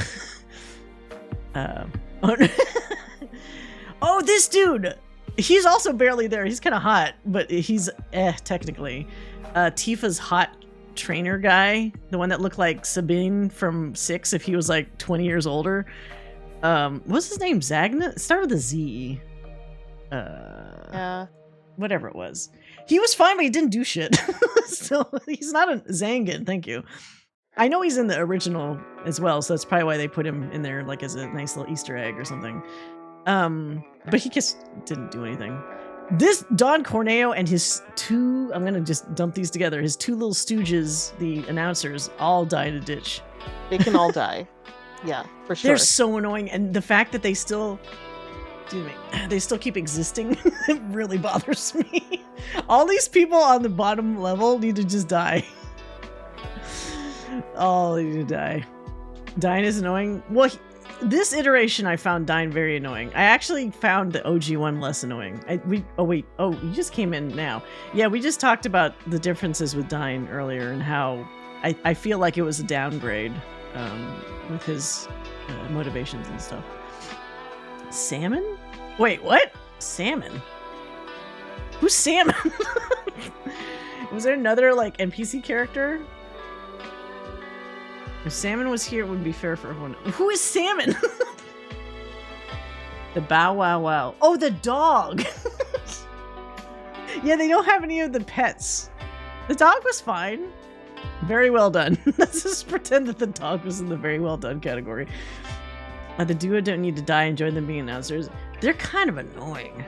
Oh, this dude! He's also barely there. He's kind of hot, but he's technically. Tifa's hot trainer guy, the one that looked like Sabine from 6 if he was like 20 years older. What's his name? Zagna? It started with a Z. Yeah. Whatever it was. He was fine, but he didn't do shit. So he's not a Zangan, thank you. I know he's in the original as well, so that's probably why they put him in there like as a nice little Easter egg or something. But he just didn't do anything. This Don Corneo and his two, I'm gonna just dump these together, his two little stooges, the announcers, all die in a ditch. They can all die. Yeah, for sure. They're so annoying, and the fact that they still, they still keep existing, it really bothers me. All these people on the bottom level need to just die. All need to die. Dying is annoying. Well, this iteration I found Dying very annoying. I actually found the OG one less annoying. You just came in now. Yeah, we just talked about the differences with Dying earlier and how I feel like it was a downgrade with his motivations and stuff. Salmon? Wait, what? Salmon? Who's Salmon? Was there another like NPC character? If Salmon was here, it wouldn't be fair for everyone. Who is Salmon? The Bow Wow Wow. Oh, the dog! Yeah, they don't have any of the pets. The dog was fine. Very well done. Let's just pretend that the dog was in the very well done category. The duo don't need to die and join them being announcers. They're kind of annoying.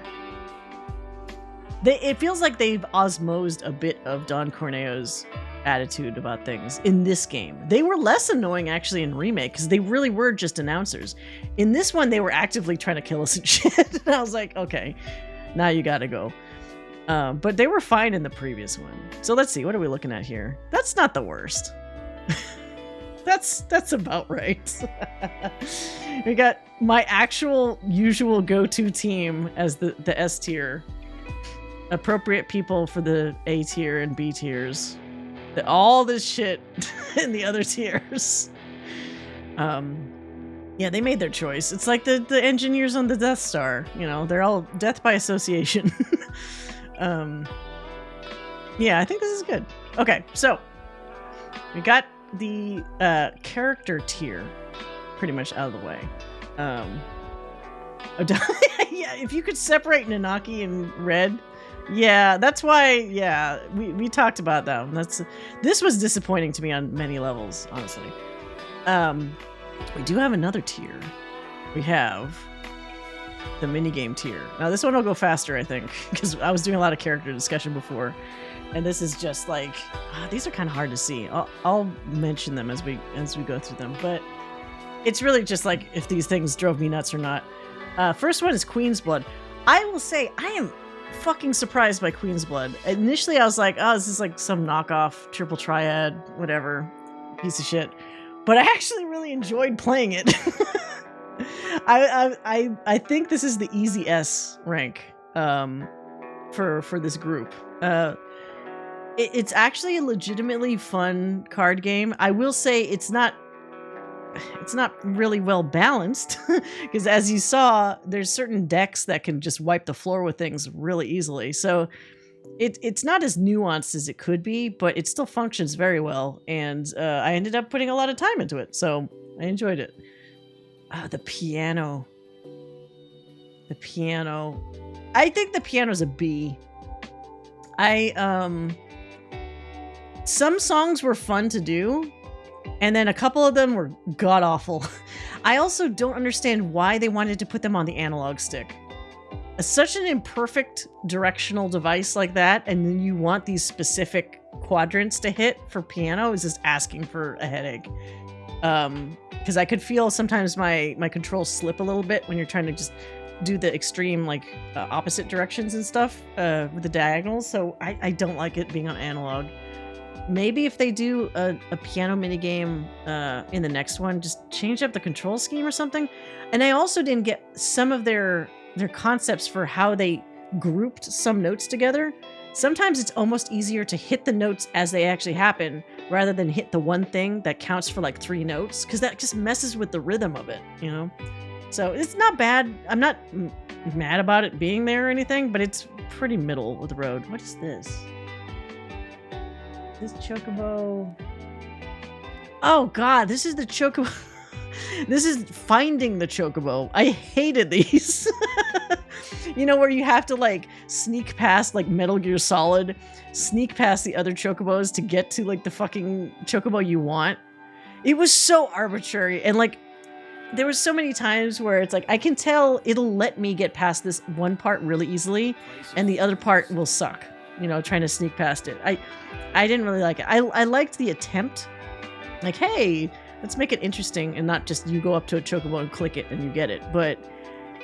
It feels like they've osmosed a bit of Don Corneo's attitude about things in this game. They were less annoying actually in Remake because they really were just announcers. In this one, they were actively trying to kill us and shit. And I was like, okay, now you gotta go. But they were fine in the previous one. So let's see, what are we looking at here? That's not the worst. That's about right. We got my actual usual go-to team as the S tier. Appropriate people for the A tier and B tiers. All this shit in the other tiers. Yeah, they made their choice. It's like the engineers on the Death Star. You know, they're all death by association. Yeah, I think this is good. Okay, so we got the character tier pretty much out of the way. Yeah, if you could separate Nanaki and Red. Yeah, that's why. Yeah, we talked about that one. This was disappointing to me on many levels, honestly. We do have another tier. We have the minigame tier. Now this one will go faster, I think, because I was doing a lot of character discussion before, and this is just like these are kind of hard to see. I'll mention them as we go through them, but it's really just like if these things drove me nuts or not. First one is Queen's Blood. I will say I am fucking surprised by Queen's Blood. Initially I was like, oh, this is like some knockoff triple triad whatever piece of shit, but I actually really enjoyed playing it. I think this is the easy S rank for this group. It's actually a legitimately fun card game. I will say it's not really well balanced because as you saw, there's certain decks that can just wipe the floor with things really easily. So it's not as nuanced as it could be, but it still functions very well. And I ended up putting a lot of time into it, so I enjoyed it. The piano. The piano. I think the piano's a B. Some songs were fun to do, and then a couple of them were god-awful. I also don't understand why they wanted to put them on the analog stick. Such an imperfect directional device like that, and then you want these specific quadrants to hit for piano is just asking for a headache. Because I could feel sometimes my controls slip a little bit when you're trying to just do the extreme like opposite directions and stuff with the diagonals, so I don't like it being on analog. Maybe if they do a piano minigame in the next one, just change up the control scheme or something. And I also didn't get some of their concepts for how they grouped some notes together. Sometimes it's almost easier to hit the notes as they actually happen rather than hit the one thing that counts for like 3 notes, because that just messes with the rhythm of it, you know? So it's not bad. I'm not mad about it being there or anything, but it's pretty middle of the road. What is this? This chocobo. Oh god, this is the chocobo. This is finding the chocobo. I hated these. You know, where you have to like sneak past like Metal Gear Solid, sneak past the other chocobos to get to like the fucking chocobo you want. It was so arbitrary, and like there was so many times where it's like I can tell it'll let me get past this one part really easily, and the other part will suck. You know, trying to sneak past it. I didn't really like it. I liked the attempt. Like, hey, let's make it interesting and not just you go up to a chocobo and click it and you get it. But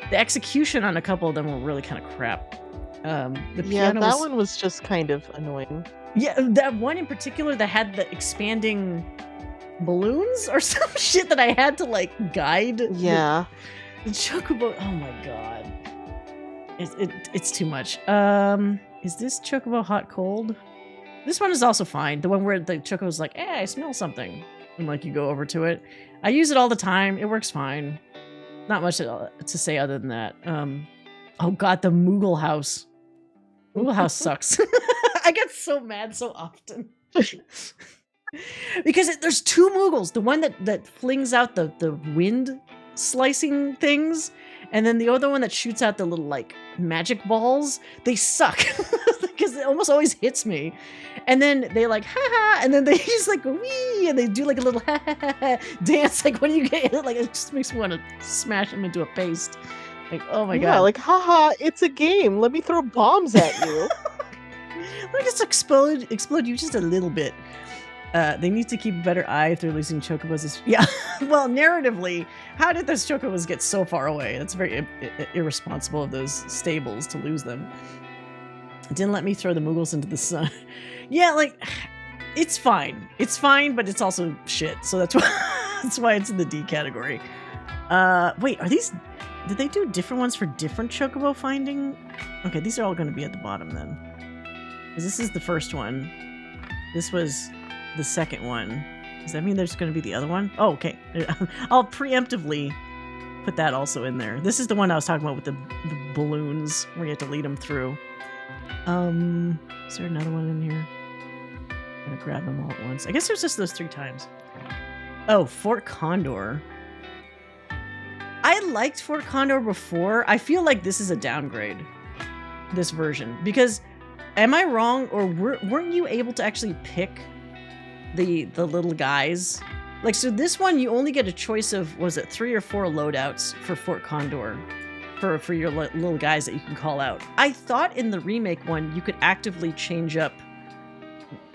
the execution on a couple of them were really kind of crap. The piano that one was just kind of annoying. Yeah, that one in particular that had the expanding balloons or some shit that I had to like guide. Yeah. The chocobo. Oh my god. It's too much. Is this chocobo hot cold? This one is also fine. The one where the chocobo's like, I smell something. And like you go over to it. I use it all the time. It works fine. Not much to say other than that. Oh god, the Moogle house. Moogle house sucks. I get so mad so often. Because there's two Moogles. The one that flings out the wind slicing things, and then the other one that shoots out the little like magic balls. They suck. Because it almost always hits me. And then they like, ha ha, and then they just like, wee, and they do like a little ha ha ha, ha dance. Like when you get it, like it just makes me want to smash them into a paste. Like, oh my god. Yeah, like, haha, it's a game. Let me throw bombs at you. Let me just explode you just a little bit. They need to keep a better eye if they're losing chocobos. Yeah, well, narratively, how did those chocobos get so far away? That's very irresponsible of those stables to lose them. It didn't let me throw the Moogles into the sun. Yeah, like, it's fine. It's fine, but it's also shit. So that's why it's in the D category. Wait, are these... Did they do different ones for different chocobo finding? Okay, these are all going to be at the bottom then. Because this is the first one. This was the second one. Does that mean there's going to be the other one? Oh, okay. I'll preemptively put that also in there. This is the one I was talking about with the balloons, where you have to lead them through. Is there another one in here? I'm going to grab them all at once. I guess there's just those 3 times. Oh, Fort Condor. I liked Fort Condor before. I feel like this is a downgrade, this version. Because, am I wrong, or weren't you able to actually pick the little guys? Like, so this one, you only get a choice of, was it 3 or 4 loadouts for Fort Condor? For your little guys that you can call out. I thought in the remake one, you could actively change up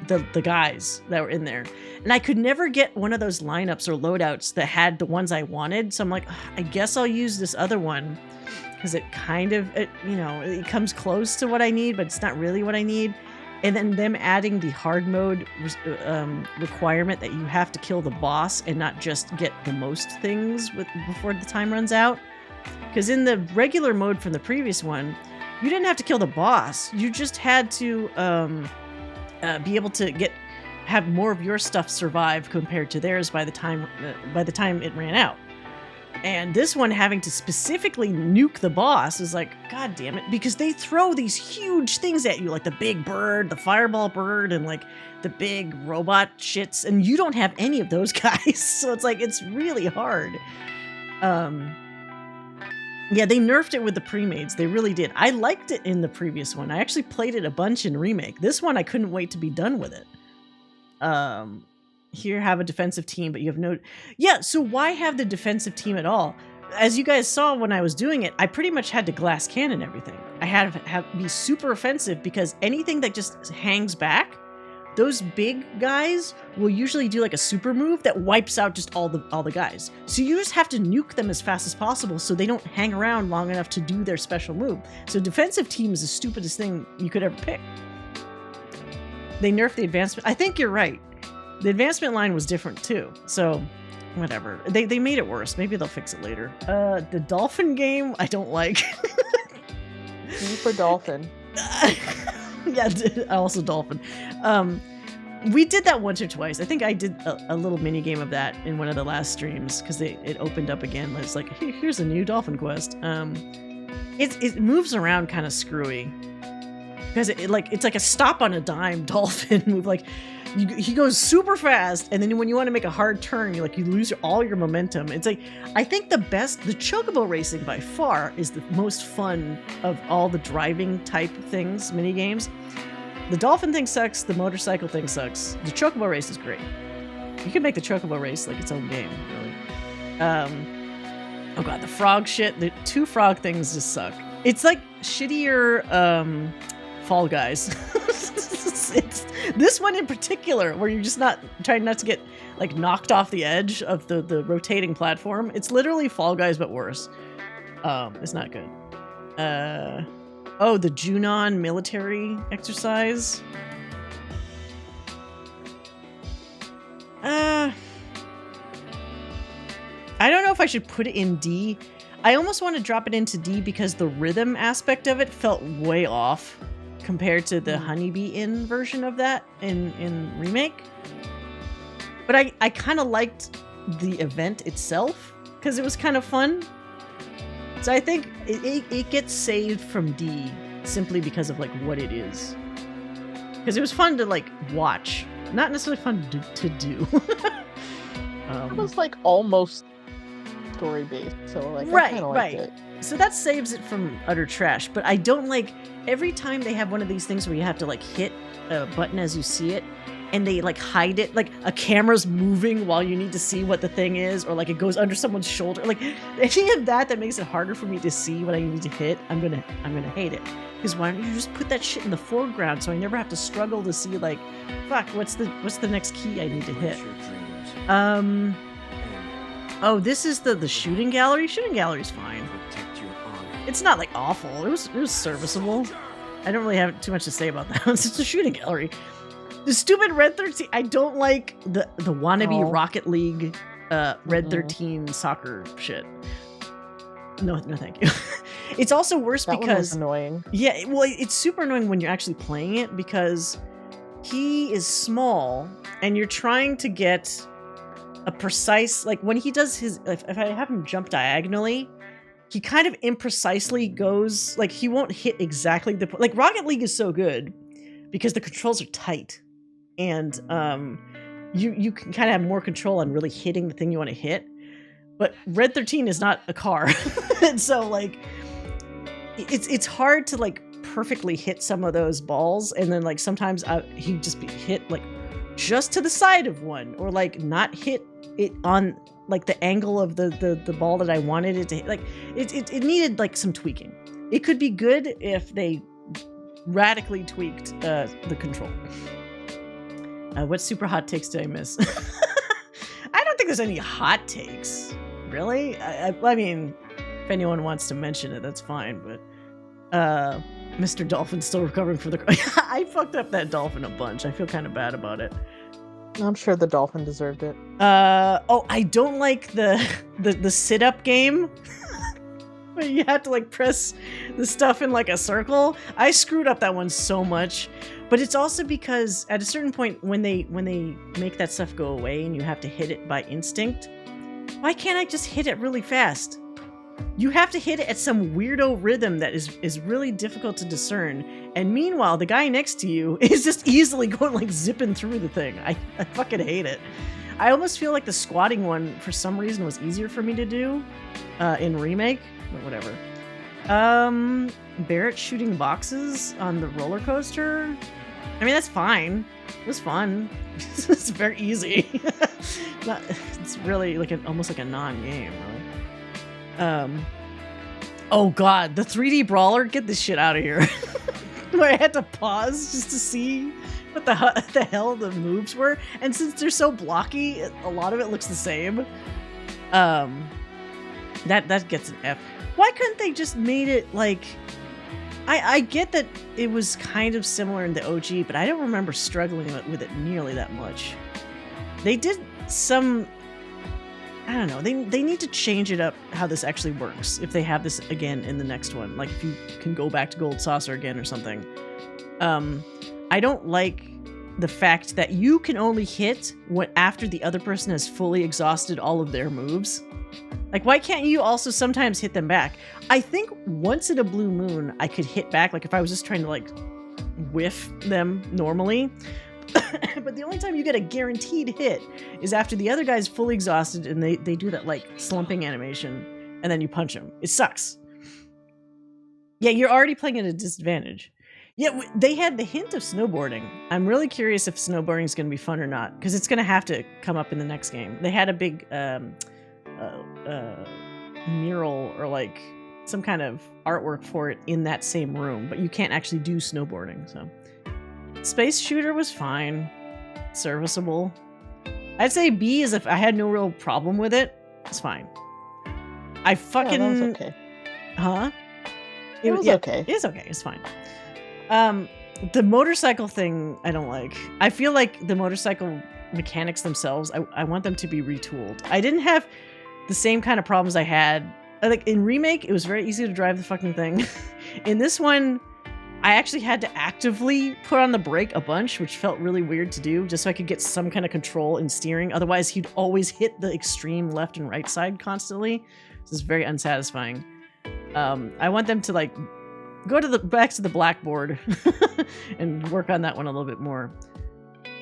the guys that were in there. And I could never get one of those lineups or loadouts that had the ones I wanted. So I'm like, I guess I'll use this other one because it kind of, it comes close to what I need, but it's not really what I need. And then them adding the hard mode requirement that you have to kill the boss and not just get the most things before the time runs out. Because in the regular mode from the previous one, you didn't have to kill the boss. You just had to be able to have more of your stuff survive compared to theirs by the time it ran out. And this one having to specifically nuke the boss is like, god damn it, because they throw these huge things at you, like the big bird, the fireball bird, and like the big robot shits, and you don't have any of those guys. So it's like, it's really hard. Yeah, they nerfed it with the pre-mades. They really did. I liked it in the previous one. I actually played it a bunch in Remake. This one, I couldn't wait to be done with it. Here, have a defensive team, but you have no... Yeah, so why have the defensive team at all? As you guys saw when I was doing it, I pretty much had to glass cannon everything. I had to be super offensive because anything that just hangs back, those big guys will usually do like a super move that wipes out just all the guys. So you just have to nuke them as fast as possible so they don't hang around long enough to do their special move. So defensive team is the stupidest thing you could ever pick. They nerfed the advancement. I think you're right. The advancement line was different too. So whatever. They made it worse. Maybe they'll fix it later. The dolphin game, I don't like. D for dolphin. Yeah, also dolphin. We did that once or twice. I think I did a little mini game of that in one of the last streams because it opened up again. It's like, hey, here's a new dolphin quest. It moves around kind of screwy because it's like a stop on a dime dolphin move. Like he goes super fast, and then when you want to make a hard turn, you lose all your momentum. It's like, I think the chocobo racing by far is the most fun of all the driving type things, mini games. The dolphin thing sucks. The motorcycle thing sucks. The chocobo race is great. You can make the chocobo race like its own game, really. Oh god, the frog shit. The 2 frog things just suck. It's like shittier Fall Guys. it's this one in particular, where you're just not trying not to get like knocked off the edge of the rotating platform. It's literally Fall Guys but worse. It's not good. Oh, the Junon military exercise. I don't know if I should put it in D. I almost want to drop it into D because the rhythm aspect of it felt way off compared to the Honeybee Inn version of that in Remake. But I kind of liked the event itself because it was kind of fun. So I think it gets saved from D simply because of like what it is. Because it was fun to like watch, not necessarily fun to do. It was like almost story based, so like I kind of liked it. So that saves it from utter trash. But I don't like every time they have one of these things where you have to like hit a button as you see it, and they like hide it, like a camera's moving while you need to see what the thing is, or like it goes under someone's shoulder. Like any of that makes it harder for me to see what I need to hit. I'm gonna hate it. Because why don't you just put that shit in the foreground so I never have to struggle to see like, fuck, what's the next key I need to hit? Oh, this is the shooting gallery. Shooting gallery's fine. It's not like awful. It was serviceable. I don't really have too much to say about that. It's just a shooting gallery. The stupid Red 13. I don't like the wannabe Rocket League Red 13 soccer shit. No, thank you. It's also worse that because one was annoying. Yeah, well, it's super annoying when you're actually playing it because he is small and you're trying to get a precise, like when he does his, if I have him jump diagonally, he kind of imprecisely goes, like he won't hit exactly the, like Rocket League is so good because the controls are tight and you can kind of have more control on really hitting the thing you want to hit. But Red 13 is not a car. And so like it's hard to like perfectly hit some of those balls, and then like sometimes he'd just be hit like just to the side of one, or like not hit it on like the angle of the ball that I wanted it to hit. Like it needed like some tweaking. It could be good if they radically tweaked the control. What super hot takes did I miss? I don't think there's any hot takes, really. I mean, if anyone wants to mention it, that's fine. But Mr. Dolphin's still recovering from the. I fucked up that dolphin a bunch. I feel kind of bad about it. I'm sure the dolphin deserved it. Oh, I don't like the sit-up game. Where you have to like press the stuff in like a circle. I screwed up that one so much. But it's also because at a certain point when they make that stuff go away and you have to hit it by instinct, why can't I just hit it really fast? You have to hit it at some weirdo rhythm that is really difficult to discern. And meanwhile, the guy next to you is just easily going like zipping through the thing. I fucking hate it. I almost feel like the squatting one for some reason was easier for me to do in Remake, but whatever. Barrett shooting boxes on the roller coaster. I mean, that's fine. It was fun. It's very easy. It's really like almost like a non-game, really. Oh god, the 3D brawler, get this shit out of here. Where I had to pause just to see what the hell the moves were, and since they're so blocky, a lot of it looks the same. That gets an F. Why couldn't they just made it like? I get that it was kind of similar in the OG, but I don't remember struggling with it nearly that much. They did some. I don't know. They need to change it up how this actually works. If they have this again in the next one, like if you can go back to Gold Saucer again or something. I don't like the fact that you can only hit after the other person has fully exhausted all of their moves. Like, why can't you also sometimes hit them back? I think once in a blue moon, I could hit back, like if I was just trying to like whiff them normally. But the only time you get a guaranteed hit is after the other guy's fully exhausted and they do that like slumping animation and then you punch him. It sucks. Yeah, you're already playing at a disadvantage. Yeah, they had the hint of snowboarding. I'm really curious if snowboarding is going to be fun or not, because it's going to have to come up in the next game. They had a big mural or like some kind of artwork for it in that same room, but you can't actually do snowboarding. So Space Shooter was fine, serviceable. I'd say B is if I had no real problem with it. It's fine. I fucking that was okay. Huh? It was okay. It's okay. It's fine. The motorcycle thing I don't like. I feel like the motorcycle mechanics themselves, I want them to be retooled. I didn't have the same kind of problems I had. Like in Remake, it was very easy to drive the fucking thing. In this one, I actually had to actively put on the brake a bunch, which felt really weird to do, just so I could get some kind of control in steering. Otherwise, he'd always hit the extreme left and right side constantly. This is very unsatisfying. I want them to like go to back to the blackboard and work on that one a little bit more.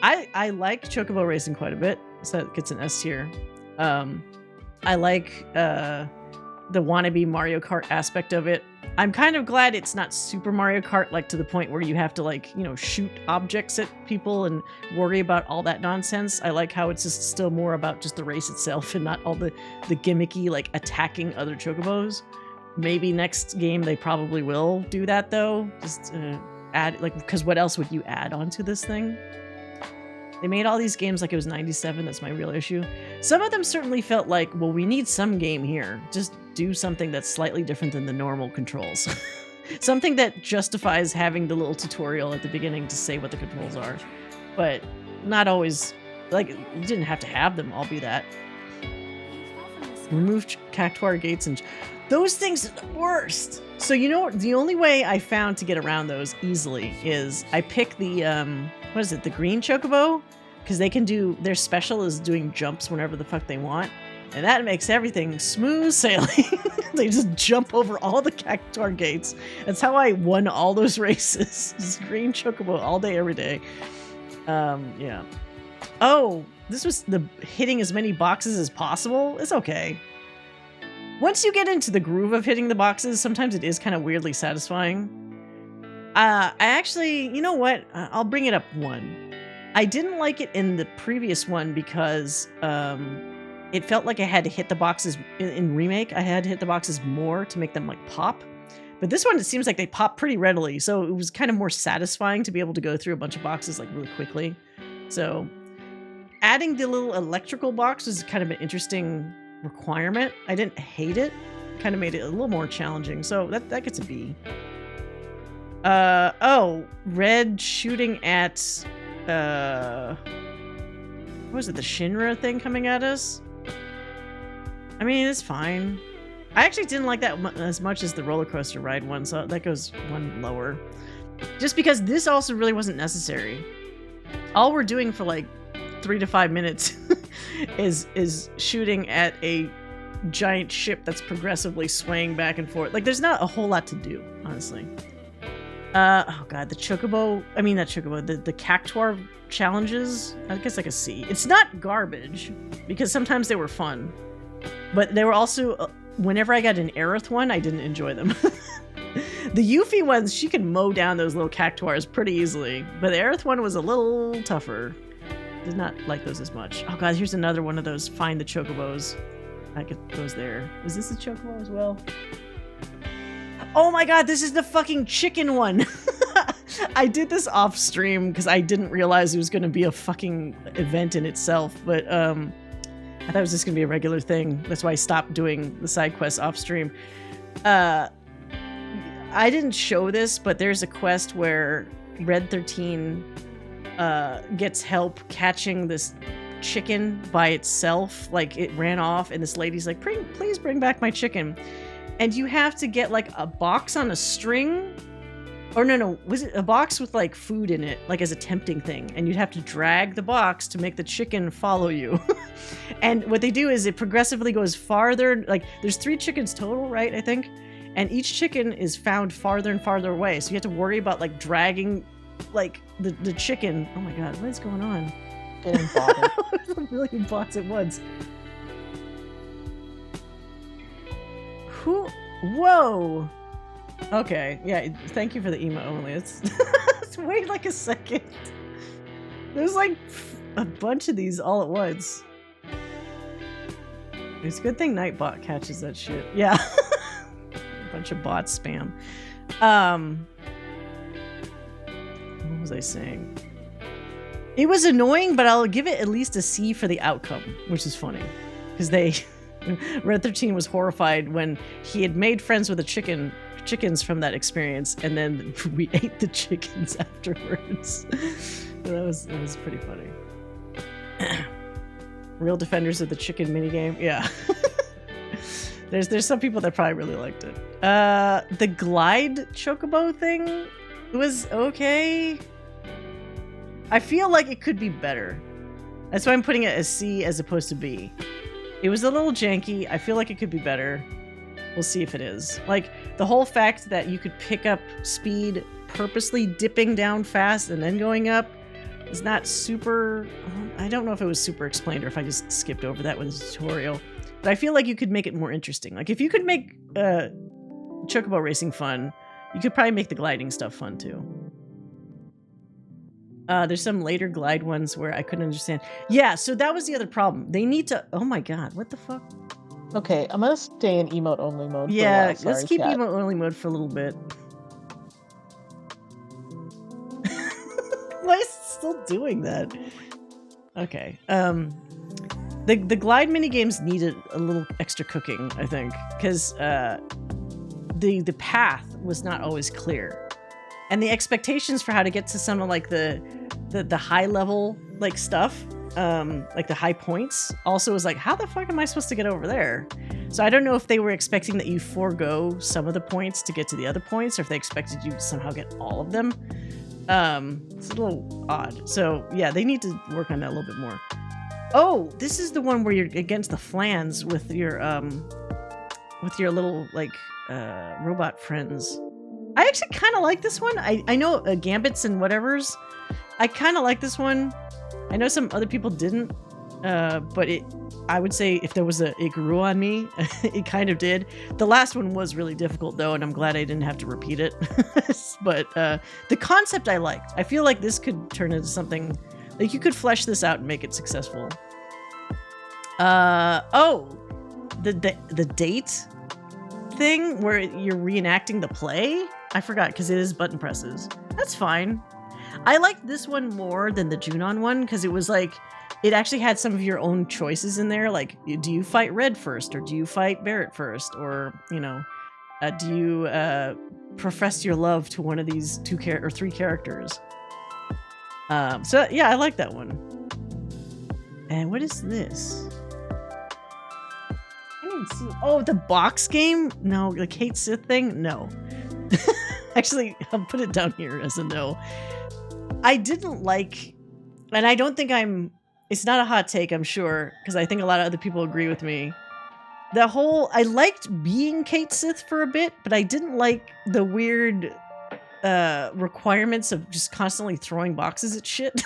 I like Chocobo Racing quite a bit, so that gets an S tier. I like the wannabe Mario Kart aspect of it. I'm kind of glad it's not Super Mario Kart, like to the point where you have to like, you know, shoot objects at people and worry about all that nonsense. I like how it's just still more about just the race itself and not all the gimmicky like attacking other Chocobos. Maybe next game they probably will do that though. Just add like, because what else would you add onto this thing? They made all these games like it was 97. That's my real issue. Some of them certainly felt like, well, we need some game here. Just do something that's slightly different than the normal controls. Something that justifies having the little tutorial at the beginning to say what the controls are. But not always, like, you didn't have to have them all be that. Remove cactuar gates and... Those things are the worst! So you know, the only way I found to get around those easily is I pick the, what is it, the green Chocobo? Because they can do, their special is doing jumps whenever the fuck they want. And that makes everything smooth sailing. They just jump over all the cactuar gates. That's how I won all those races. Just green Chocobo all day, every day. Yeah. Oh, this was the hitting as many boxes as possible. It's okay. Once you get into the groove of hitting the boxes, sometimes it is kind of weirdly satisfying. I actually, you know what? I'll bring it up one. I didn't like it in the previous one because it felt like I had to hit the boxes in Remake. I had to hit the boxes more to make them like pop. But this one, it seems like they pop pretty readily. So it was kind of more satisfying to be able to go through a bunch of boxes like really quickly. So adding the little electrical box was kind of an interesting requirement. I didn't hate it. Kind of made it a little more challenging. So that gets a B. Oh, Red shooting at what was it, the Shinra thing coming at us? I mean, it's fine. I actually didn't like that as much as the roller coaster ride one, so that goes one lower. Just because this also really wasn't necessary. All we're doing for like 3 to 5 minutes is shooting at a giant ship that's progressively swaying back and forth. Like, there's not a whole lot to do, honestly. Oh god, the Chocobo, I mean not Chocobo, the Cactuar challenges, I guess like a C. It's not garbage, because sometimes they were fun. But they were also, whenever I got an Aerith one, I didn't enjoy them. The Yuffie ones, she can mow down those little Cactuars pretty easily, but the Aerith one was a little tougher. Did not like those as much. Oh god, here's another one of those find the Chocobos. I get those there. Is this a Chocobo as well? Oh my god, this is the fucking chicken one! I did this off stream because I didn't realize it was going to be a fucking event in itself, but I thought it was just going to be a regular thing. That's why I stopped doing the side quests off stream. I didn't show this, but there's a quest where Red 13 gets help catching this chicken by itself. Like, it ran off, and this lady's like, please bring back my chicken. And you have to get like a box on a string, or no, was it a box with like food in it, like as a tempting thing, and you'd have to drag the box to make the chicken follow you. And what they do is it progressively goes farther, like there's 3 chickens total, right, I think, and each chicken is found farther and farther away, so you have to worry about like dragging like the chicken. Oh my god, what is going on? Getting bothered. A million bots at once. Whoa! Okay, yeah, thank you for the emo only. It's wait like a second. There's like a bunch of these all at once. It's a good thing Nightbot catches that shit. Yeah. A bunch of bot spam. What was I saying? It was annoying, but I'll give it at least a C for the outcome, which is funny. Because Red 13 was horrified when he had made friends with the chickens from that experience, and then we ate the chickens afterwards. That was pretty funny. Real defenders of the chicken minigame, yeah. There's some people that probably really liked it. The glide chocobo thing was okay. I feel like it could be better. That's why I'm putting it as C as opposed to B. It was a little janky. I feel like it could be better. We'll see if it is. Like, the whole fact that you could pick up speed purposely dipping down fast and then going up is not super... I don't know if it was super explained or if I just skipped over that with the tutorial. But I feel like you could make it more interesting. Like, if you could make chocobo racing fun, you could probably make the gliding stuff fun, too. There's some later glide ones where I couldn't understand. Yeah, so that was the other problem. They need to... Oh my god, what the fuck? Okay, I'm gonna stay in emote-only mode for a Yeah, while. Sorry, let's keep chat. emote-only mode for a little bit. Why is it still doing that? Okay. The glide minigames needed a little extra cooking, I think, because the path was not always clear. And the expectations for how to get to some of like the high level like stuff, like the high points, also was like, how the fuck am I supposed to get over there? So I don't know if they were expecting that you forego some of the points to get to the other points, or if they expected you to somehow get all of them. It's a little odd. So yeah, they need to work on that a little bit more. Oh, this is the one where you're against the flans with your little like robot friends. I actually kind of like this one. I know Gambits and whatevers. I kind of like this one. I know some other people didn't, but I would say if there was it grew on me, it kind of did. The last one was really difficult though, and I'm glad I didn't have to repeat it. But the concept I liked. I feel like this could turn into something, like you could flesh this out and make it successful. The date thing where you're reenacting the play? I forgot, because it is button presses. That's fine. I liked this one more than the Junon one, because it was like, it actually had some of your own choices in there. Like, do you fight Red first, or do you fight Barrett first? Or, you know, do you profess your love to one of these three characters? So yeah, I like that one. And what is this? I didn't see. Oh, the box game? No, the Kate Sith thing? No. Actually, I'll put it down here as a no. I didn't like, and I don't think it's not a hot take, I'm sure, because I think a lot of other people agree with me. I liked being Kate Sith for a bit, but I didn't like the weird requirements of just constantly throwing boxes at shit.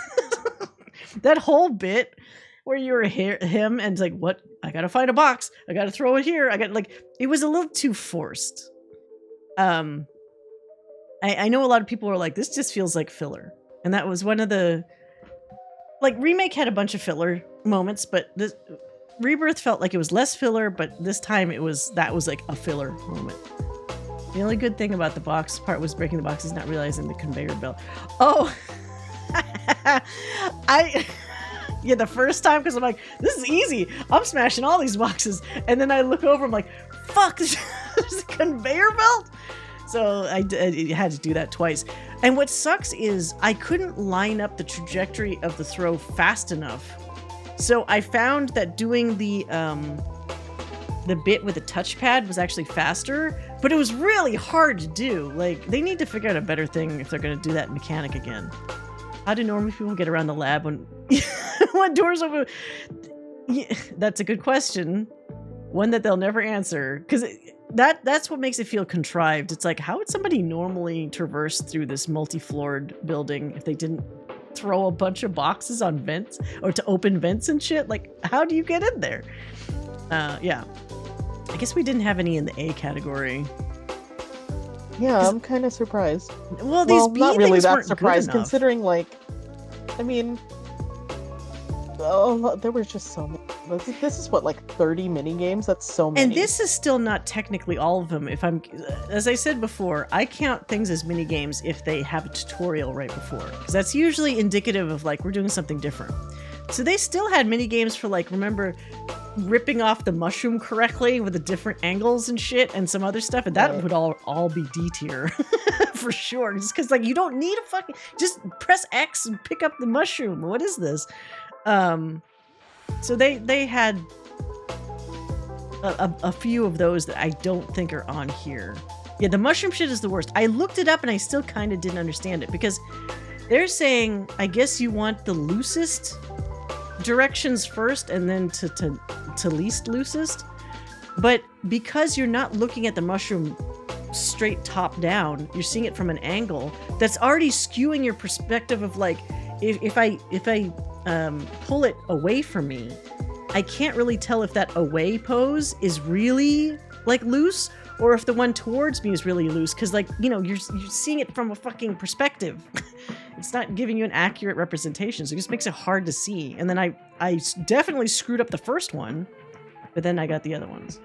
That whole bit where you were him and it's like, what? I gotta find a box. I gotta throw it here. It was a little too forced. I know a lot of people are like, this just feels like filler. And that was one of the... Like, Remake had a bunch of filler moments, but Rebirth felt like it was less filler, but this time that was like a filler moment. The only good thing about the box part was breaking the boxes, not realizing the conveyor belt. Oh! Yeah, the first time, because I'm like, this is easy. I'm smashing all these boxes. And then I look over, I'm like, fuck, there's a conveyor belt? So I had to do that twice. And what sucks is I couldn't line up the trajectory of the throw fast enough. So I found that doing the bit with the touchpad was actually faster, but it was really hard to do. Like, they need to figure out a better thing if they're going to do that mechanic again. How do normal people get around the lab when when doors open? Yeah, that's a good question. One that they'll never answer, because that's what makes it feel contrived. It's like, how would somebody normally traverse through this multi-floored building if they didn't throw a bunch of boxes on vents or to open vents and shit? Like, how do you get in there? Yeah. I guess we didn't have any in the A category. Yeah, I'm kind of surprised. Well, these B not really things that weren't surprised, good enough. considering, like, I mean, there were just so many. This is what, like 30 mini games? That's so many. And this is still not technically all of them. As I said before, I count things as mini games if they have a tutorial right before, because that's usually indicative of like we're doing something different. So they still had mini games for like, remember, ripping off the mushroom correctly with the different angles and shit and some other stuff, and that would all be D tier for sure. Just because like you don't need a fucking, just press X and pick up the mushroom. What is this? So they had a few of those that I don't think are on here. Yeah, the mushroom shit is the worst. I looked it up and I still kind of didn't understand it because they're saying, I guess you want the loosest directions first and then to least loosest. But because you're not looking at the mushroom straight top down, you're seeing it from an angle that's already skewing your perspective of like, if I pull it away from me, I can't really tell if that away pose is really like loose or if the one towards me is really loose, because like, you know, you're seeing it from a fucking perspective. It's not giving you an accurate representation, so it just makes it hard to see. And then I definitely screwed up the first one, but then I got the other ones.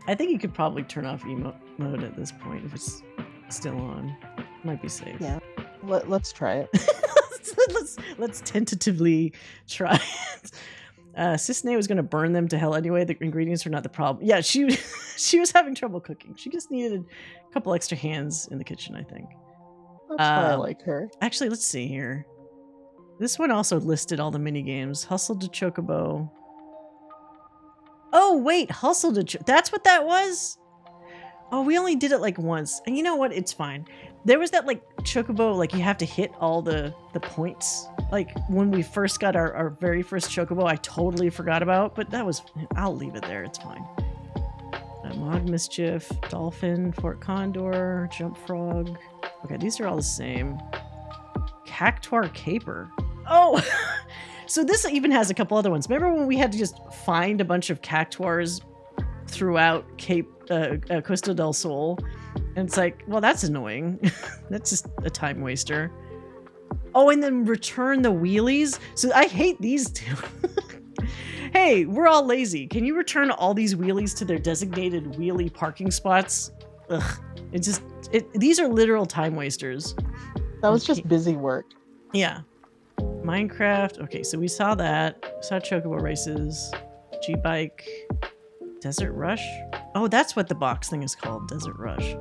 I think you could probably turn off emote mode at this point if it's still on. Might be safe. Yeah, let's try it. let's tentatively try it. Sisney was going to burn them to hell anyway. The ingredients are not the problem. Yeah, she was having trouble cooking. She just needed a couple extra hands in the kitchen, I think. That's why I like her. Actually, let's see here. This one also listed all the mini games. Hustle to Chocobo. Oh wait, Hustle to that's what that was? Oh, we only did it like once. And you know what? It's fine. There was that like Chocobo, like you have to hit all the points. Like when we first got our very first Chocobo, I totally forgot about, but that was, I'll leave it there. It's fine. Mog Mischief, Dolphin, Fort Condor, Jump Frog. Okay, these are all the same. Cactuar Caper. Oh, so this even has a couple other ones. Remember when we had to just find a bunch of cactuars throughout Costa del Sol? And it's like, well, that's annoying. That's just a time waster. Oh, and then return the wheelies. So I hate these two. Hey, we're all lazy. Can you return all these wheelies to their designated wheelie parking spots? Ugh. These are literal time wasters. That was just busy work. Yeah. Minecraft. Okay, so we saw that. We saw Chocobo races. G-Bike. Desert Rush? Oh, that's what the box thing is called. Desert Rush.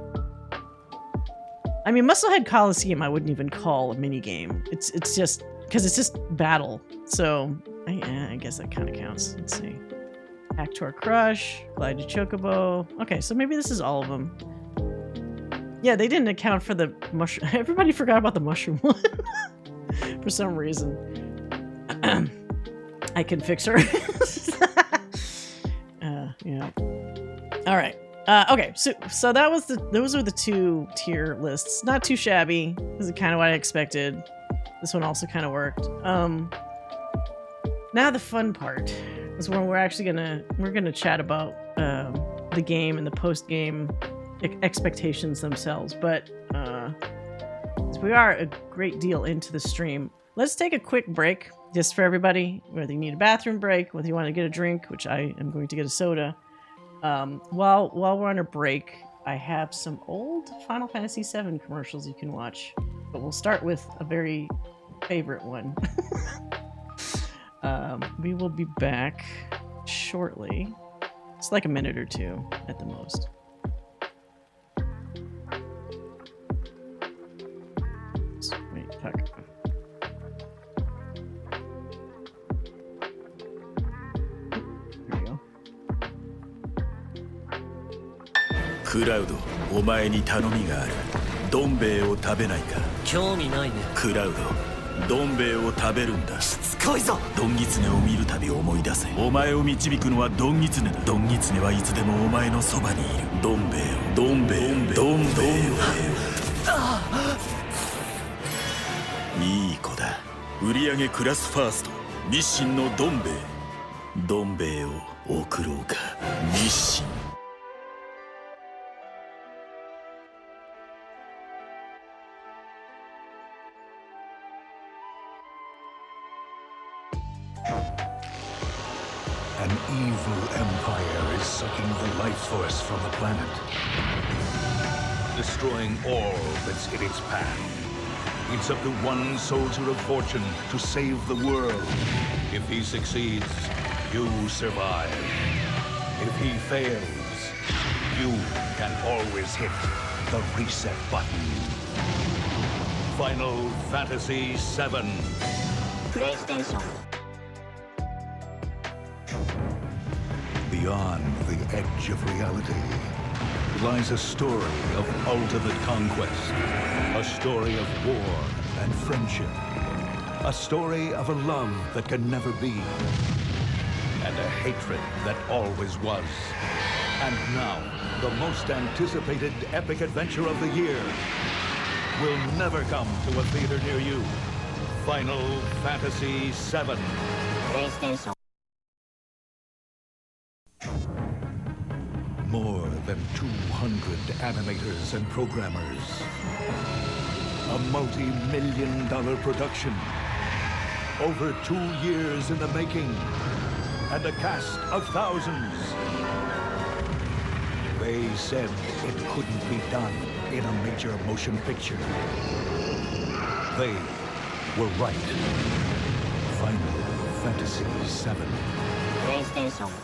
I mean, Musclehead Coliseum I wouldn't even call a mini game. It's just because it's just battle. So I guess that kind of counts. Let's see. Cactuar Crush, Glide to Chocobo. Okay, so maybe this is all of them. Yeah, they didn't account for the mushroom. Everybody forgot about the mushroom one for some reason. I can fix her. Yeah. All right. Okay, so that was those were the 2 tier lists. Not too shabby. This is kind of what I expected. This one also kind of worked. Now the fun part is when we're actually gonna chat about the game and the post game expectations themselves. But we are a great deal into the stream. Let's take a quick break just for everybody. Whether you need a bathroom break, whether you want to get a drink, which I am going to get a soda. While we're on a break, I have some old Final Fantasy VII commercials you can watch, but we'll start with a very favorite one. We will be back shortly. It's like a minute or two at the most. Wait, fuck.クラウド、お前に頼みがある。どん兵衛を食べないか。興味ないね。クラウド、どん兵衛を食べるんだ。しつこいぞ。ドンギツネを見るたび思い出せ。お前を導くのはドンギツネだ。ドンギツネはいつでもお前のそばにいる。どん兵衛を、どん兵衛を、どん兵衛を。いい子だ。売り上げクラスファースト。日清のどん兵衛。どん兵衛を送ろうか。日清。An evil empire is sucking the life force from the planet, destroying all that's in its path. It's up to one soldier of fortune to save the world. If he succeeds, you survive. If he fails, you can always hit the reset button. Final Fantasy VII. PlayStation. Beyond the edge of reality lies a story of ultimate conquest, a story of war and friendship, a story of a love that can never be, and a hatred that always was. And now, the most anticipated epic adventure of the year will never come to a theater near you. Final Fantasy VII. PlayStation. More than 200 animators and programmers. A multi-million-dollar production. Over 2 years in the making. And a cast of thousands. They said it couldn't be done in a major motion picture. They were right. Final Fantasy VII. PlayStation. Final Fantasy VII.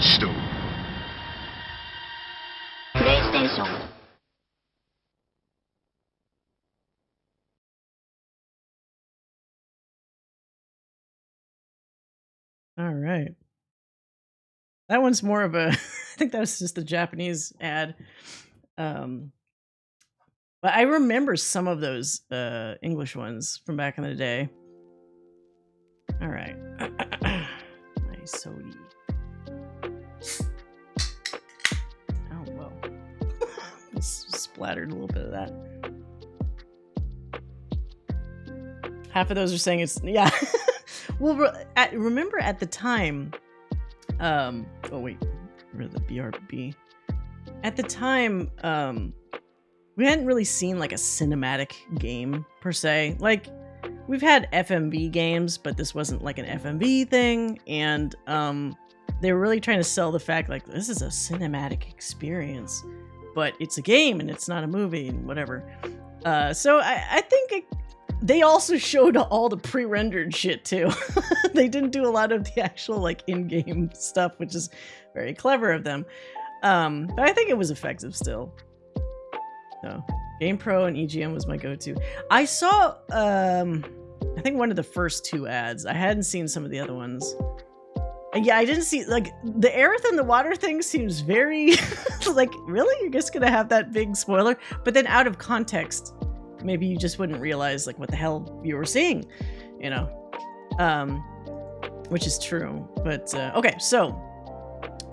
始動。PlayStation. All right. That one's more of a I think that was just the Japanese ad. But I remember some of those English ones from back in the day. All right. Nice sody. Oh, well. Splattered a little bit of that. Half of those are saying it's, yeah. Well, remember at the time, oh wait, the BRB. At the time, we hadn't really seen like a cinematic game per se. Like, we've had FMV games, but this wasn't like an FMV thing, and they were really trying to sell the fact like this is a cinematic experience, but it's a game and it's not a movie and whatever. So I think they also showed all the pre-rendered shit too. They didn't do a lot of the actual like in-game stuff, which is very clever of them. But I think it was effective still. So GamePro and EGM was my go-to. I saw I think one of the first two ads. I hadn't seen some of the other ones. Yeah, I didn't see, like, the Aerith in the water thing seems very, like, really? You're just gonna have that big spoiler? But then out of context, maybe you just wouldn't realize, like, what the hell you were seeing, you know? Which is true. But, okay, so,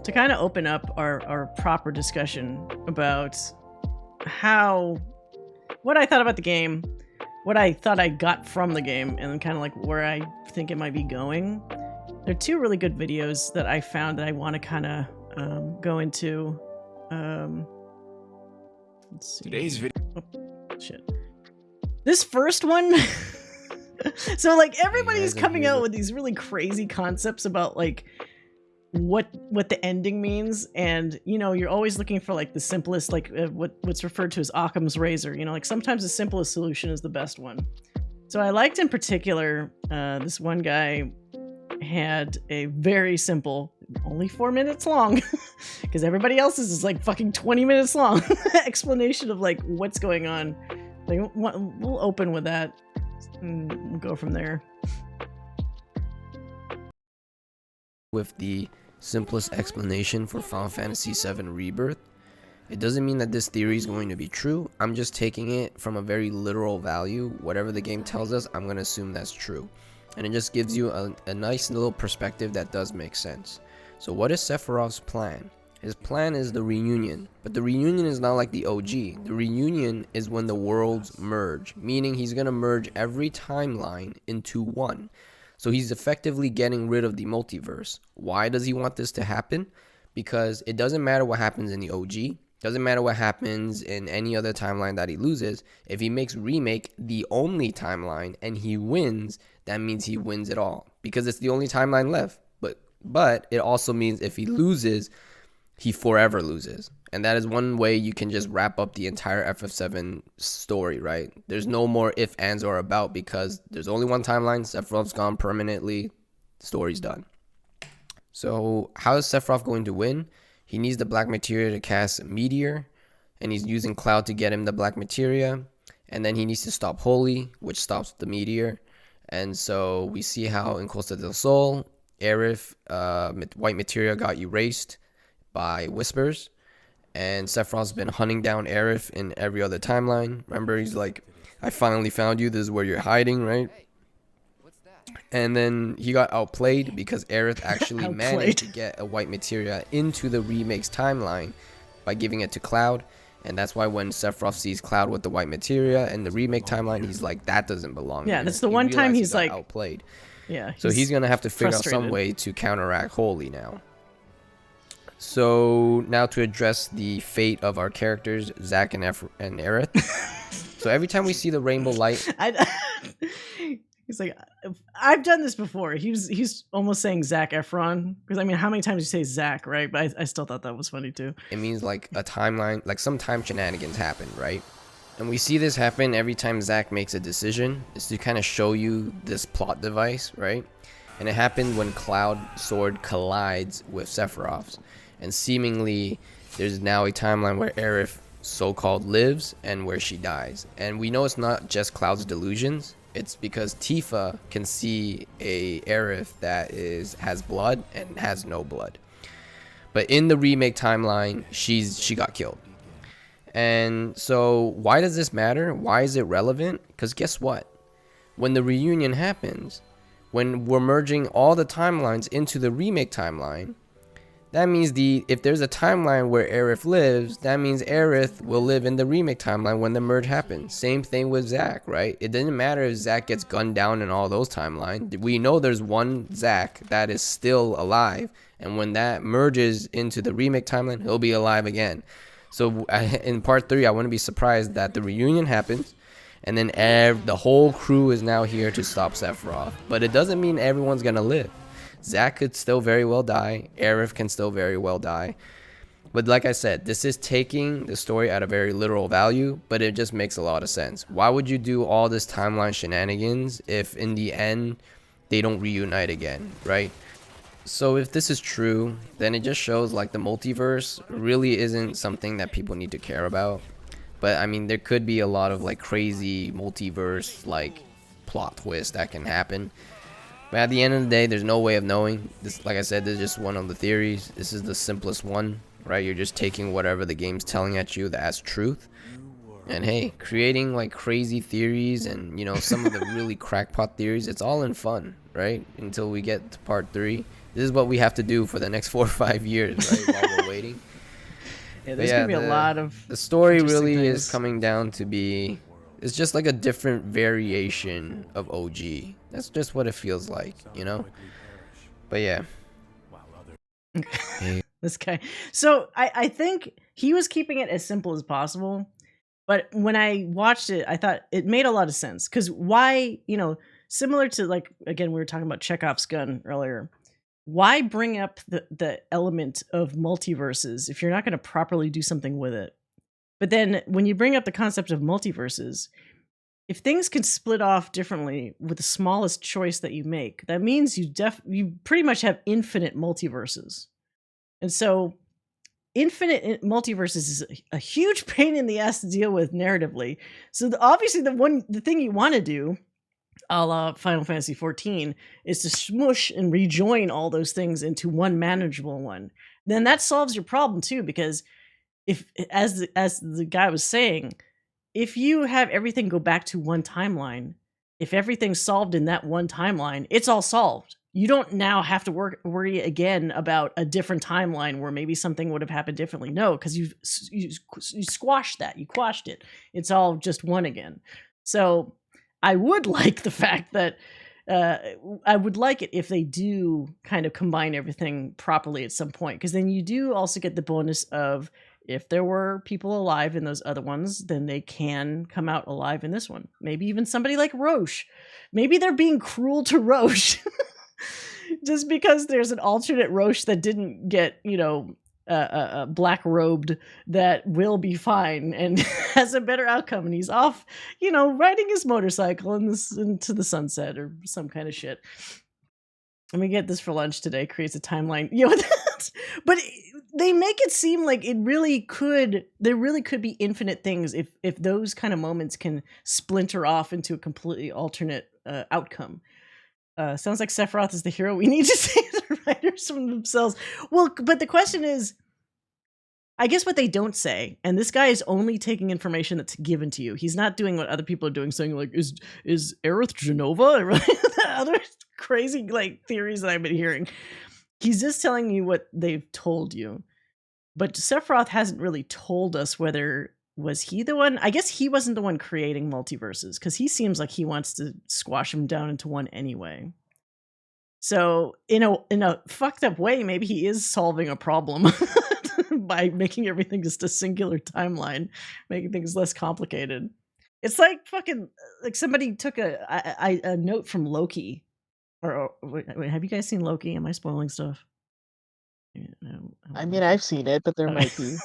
to kind of open up our proper discussion about what I thought about the game, what I thought I got from the game, and then kind of like where I think it might be going. There are two really good videos that I found that I want to kind of go into. Let's see. Today's video. Oh, shit. This first one. So like everybody's coming out with these really crazy concepts about like what the ending means, and you know you're always looking for like the simplest, like what's referred to as Occam's razor. You know, like sometimes the simplest solution is the best one. So I liked in particular this one guy had a very simple, only 4 minutes long, because everybody else's is like fucking 20 minutes long explanation of like what's going on. Like we'll open with that and we'll go from there. With the simplest explanation for Final Fantasy VII Rebirth, it doesn't mean that this theory is going to be true. I'm just taking it from a very literal value. Whatever the game tells us, I'm going to assume that's true. And it just gives you a nice little perspective that does make sense. So what is Sephiroth's plan? His plan is the reunion, but the reunion is not like the OG. The reunion is when the worlds merge, meaning he's going to merge every timeline into one. So he's effectively getting rid of the multiverse. Why does he want this to happen? Because it doesn't matter what happens in the OG, doesn't matter what happens in any other timeline that he loses. If he makes Remake the only timeline and he wins, that means he wins it all because it's the only timeline left. But it also means if he loses, he forever loses. And that is one way you can just wrap up the entire FF7 story, right? There's no more if, ands, or about because there's only one timeline. Sephiroth's gone permanently. Story's done. So how is Sephiroth going to win? He needs the Black Materia to cast Meteor, and he's using Cloud to get him the Black Materia. And then he needs to stop Holy, which stops the Meteor. And so we see how in Costa del Sol, Aerith, White Materia got erased by Whispers, and Sephiroth's been hunting down Aerith in every other timeline. Remember, he's like, I finally found you, this is where you're hiding, right? And then he got outplayed because Aerith actually managed to get a White Materia into the Remake's timeline by giving it to Cloud. And that's why when Sephiroth sees Cloud with the White Materia in the Remake timeline, he's like, that doesn't belong. Yeah, that's the one time he's like outplayed. Yeah. So he's gonna have to figure out some way to counteract Holy now. So now to address the fate of our characters, Zack and Aerith. So every time we see the rainbow light, he's like, I've done this before. He's almost saying Zac Efron because I mean, how many times you say Zack, right? But I still thought that was funny too. It means like a timeline, like some time shenanigans happen, right? And we see this happen every time Zack makes a decision. Is to kind of show you this plot device, right? And it happened when Cloud Sword collides with Sephiroth's. And seemingly, there's now a timeline where Aerith so-called lives and where she dies. And we know it's not just Cloud's delusions. It's because Tifa can see a Aerith that has blood and has no blood. But in the Remake timeline, she got killed. And so why does this matter? Why is it relevant? Because guess what? When the reunion happens, when we're merging all the timelines into the Remake timeline, that means if there's a timeline where Aerith lives, that means Aerith will live in the Remake timeline when the merge happens. Same thing with Zack, right? It doesn't matter if Zack gets gunned down in all those timelines. We know there's one Zack that is still alive. And when that merges into the Remake timeline, he'll be alive again. So in part 3, I wouldn't be surprised that the reunion happens, and then the whole crew is now here to stop Sephiroth. But it doesn't mean everyone's gonna live. Zack could still very well die. Aerith can still very well die. But like I said, this is taking the story at a very literal value, but it just makes a lot of sense. Why would you do all this timeline shenanigans if in the end they don't reunite again, right? So if this is true, then it just shows like the multiverse really isn't something that people need to care about. But I mean, there could be a lot of like crazy multiverse like plot twists that can happen. But at the end of the day, there's no way of knowing. This, like I said, this is just one of the theories. This is the simplest one, right? You're just taking whatever the game's telling at you as truth. And hey, creating like crazy theories and, you know, some of the really crackpot theories, it's all in fun, right? Until we get to part 3. This is what we have to do for the next 4 or 5 years, right? While we're waiting. Yeah, there's gonna be a lot of the story really is coming down to be, it's just like a different variation of OG. That's just what it feels like, you know? But yeah. This guy. So I think he was keeping it as simple as possible. But when I watched it, I thought it made a lot of sense. Because why, you know, similar to like, again, we were talking about Chekhov's gun earlier. Why bring up the element of multiverses if you're not going to properly do something with it? But then when you bring up the concept of multiverses, if things can split off differently with the smallest choice that you make, that means you pretty much have infinite multiverses. And so infinite multiverses is a huge pain in the ass to deal with narratively. So obviously the thing you want to do, a la Final Fantasy XIV, is to smush and rejoin all those things into one manageable one. Then that solves your problem too, because if, as the guy was saying, if you have everything go back to one timeline, if everything's solved in that one timeline, it's all solved. You don't now have to worry again about a different timeline where maybe something would have happened differently. No, because you squashed that. You quashed it. It's all just one again. So I would like the fact that I would like it if they do kind of combine everything properly at some point, because then you do also get the bonus of, if there were people alive in those other ones, then they can come out alive in this one. Maybe even somebody like Roche. Maybe they're being cruel to Roche. Just because there's an alternate Roche that didn't get, black robed, that will be fine and has a better outcome, and he's off, riding his motorcycle into the sunset or some kind of shit. Let me get this for lunch today. Creates a timeline. But they make it seem like there really could be infinite things if those kind of moments can splinter off into a completely alternate outcome. Sounds like Sephiroth is the hero we need to save the writers from themselves. Well, but the question is, I guess what they don't say, and this guy is only taking information that's given to you. He's not doing what other people are doing, saying like, is Aerith Genova? Other crazy theories that I've been hearing. He's just telling you what they've told you. But Sephiroth hasn't really told us whether was he the one. I guess he wasn't the one creating multiverses, because he seems like he wants to squash them down into one anyway. So in a fucked up way, maybe he is solving a problem by making everything just a singular timeline, making things less complicated. It's like fucking like somebody took a note from Loki. Or wait, have you guys seen Loki? Am I spoiling stuff? No, I mean, I've seen it, but there might be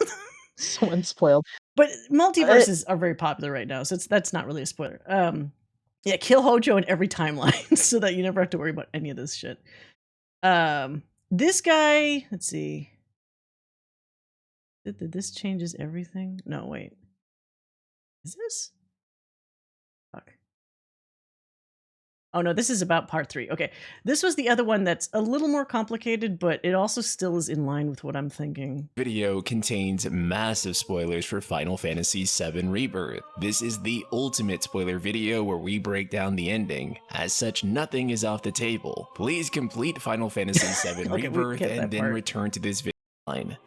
someone spoiled. But multiverses are very popular right now, so that's not really a spoiler. Yeah, kill Hojo in every timeline so that you never have to worry about any of this shit. This guy, let's see. Did this changes everything? No, wait. Is this? Fuck. Oh no, this is about part 3. Okay, this was the other one that's a little more complicated, but it also still is in line with what I'm thinking. Video contains massive spoilers for Final Fantasy VII Rebirth. This is the ultimate spoiler video where we break down the ending. As such, nothing is off the table. Please complete Final Fantasy VII Okay, Rebirth and then return to this video.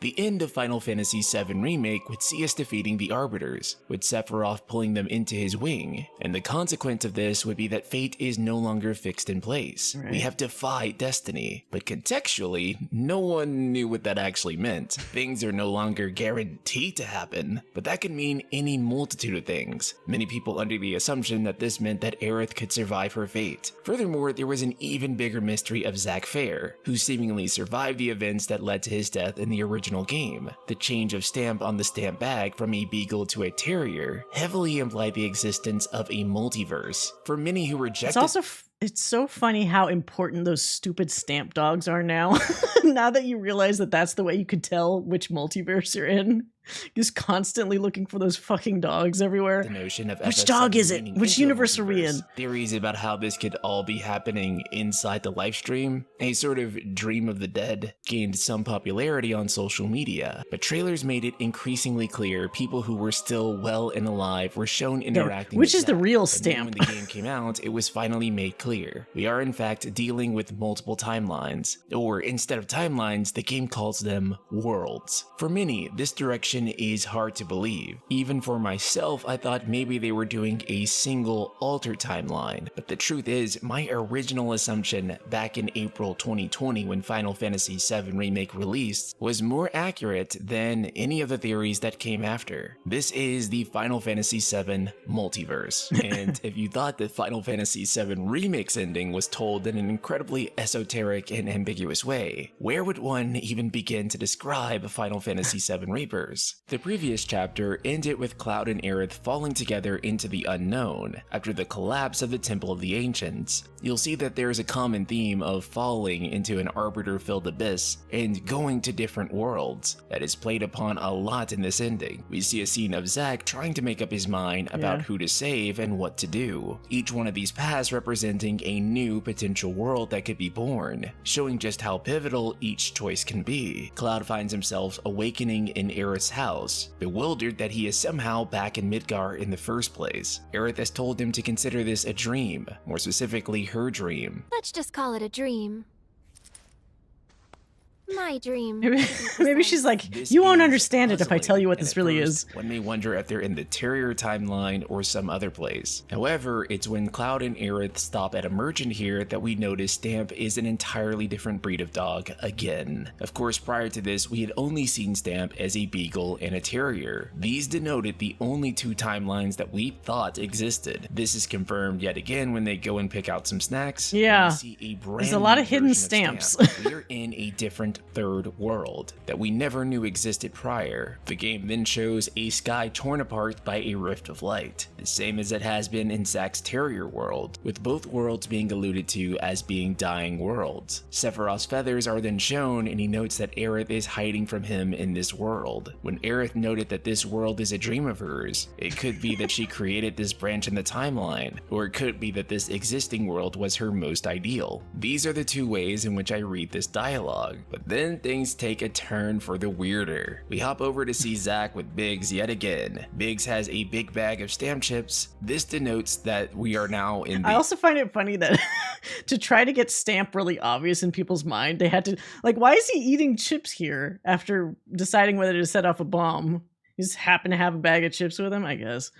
The end of Final Fantasy VII Remake would see us defeating the Arbiters, with Sephiroth pulling them into his wing, and the consequence of this would be that fate is no longer fixed in place. Right. We have defied destiny, but contextually, no one knew what that actually meant. Things are no longer guaranteed to happen, but that could mean any multitude of things. Many people under the assumption that this meant that Aerith could survive her fate. Furthermore, there was an even bigger mystery of Zack Fair, who seemingly survived the events that led to his death in the original game. The change of stamp on the stamp bag from a beagle to a terrier heavily implied the existence of a multiverse. For many who rejected— It's also it's so funny how important those stupid stamp dogs are now. Now that you realize that that's the way you could tell which multiverse you're in. Just constantly looking for those fucking dogs everywhere. The notion of which FF7 dog is it? leaning Which into a universe are we in? multiverse. Theories about how this could all be happening inside the live stream, a sort of dream of the dead, gained some popularity on social media, but trailers made it increasingly clear people who were still well and alive were shown interacting which with is the Zack. real And then stamp. when the game came out, it was finally made clear. We are in fact dealing with multiple timelines, or instead of timelines, the game calls them worlds. For many, this direction is hard to believe. Even for myself, I thought maybe they were doing a single altered timeline, but the truth is, my original assumption back in April 2020 when Final Fantasy VII Remake released was more accurate than any of the theories that came after. This is the Final Fantasy VII multiverse, and if you thought that Final Fantasy VII Remake's ending was told in an incredibly esoteric and ambiguous way, where would one even begin to describe Final Fantasy VII Rebirth? worlds. The previous chapter ended with Cloud and Aerith falling together into the unknown after the collapse of the Temple of the Ancients. You'll see that there is a common theme of falling into an arbiter-filled abyss and going to different worlds that is played upon a lot in this ending. We see a scene of Zack trying to make up his mind about who to save and what to do. Each one of these paths representing a new potential world that could be born, showing just how pivotal each choice can be. Cloud finds himself awakening in Aerith's house, bewildered that he is somehow back in Midgar in the first place. Aerith has told him to consider this a dream, more specifically her dream. Let's just call it a dream. My dream. Maybe she's like, you won't understand it if I tell you what this really is. One may wonder if they're in the Terrier timeline or some other place. However, it's when Cloud and Aerith stop at a merchant here that we notice Stamp is an entirely different breed of dog again. Of course, prior to this, we had only seen Stamp as a Beagle and a Terrier. These denoted the only two timelines that we thought existed. This is confirmed yet again when they go and pick out some snacks. Yeah, see a brand there's a lot new of hidden version stamps. Stamp. We're in a different third world that we never knew existed prior. The game then shows a sky torn apart by a rift of light, the same as it has been in Zack's Terrier world, with both worlds being alluded to as being dying worlds. Sephiroth's feathers are then shown, and he notes that Aerith is hiding from him in this world. When Aerith noted that this world is a dream of hers, it could be that she created this branch in the timeline, or it could be that this existing world was her most ideal. These are the two ways in which I read this dialogue, but then things take a turn for the weirder. We hop over to see Zack with Biggs yet again. Biggs has a big bag of stamp chips. This denotes that we are now in the— I also find it funny that to try to get Stamp really obvious in people's mind, they had to, like, why is he eating chips here after deciding whether to set off a bomb? He just happened to have a bag of chips with him, I guess.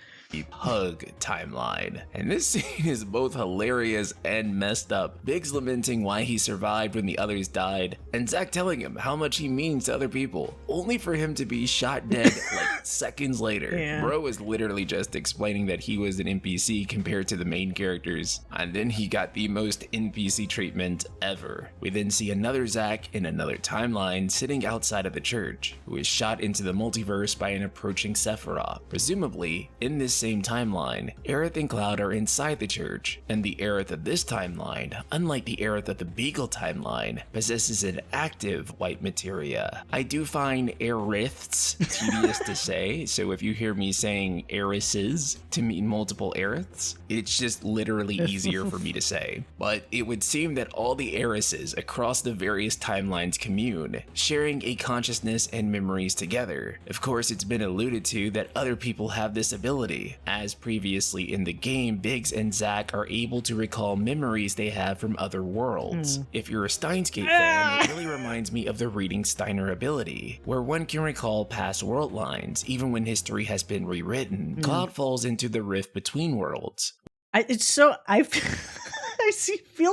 Pug timeline. And this scene is both hilarious and messed up. Biggs lamenting why he survived when the others died, and Zack telling him how much he means to other people, only for him to be shot dead like seconds later. Yeah. Bro is literally just explaining that he was an NPC compared to the main characters, and then he got the most NPC treatment ever. We then see another Zack in another timeline sitting outside of the church, who is shot into the multiverse by an approaching Sephiroth. Presumably, in this same timeline, Aerith and Cloud are inside the church, and the Aerith of this timeline, unlike the Aerith of the Beagle timeline, possesses an active white materia. I do find Aeriths tedious to say, so if you hear me saying Aerises to mean multiple Aeriths, it's just literally easier for me to say. But it would seem that all the Aerises across the various timelines commune, sharing a consciousness and memories together. Of course, it's been alluded to that other people have this ability. As previously in the game, Biggs and Zack are able to recall memories they have from other worlds. If you're a Steins Gate fan, it really reminds me of the Reading Steiner ability, where one can recall past world lines even when history has been rewritten. Cloud falls into the rift between worlds. I feel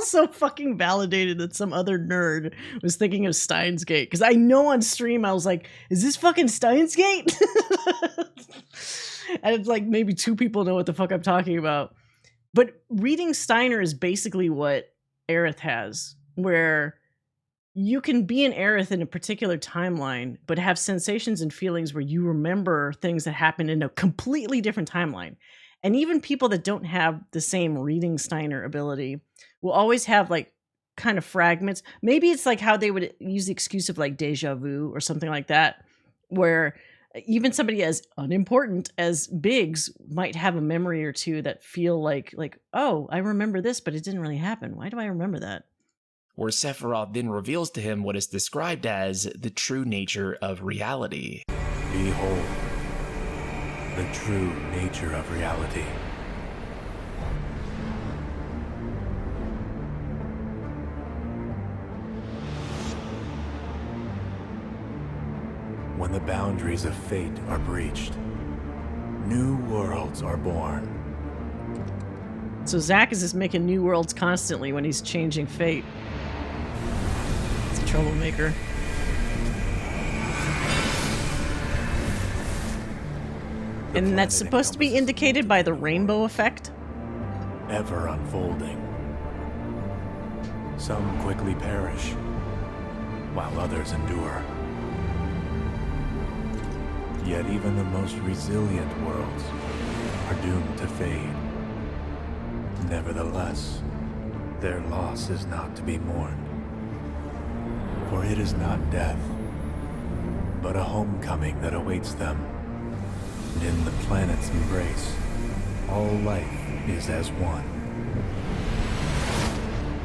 so fucking validated that some other nerd was thinking of Steins Gate, because I know on stream I was like, is this fucking Steins Gate? And it's like maybe two people know what the fuck I'm talking about. But Reading Steiner is basically what Aerith has, where you can be an Aerith in a particular timeline, but have sensations and feelings where you remember things that happened in a completely different timeline. And even people that don't have the same Reading Steiner ability will always have like kind of fragments. Maybe it's like how they would use the excuse of like deja vu or something like that, where even somebody as unimportant as Biggs might have a memory or two that feel like, oh, I remember this, but it didn't really happen. Why do I remember that? Where Sephiroth then reveals to him what is described as the true nature of reality. Behold, the true nature of reality. When the boundaries of fate are breached, new worlds are born. So Zack is just making new worlds constantly when he's changing fate. It's a troublemaker. And that's supposed to be indicated by the rainbow effect? Ever unfolding. Some quickly perish, while others endure. Yet even the most resilient worlds are doomed to fade. Nevertheless, their loss is not to be mourned. For it is not death, but a homecoming that awaits them. And in the planet's embrace, all life is as one.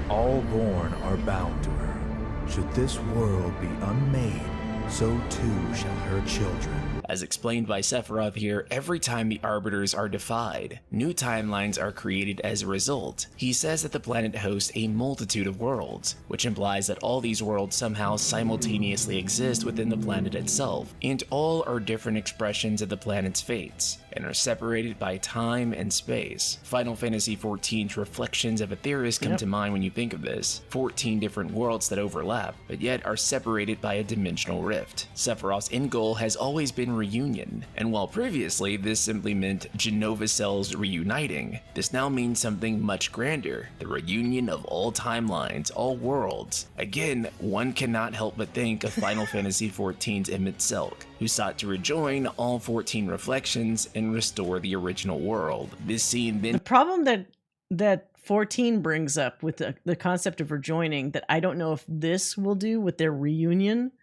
All born are bound to her. Should this world be unmade, so too shall her children. As explained by Sephiroth here, every time the Arbiters are defied, new timelines are created as a result. He says that the planet hosts a multitude of worlds, which implies that all these worlds somehow simultaneously exist within the planet itself, and all are different expressions of the planet's fates, and are separated by time and space. Final Fantasy XIV's reflections of Aetheris come to mind when you think of this. 14 different worlds that overlap, but yet are separated by a dimensional rift. Sephiroth's end goal has always been reunion, and while previously this simply meant Genova cells reuniting, this now means something much grander, the reunion of all timelines, all worlds. Again, one cannot help but think of Final Fantasy XIV's Emmett Selk, who sought to rejoin all 14 reflections and restore the original world. This scene then— The problem that 14 brings up with the concept of rejoining, that I don't know if this will do with their reunion,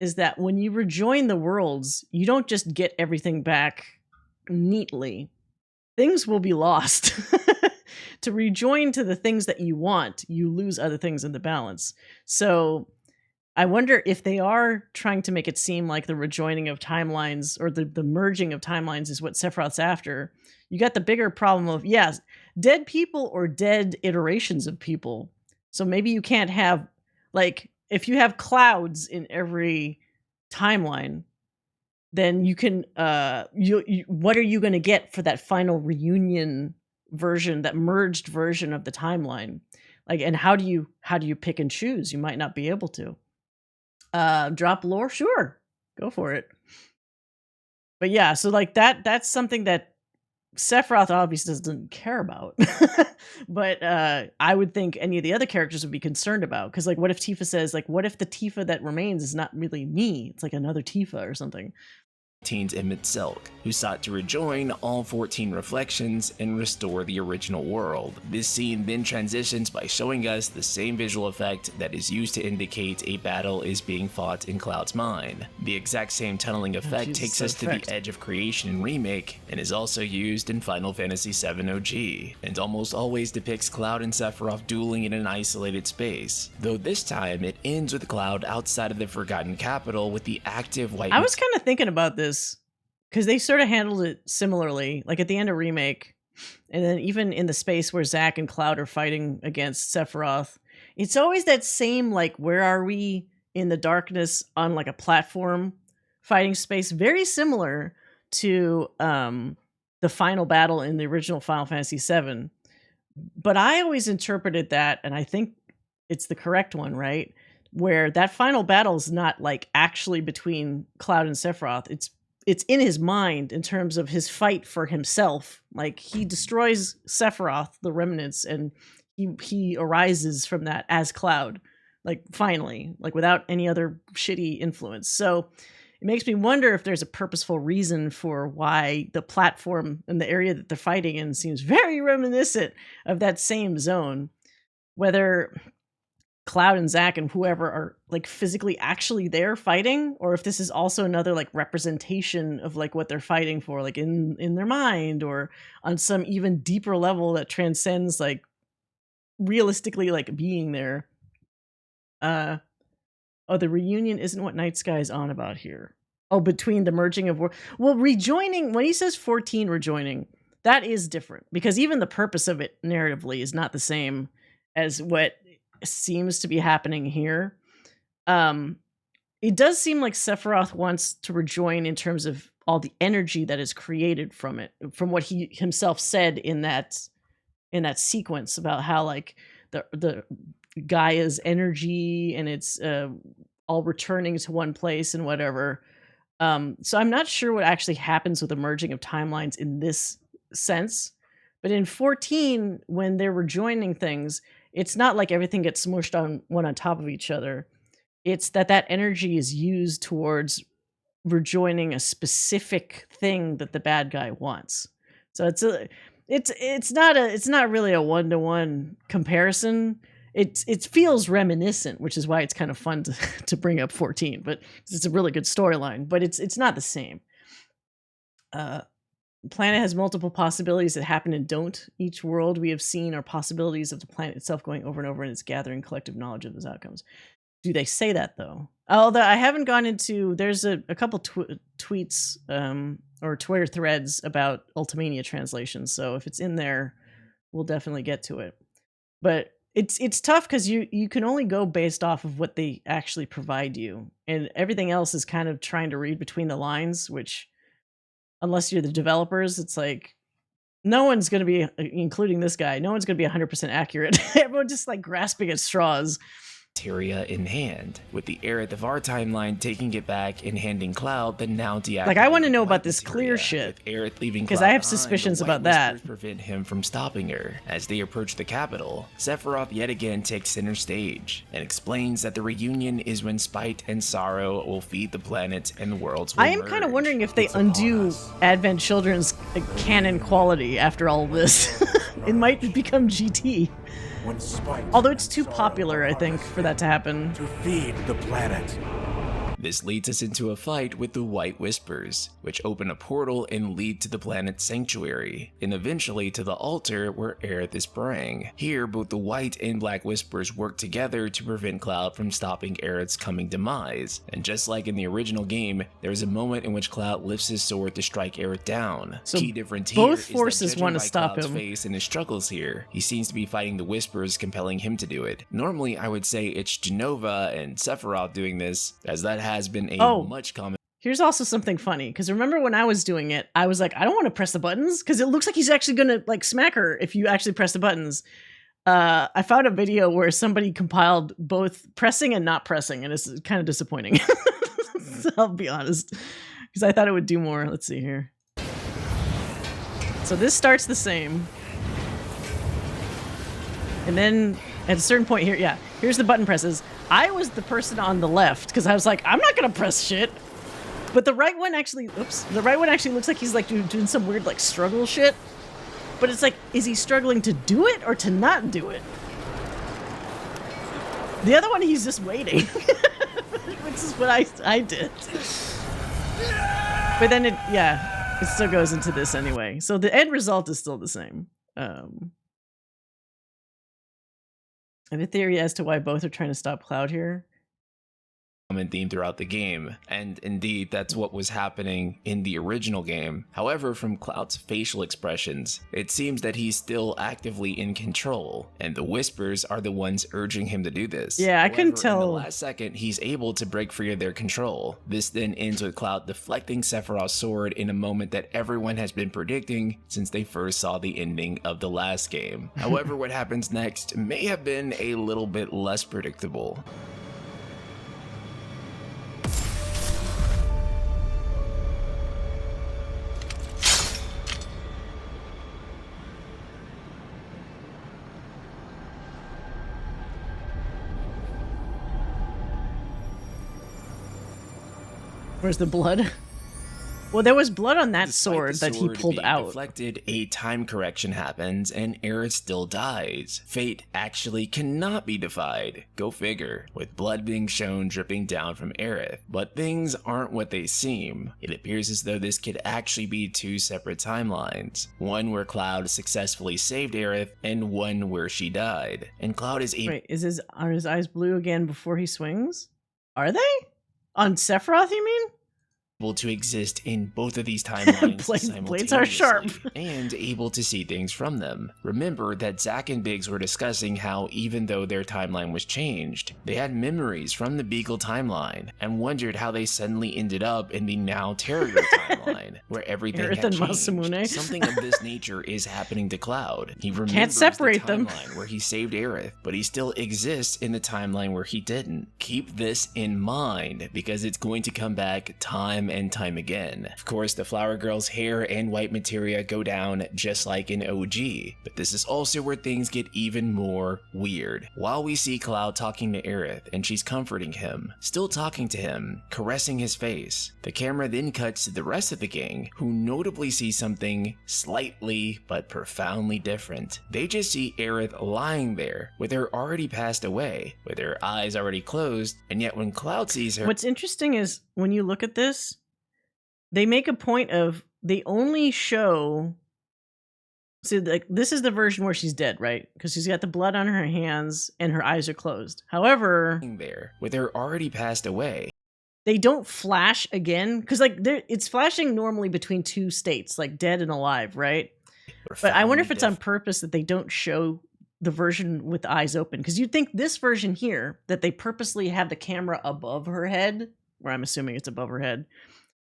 is that when you rejoin the worlds, you don't just get everything back neatly. Things will be lost. To rejoin to the things that you want, you lose other things in the balance. So I wonder if they are trying to make it seem like the rejoining of timelines, or the merging of timelines, is what Sephiroth's after. You got the bigger problem of, yes, dead people or dead iterations of people. So maybe you can't have, like, if you have clouds in every timeline, then you can what are you going to get for that final reunion version, that merged version of the timeline? Like, and how do you pick and choose? You might not be able to. Drop lore, sure, go for it. But yeah, so like that's something that Sephiroth obviously doesn't care about. But I would think any of the other characters would be concerned about, because like, what if Tifa says, like, what if the Tifa that remains is not really me, it's like another Tifa or something? Emmett Selk, who sought to rejoin all 14 reflections and restore the original world. This scene then transitions by showing us the same visual effect that is used to indicate a battle is being fought in Cloud's mind. The exact same tunneling effect takes us to the edge of creation in Remake, and is also used in Final Fantasy VII OG, and almost always depicts Cloud and Sephiroth dueling in an isolated space, though this time it ends with Cloud outside of the Forgotten Capital with the active white— I was kind of thinking about this, because they sort of handled it similarly, like at the end of Remake, and then even in the space where Zack and Cloud are fighting against Sephiroth, it's always that same, like, where are we in the darkness on like a platform fighting space, very similar to the final battle in the original Final Fantasy VII. But I always interpreted that, and I think it's the correct one, right? Where that final battle is not like actually between Cloud and Sephiroth. It's in his mind in terms of his fight for himself. Like, he destroys Sephiroth, the remnants, and he arises from that as Cloud, like, finally, like, without any other shitty influence. So it makes me wonder if there's a purposeful reason for why the platform and the area that they're fighting in seems very reminiscent of that same zone. Whether Cloud and Zack and whoever are like physically actually there fighting, or if this is also another like representation of like what they're fighting for, like in their mind, or on some even deeper level that transcends like realistically like being there. Oh, the reunion isn't what Night Sky's on about here. Oh, between the merging of well, rejoining, when he says 14 rejoining, that is different, because even the purpose of it narratively is not the same as what seems to be happening here. It does seem like Sephiroth wants to rejoin in terms of all the energy that is created from it, from what he himself said in that sequence about how like the Gaia's energy and it's all returning to one place and whatever. So I'm not sure what actually happens with the merging of timelines in this sense, but in 14, when they're rejoining things, it's not like everything gets smushed on one on top of each other. It's that energy is used towards rejoining a specific thing that the bad guy wants. So it's not really a one-to-one comparison. It feels reminiscent, which is why it's kind of fun to bring up 14, but it's a really good storyline, but it's not the same. Planet has multiple possibilities that happen and don't. Each world we have seen are possibilities of the planet itself going over and over, and it's gathering collective knowledge of those outcomes. Do they say that though? Although I haven't gone into, there's a couple tweets or Twitter threads about Ultimania translations. So if it's in there, we'll definitely get to it. But it's tough because you can only go based off of what they actually provide you, and everything else is kind of trying to read between the lines, which, unless you're the developers, it's like no one's going to be, including this guy, no one's going to be 100% accurate. Everyone's just like grasping at straws. Materia in hand, with the Aerith of our timeline taking it back and handing Cloud the now deactivated. Like, I want to know about this clear shit, because I have suspicions about that. Prevent him from stopping her. As they approach the capital, Sephiroth yet again takes center stage and explains that the reunion is when spite and sorrow will feed the planet and the worlds will I am kind of wondering if they undo Advent Children's canon quality after all of this. It might become GT. Although it's too popular, I think, for that to happen. To feed the planet. This leads us into a fight with the White Whispers, which open a portal and lead to the planet's sanctuary, and eventually to the altar where Aerith is praying. Here, both the White and Black Whispers work together to prevent Cloud from stopping Aerith's coming demise. And just like in the original game, there's a moment in which Cloud lifts his sword to strike Aerith down. So key difference here both is forces that want to by stop Cloud's him. face and his struggles here, he seems to be fighting the Whispers, compelling him to do it. Normally, I would say it's Genova and Sephiroth doing this, as that has been a much common. Here's also something funny, because remember when I was doing it, I was like, I don't want to press the buttons, because it looks like he's actually gonna like smack her if you actually press the buttons. I found a video where somebody compiled both pressing and not pressing, and it's kind of disappointing. So I'll be honest, because I thought it would do more. Let's see here. So this starts the same, and then at a certain point here, yeah, here's the button presses. I was the person on the left because I was like, I'm not gonna press shit. But the right one actually, the right one actually looks like he's like doing some weird like struggle shit. But it's like, is he struggling to do it or to not do it? The other one, he's just waiting, which is what I did. But then it still goes into this anyway. So the end result is still the same. I have a theory as to why both are trying to stop Cloud here. Common theme throughout the game, and indeed that's what was happening in the original game. However, from Cloud's facial expressions, it seems that he's still actively in control, and the Whispers are the ones urging him to do this. Yeah, I couldn't tell. In the last second, he's able to break free of their control. This then ends with Cloud deflecting Sephiroth's sword in a moment that everyone has been predicting since they first saw the ending of the last game. However, what happens next may have been a little bit less predictable. Where's the blood? Well, there was blood on that sword that he pulled out. Deflected, a time correction happens, and Aerith still dies. Fate actually cannot be defied. Go figure. With blood being shown dripping down from Aerith. But things aren't what they seem. It appears as though this could actually be two separate timelines. One where Cloud successfully saved Aerith, and one where she died. And Cloud is able— Wait, are his eyes blue again before he swings? Are they? On Sephiroth, you mean? To exist in both of these timelines Blades are sharp. And able to see things from them. Remember that Zack and Biggs were discussing how even though their timeline was changed, they had memories from the Beagle timeline and wondered how they suddenly ended up in the now Terrier timeline, where everything had changed. Masamune. Something of this nature is happening to Cloud. He remembers Can't separate the them. timeline where he saved Aerith, but he still exists in the timeline where he didn't. Keep this in mind because it's going to come back time and time again. Of course, the Flower Girl's hair and white materia go down just like in OG, but this is also where things get even more weird. While we see Cloud talking to Aerith and she's comforting him, still talking to him, caressing his face, the camera then cuts to the rest of the gang, who notably see something slightly but profoundly different. They just see Aerith lying there with her already passed away, with her eyes already closed, and yet when Cloud sees her— What's interesting is when you look at this, they make a point of they only show. So like this is the version where she's dead, right? Because she's got the blood on her hands and her eyes are closed. However, there with her already passed away, they don't flash again because like it's flashing normally between two states, like dead and alive, right? But I wonder if it's on purpose that they don't show the version with the eyes open, because you'd think this version here that they purposely have the camera above her head, where I'm assuming it's above her head.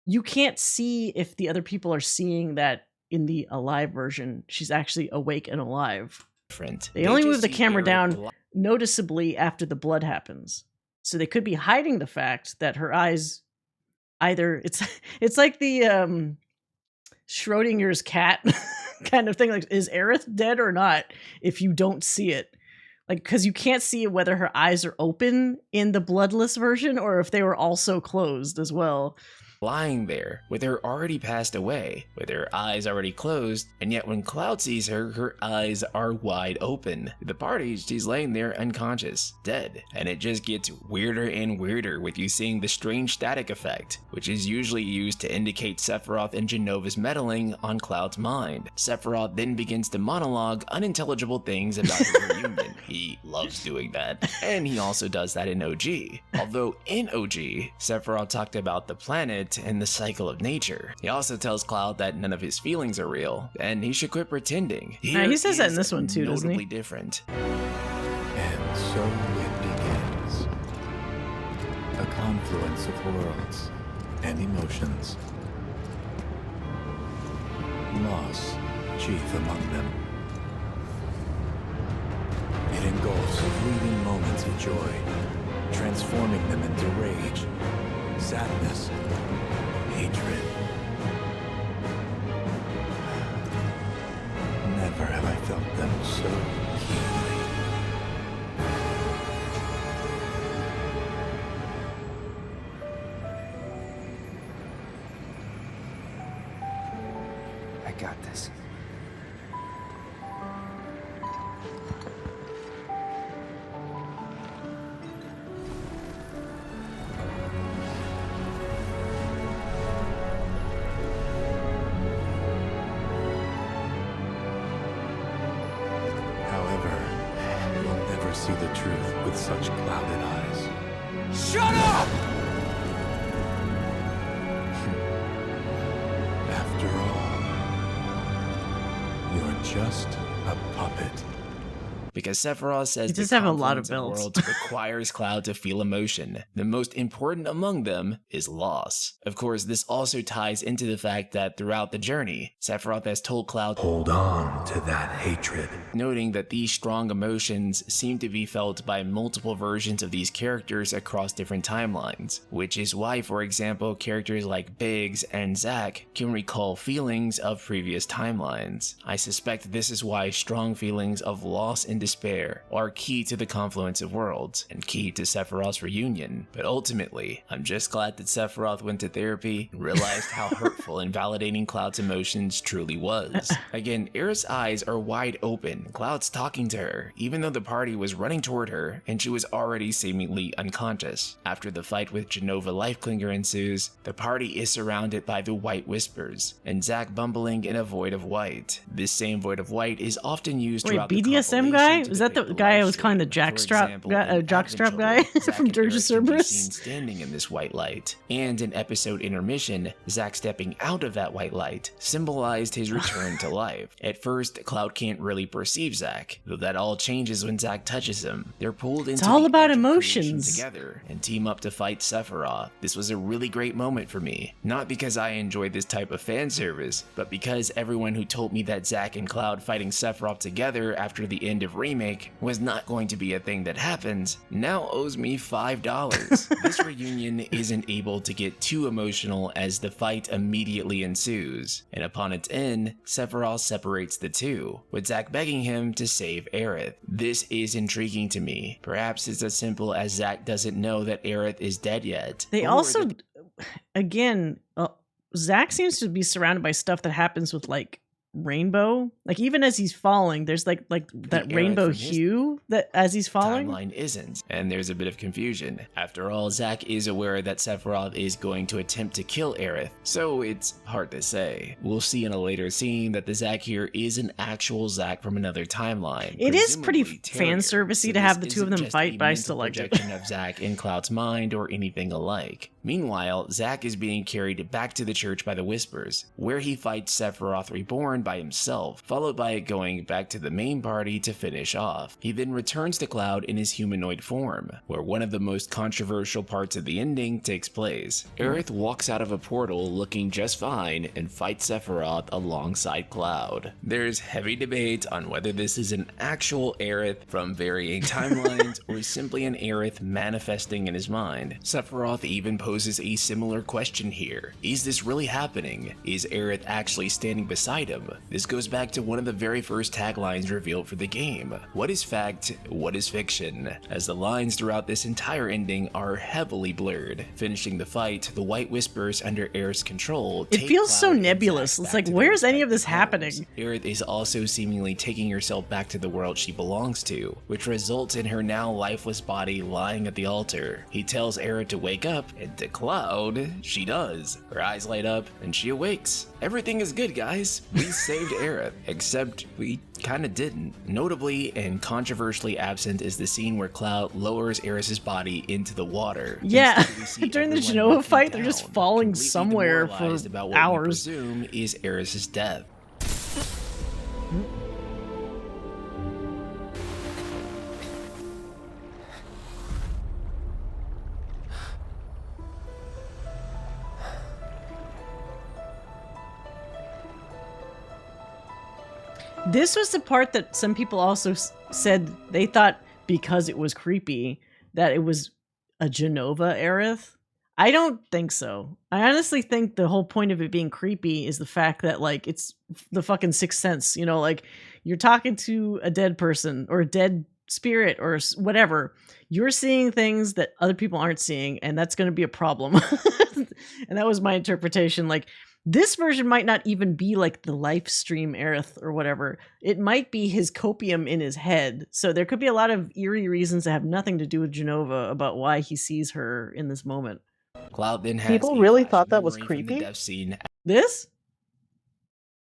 You can't see if the other people are seeing that in the alive version she's actually awake and alive. They only move the camera down noticeably after the blood happens. So they could be hiding the fact that her eyes either it's like the Schrodinger's cat kind of thing, like is Aerith dead or not if you don't see it? Like, because you can't see whether her eyes are open in the bloodless version or if they were also closed as well. Lying there with her already passed away, with her eyes already closed, and yet when Cloud sees her, her eyes are wide open. The party, she's laying there unconscious, dead, and it just gets weirder and weirder with you seeing the strange static effect, which is usually used to indicate Sephiroth and Jenova's meddling on Cloud's mind. Sephiroth then begins to monologue unintelligible things about his reunion. He loves doing that, and he also does that in OG. Although in OG, Sephiroth talked about the planet and the cycle of nature. He also tells Cloud that none of his feelings are real, and he should quit pretending. He says that in this one too, doesn't he? Notably different. And so it begins. A confluence of worlds and emotions. Loss chief among them. It engulfs fleeting moments of joy, transforming them into rage, sadness, hatred. Never have I felt them so keenly. I got this. See the truth with such clouded eyes. Shut up! After all, you're just a puppet. Because Sephiroth says He does the have a lot of confluence belts. worlds requires Cloud to feel emotion. The most important among them is loss. Of course, this also ties into the fact that throughout the journey, Sephiroth has told Cloud, hold on to that hatred. Noting that these strong emotions seem to be felt by multiple versions of these characters across different timelines, which is why, for example, characters like Biggs and Zack can recall feelings of previous timelines. I suspect this is why strong feelings of loss and despair are key to the confluence of worlds and key to Sephiroth's reunion. But ultimately, I'm just glad that Sephiroth went to therapy and realized how hurtful and validating Cloud's emotions truly was. Again, Aerith's eyes are wide open. Cloud's talking to her, even though the party was running toward her and she was already seemingly unconscious. After the fight with Jenova Lifeklinger ensues, the party is surrounded by the White Whispers, and Zack bumbling in a void of white. This same void of white is often used throughout the BDSM guy? Was that the guy I was calling the jockstrap guy from Dirge of Cerberus? Seen standing in this white light, and in episode intermission, Zack stepping out of that white light symbolized his return to life. At first, Cloud can't really perceive Zack, though that all changes when Zack touches him. They're pulled into It's all the about edge of creation emotions together and team up to fight Sephiroth. This was a really great moment for me, not because I enjoyed this type of fan service, but because everyone who told me that Zack and Cloud fighting Sephiroth together after the end of remake was not going to be a thing that happens, now owes me $5. This reunion isn't able to get too emotional as the fight immediately ensues, and upon its end, Sephiroth separates the two, with Zack begging him to save Aerith. This is intriguing to me. Perhaps it's as simple as Zack doesn't know that Aerith is dead yet. They Or also, that again, Zack seems to be surrounded by stuff that happens with like rainbow. Like even as he's falling, there's like that Aerith rainbow from his hue that as he's falling. timeline isn't, and there's a bit of confusion. After all, Zack is aware that Sephiroth is going to attempt to kill Aerith, so it's hard to say. We'll see in a later scene that the Zack here is an actual Zack from another timeline. It is pretty presumably fan Terrier, servicey so to have this the two of them isn't just fight, a but I mental still liked it. projection of Zack in Cloud's mind or anything alike. Meanwhile, Zack is being carried back to the church by the Whispers, where he fights Sephiroth Reborn by himself, followed by it going back to the main party to finish off. He then returns to Cloud in his humanoid form, where one of the most controversial parts of the ending takes place. Aerith walks out of a portal looking just fine and fights Sephiroth alongside Cloud. There's heavy debate on whether this is an actual Aerith from varying timelines or simply an Aerith manifesting in his mind. Sephiroth even poses a similar question here. Is this really happening? Is Aerith actually standing beside him? This goes back to one of the very first taglines revealed for the game. What is fact? What is fiction? As the lines throughout this entire ending are heavily blurred. Finishing the fight, the White Whispers under Aerith's control It take feels so Cloud and nebulous. Zack It's back like, to their where's any of respective this homes. happening? Aerith is also seemingly taking herself back to the world she belongs to, which results in her now lifeless body lying at the altar. He tells Aerith to wake up, and to Cloud, she does. Her eyes light up, and she awakes. Everything is good, guys. We saved Aerith, except we kinda didn't. Notably and controversially absent is the scene where Cloud lowers Aerith's body into the water. Yeah, Instead, we see during the everyone Genova walking fight, they're just down, falling completely somewhere for demoralized about what we hours. presume is Aerith's death. This was the part that some people also said they thought because it was creepy that it was a Genova Aerith. I don't think so. I honestly think the whole point of it being creepy is the fact that like it's the fucking Sixth Sense, you know, like you're talking to a dead person or a dead spirit or whatever. You're seeing things that other people aren't seeing, and that's going to be a problem. And that was my interpretation. Like this version might not even be like the live stream Aerith or whatever. It might be his copium in his head. So there could be a lot of eerie reasons that have nothing to do with Genova about why he sees her in this moment. Cloud then has People a really flash thought of that was memory from the creepy? death scene. This?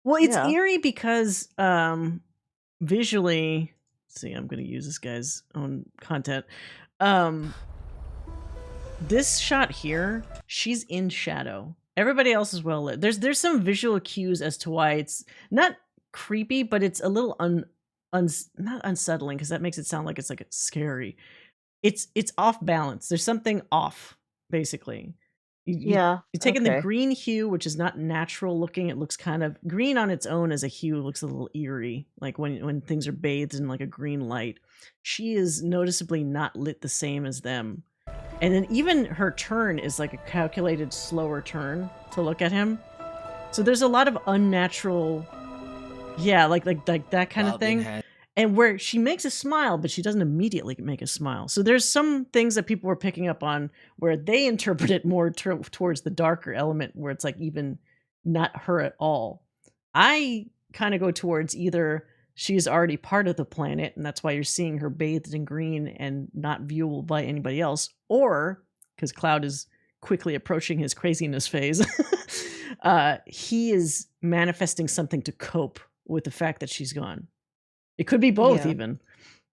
Well, it's Yeah. eerie because visually, let's see, I'm going to use this guy's own content. This shot here, she's in shadow. Everybody else is well lit. There's some visual cues as to why it's not creepy, but it's a little not unsettling because that makes it sound like it's like scary. It's off balance. There's something off, basically. Yeah, You're taking the okay. green hue, which is not natural looking. It looks kind of green on its own as a hue. It looks a little eerie, like when things are bathed in like a green light. She is noticeably not lit the same as them. And then even her turn is like a calculated, slower turn to look at him. So there's a lot of unnatural, yeah, like that kind of Cloud then thing. has And where she makes a smile, but she doesn't immediately make a smile. So there's some things that people were picking up on where they interpret it more towards the darker element, where it's like even not her at all. I kind of go towards either she's already part of the planet, and that's why you're seeing her bathed in green and not viewable by anybody else, or because Cloud is quickly approaching his craziness phase, he is manifesting something to cope with the fact that she's gone. It could be both, Yeah. even.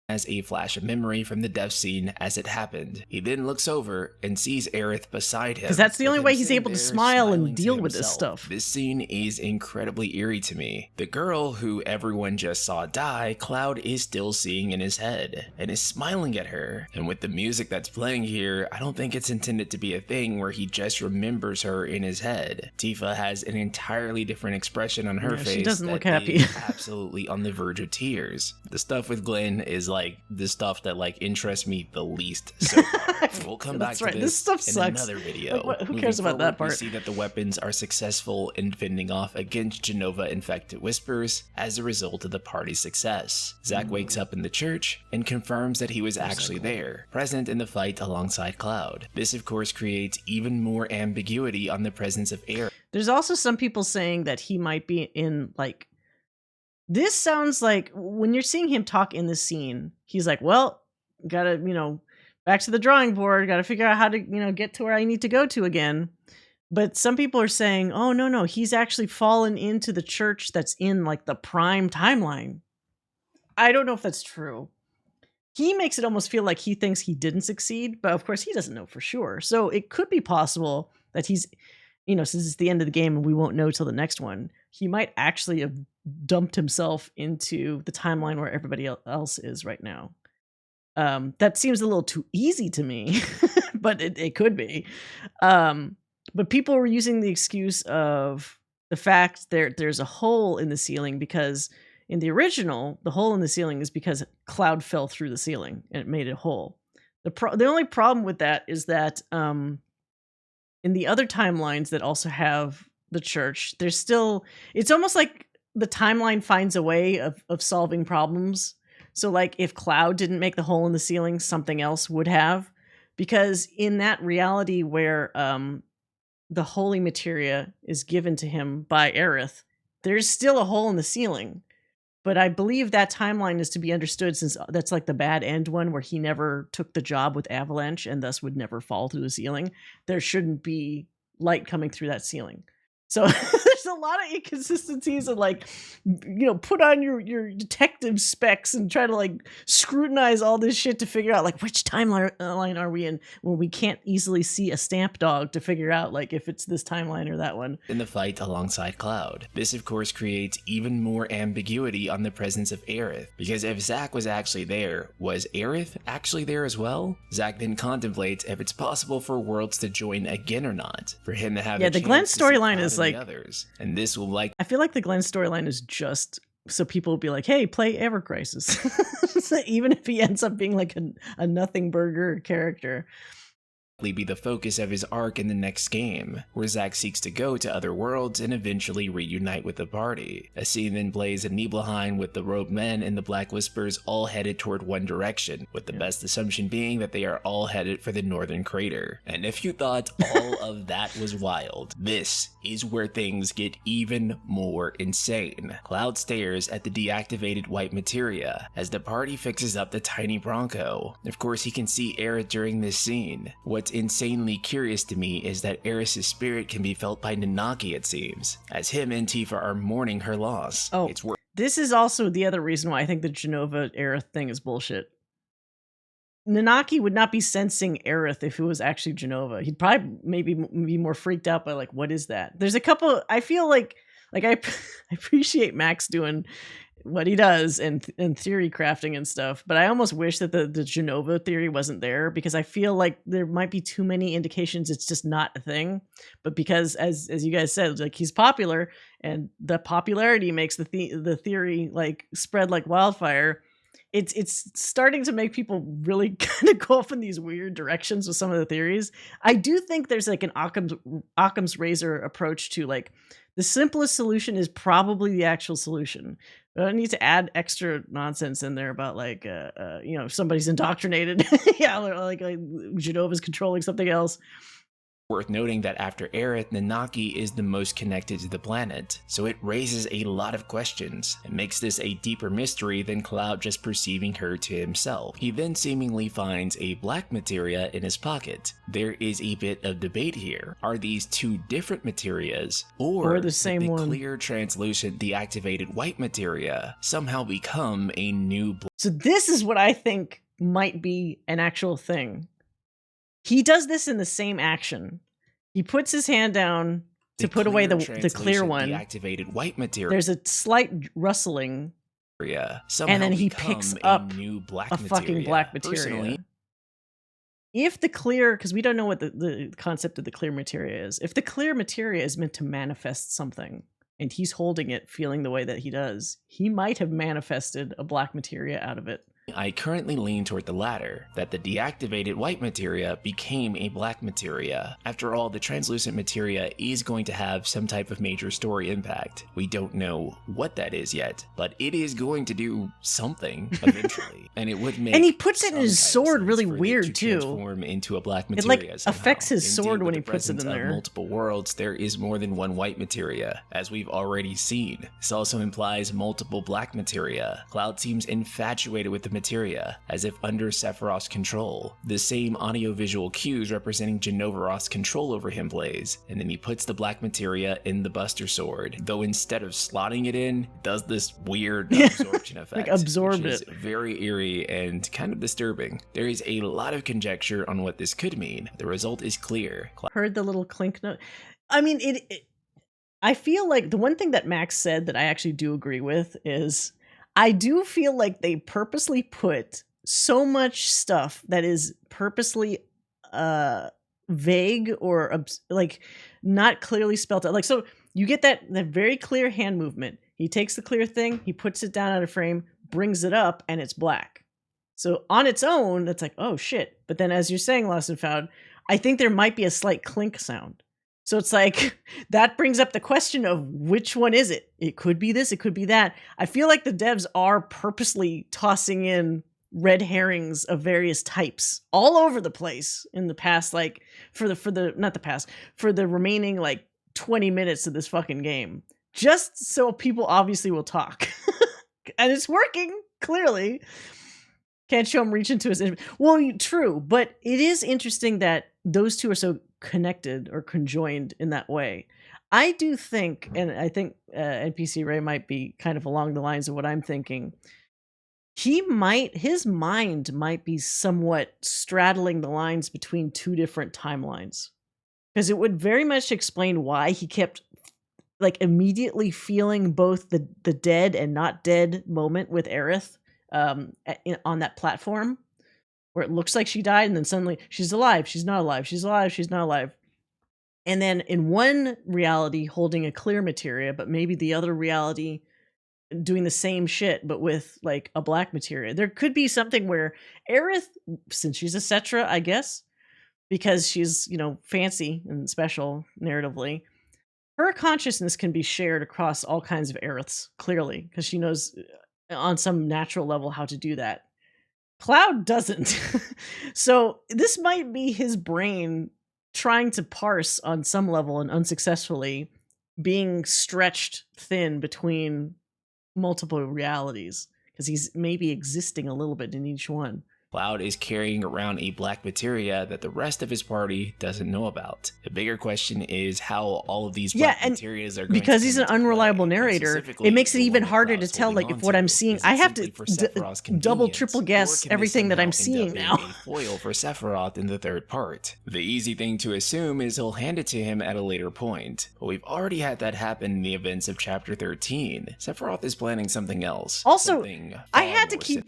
has a flash of memory from the death scene as it happened. He then looks over and sees Aerith beside him. Because that's the with only him way he's sitting able to there smile and smiling to deal with this himself. stuff. This scene is incredibly eerie to me. The girl who everyone just saw die, Cloud is still seeing in his head and is smiling at her. And with the music that's playing here, I don't think it's intended to be a thing where he just remembers her in his head. Tifa has an entirely different expression on her Yeah, face. she doesn't that look happy. is absolutely on the verge of tears. The stuff with Glenn is like the stuff that like interests me the least. So we'll come back That's to right. this This stuff in sucks. another video. Like, who Moving cares about that forward, part? We see that the weapons are successful in fending off against Genova infected whispers as a result of the party's success. Zack wakes up in the church and confirms that he was actually there, present in the fight alongside Cloud. This of course creates even more ambiguity on the presence of Aerith. There's also some people saying that he might be in, like, this sounds like when you're seeing him talk in this scene, he's like, well, gotta, back to the drawing board, gotta figure out how to, get to where I need to go to again. But some people are saying, oh, no, he's actually fallen into the church that's in, like, the prime timeline. I don't know if that's true. He makes it almost feel like he thinks he didn't succeed, but of course he doesn't know for sure. So it could be possible that he's, since it's the end of the game and we won't know till the next one, he might actually have dumped himself into the timeline where everybody else is right now. That seems a little too easy to me, but it could be. But people were using the excuse of the fact there's a hole in the ceiling because in the original, the hole in the ceiling is because Cloud fell through the ceiling and it made it a hole. The only problem with that is that in the other timelines that also have the church, there's still, it's almost like the timeline finds a way of solving problems. So like if Cloud didn't make the hole in the ceiling, something else would have. Because in that reality where the holy materia is given to him by Aerith, there's still a hole in the ceiling. But I believe that timeline is to be understood since that's like the bad end one where he never took the job with Avalanche and thus would never fall through the ceiling. There shouldn't be light coming through that ceiling. So there's a lot of inconsistencies and like, put on your detective specs and try to like scrutinize all this shit to figure out like which timeline are we in when we can't easily see a stamp dog to figure out like if it's this timeline or that one. In the fight alongside Cloud. This of course creates even more ambiguity on the presence of Aerith, because if Zack was actually there, was Aerith actually there as well? Zack then contemplates if it's possible for Worlds to join again or not, for him to have the Glenn storyline is like others, and this will like I feel like the Glenn storyline is just so people will be like, hey, play Ever Crisis. So even if he ends up being like a nothing burger character. Be the focus of his arc in the next game, where Zack seeks to go to other worlds and eventually reunite with the party. A scene then plays in Nibelheim with the Robed Men and the Black Whispers all headed toward one direction, with the best assumption being that they are all headed for the Northern Crater. And if you thought all of that was wild, this is where things get even more insane. Cloud stares at the deactivated white materia as the party fixes up the tiny Bronco. Of course, he can see Aerith during this scene. What's insanely curious to me is that Aerith's spirit can be felt by Nanaki, it seems, as him and Tifa are mourning her loss. Oh, this is also the other reason why I think the Genova Aerith thing is bullshit. Nanaki would not be sensing Aerith if it was actually Genova. He'd probably maybe be more freaked out by like, what is that? There's a couple, I feel like I appreciate Max doing what he does and theory crafting and stuff, but I almost wish that the Genova theory wasn't there because I feel like there might be too many indications it's just not a thing. But because as you guys said, like he's popular and the popularity makes the theory like spread like wildfire. It's starting to make people really kind of go off in these weird directions with some of the theories. I do think there's like an Occam's razor approach to like the simplest solution is probably the actual solution. But I need to add extra nonsense in there about like, somebody's indoctrinated. Yeah, or like Genova's controlling something else. Worth noting that after Aerith, Nanaki is the most connected to the planet, so it raises a lot of questions and makes this a deeper mystery than Cloud just perceiving her to himself. He then seemingly finds a black materia in his pocket. There is a bit of debate here. Are these two different materias, or the same did the one? clear, translucent, deactivated white materia somehow become a new So this is what I think might be an actual thing. He does this in the same action. He puts his hand down to put away the clear one. Deactivated white materia. There's a slight rustling, and then he picks up a fucking black materia. Personally, If the clear, because we don't know what the concept of the clear materia is. If the clear materia is meant to manifest something, and he's holding it, feeling the way that he does, he might have manifested a black materia out of it. I currently lean toward the latter, that the deactivated white materia became a black materia. After all, the translucent materia is going to have some type of major story impact. We don't know what that is yet, but it is going to do something eventually, and it would make. And he puts it in his sword really weird too. Transform into a black It materia. like somehow. affects his sword Indeed, when with he the puts it in presence of there. multiple worlds, there is more than one white materia, as we've already seen. This also implies multiple black materia. Cloud seems infatuated with the materia, as if under Sephiroth's control. The same audio-visual cues representing Genovaroth's control over him plays, and then he puts the black materia in the Buster Sword, though instead of slotting it in, does this weird absorption effect, absorbed which is it. very eerie and kind of disturbing. There is a lot of conjecture on what this could mean. The result is clear. Heard the little clink note. I mean, I feel like the one thing that Max said that I actually do agree with is I do feel like they purposely put so much stuff that is purposely vague or like not clearly spelled out. Like, so you get that very clear hand movement. He takes the clear thing, he puts it down out of frame, brings it up, and it's black. So on its own, it's like, oh shit. But then as you're saying, Lost and Found, I think there might be a slight clink sound. So it's like, that brings up the question of which one is it? It could be this, it could be that. I feel like the devs are purposely tossing in red herrings of various types all over the place in the past, like for the remaining like 20 minutes of this fucking game. Just so people obviously will talk. And it's working, clearly. Can't show him reach into his... Well, true, but it is interesting that those two are so connected or conjoined in that way. I do think, and I think NPC Ray might be kind of along the lines of what I'm thinking, his mind might be somewhat straddling the lines between two different timelines. Because it would very much explain why he kept like immediately feeling both the dead and not dead moment with Aerith on that platform where it looks like she died and then suddenly she's alive, she's not alive, she's alive, she's not alive. And then in one reality holding a clear materia, but maybe the other reality doing the same shit but with like a black materia. There could be something where Aerith, since she's a Cetra, I guess, because she's, fancy and special narratively, her consciousness can be shared across all kinds of Aeriths, clearly, because she knows on some natural level how to do that. Cloud doesn't. So this might be his brain trying to parse on some level and unsuccessfully being stretched thin between multiple realities because he's maybe existing a little bit in each one. Cloud is carrying around a black materia that the rest of his party doesn't know about. The bigger question is how all of these black materias are going because to he's an unreliable narrator, it makes it even harder to tell like if what I'm seeing, I have to double triple guess everything that I'm seeing now. A foil for Sephiroth in the third part. The easy thing to assume is he'll hand it to him at a later point, but we've already had that happen in the events of chapter 13. Sephiroth is planning something else. Also, I had to keep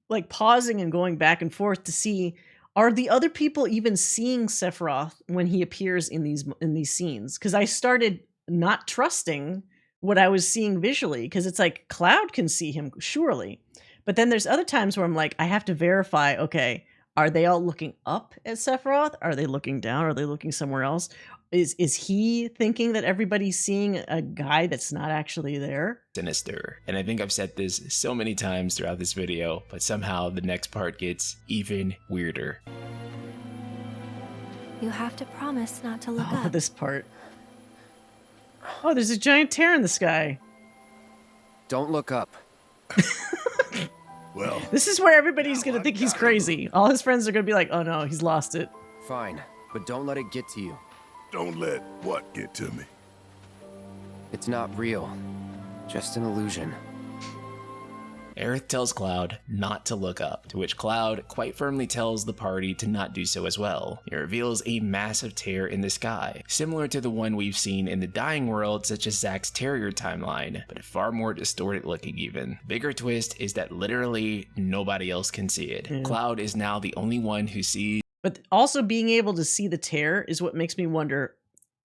like pausing and going back and forth to see, are the other people even seeing Sephiroth when he appears in these scenes? Because I started not trusting what I was seeing visually, because it's like Cloud can see him surely, but then there's other times where I'm like, I have to verify, okay, are they all looking up at Sephiroth? Are they looking down? Are they looking somewhere else? Is he thinking that everybody's seeing a guy that's not actually there? Sinister. And I think I've said this so many times throughout this video, but somehow the next part gets even weirder. You have to promise not to look Oh, up. this part. Oh, there's a giant tear in the sky. Don't look up. Well, This is where everybody's gonna think he's crazy. All his friends are gonna be like, oh no, he's lost it. Fine, but don't let it get to you. don't let what get to me? It's not real. Just an illusion. Aerith tells Cloud not to look up, to which Cloud quite firmly tells the party to not do so as well. It reveals a massive tear in the sky, similar to the one we've seen in the Dying World, such as Zack's Terrier timeline, but far more distorted looking even. Bigger twist is that literally nobody else can see it. Yeah. Cloud is now the only one who sees. But also being able to see the tear is what makes me wonder,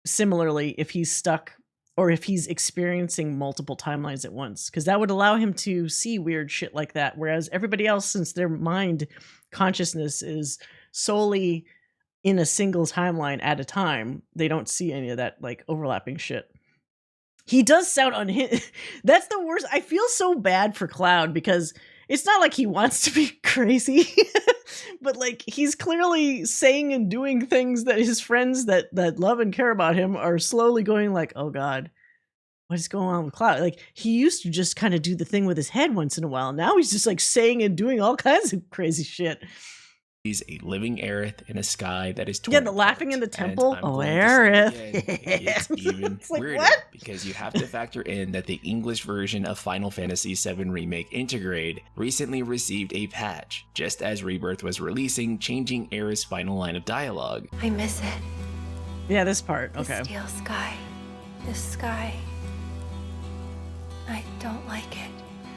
similarly, if he's stuck or if he's experiencing multiple timelines at once. Because that would allow him to see weird shit like that. Whereas everybody else, since their mind consciousness is solely in a single timeline at a time, they don't see any of that like overlapping shit. He does sound unhinged. That's the worst. I feel so bad for Cloud because it's not like he wants to be crazy, but like he's clearly saying and doing things that his friends that love and care about him are slowly going like, oh God, what is going on with Cloud? Like he used to just kind of do the thing with his head once in a while. Now he's just like saying and doing all kinds of crazy shit. He's a living Aerith in a sky that is torn Yeah, the laughing in the apart. temple. And I'm Oh, going to say Aerith. again, it gets even It's like, weirder what? because you have to factor in that the English version of Final Fantasy VII Remake Intergrade recently received a patch, just as Rebirth was releasing, changing Aerith's final line of dialogue. I miss it. Yeah, this part. The Okay. steel sky. The sky. I don't like it.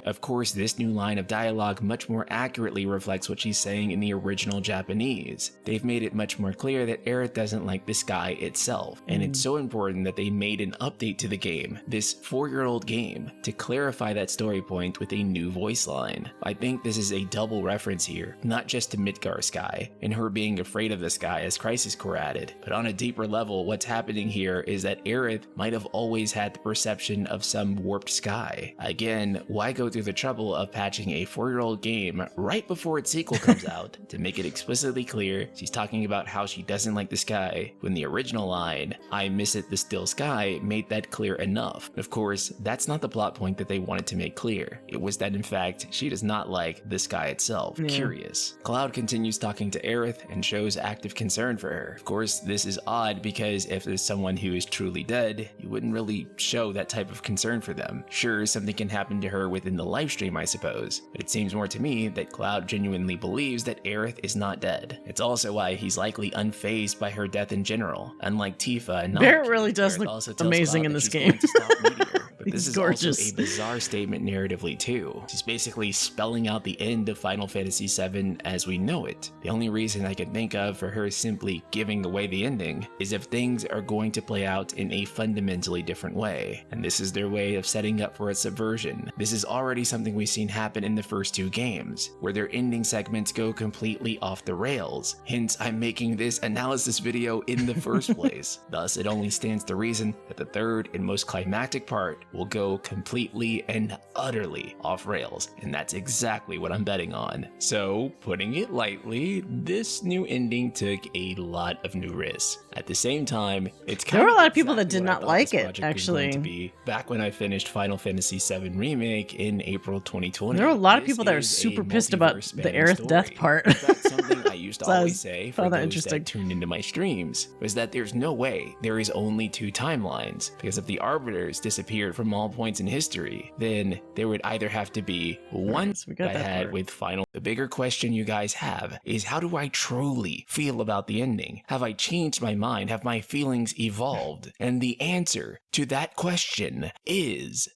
Of course, this new line of dialogue much more accurately reflects what she's saying in the original Japanese. They've made it much more clear that Aerith doesn't like the sky itself, and it's so important that they made an update to the game, this 4-year-old game, to clarify that story point with a new voice line. I think this is a double reference here, not just to Midgar Sky, and her being afraid of the sky as Crisis Core added, but on a deeper level, what's happening here is that Aerith might have always had the perception of some warped sky. Again, why go through the trouble of patching a 4-year-old game right before its sequel comes out to make it explicitly clear she's talking about how she doesn't like the sky, when the original line, I miss it the still sky, made that clear enough. Of course, that's not the plot point that they wanted to make clear. It was that in fact, she does not like the sky itself. Yeah. Curious. Cloud continues talking to Aerith and shows active concern for her. Of course, this is odd because if there's someone who is truly dead, you wouldn't really show that type of concern for them. Sure, something can happen to her within the live stream, I suppose, but it seems more to me that Cloud genuinely believes that Aerith is not dead. It's also why he's likely unfazed by her death in general, unlike Tifa and Barrett Namaki. really does Aerith look also tells amazing Cloud in that this she's game. going to stop Meteor, but this He's is gorgeous. also a bizarre statement narratively too. She's basically spelling out the end of Final Fantasy VII as we know it. The only reason I can think of for her simply giving away the ending is if things are going to play out in a fundamentally different way, and this is their way of setting up for a subversion. This is already something we've seen happen in the first 2 games, where their ending segments go completely off the rails. Hence, I'm making this analysis video in the first place. Thus, it only stands to reason that the third and most climactic part will go completely and utterly off rails, and that's exactly what I'm betting on. So, putting it lightly, this new ending took a lot of new risks. At the same time, it's kind There were a of lot of people that exactly did what I not thought like this it, project was going to actually. be back when I finished Final Fantasy VII Remake in April 2020. There were a lot of This people that are is a super pissed about the multiverse-spanning Aerith death story. part. In fact, something I used to So I always say for found that those interesting. that tuned into my streams was that there's no way there is only 2 timelines, because if the Arbiters disappeared from all points in history, then there would either have to be one so we got I that had part. with Final. The bigger question you guys have is, how do I truly feel about the ending? Have I changed my mind? Have my feelings evolved? And the answer to that question is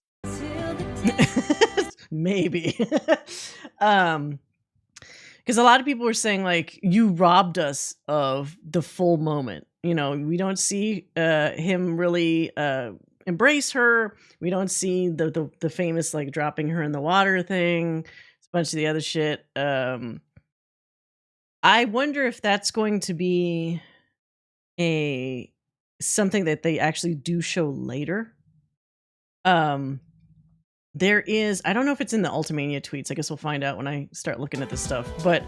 Maybe. Because a lot of people were saying like, you robbed us of the full moment. You know, we don't see him really embrace her. We don't see the famous like dropping her in the water thing. It's a bunch of the other shit. I wonder if that's going to be something that they actually do show later. There is, I don't know if it's in the Ultimania tweets. I guess we'll find out when I start looking at this stuff. But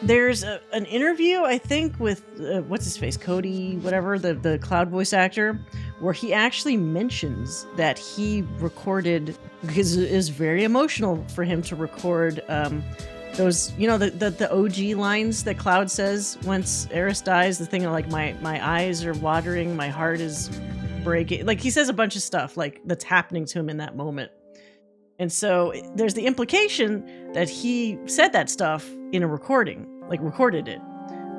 There's an interview, I think, with what's his face, Cody, whatever, the Cloud voice actor, where he actually mentions that he recorded, because it is very emotional for him to record those, the OG lines that Cloud says once Eris dies, the thing of like, my eyes are watering, my heart is breaking. Like, he says a bunch of stuff like that's happening to him in that moment. And so there's the implication that he said that stuff in a recording, like recorded it.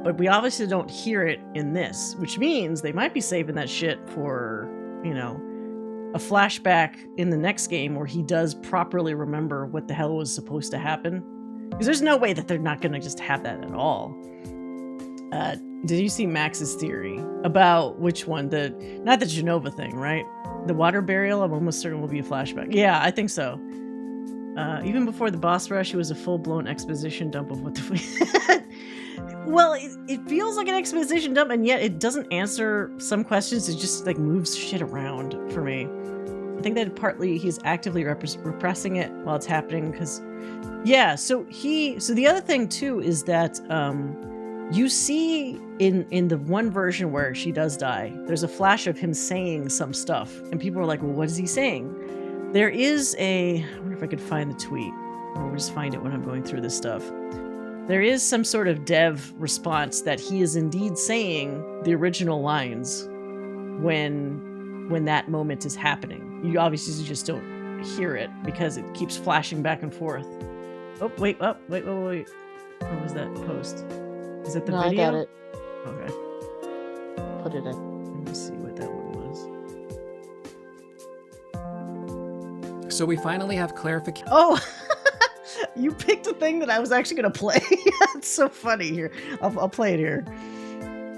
But we obviously don't hear it in this, which means they might be saving that shit for, a flashback in the next game where he does properly remember what the hell was supposed to happen. Because there's no way that they're not going to just have that at all. Did you see Max's theory about which one? Not the Genova thing, right? The water burial, I'm almost certain will be a flashback. Yeah, I think so. Even before the boss rush, it was a full-blown exposition dump of what the... Well, it feels like an exposition dump, and yet it doesn't answer some questions. It just like moves shit around for me. I think that partly he's actively repressing it while it's happening, because... Yeah, so the other thing, too, is that... you see in the one version where she does die, there's a flash of him saying some stuff, and people are like, well, what is he saying? There is I wonder if I could find the tweet, or we'll just find it when I'm going through this stuff. There is some sort of dev response that he is indeed saying the original lines when that moment is happening. You obviously just don't hear it because it keeps flashing back and forth. Wait. What was that post? Is it the video? I got it. Okay. Put it in. Let me see what that one was. So we finally have clarification. Oh, you picked a thing that I was actually going to play. It's so funny here. I'll play it here.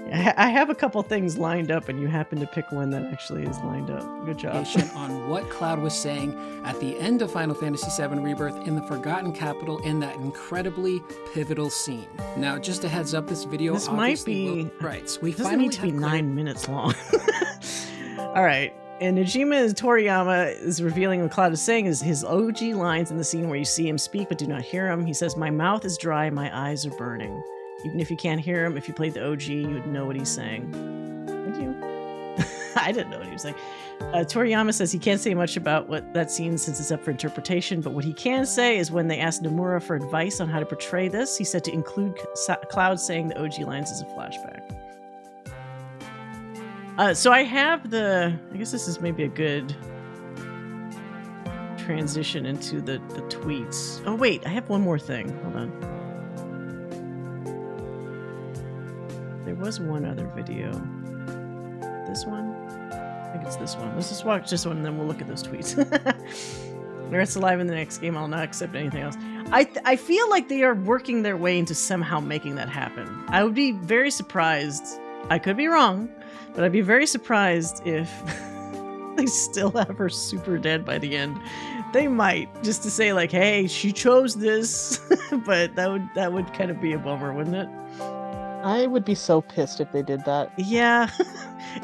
I have a couple things lined up, and you happen to pick one that actually is lined up. Good job. On what Cloud was saying at the end of Final Fantasy VII Rebirth in the Forgotten Capital in that incredibly pivotal scene. Now, just a heads up, this video this might be right. So we doesn't finally need to be 9 minutes long. All right. And Najima Toriyama is revealing what Cloud is saying is his OG lines in the scene where you see him speak but do not hear him. He says, "My mouth is dry, my eyes are burning." Even if you can't hear him, if you played the OG, you would know what he's saying. Would you? I didn't know what he was saying. Toriyama says he can't say much about what that scene since it's up for interpretation, but what he can say is when they asked Nomura for advice on how to portray this, he said to include Cloud saying the OG lines as a flashback. So I have I guess this is maybe a good transition into the tweets. Oh wait, I have one more thing. Hold on. There was one other video. This one? I think it's this one. Let's just watch this one and then we'll look at those tweets. It's alive in the next game. I'll not accept anything else. I feel like they are working their way into somehow making that happen. I would be very surprised. I could be wrong, but I'd be very surprised if they still have her super dead by the end. They might, just to say like, hey, she chose this. But that would kind of be a bummer, wouldn't it? I would be so pissed if they did that. Yeah.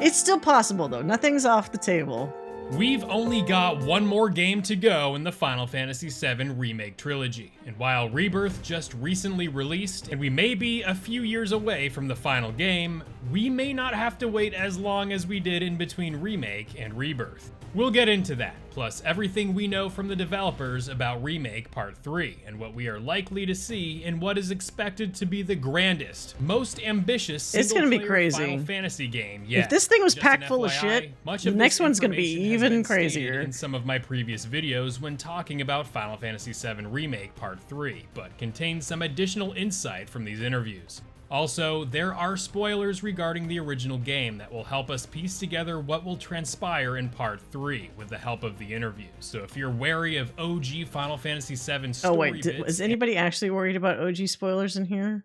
It's still possible, though. Nothing's off the table. We've only got one more game to go in the Final Fantasy VII Remake trilogy, and while Rebirth just recently released, and we may be a few years away from the final game, we may not have to wait as long as we did in between Remake and Rebirth. We'll get into that, plus everything we know from the developers about Remake Part 3, and what we are likely to see in what is expected to be the grandest, most ambitious single-player Final Fantasy game yet. If this thing was Just packed an full of FYI, shit, much the of next this one's going to be information has even been stated crazier. in some of my previous videos when talking about Final Fantasy VII Remake Part 3, but contains some additional insight from these interviews. Also, there are spoilers regarding the original game that will help us piece together what will transpire in Part 3 with the help of the interviews. So if you're wary of OG Final Fantasy VII story bits... is anybody actually worried about OG spoilers in here?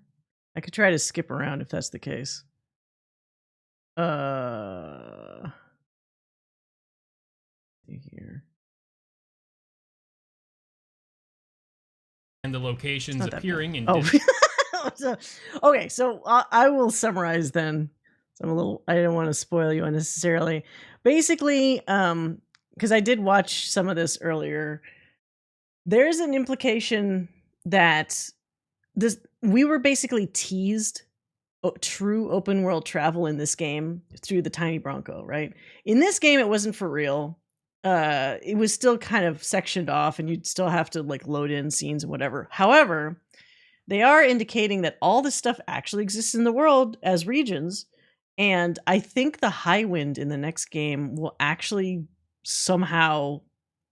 I could try to skip around if that's the case. See here. And the locations It's not that appearing in... Okay, so I will summarize then. So I don't want to spoil you unnecessarily. Basically, because I did watch some of this earlier, there's an implication that we were basically teased true open world travel in this game through the tiny Bronco, right? In this game, it wasn't for real. It was still kind of sectioned off, and you'd still have to like load in scenes and whatever. However, they are indicating that all this stuff actually exists in the world as regions, and I think the High Wind in the next game will actually somehow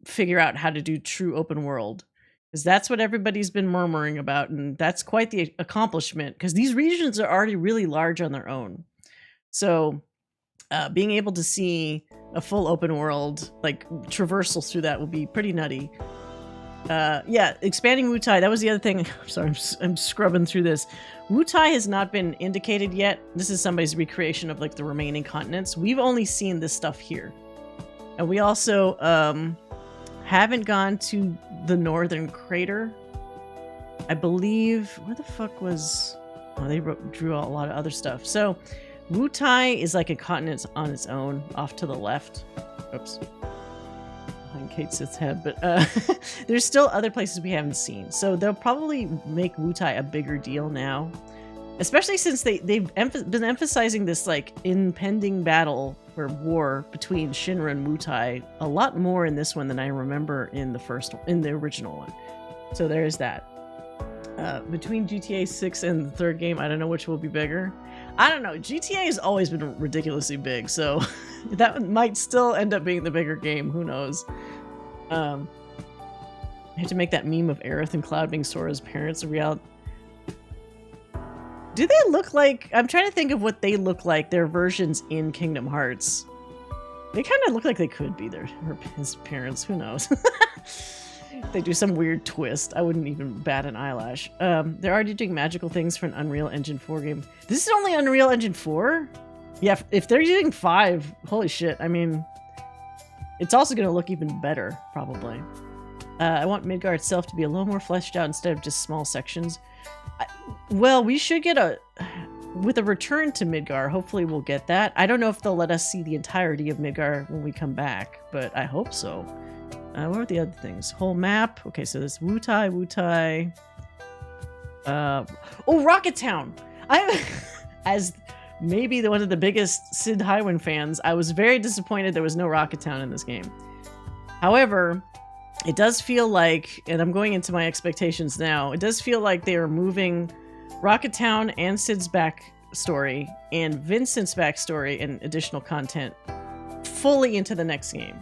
figure out how to do true open world, because that's what everybody's been murmuring about, and that's quite the accomplishment, because these regions are already really large on their own. So being able to see a full open world, like traversal through that, will be pretty nutty. Yeah, expanding Wutai, that was the other thing. Sorry, I'm scrubbing through this. Wutai has not been indicated yet. This is somebody's recreation of like the remaining continents. We've only seen this stuff here. And we also haven't gone to the northern crater. I believe, where the fuck was, oh, they drew a lot of other stuff. So Wutai is like a continent on its own off to the left. Oops. Behind Kate Sith's head, but there's still other places we haven't seen. So they'll probably make Wutai a bigger deal now, especially since they've been emphasizing this like impending battle or war between Shinra and Wutai a lot more in this one than I remember in the original one. So there's that. Between GTA 6 and the third game, I don't know which will be bigger. I don't know. GTA has always been ridiculously big, so that might still end up being the bigger game. Who knows? I had to make that meme of Aerith and Cloud being Sora's parents a reality. Do they look like... I'm trying to think of what they look like, their versions in Kingdom Hearts. They kind of look like they could be his parents. Who knows? They do some weird twist. I wouldn't even bat an eyelash. They're already doing magical things for an Unreal Engine 4 game. This is only Unreal Engine 4? Yeah, if they're using 5, holy shit. I mean, it's also going to look even better, probably. I want Midgar itself to be a little more fleshed out instead of just small sections. Well, we should get with a return to Midgar, hopefully we'll get that. I don't know if they'll let us see the entirety of Midgar when we come back, but I hope so. What are the other things? Whole map. Okay, so there's Wutai. Oh, Rocket Town. As maybe one of the biggest Sid Highwind fans, I was very disappointed there was no Rocket Town in this game. However, it does feel like, and I'm going into my expectations now, it does feel like they are moving Rocket Town and Sid's backstory and Vincent's backstory and additional content fully into the next game.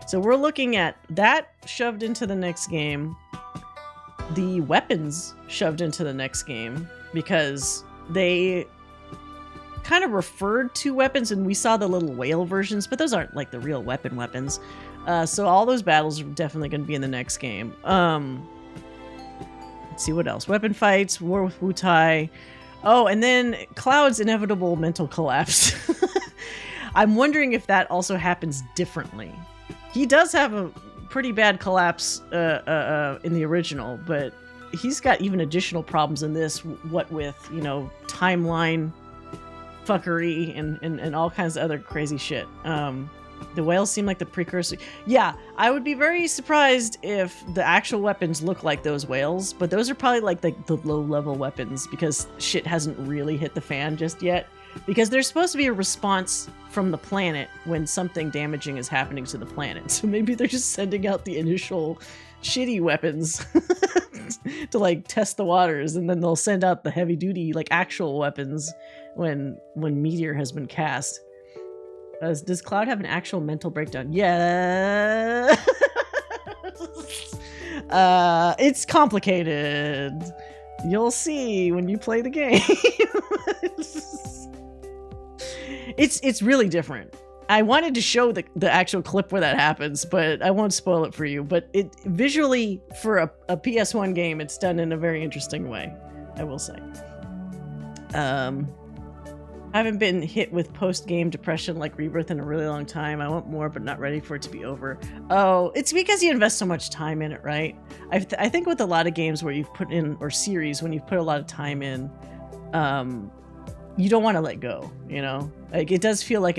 So we're looking at that shoved into the next game, the weapons shoved into the next game, because they kind of referred to weapons, and we saw the little whale versions, but those aren't like the real weapons. So all those battles are definitely going to be in the next game. Let's see what else. Weapon fights, war with Wutai. Oh, and then Cloud's inevitable mental collapse. I'm wondering if that also happens differently. He does have a pretty bad collapse in the original, but he's got even additional problems in this, what with, you know, timeline fuckery and all kinds of other crazy shit. The whales seem like the precursor. Yeah, I would be very surprised if the actual weapons look like those whales, but those are probably like the low-level weapons, because shit hasn't really hit the fan just yet. Because there's supposed to be a response from the planet when something damaging is happening to the planet. So maybe they're just sending out the initial shitty weapons to like test the waters, and then they'll send out the heavy duty like actual weapons when Meteor has been cast. Does Cloud have an actual mental breakdown? Yeah. It's complicated. You'll see when you play the game. It's really different. I wanted to show the actual clip where that happens, but I won't spoil it for you. But it visually, for a PS1 game, it's done in a very interesting way, I will say. I haven't been hit with post-game depression like Rebirth in a really long time. I want more, but not ready for it to be over. Oh, it's because you invest so much time in it, right? I think with a lot of games where you've put in, or series, when you've put a lot of time in, you don't want to let go, you know? Like, it does feel like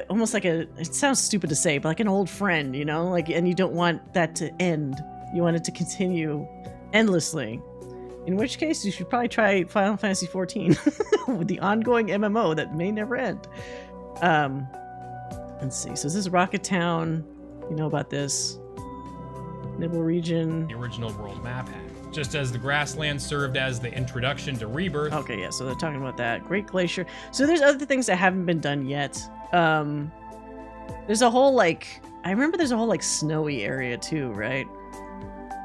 almost like it sounds stupid to say, but like an old friend, you know? Like, and you don't want that to end. You want it to continue endlessly. In which case, you should probably try Final Fantasy XIV with the ongoing MMO that may never end. Let's see. So this is Rocket Town. You know about this. Nibble region. The original world map had. Just as the grasslands served as the introduction to Rebirth. Okay, yeah, so they're talking about that. Great Glacier. So there's other things that haven't been done yet. There's a whole, like, I remember there's a whole, like, snowy area too, right?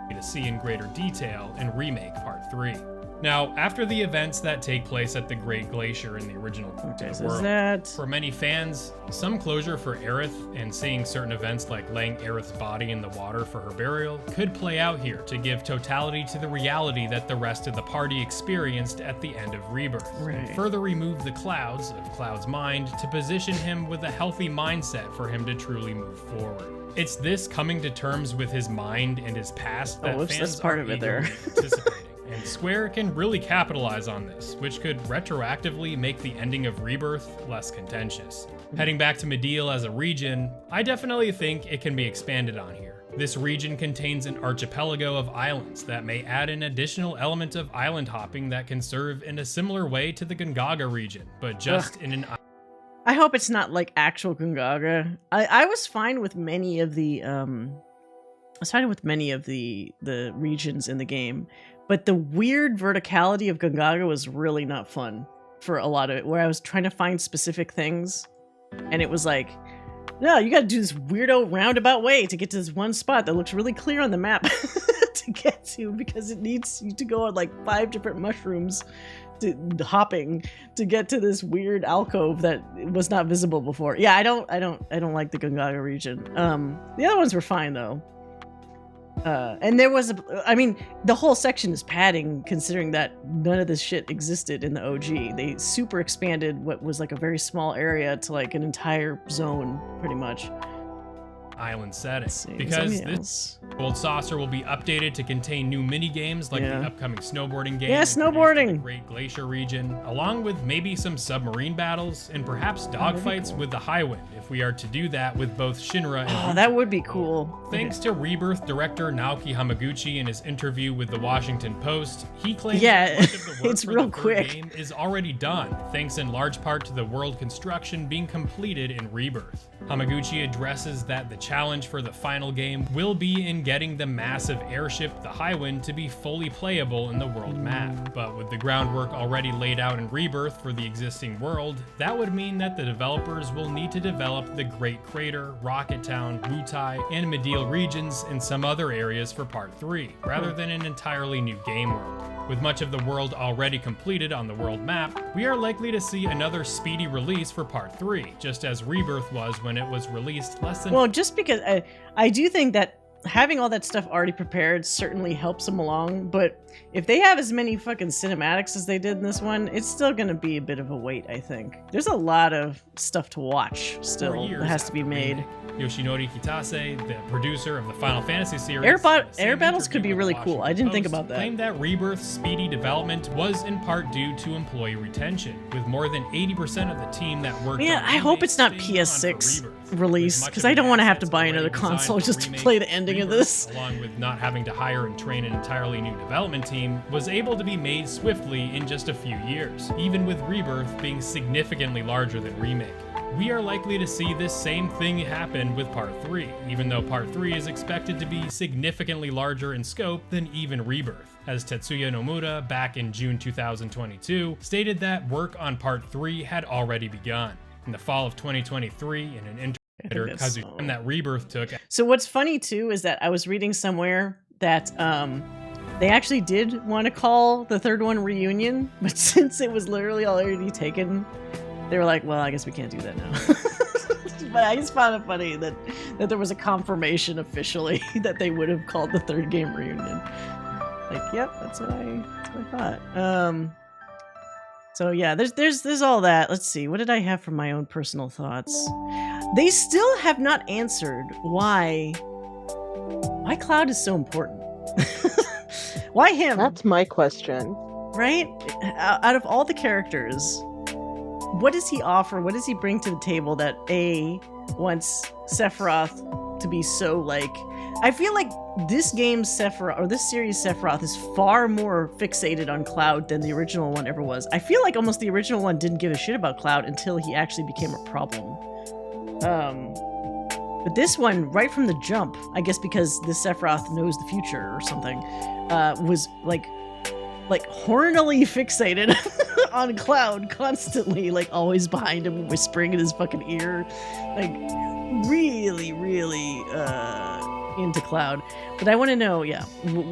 To see in greater detail in Remake Part 3. Now, after the events that take place at the Great Glacier in the original world, for many fans, some closure for Aerith and seeing certain events like laying Aerith's body in the water for her burial could play out here to give totality to the reality that the rest of the party experienced at the end of Rebirth. And further remove the clouds of Cloud's mind to position him with a healthy mindset for him to truly move forward. It's this coming to terms with his mind and his past that fans that's part are of it there. anticipating. And Square can really capitalize on this, which could retroactively make the ending of Rebirth less contentious. Heading back to Mideel as a region, I definitely think it can be expanded on here. This region contains an archipelago of islands that may add an additional element of island hopping that can serve in a similar way to the Gongaga region, but just in an I hope it's not like actual Gongaga. I was fine with many of the the regions in the game, but the weird verticality of Gongaga was really not fun for a lot of it, where I was trying to find specific things and it was like, no, you got to do this weirdo roundabout way to get to this one spot that looks really clear on the map to get to, because it needs you to go on like 5 different mushrooms hopping to get to this weird alcove that was not visible before. Yeah, I don't like the Gongaga region. The other ones were fine though. And there was the whole section is padding considering that none of this shit existed in the OG. They super expanded what was like a very small area to like an entire zone pretty much. Island setting, because this Gold Saucer will be updated to contain new mini games like the upcoming snowboarding game. Yeah, snowboarding. The Great Glacier region, along with maybe some submarine battles and perhaps dogfights with the Highwind, if we are to do that with both Shinra and that would be cool. Thanks to Rebirth director Naoki Hamaguchi in his interview with the Washington Post, he claims that much of the work it's for real the third quick. game is already done, thanks in large part to the world construction being completed in Rebirth. Hamaguchi addresses that the challenge for the final game will be in getting the massive airship, the Highwind, to be fully playable in the world map. But with the groundwork already laid out in Rebirth for the existing world, that would mean that the developers will need to develop the Great Crater, Rocket Town, Wutai, and Mideel regions and some other areas for Part 3, rather than an entirely new game world. With much of the world already completed on the world map, we are likely to see another speedy release for Part 3, just as Rebirth was when it was released less than... Well, just because I do think that having all that stuff already prepared certainly helps them along, but if they have as many fucking cinematics as they did in this one, it's still gonna be a bit of a wait, I think. There's a lot of stuff to watch still that has to be made. Yoshinori Kitase, the producer of the Final Fantasy series, Air battles could be really cool. I didn't think about that. Claimed that Rebirth's speedy development was in part due to employee retention, with more than 80% of the team that worked on I hope it's not PS6 release, because I don't want to have to buy another console just to play the ending of this. Along with not having to hire and train an entirely new development team, was able to be made swiftly in just a few years, even with Rebirth being significantly larger than Remake. We are likely to see this same thing happen with Part 3, even though Part 3 is expected to be significantly larger in scope than even Rebirth, as Tetsuya Nomura, back in June 2022, stated that work on Part 3 had already begun. In the fall of 2023, in an interview that Rebirth took... So what's funny too is that I was reading somewhere that they actually did want to call the third one Reunion, but since it was literally already taken, they were like, well, I guess we can't do that now. But I just found it funny that there was a confirmation officially that they would have called the third game Reunion. Like, yep, that's what I thought. So yeah, there's all that. Let's see, what did I have for my own personal thoughts? They still have not answered why Cloud is so important. Why him? That's my question. Right? Out of all the characters, what does he offer? What does he bring to the table that A wants Sephiroth to be so like I feel like this game's Sephiroth, or this series Sephiroth, is far more fixated on Cloud than the original one ever was. I feel like almost the original one didn't give a shit about Cloud until he actually became a problem. But this one, right from the jump, I guess because this Sephiroth knows the future or something, was like hornily fixated on Cloud constantly, like always behind him, whispering in his fucking ear, like really into Cloud. But I want to know,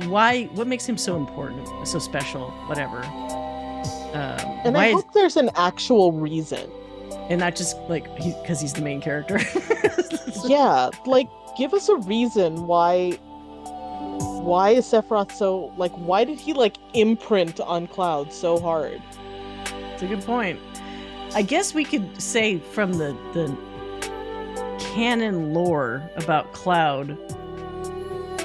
what makes him so important, so special, whatever. And I hope there's an actual reason. And not just like because he's the main character. Yeah, like give us a reason why is Sephiroth so, like, why did he like imprint on Cloud so hard? It's a good point. I guess we could say from the canon lore about Cloud,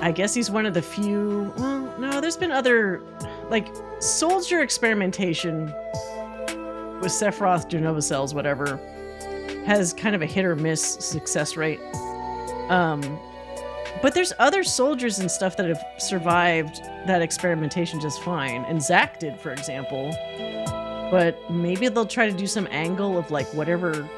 I guess he's one of the few, well, no, there's been other, like, soldier experimentation with Sephiroth, Genova cells, whatever, has kind of a hit or miss success rate. But there's other soldiers and stuff that have survived that experimentation just fine. And Zack did, for example. But maybe they'll try to do some angle of like whatever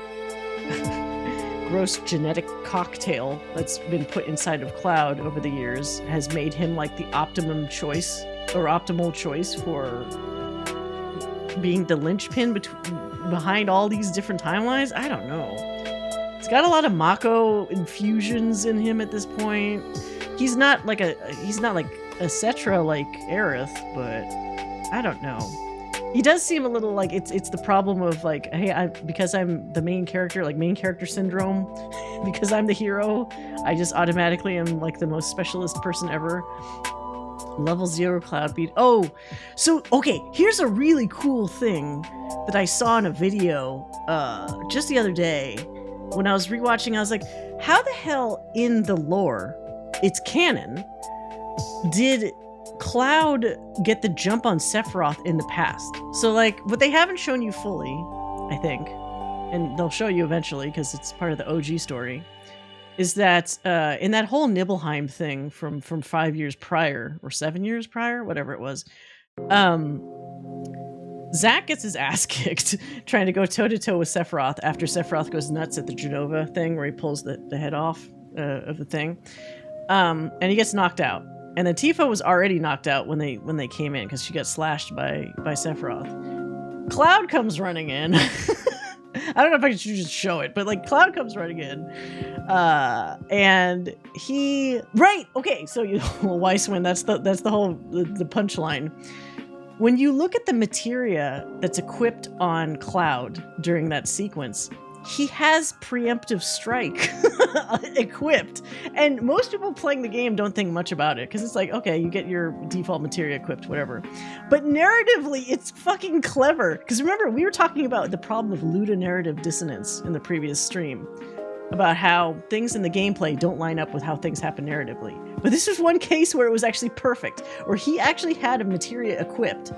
gross genetic cocktail that's been put inside of Cloud over the years has made him like the optimal choice for being the linchpin behind all these different timelines. I don't know. He's got a lot of Mako infusions in him at this point. He's not like a Cetra like Aerith, but I don't know. He does seem a little like it's the problem of like, hey, because I'm the main character, like main character syndrome, because I'm the hero, I just automatically am like the most specialist person ever. Level 0 Cloud beat. Oh, so okay, here's a really cool thing that I saw in a video just the other day. When I was rewatching, I was like, how the hell in the lore, it's canon, did Cloud get the jump on Sephiroth in the past? So like, what they haven't shown you fully, I think, and they'll show you eventually because it's part of the OG story, is that in that whole Nibelheim thing from 5 years prior, or 7 years prior, whatever it was, Zack gets his ass kicked trying to go toe-to-toe with Sephiroth after Sephiroth goes nuts at the Genova thing where he pulls the head off of the thing. And he gets knocked out. And then Tifa was already knocked out when they came in because she got slashed by Sephiroth. Cloud comes running in. I don't know if I should just show it, but like Cloud comes running in. And he... Right! Okay, so Weissman, that's the whole the punchline. When you look at the materia that's equipped on Cloud during that sequence, he has preemptive strike equipped. And most people playing the game don't think much about it because it's like, okay, you get your default materia equipped, whatever. But narratively, it's fucking clever. Because remember, we were talking about the problem of ludonarrative dissonance in the previous stream, about how things in the gameplay don't line up with how things happen narratively. But this is one case where it was actually perfect, where he actually had a materia equipped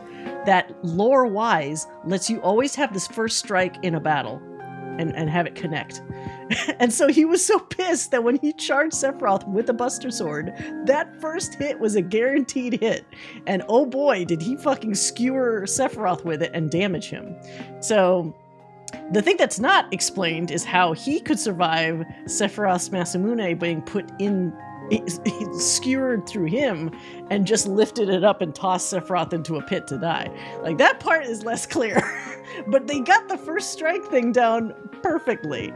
that lore-wise lets you always have this first strike in a battle and have it connect. And so he was so pissed that when he charged Sephiroth with the Buster Sword, that first hit was a guaranteed hit. And oh boy, did he fucking skewer Sephiroth with it and damage him. So the thing that's not explained is how he could survive Sephiroth's Masamune being put in, skewered through him, and just lifted it up and tossed Sephiroth into a pit to die. Like, that part is less clear. But they got the first strike thing down perfectly.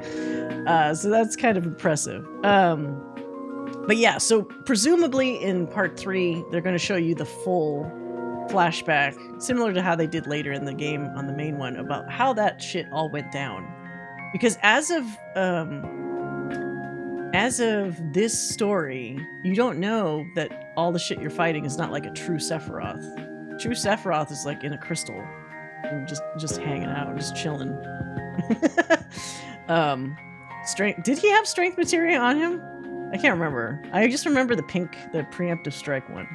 So that's kind of impressive. But yeah, so presumably in part 3, they're going to show you the full flashback, similar to how they did later in the game on the main one, about how that shit all went down. Because as of this story, you don't know that all the shit you're fighting is not like a true Sephiroth. True Sephiroth is like in a crystal, and just hanging out, just chilling. Strength. Did he have strength materia on him? I can't remember. I just remember the preemptive strike one.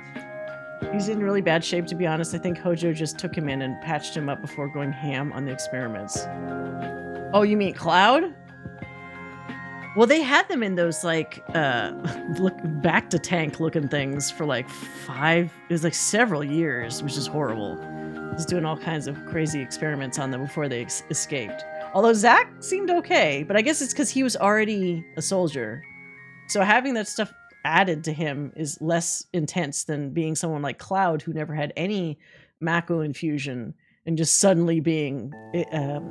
He's in really bad shape, to be honest. I think Hojo just took him in and patched him up before going ham on the experiments. Oh, you mean Cloud? Well, they had them in those like look back to tank looking things for like it was like several years, which is horrible. Just doing all kinds of crazy experiments on them before they escaped. Although Zack seemed okay, but I guess it's because he was already a soldier. So having that stuff added to him is less intense than being someone like Cloud, who never had any Mako infusion and just suddenly being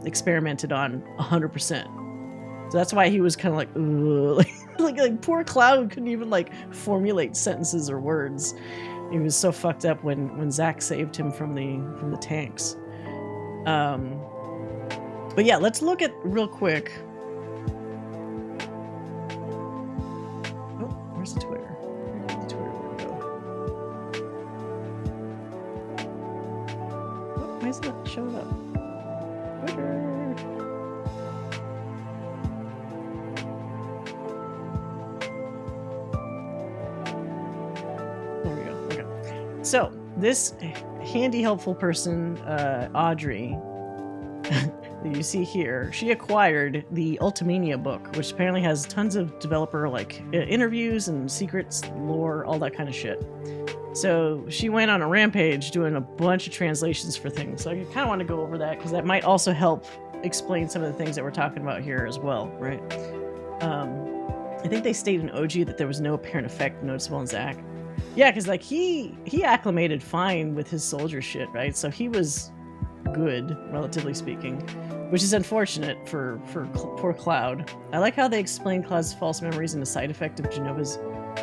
experimented on 100%. So that's why he was kind of like, ugh. like poor Cloud couldn't even like formulate sentences or words. He was so fucked up when Zack saved him from the tanks. But yeah, let's look at real quick. Oh, where's the Twitter? Where's the Twitter window? Oh, why is it not showing up? Twitter. There we go. Okay. So this handy, helpful person, Audrey, that you see here, she acquired the Ultimania book, which apparently has tons of developer like interviews and secrets, lore, all that kind of shit. So she went on a rampage doing a bunch of translations for things. So I kind of want to go over that because that might also help explain some of the things that we're talking about here as well, right? I think they stated in OG that there was no apparent effect noticeable in Zack. Yeah, because like he acclimated fine with his soldier shit, right? So he was good, relatively speaking, which is unfortunate for poor Cloud. I like how they explain Cloud's false memories and the side effect of Genova's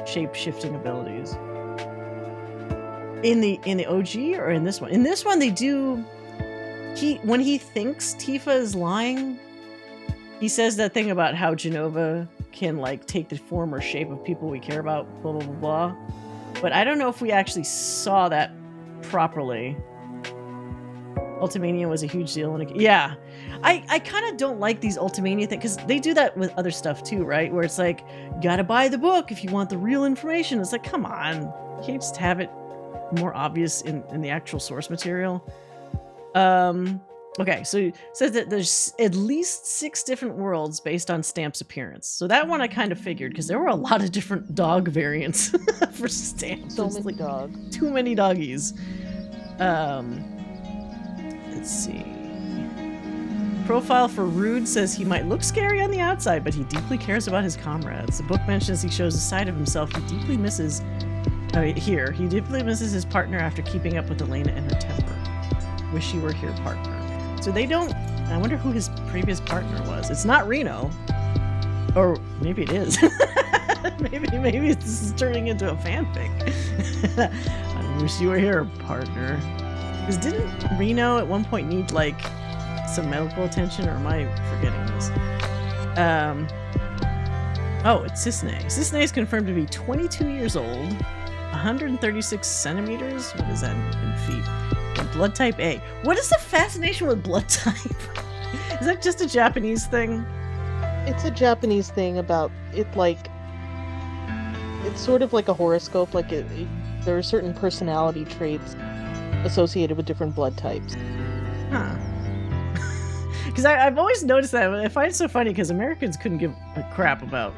shape-shifting abilities. In the OG or in this one? In this one, they do. When he thinks Tifa is lying, he says that thing about how Genova can like take the form or shape of people we care about, blah blah blah blah. But I don't know if we actually saw that properly. Ultimania was a huge deal. Yeah. I kind of don't like these Ultimania things, because they do that with other stuff too, right? Where it's like, you gotta buy the book if you want the real information. It's like, come on. You can't just have it more obvious in the actual source material. Okay, so it says that there's at least 6 different worlds based on Stamp's appearance. So that one I kind of figured, because there were a lot of different dog variants for Stamp. So many dogs. Too many doggies. Let's see. Profile for Rude says he might look scary on the outside, but he deeply cares about his comrades. The book mentions he shows a side of himself he deeply misses. He deeply misses his partner after keeping up with Elena and her temper. Wish you were here, partner. So they don't. I wonder who his previous partner was. It's not Reno, or maybe it is. maybe this is turning into a fanfic. I wish you were here, partner. Because didn't Reno at one point need like some medical attention, or am I forgetting this? Oh, it's Cisne. Cisne is confirmed to be 22 years old, 136 centimeters. What is that in feet? And blood type A. What is the fascination with blood type? Is that just a Japanese thing? It's a Japanese thing about it, like it's sort of like a horoscope. Like there are certain personality traits associated with different blood types. Huh. Because I've always noticed that. I find it so funny because Americans couldn't give a crap about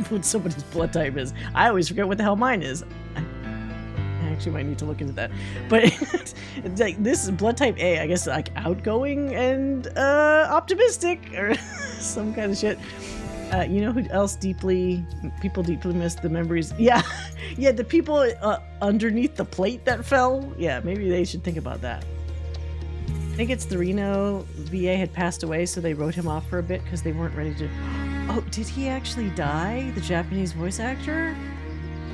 what somebody's blood type is. I always forget what the hell mine is. I actually might need to look into that. But it's like this is blood type A, I guess, like outgoing and optimistic or some kind of shit. You know who else people deeply miss the memories? Yeah, the people underneath the plate that fell. Yeah, maybe they should think about that. I think it's the Reno VA had passed away, so they wrote him off for a bit because they weren't ready to. Oh, did he actually die? The Japanese voice actor?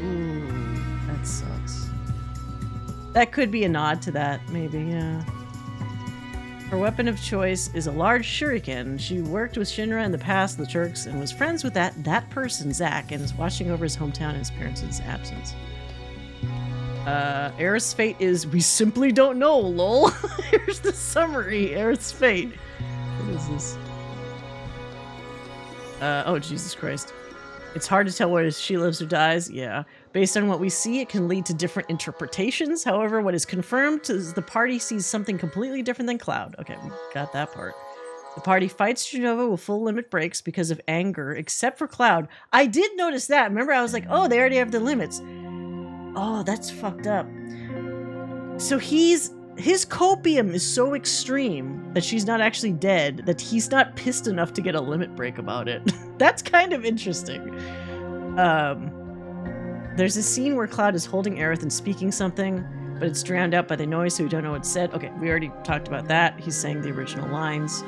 Ooh, that sucks. That could be a nod to that, maybe, yeah. Her weapon of choice is a large shuriken. She worked with Shinra in the past, the Turks, and was friends with that person, Zack, and is watching over his hometown in his parents' absence. Aerith's fate is we simply don't know, lol. Here's the summary. Aerith's fate. What is this? Oh, Jesus Christ. It's hard to tell whether she lives or dies. Yeah. Based on what we see, it can lead to different interpretations. However, what is confirmed is the party sees something completely different than Cloud. Okay, we got that part. The party fights Genova with full limit breaks because of anger, except for Cloud. I did notice that. Remember, I was like, oh, they already have the limits. Oh, that's fucked up. So his copium is so extreme that she's not actually dead, that he's not pissed enough to get a limit break about it. That's kind of interesting. There's a scene where Cloud is holding Aerith and speaking something, but it's drowned out by the noise, so we don't know what's said. Okay, we already talked about that. He's saying the original lines.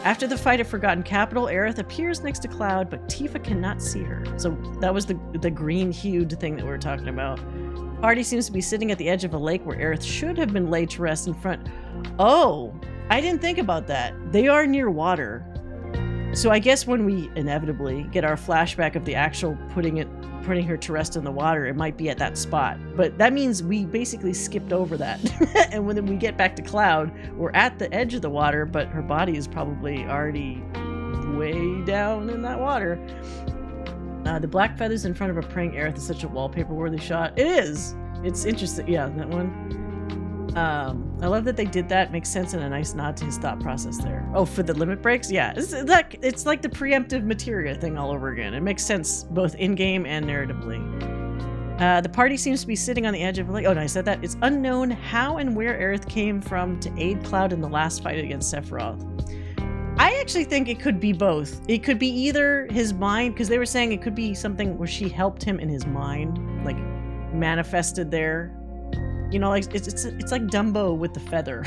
After the fight at Forgotten Capital, Aerith appears next to Cloud, but Tifa cannot see her. So that was the green-hued thing that we were talking about. Party seems to be sitting at the edge of a lake where Aerith should have been laid to rest in front. Oh, I didn't think about that. They are near water. So I guess when we inevitably get our flashback of the actual putting her to rest in the water, it might be at that spot. But that means we basically skipped over that. And when we get back to Cloud, we're at the edge of the water, but her body is probably already way down in that water. The black feathers in front of a praying Aerith is such a wallpaper-worthy shot. It is! It's interesting. Yeah, that one. I love that they did that. Makes sense and a nice nod to his thought process there. Oh, for the limit breaks? Yeah, it's like the preemptive materia thing all over again. It makes sense both in-game and narratively. The party seems to be sitting on the edge of a lake. Oh, no, I said that. It's unknown how and where Aerith came from to aid Cloud in the last fight against Sephiroth. I actually think it could be both. It could be either his mind, because they were saying it could be something where she helped him in his mind, like manifested there. You know, like it's like Dumbo with the feather.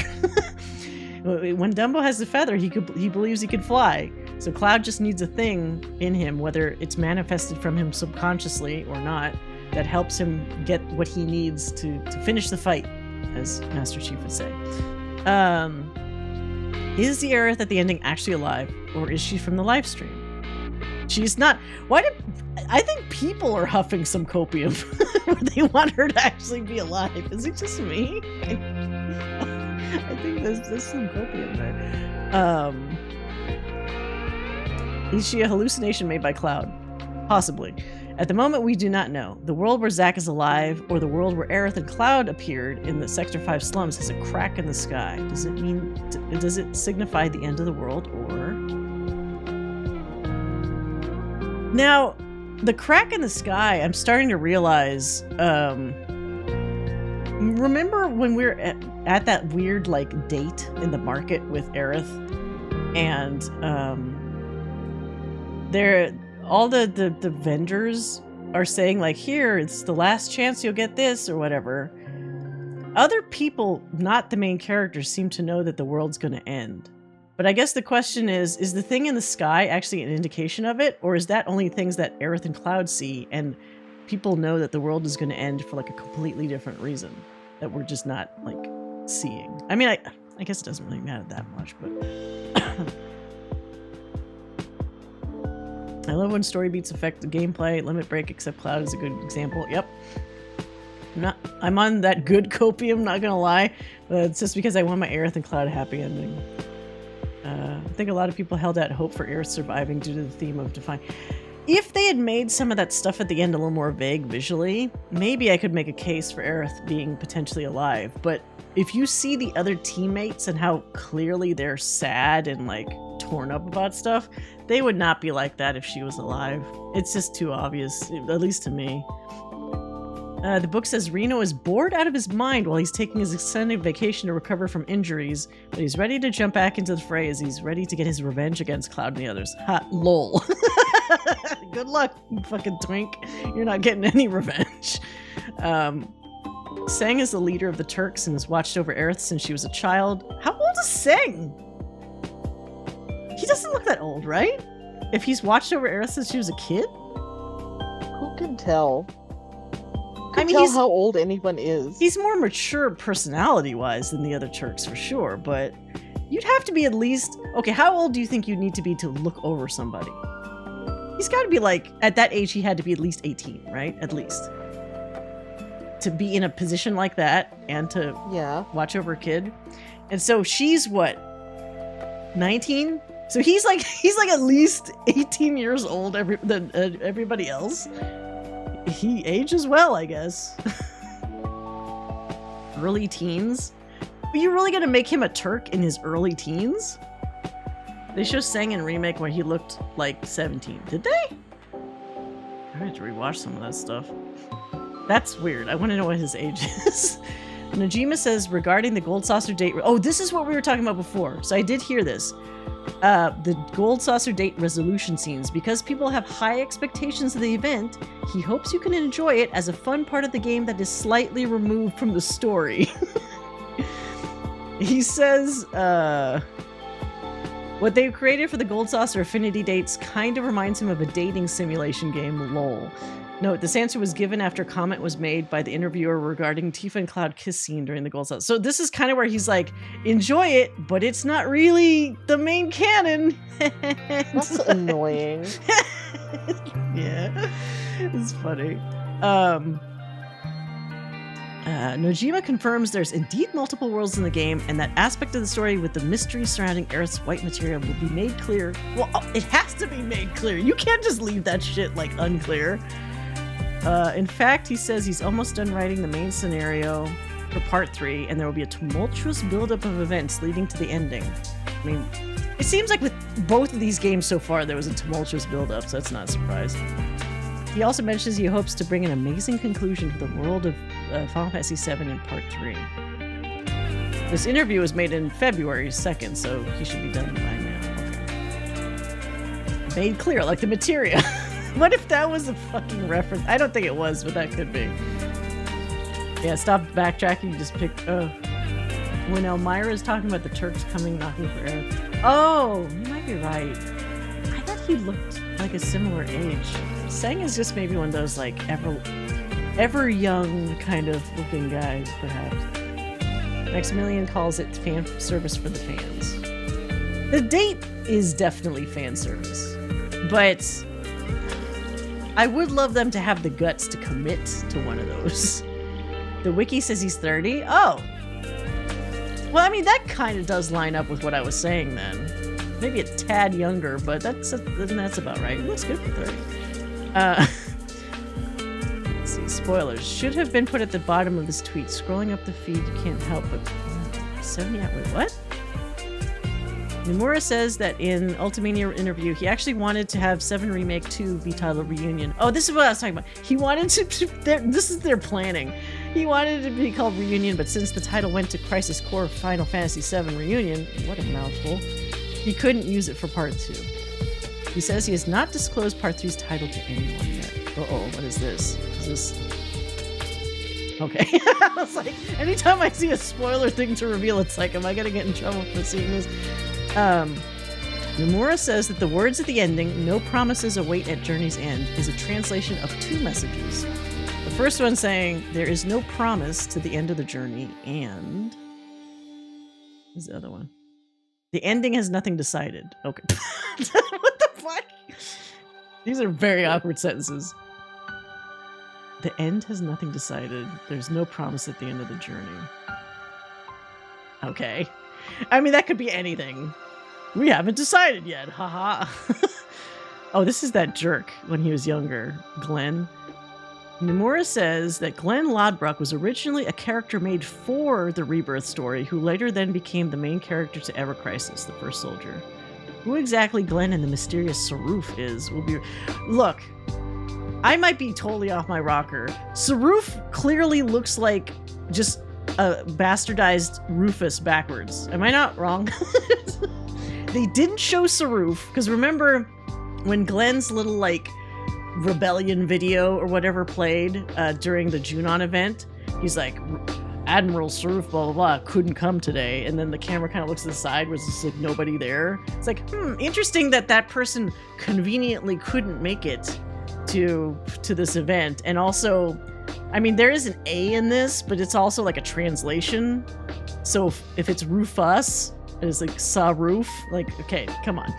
When Dumbo has the feather, he believes he can fly. So Cloud just needs a thing in him, whether it's manifested from him subconsciously or not, that helps him get what he needs to finish the fight, as Master Chief would say. Is the Aerith at the ending actually alive, or is she from the live stream? She's not. I think people are huffing some copium where they want her to actually be alive. Is it just me? I think there's some copium there. Is she a hallucination made by Cloud? Possibly. At the moment, we do not know. The world where Zack is alive, or the world where Aerith and Cloud appeared in the Sector 5 slums, has a crack in the sky. Does it signify the end of the world, or... Now, the crack in the sky, I'm starting to realize, remember when we were at that weird, like, date in the market with Aerith? And, all the vendors are saying, like, here, it's the last chance you'll get this, or whatever. Other people, not the main characters, seem to know that the world's going to end. But I guess the question is the thing in the sky actually an indication of it? Or is that only things that Aerith and Cloud see, and people know that the world is going to end for, like, a completely different reason that we're just not, like, seeing? I mean, I guess it doesn't really matter that much, but... I love when story beats affect the gameplay. Limit break, except Cloud is a good example. Yep. I'm on that good copium, not gonna lie. But it's just because I want my Aerith and Cloud happy ending. I think a lot of people held out hope for Aerith surviving due to the theme of Define. If they had made some of that stuff at the end a little more vague visually, maybe I could make a case for Aerith being potentially alive. But if you see the other teammates and how clearly they're sad and, like, torn up about stuff, they would not be like that if she was alive. It's just too obvious, at least to me. The book says Reno is bored out of his mind while he's taking his extended vacation to recover from injuries, but he's ready to jump back into the fray as he's ready to get his revenge against Cloud and the others. Ha, lol. Good luck, you fucking twink. You're not getting any revenge. Sang is the leader of the Turks and has watched over Aerith since she was a child. How old is Sang? He doesn't look that old, right? If he's watched over Aerith since she was a kid? Who can tell? I mean, how old anyone is. He's more mature personality-wise than the other Turks, for sure, but you'd have to be at least... Okay, how old do you think you'd need to be to look over somebody? He's got to be, like, at that age, he had to be at least 18, right? At least. To be in a position like that and to watch over a kid. And so she's, what, 19? So he's like at least 18 years old than everybody else. He ages well, I guess. Early teens? Are you really gonna make him a Turk in his early teens? They show Sang in Remake where he looked like 17. Did they? I had to rewatch some of that stuff. That's weird. I want to know what his age is. Najima says regarding the Gold Saucer date... Oh, this is what we were talking about before. So I did hear this. The Gold Saucer date resolution scenes. Because people have high expectations of the event, he hopes you can enjoy it as a fun part of the game that is slightly removed from the story. He says, what they've created for the Gold Saucer affinity dates kind of reminds him of a dating simulation game, lol. Note, this answer was given after a comment was made by the interviewer regarding Tifa and Cloud kiss scene during the Gold Saucer. So this is kind of where he's like, enjoy it, but it's not really the main canon. That's annoying. Yeah, it's funny. Nojima confirms there's indeed multiple worlds in the game, and that aspect of the story with the mystery surrounding Aerith's white materia will be made clear. Well, it has to be made clear. You can't just leave that shit, like, unclear. In fact, he says he's almost done writing the main scenario for Part 3, and there will be a tumultuous buildup of events leading to the ending. I mean, it seems like with both of these games so far, there was a tumultuous buildup, so that's not a surprise. He also mentions he hopes to bring an amazing conclusion to the world of Final Fantasy VII in Part 3. This interview was made in February 2nd, so he should be done by now. Okay. Made clear, like the materia. What if that was a fucking reference? I don't think it was, but that could be. Yeah, stop backtracking, just pick... when Elmira's talking about the Turks coming knocking for Aerith. Oh, you might be right. I thought he looked like a similar age. Sang is just maybe one of those, like, ever young kind of looking guys, perhaps. Maximilian calls it fan service for the fans. The date is definitely fan service, but I would love them to have the guts to commit to one of those. The wiki says he's 30. Oh. Well, I mean, that kind of does line up with what I was saying then. Maybe a tad younger, but that's about right. He looks good for 30. Let's see, spoilers. Should have been put at the bottom of this tweet. Scrolling up the feed, you can't help but... 70... Wait, what? Nomura says that in Ultimania interview, he actually wanted to have 7 Remake 2 be titled Reunion. Oh, this is what I was talking about. He wanted to... This is their planning. He wanted it to be called Reunion, but since the title went to Crisis Core Final Fantasy VII Reunion, what a mouthful, he couldn't use it for Part 2. He says he has not disclosed Part 3's title to anyone yet. Uh-oh, what is this? Is this... Okay. I was like, anytime I see a spoiler thing to reveal, it's like, am I gonna get in trouble for seeing this? Nomura says that the words at the ending, "No promises await at Journey's End," is a translation of 2 messages. The first one saying, there is no promise to the end of the journey, and... What's the other one? The ending has nothing decided. Okay. What the fuck? These are very awkward sentences. The end has nothing decided. There's no promise at the end of the journey. Okay. I mean, that could be anything. We haven't decided yet. Haha. Oh, this is that jerk when he was younger. Glenn. Nomura says that Glenn Lodbrok was originally a character made for the Rebirth story, who later then became the main character to Ever Crisis, the first soldier. Who exactly Glenn and the mysterious Saruf is will be... Look, I might be totally off my rocker. Saruf clearly looks like just a bastardized Rufus backwards. Am I not wrong? They didn't show Saruf, because remember when Glenn's little, like, rebellion video or whatever played during the Junon event, he's like, Admiral Saruf blah blah blah couldn't come today, and then the camera kind of looks to the side where it's just like nobody there. It's like, interesting that person conveniently couldn't make it to this event. And also, I mean, there is an A in this, but it's also like a translation, so if it's Rufus, it's like Saruf, like, okay, come on.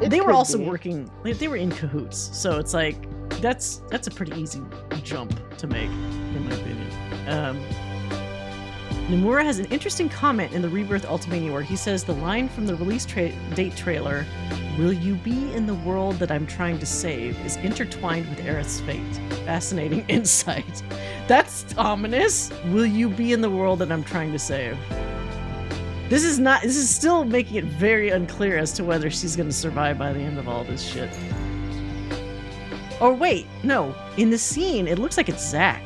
They were also working, they were in cahoots, so it's like, that's a pretty easy jump to make, in my opinion. Nomura has an interesting comment in the Rebirth Ultimania where he says the line from the release date trailer, "Will you be in the world that I'm trying to save," is intertwined with Aerith's fate. Fascinating insight. That's ominous. Will you be in the world that I'm trying to save? This is still making it very unclear as to whether she's gonna survive by the end of all this shit. Or wait, no. In the scene, it looks like it's Zack.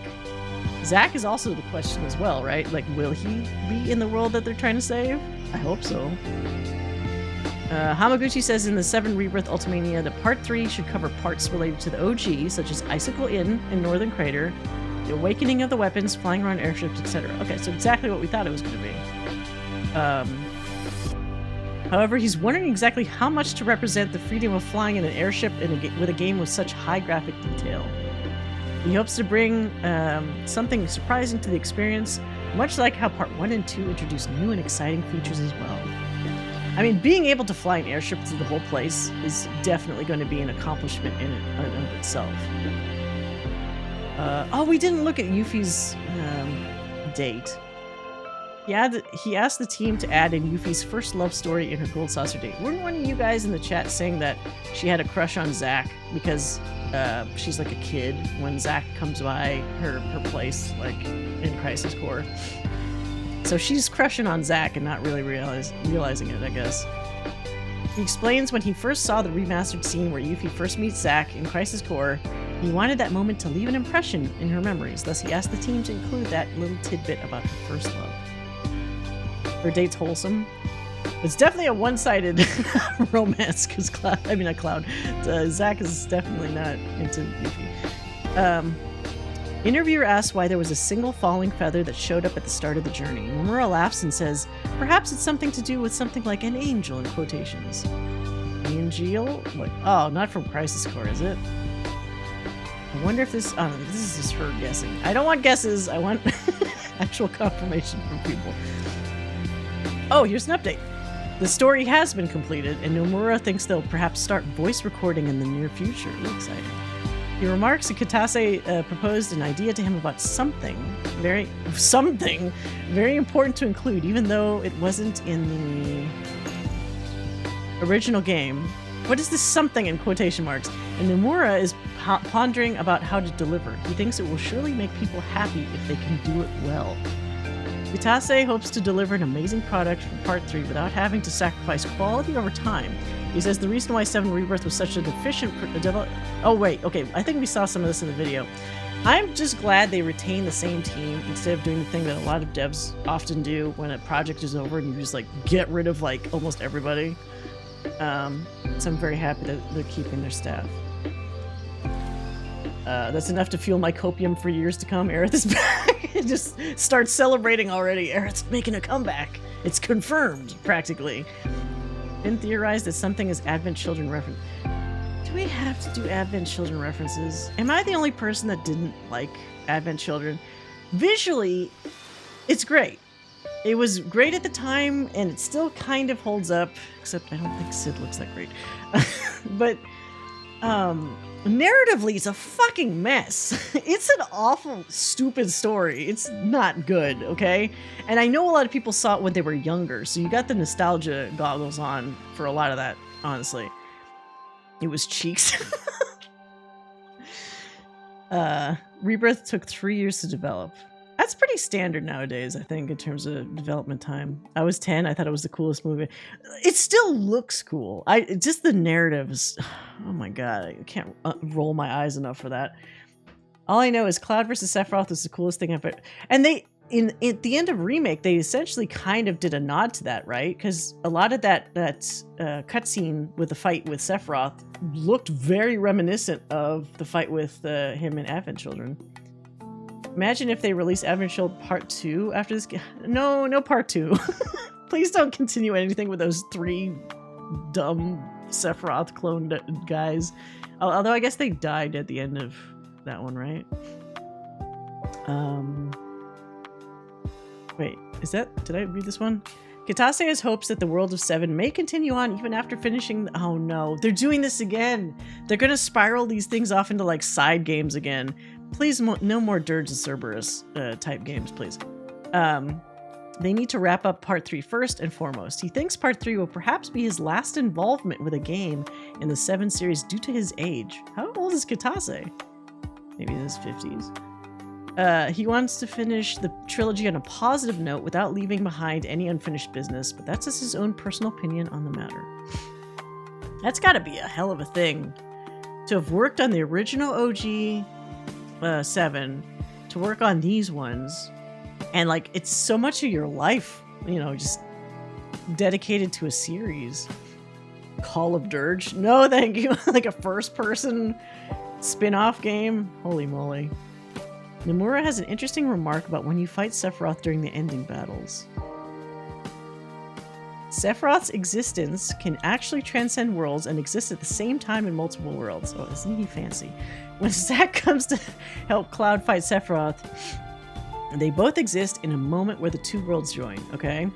Zack is also the question as well, right? Like, will he be in the world that they're trying to save? I hope so. Hamaguchi says in the 7 Rebirth Ultimania that Part 3 should cover parts related to the OG, such as Icicle Inn and Northern Crater, the awakening of the weapons, flying around airships, etc. Okay, so exactly what we thought it was going to be. However, he's wondering exactly how much to represent the freedom of flying in an airship with a game with such high graphic detail. He hopes to bring something surprising to the experience, much like how Part 1 and 2 introduced new and exciting features as well. I mean, being able to fly an airship through the whole place is definitely going to be an accomplishment in and of itself. Oh, we didn't look at Yuffie's date. He asked the team to add in Yuffie's first love story in her Gold Saucer date. Weren't one of you guys in the chat saying that she had a crush on Zack because she's like a kid when Zack comes by her place, like in Crisis Core? So she's crushing on Zack and not really realizing it, I guess. He explains when he first saw the remastered scene where Yuffie first meets Zack in Crisis Core, he wanted that moment to leave an impression in her memories. Thus, he asked the team to include that little tidbit about her first love. Her date's wholesome. It's definitely a one-sided romance because Zack is definitely not into Yuffie. Interviewer asks why there was a single falling feather that showed up at the start of the journey. Nomura laughs and says, perhaps it's something to do with something like an angel in quotations. Angel? Like, oh, not from Crisis Core, is it? I wonder if this is just her guessing. I don't want guesses, I want actual confirmation from people. Oh, here's an update. The story has been completed, and Nomura thinks they'll perhaps start voice recording in the near future. Really exciting. He remarks that Kitase proposed an idea to him about something very important to include, even though it wasn't in the original game. What is this something in quotation marks? And Nomura is pondering about how to deliver. He thinks it will surely make people happy if they can do it well. Kitase hopes to deliver an amazing product for Part 3 without having to sacrifice quality over time. He says the reason why 7 Rebirth was such an efficient oh wait, okay, I think we saw some of this in the video. I'm just glad they retained the same team instead of doing the thing that a lot of devs often do when a project is over and you just like get rid of like almost everybody. So I'm very happy that they're keeping their staff. That's enough to fuel my copium for years to come. Aerith is back. Just start celebrating already. Aerith's making a comeback. It's confirmed, practically. Been theorized that something is Advent Children reference. Do we have to do Advent Children references? Am I the only person that didn't like Advent Children? Visually, it's great. It was great at the time, and it still kind of holds up, except I don't think Sid looks that great. But, narratively, it's a fucking mess. It's an awful, stupid story. It's not good, okay? And I know a lot of people saw it when they were younger, so you got the nostalgia goggles on for a lot of that, honestly. It was cheeks. Rebirth took 3 years to develop. That's pretty standard nowadays, I think, in terms of development time. I was 10, I thought it was the coolest movie. It still looks cool. Just the narrative is, oh my god, I can't roll my eyes enough for that. All I know is Cloud versus Sephiroth is the coolest thing ever. And at the end of Remake, they essentially kind of did a nod to that, right? Because a lot of that cutscene with the fight with Sephiroth looked very reminiscent of the fight with him and Advent Children. Imagine if they release Advent Children Part 2 after this game. No Part 2. Please don't continue anything with those 3 dumb Sephiroth cloned guys. Although I guess they died at the end of that one, right? Wait, did I read this one? Kitase has hopes that the world of 7 may continue on even after finishing. Oh no, they're doing this again. They're gonna spiral these things off into like side games again. Please, no more Dirge and Cerberus type games, please. They need to wrap up Part 3 first and foremost. He thinks Part 3 will perhaps be his last involvement with a game in the 7 series due to his age. How old is Kitase? Maybe in his 50s. He wants to finish the trilogy on a positive note without leaving behind any unfinished business, but that's just his own personal opinion on the matter. That's got to be a hell of a thing to have worked on the original OG 7, to work on these ones, and like it's so much of your life, just dedicated to a series. Call of Dirge? No, thank you. Like a first-person spin-off game? Holy moly. Nomura has an interesting remark about when you fight Sephiroth during the ending battles. Sephiroth's existence can actually transcend worlds and exist at the same time in multiple worlds. Oh, isn't he fancy? When Zack comes to help Cloud fight Sephiroth, they both exist in a moment where the two worlds join, okay?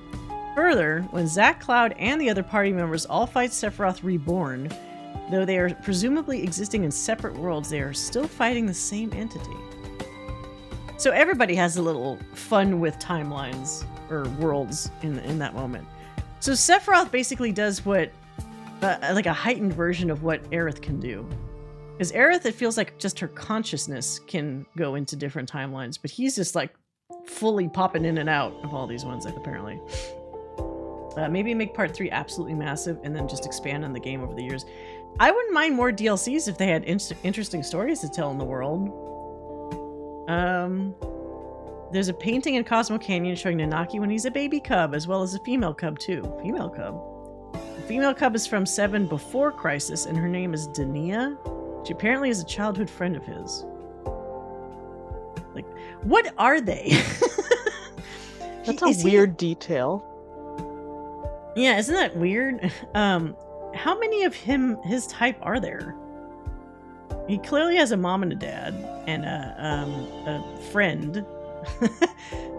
Further, when Zack, Cloud, and the other party members all fight Sephiroth Reborn, though they are presumably existing in separate worlds, they are still fighting the same entity. So everybody has a little fun with timelines, or worlds, in that moment. So Sephiroth basically does what, like a heightened version of what Aerith can do. Because Aerith, it feels like just her consciousness can go into different timelines, but he's just like fully popping in and out of all these ones, apparently. Maybe make part 3 absolutely massive and then just expand on the game over the years. I wouldn't mind more DLCs if they had interesting stories to tell in the world. There's a painting in Cosmo Canyon showing Nanaki when he's a baby cub, as well as a female cub too. Female cub? The female cub is from 7 before Crisis, and her name is Dania. She apparently is a childhood friend of his. Like, what are they? That's a weird detail. Yeah, isn't that weird? How many of his type are there? He clearly has a mom and a dad, and a friend.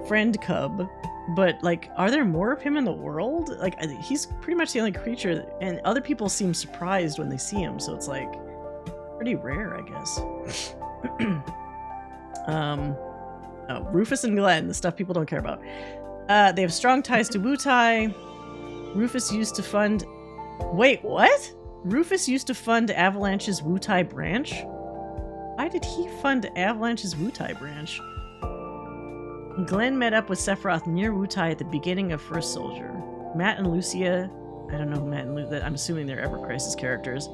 Friend cub. But, like, are there more of him in the world? Like, he's pretty much the only creature, and other people seem surprised when they see him, so it's, like, pretty rare, I guess. Rufus and Glenn, the stuff people don't care about. They have strong ties to Wutai. Rufus used to fund... Wait, what? Rufus used to fund Avalanche's Wutai branch? Why did he fund Avalanche's Wutai branch? Glenn met up with Sephiroth near Wutai at the beginning of First Soldier. Matt and Lucia, I don't know who Matt and Lucia, I'm assuming they're Ever Crisis characters,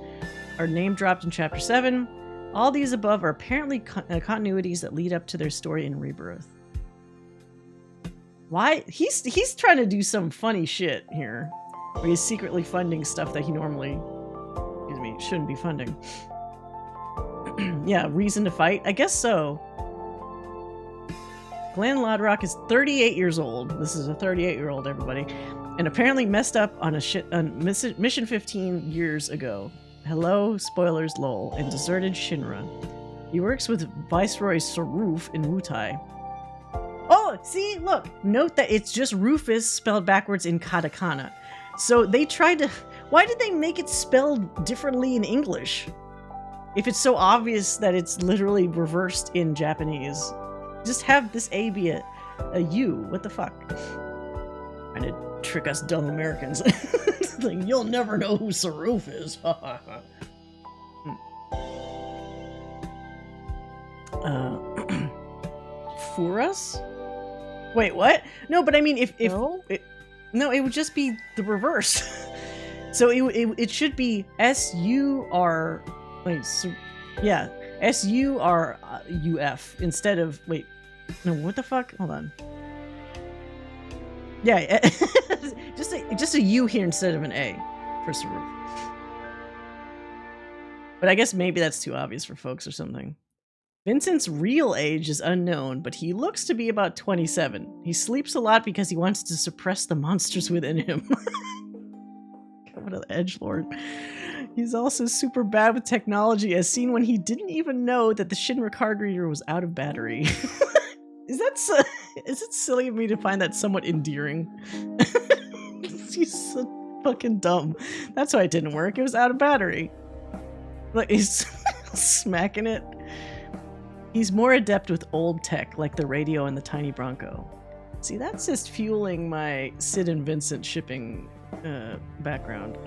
are name dropped in Chapter 7. All these above are apparently continuities that lead up to their story in Rebirth. Why? He's trying to do some funny shit here, where he's secretly funding stuff that he normally, shouldn't be funding. Yeah, reason to fight? I guess so. Glenn Lodrock is 38 years old. This is a 38-year-old, everybody. And apparently messed up on Mission 15 years ago. Hello, spoilers, lol, and deserted Shinra. He works with Viceroy Saruf in Wutai. Oh, see, look, note that it's just Rufus spelled backwards in katakana. So they tried to... Why did they make it spelled differently in English? If it's so obvious that it's literally reversed in Japanese. Just have this A be a U. What the fuck? Trying to trick us dumb Americans. Like, you'll never know who Saruf is. For us? Wait, what? No, but I mean, if no, it would just be the reverse. So it should be S-U-R. Wait, yeah, S-U-R-U-F instead of no, what the fuck? Hold on. Yeah, just a U here instead of an A for Saruf. But I guess maybe that's too obvious for folks or something. Vincent's real age is unknown, but he looks to be about 27. He sleeps a lot because he wants to suppress the monsters within him. What an edgelord. He's also super bad with technology, as seen when he didn't even know that the Shinra card reader was out of battery. Is it silly of me to find that somewhat endearing? He's so fucking dumb. That's why it didn't work. It was out of battery. Like, he's smacking it. He's more adept with old tech, like the radio and the tiny Bronco. See, that's just fueling my Sid and Vincent shipping background.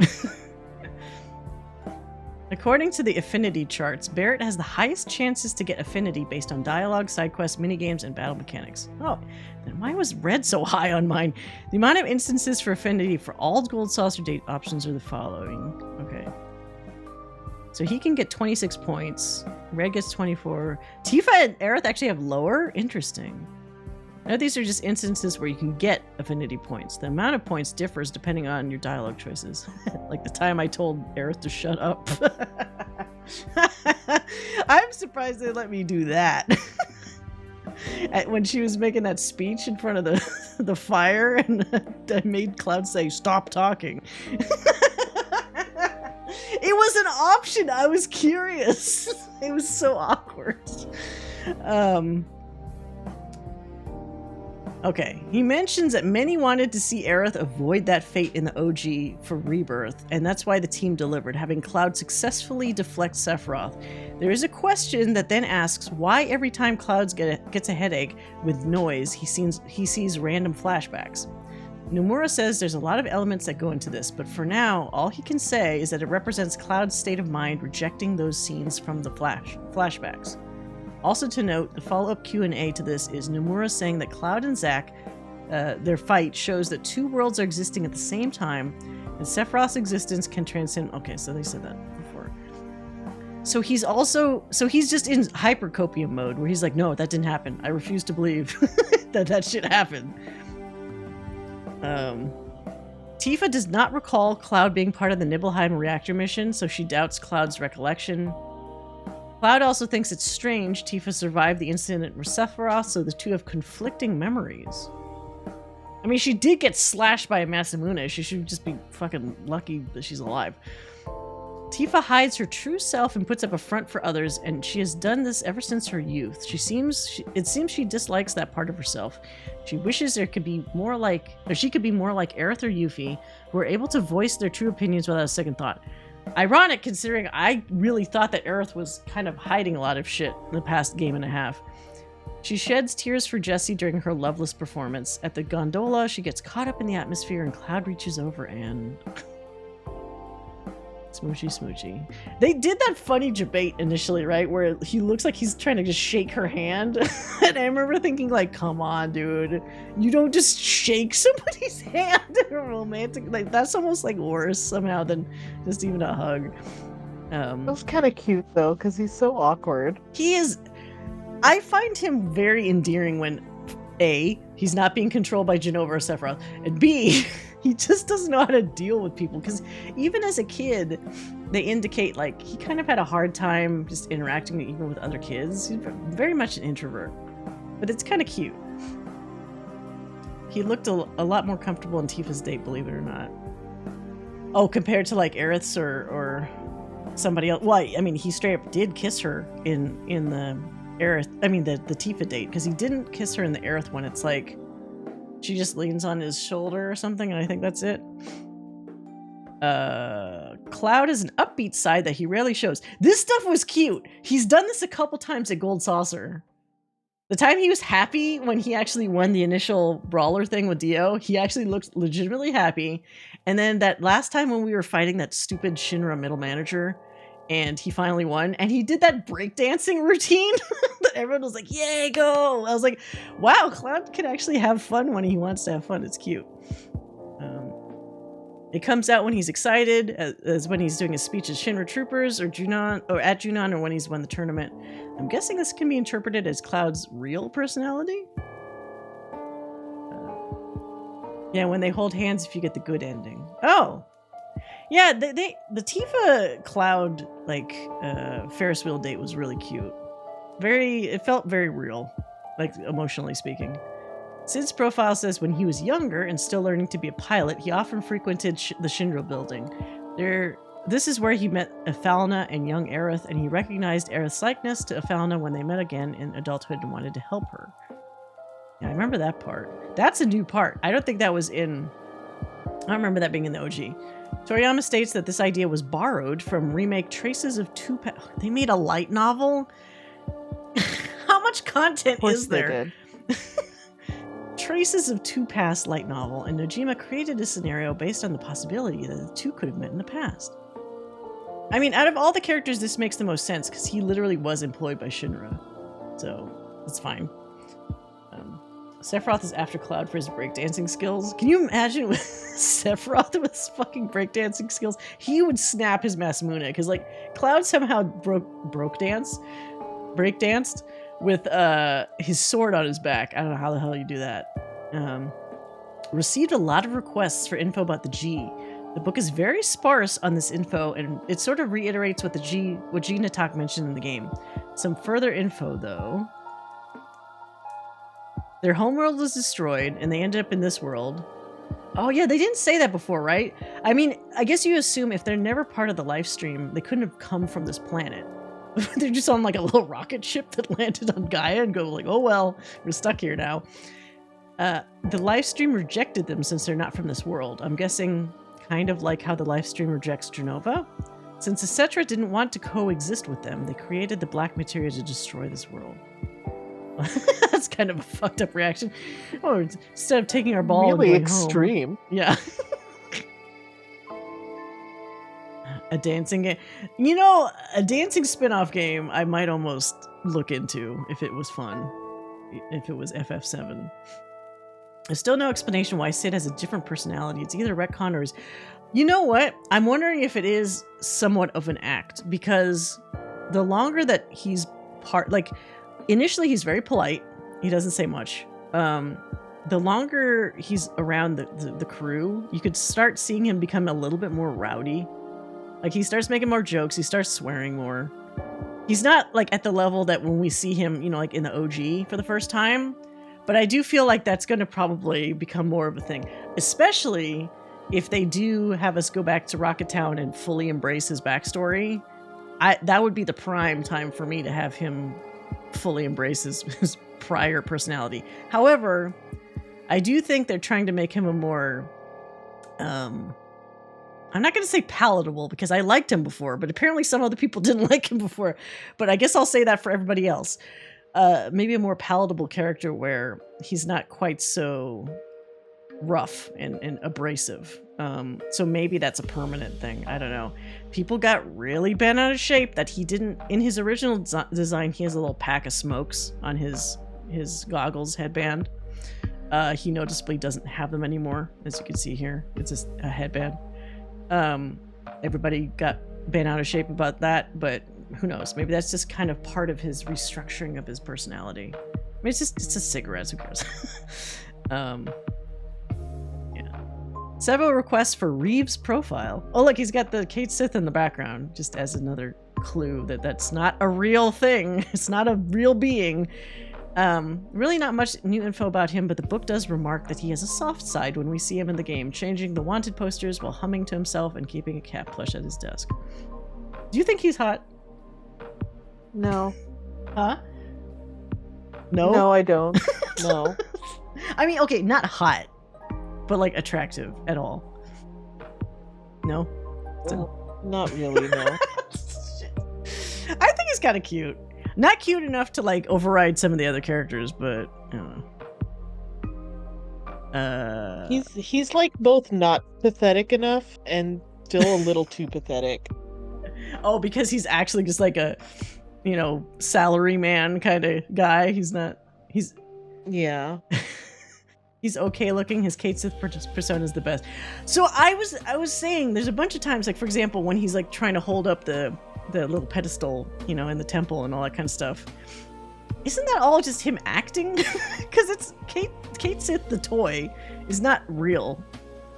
According to the affinity charts, Barrett has the highest chances to get affinity based on dialogue, side quests, minigames, and battle mechanics. Oh, then why was red so high on mine? The amount of instances for affinity for all gold saucer date options are the following. Okay. So he can get 26 points. Red gets 24. Tifa and Aerith actually have lower? Interesting. I know these are just instances where you can get affinity points. The amount of points differs depending on your dialogue choices. Like the time I told Aerith to shut up. I'm surprised they let me do that. When she was making that speech in front of the fire, and I made Cloud say, "Stop talking." It was an option. I was curious. It was so awkward. Okay, he mentions that many wanted to see Aerith avoid that fate in the OG for Rebirth, and that's why the team delivered, having Cloud successfully deflect Sephiroth. There is a question that then asks why every time Cloud gets a headache with noise, he sees random flashbacks. Nomura says there's a lot of elements that go into this, but for now, all he can say is that it represents Cloud's state of mind rejecting those scenes from the flashbacks. Also to note, the follow-up Q&A to this is Nomura saying that Cloud and Zack, their fight shows that two worlds are existing at the same time, and Sephiroth's existence can transcend... Okay, so they said that before. So he's just in hypercopium mode, where he's like, no, that didn't happen. I refuse to believe that shit happened. Tifa does not recall Cloud being part of the Nibelheim reactor mission, so she doubts Cloud's recollection. Cloud also thinks it's strange Tifa survived the incident with Sephiroth, so the two have conflicting memories. I mean, she did get slashed by a Masamune. She should just be fucking lucky that she's alive. Tifa hides her true self and puts up a front for others, and she has done this ever since her youth. It seems she dislikes that part of herself. She wishes she could be more like Aerith or Yuffie, who are able to voice their true opinions without a second thought. Ironic, considering I really thought that Aerith was kind of hiding a lot of shit in the past game and a half. She sheds tears for Jessie during her loveless performance. At the gondola, she gets caught up in the atmosphere and Cloud reaches over and... Smoochy, smoochy. They did that funny debate initially, right? Where he looks like he's trying to just shake her hand. And I remember thinking, like, come on, dude. You don't just shake somebody's hand in a romantic... Like, that's almost, like, worse somehow than just even a hug. That was kind of cute, though, because he's so awkward. He is... I find him very endearing when, A, he's not being controlled by Jenova or Sephiroth, and B... He just doesn't know how to deal with people, because even as a kid, they indicate, like, he kind of had a hard time just interacting even with other kids. He's very much an introvert, but it's kind of cute. He looked a lot more comfortable in Tifa's date, believe it or not. Oh, compared to, like, Aerith's or somebody else. Well, I mean, he straight up did kiss her in the Aerith, I mean, the Tifa date, because he didn't kiss her in the Aerith one. It's like, she just leans on his shoulder or something, and I think that's it. Cloud is an upbeat side that he rarely shows. This stuff was cute. He's done this a couple times at Gold Saucer. The time he was happy when he actually won the initial brawler thing with Dio, he actually looked legitimately happy. And then that last time when we were fighting that stupid Shinra middle manager, and he finally won, and he did that breakdancing routine that everyone was like, yay, go! I was like, wow, Cloud can actually have fun when he wants to have fun. It's cute. It comes out when he's excited, as when he's doing his speech at Shinra Troopers, or at Junon, or when he's won the tournament. I'm guessing this can be interpreted as Cloud's real personality? Yeah, when they hold hands if you get the good ending. Oh! Yeah, the Tifa Cloud, like, Ferris wheel date was really cute. It felt very real, like, emotionally speaking. Sid's profile says when he was younger and still learning to be a pilot, he often frequented the Shinra building. This is where he met Aphalna and young Aerith, and he recognized Aerith's likeness to Aphalna when they met again in adulthood and wanted to help her. Yeah, I remember that part. That's a new part. I don't think that was in... I don't remember that being in the OG. Toriyama states that this idea was borrowed from remake Traces of They made a light novel? How much content is there? Traces of Two Past light novel, and Nojima created a scenario based on the possibility that the two could have met in the past. I mean, out of all the characters, this makes the most sense because he literally was employed by Shinra. So, it's fine. Sephiroth is after Cloud for his breakdancing skills. Can you imagine with Sephiroth with his fucking breakdancing skills? He would snap his Masamune because, like, Cloud somehow breakdanced with his sword on his back. I don't know how the hell you do that. Received a lot of requests for info about the G. The book is very sparse on this info, and it sort of reiterates what G Natak mentioned in the game. Some further info, though. Their homeworld was destroyed, and they ended up in this world. Oh yeah, they didn't say that before, right? I mean, I guess you assume if they're never part of the live stream, they couldn't have come from this planet. They're just on like a little rocket ship that landed on Gaia and go like, oh well, we're stuck here now. The live stream rejected them since they're not from this world. I'm guessing kind of like how the live stream rejects Genova. Since Etc. didn't want to coexist with them, they created the black materia to destroy this world. That's kind of a fucked up reaction. Oh, instead of taking our ball really and going extreme. Home. Yeah. A dancing game. You know, a dancing spin-off game I might almost look into if it was fun. If it was FF7. There's still no explanation why Sid has a different personality. It's either retcon or is... You know what? I'm wondering if it is somewhat of an act, because the longer that he's part... Like, initially he's very polite. He doesn't say much. The longer he's around the crew, you could start seeing him become a little bit more rowdy. Like, he starts making more jokes. He starts swearing more. He's not, like, at the level that when we see him, you know, like in the OG for the first time. But I do feel like that's going to probably become more of a thing. Especially if they do have us go back to Rocket Town and fully embrace his backstory. That would be the prime time for me to have him fully embrace his prior personality. However, I do think they're trying to make him a more... I'm not going to say palatable, because I liked him before, but apparently some other people didn't like him before. But I guess I'll say that for everybody else. Maybe a more palatable character where he's not quite so rough and abrasive. So maybe that's a permanent thing. I don't know. People got really bent out of shape that he didn't... In his original design, he has a little pack of smokes on his goggles headband. He noticeably doesn't have them anymore, as you can see here. It's just a headband. Everybody got bent out of shape about that, but who knows? Maybe that's just kind of part of his restructuring of his personality. I mean, it's a cigarette, who cares? Yeah. Several requests for Reeves' profile. Oh, look, he's got the Kate Sith in the background, just as another clue that that's not a real thing. It's not a real being. Really not much new info about him, but the book does remark that he has a soft side when we see him in the game, changing the wanted posters while humming to himself and keeping a cat plush at his desk. Do you think he's hot? No. Huh? No? No, I don't. No. I mean, okay, not hot, but like attractive at all. No? Well, not really, no. I think he's kind of cute. Not cute enough to like override some of the other characters, but I don't know. He's like both not pathetic enough and still a little too pathetic. Oh, because he's actually just like a, you know, salary man kind of guy. He's yeah. He's okay looking. His Kate Sith persona is the best. So I was saying there's a bunch of times, like for example, when he's like trying to hold up the little pedestal, you know, in the temple and all that kind of stuff. Isn't that all just him acting? Because it's Kate Sith the toy is not real.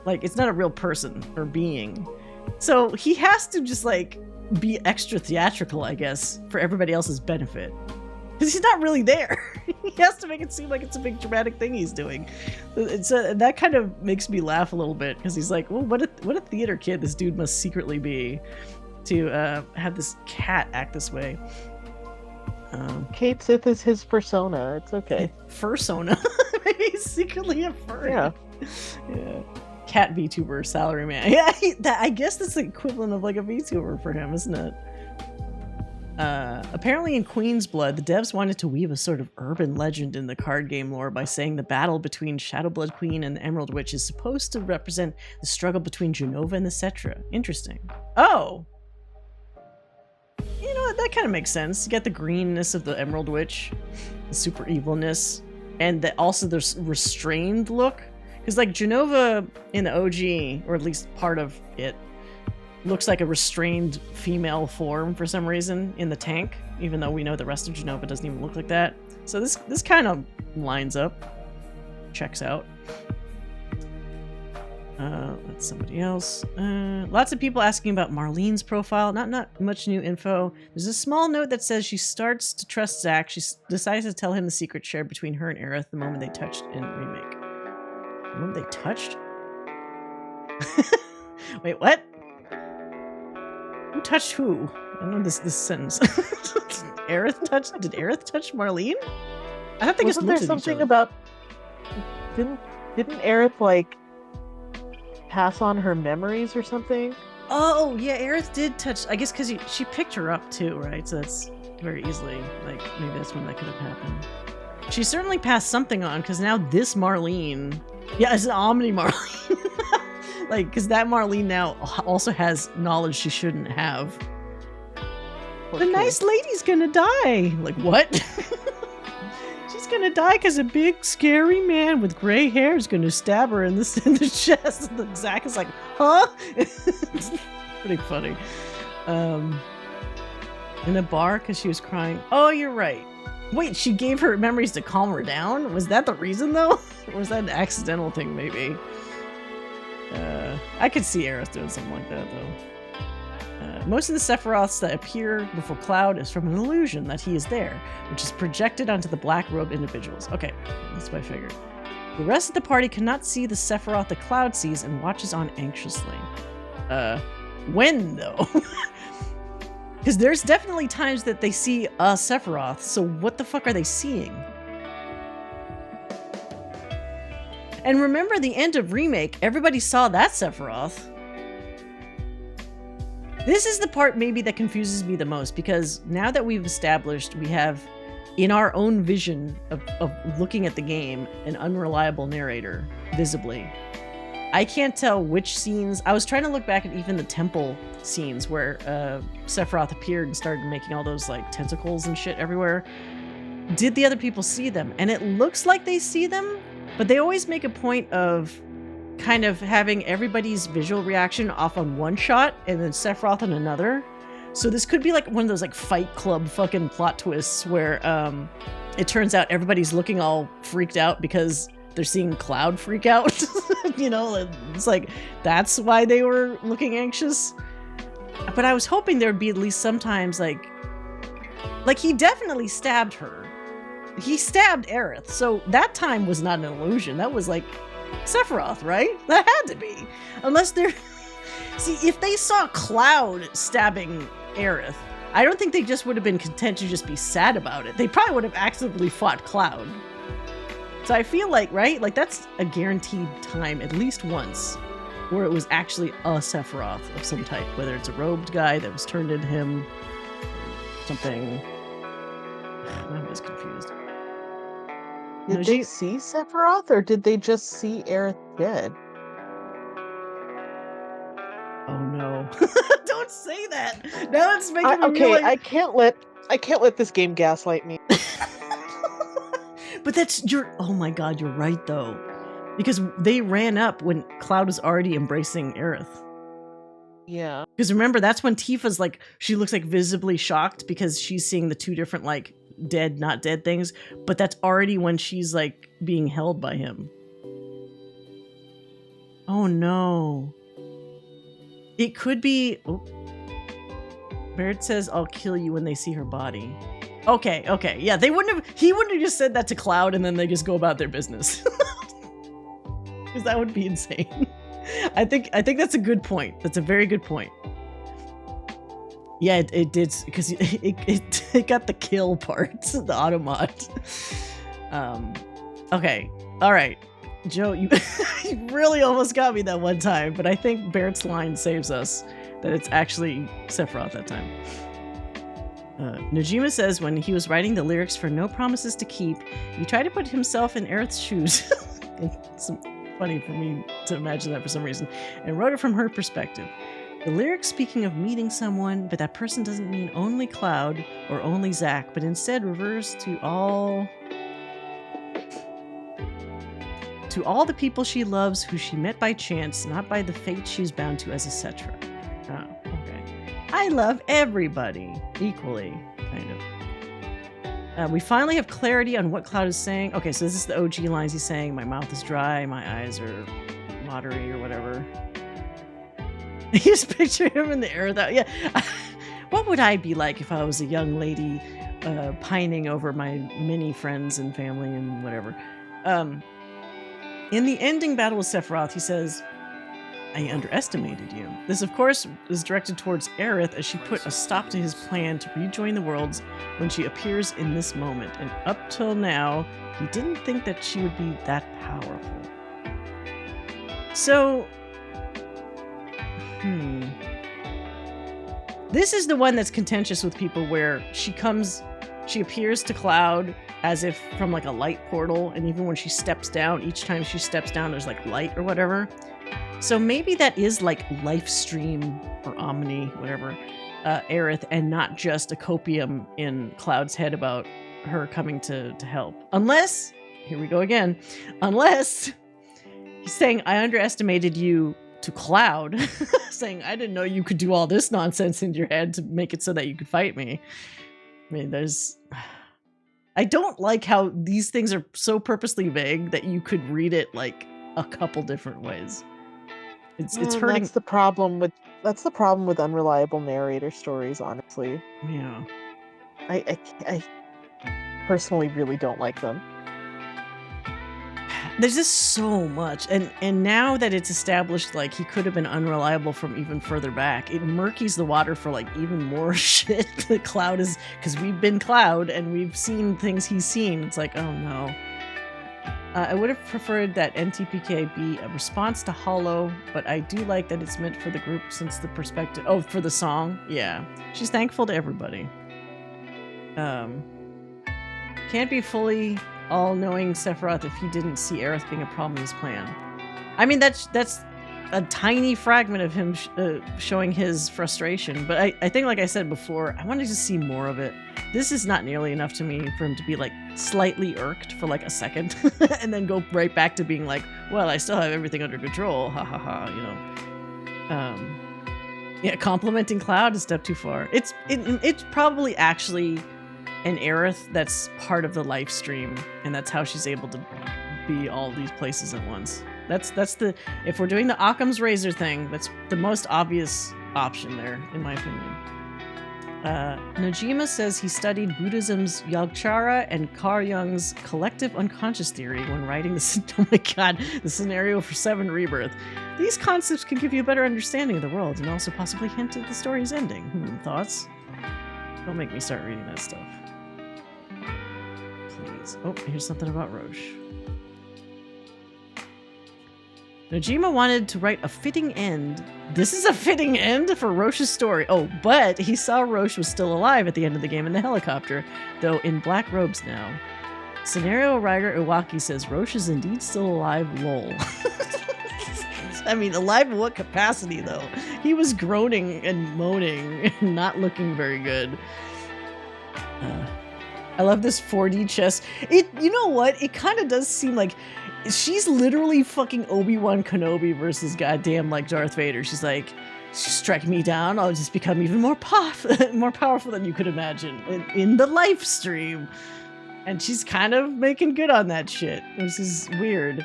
Like, it's not a real person or being. So he has to just like be extra theatrical, I guess, for everybody else's benefit. Because he's not really there. He has to make it seem like it's a big dramatic thing he's doing. That kind of makes me laugh a little bit, because he's like, well, what a theater kid this dude must secretly be to have this cat act this way. Kate Sith is his persona. It's okay. Fursona. Maybe he's secretly a furry. Yeah. Yeah. Cat VTuber, salary man. Yeah, I guess that's the equivalent of like a VTuber for him, isn't it? Apparently in Queen's Blood, the devs wanted to weave a sort of urban legend in the card game lore by saying the battle between Shadowblood Queen and the Emerald Witch is supposed to represent the struggle between Genova and the Cetra. Interesting. Oh! that kind of makes sense. You get the greenness of the Emerald Witch, the super evilness, and also the restrained look. Because like Genova in the OG, or at least part of it, looks like a restrained female form for some reason in the tank, even though we know the rest of Genova doesn't even look like that. So this kind of lines up, checks out. That's somebody else. Lots of people asking about Marlene's profile. Not much new info. There's a small note that says she starts to trust Zack. She decides to tell him the secret shared between her and Aerith the moment they touched in Remake. The moment they touched? Wait, what? Who touched who? I don't know this sentence. Aerith touched? Did Aerith touch Marlene? I don't think Wasn't there something about? Didn't Aerith like pass on her memories or something? Oh yeah, Aerith did touch. I guess because she picked her up too, right? So that's very easily like maybe that's when that could have happened. She certainly passed something on because now this Marlene, yeah, it's an Omni Marlene. Like, because that Marlene now also has knowledge she shouldn't have. The nice lady's gonna die. Like, what? She's gonna die because a big, scary man with gray hair is gonna stab her in the chest. And Zack is like, huh? It's pretty funny. In a bar because she was crying. Oh, you're right. Wait, she gave her memories to calm her down? Was that the reason, though? Or was that an accidental thing, maybe? I could see Aerith doing something like that, though. Most of the Sephiroths that appear before Cloud is from an illusion that he is there, which is projected onto the black-robed individuals. Okay, that's what I figured. The rest of the party cannot see the Sephiroth that Cloud sees and watches on anxiously. When, though? Because there's definitely times that they see a Sephiroth, so what the fuck are they seeing? And remember the end of Remake, everybody saw that Sephiroth. This is the part maybe that confuses me the most, because now that we've established we have, in our own vision of looking at the game, an unreliable narrator, visibly. I can't tell which scenes. I was trying to look back at even the temple scenes where Sephiroth appeared and started making all those like tentacles and shit everywhere. Did the other people see them? And it looks like they see them, but they always make a point of kind of having everybody's visual reaction off on one shot and then Sephiroth on another. So this could be like one of those like Fight Club fucking plot twists where it turns out everybody's looking all freaked out because they're seeing Cloud freak out. You know, it's like that's why they were looking anxious. But I was hoping there would be at least sometimes like he definitely stabbed her. He stabbed Aerith, so that time was not an illusion. That was like Sephiroth, right? That had to be. Unless they're... See, if they saw Cloud stabbing Aerith, I don't think they just would have been content to just be sad about it. They probably would have actively fought Cloud. So I feel like, right? Like that's a guaranteed time, at least once, where it was actually a Sephiroth of some type. Whether it's a robed guy that was turned into him, something... I'm just confused. Did they see Sephiroth, or did they just see Aerith dead? Oh no! Don't say that. Now it's making me okay. like... I can't let this game gaslight me. But oh my god, you're right though, because they ran up when Cloud was already embracing Aerith. Yeah. Because remember, that's when Tifa's like, she looks like visibly shocked because she's seeing the two different like dead, not dead things, but that's already when she's like being held by him. Oh no. It could be... Oh. Barrett says, I'll kill you when they see her body. Okay. Yeah, he wouldn't have just said that to Cloud and then they just go about their business. Because that would be insane. I think that's a good point. That's a very good point. Yeah, it did, because it got the kill part, the automod. Okay, all right. Joe, you really almost got me that one time, but I think Barrett's line saves us, that it's actually Sephiroth that time. Najima says when he was writing the lyrics for No Promises to Keep, he tried to put himself in Aerith's shoes. It's funny for me to imagine that for some reason, and wrote it from her perspective. The lyrics speaking of meeting someone, but that person doesn't mean only Cloud or only Zack, but instead refers to all the people she loves who she met by chance, not by the fate she's bound to as a Cetra. Oh, okay. I love everybody equally, kind of. We finally have clarity on what Cloud is saying. Okay, so this is the OG lines he's saying. My mouth is dry, my eyes are watery or whatever. You just picture him in the air without, yeah. What would I be like if I was a young lady pining over my many friends and family and whatever? In the ending battle with Sephiroth, he says, I underestimated you. This, of course, is directed towards Aerith as she put a stop to his plan to rejoin the worlds when she appears in this moment. And up till now, he didn't think that she would be that powerful. So, this is the one that's contentious with people where she appears to Cloud as if from like a light portal, and even when she steps down, each time she steps down, there's like light or whatever. So maybe that is like life stream or Omni, whatever, Aerith, and not just a copium in Cloud's head about her coming to help. Unless, here we go again, unless he's saying, I underestimated you to Cloud, saying, I didn't know you could do all this nonsense in your head to make it so that you could fight me. I mean, I don't like how these things are so purposely vague that you could read it like a couple different ways. It's hurting. That's the problem with unreliable narrator stories, honestly. Yeah. I personally really don't like them. There's just so much, and now that it's established like he could have been unreliable from even further back, it murkies the water for like even more shit. The Cloud is, because we've been Cloud and we've seen things he's seen. It's like, oh no. I would have preferred that NTPK be a response to Hollow, but I do like that it's meant for the group since the perspective. Oh, for the song, yeah. She's thankful to everybody. Can't be fully all-knowing Sephiroth if he didn't see Aerith being a problem in his plan. I mean, that's a tiny fragment of him showing his frustration, but I think, like I said before, I wanted to see more of it. This is not nearly enough to me for him to be like slightly irked for like a second and then go right back to being like, well, I still have everything under control, ha ha ha, you know. Yeah, complimenting Cloud is a step too far. It's probably actually an Aerith that's part of the life stream, and that's how she's able to be all these places at once. That's the, if we're doing the Occam's razor thing, that's the most obvious option there, in my opinion. Nojima says he studied Buddhism's Yogchara and Carl Jung's collective unconscious theory when writing the, oh my god, the scenario for 7 Rebirth. These concepts can give you a better understanding of the world and also possibly hint at the story's ending. Thoughts? Don't make me start reading that stuff. Please. Oh, here's something about Roche. Nojima wanted to write a fitting end. This is a fitting end for Roche's story. Oh, but he saw Roche was still alive at the end of the game in the helicopter, though in black robes now. Scenario writer Iwaki says Roche is indeed still alive, lol. I mean, alive in what capacity, though? He was groaning and moaning and not looking very good. I love this 4D chess. You know what? It kind of does seem like she's literally fucking Obi-Wan Kenobi versus goddamn like Darth Vader. She's like, strike me down, I'll just become even more powerful than you could imagine in the live stream. And she's kind of making good on that shit. This is weird.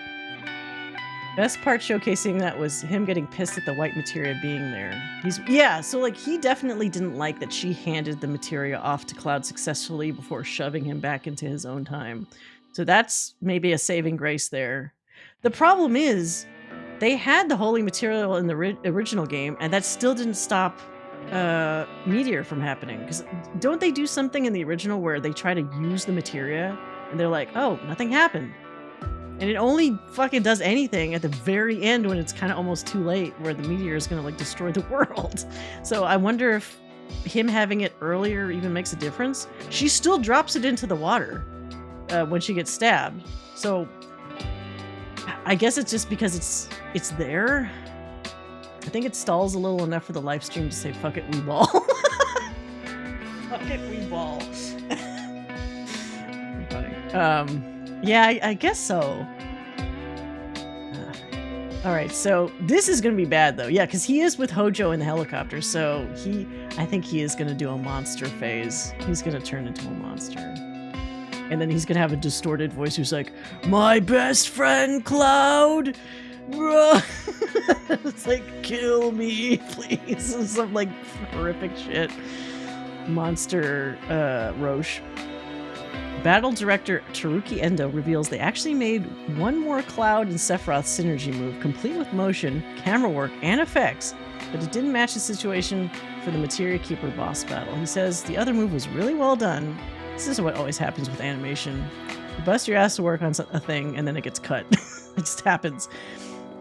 Best part showcasing that was him getting pissed at the white materia being there. So like he definitely didn't like that she handed the materia off to Cloud successfully before shoving him back into his own time. So that's maybe a saving grace there. The problem is, they had the holy material in the original game, and that still didn't stop Meteor from happening. Because don't they do something in the original where they try to use the materia, and they're like, oh, nothing happened. And it only fucking does anything at the very end when it's kind of almost too late, where the meteor is going to like destroy the world. So I wonder if him having it earlier even makes a difference. She still drops it into the water when she gets stabbed. So I guess it's just because it's there. I think it stalls a little enough for the live stream to say, fuck it, we ball. Fuck it, we ball. Funny. Yeah, I guess so. All right, so this is going to be bad, though. Yeah, because he is with Hojo in the helicopter, so I think he is going to do a monster phase. He's going to turn into a monster. And then he's going to have a distorted voice who's like, my best friend, Cloud! It's like, kill me, please. Some, like, horrific shit. Monster, Roche. Battle director Teruki Endo reveals they actually made one more Cloud and Sephiroth synergy move, complete with motion, camera work, and effects, but it didn't match the situation for the Materia Keeper boss battle. He says the other move was really well done. This is what always happens with animation. You bust your ass to work on a thing, and then it gets cut. It just happens.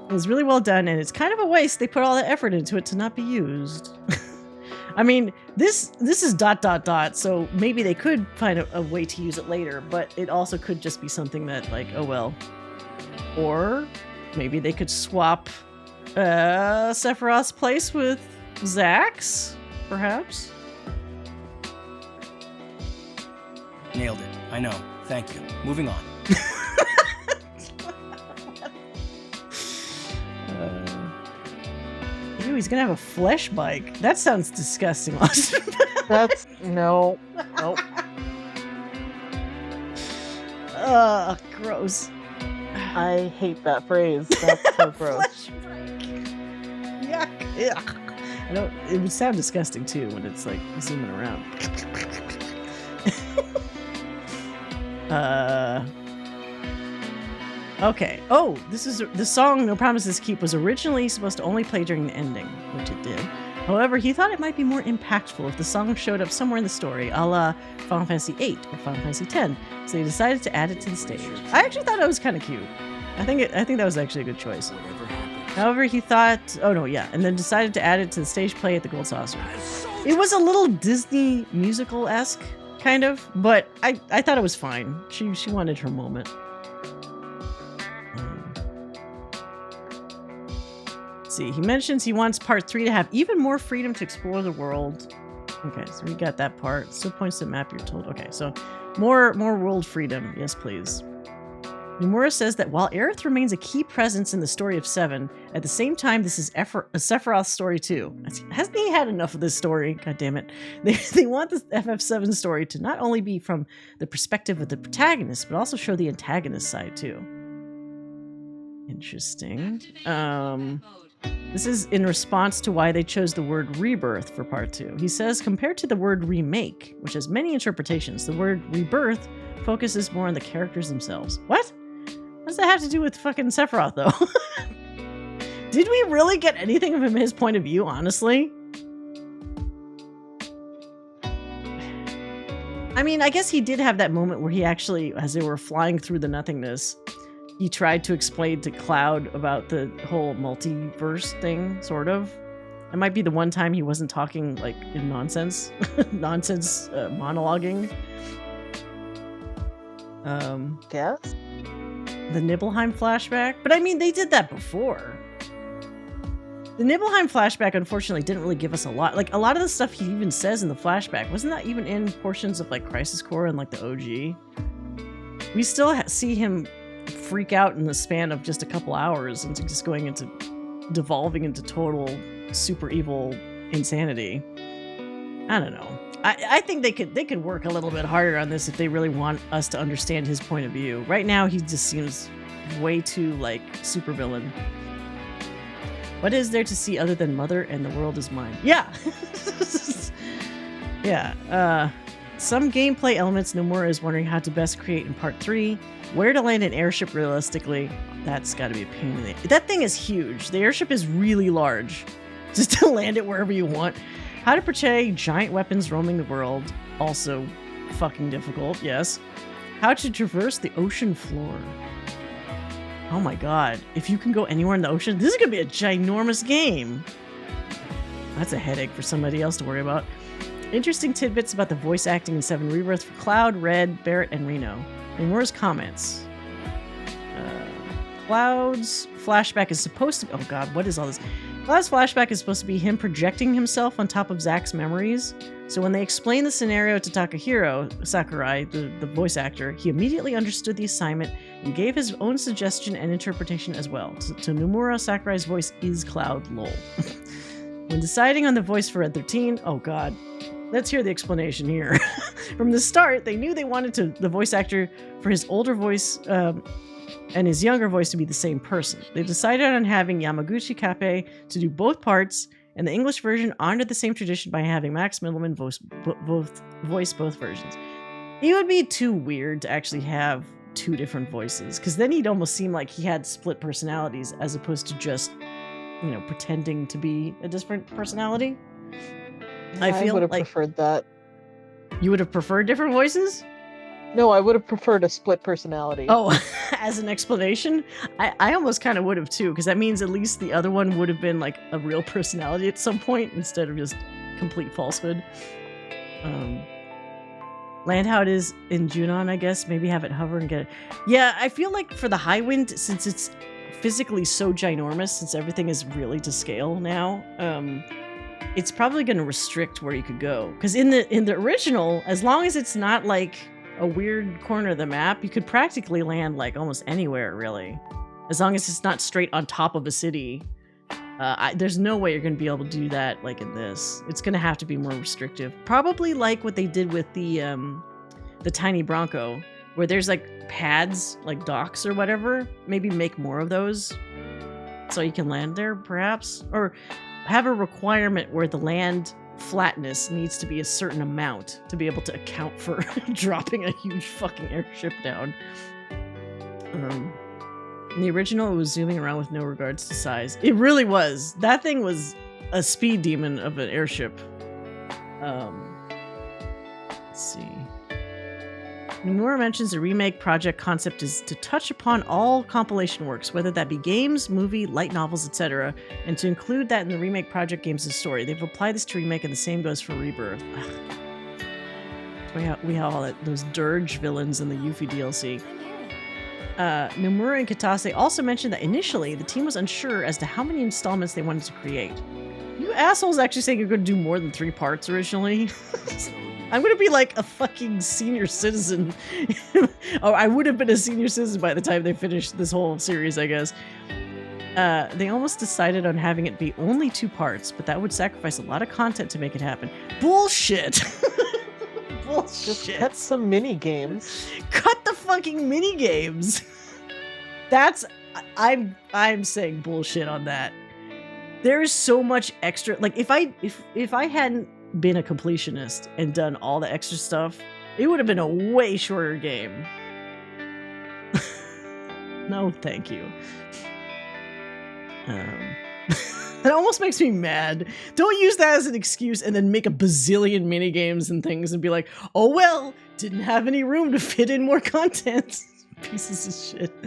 It was really well done, and it's kind of a waste they put all that effort into it to not be used. I mean, this is ... so maybe they could find a way to use it later, but it also could just be something that, like, oh well. Or maybe they could swap Sephiroth's place with Zack's, perhaps? Nailed it. I know. Thank you. Moving on. Ew, he's gonna have a flesh bike. That sounds disgusting, Austin. That's no. Nope. Ugh, gross. I hate that phrase. That's so gross. Flesh bike. Yuck. Ugh. I don't. It would sound disgusting too when it's like zooming around. Okay. Oh, this is the song "No Promises Keep" was originally supposed to only play during the ending, which it did. However, he thought it might be more impactful if the song showed up somewhere in the story, a la Final Fantasy VIII or Final Fantasy X. So he decided to add it to the stage. I actually thought it was kind of cute. I think that was actually a good choice. However, he thought, and then decided to add it to the stage play at the Gold Saucer. It was a little Disney musical-esque, kind of, but I thought it was fine. She wanted her moment. See, he mentions he wants part 3 to have even more freedom to explore the world. Okay, so we got that part. Still points to the map you're told. Okay, so more world freedom. Yes, please. Nomura says that while Aerith remains a key presence in the story of 7, at the same time, this is Sephiroth's story too. Hasn't he had enough of this story? God damn it. They want the FF7 story to not only be from the perspective of the protagonist, but also show the antagonist side too. Interesting. This is in response to why they chose the word rebirth for part 2. He says, compared to the word remake, which has many interpretations, the word rebirth focuses more on the characters themselves. What? What does that have to do with fucking Sephiroth, though? Did we really get anything from his point of view, honestly? I mean, I guess he did have that moment where he actually, as they were flying through the nothingness, he tried to explain to Cloud about the whole multiverse thing, sort of. It might be the one time he wasn't talking, like, in nonsense. Monologuing. Yes? The Nibelheim flashback? But I mean, they did that before. The Nibelheim flashback, unfortunately, didn't really give us a lot. Like, a lot of the stuff he even says in the flashback, wasn't that even in portions of, like, Crisis Core and, like, the OG? We still see him freak out in the span of just a couple hours into just going into devolving into total super evil insanity. I don't know. I think they could work a little bit harder on this if they really want us to understand his point of view. Right now he just seems way too like supervillain. What is there to see other than Mother and the world is mine? Yeah. Yeah. Some gameplay elements Nomura is wondering how to best create in part 3. Where to land an airship realistically, that's got to be a pain in the... That thing is huge. The airship is really large. Just to land it wherever you want. How to portray giant weapons roaming the world, also fucking difficult, yes. How to traverse the ocean floor. Oh my god. If you can go anywhere in the ocean, this is going to be a ginormous game. That's a headache for somebody else to worry about. Interesting tidbits about the voice acting in 7 Rebirth for Cloud, Red, Barret, and Reno. Nomura's comments. Cloud's flashback is supposed to... Oh god, what is all this? Last flashback is supposed to be him projecting himself on top of Zack's memories. So when they explained the scenario to Takahiro Sakurai, the voice actor, he immediately understood the assignment and gave his own suggestion and interpretation as well. To Nomura, Sakurai's voice is Cloud, lol. When deciding on the voice for Red 13, oh god, let's hear the explanation here. From the start, they knew they wanted the voice actor for his older voice and his younger voice to be the same person. They decided on having Yamaguchi Kappei to do both parts, and the English version honored the same tradition by having Max Mittelman voice both versions. It would be too weird to actually have two different voices, because then he'd almost seem like he had split personalities as opposed to just, pretending to be a different personality. I would have preferred that. You would have preferred different voices? No, I would have preferred a split personality. Oh, as an explanation? I almost kind of would have too, because that means at least the other one would have been like a real personality at some point instead of just complete falsehood. Land how it is in Junon, I guess. Maybe have it hover and get it. Yeah, I feel like for the High Wind, since it's physically so ginormous, since everything is really to scale now, it's probably going to restrict where you could go. Because in the original, as long as it's not like a weird corner of the map, you could practically land like almost anywhere, really. As long as it's not straight on top of a city. There's no way you're going to be able to do that like in this. It's going to have to be more restrictive. Probably like what they did with the Tiny Bronco, where there's like pads, like docks or whatever. Maybe make more of those so you can land there, perhaps. Or have a requirement where the land flatness needs to be a certain amount to be able to account for dropping a huge fucking airship down. In the original, it was zooming around with no regards to size. It really was. That thing was a speed demon of an airship. Let's see. Nomura mentions the remake project concept is to touch upon all compilation works, whether that be games, movie, light novels, etc., and to include that in the remake project games' story. They've applied this to remake, and the same goes for Rebirth. We have all those Dirge villains in the Yuffie DLC. Nomura and Kitase also mentioned that initially the team was unsure as to how many installments they wanted to create. You assholes actually saying you're going to do more than 3 parts originally? I'm going to be like a fucking senior citizen. Oh, I would have been a senior citizen by the time they finished this whole series, I guess. They almost decided on having it be only 2 parts, but that would sacrifice a lot of content to make it happen. Bullshit! Bullshit. Just cut some mini games. Cut the fucking mini games. I'm saying bullshit on that. There's so much extra. Like if I hadn't been a completionist and done all the extra stuff, it would have been a way shorter game. No, thank you. That almost makes me mad. Don't use that as an excuse and then make a bazillion mini games and things and be like, oh well, didn't have any room to fit in more content. Pieces of shit.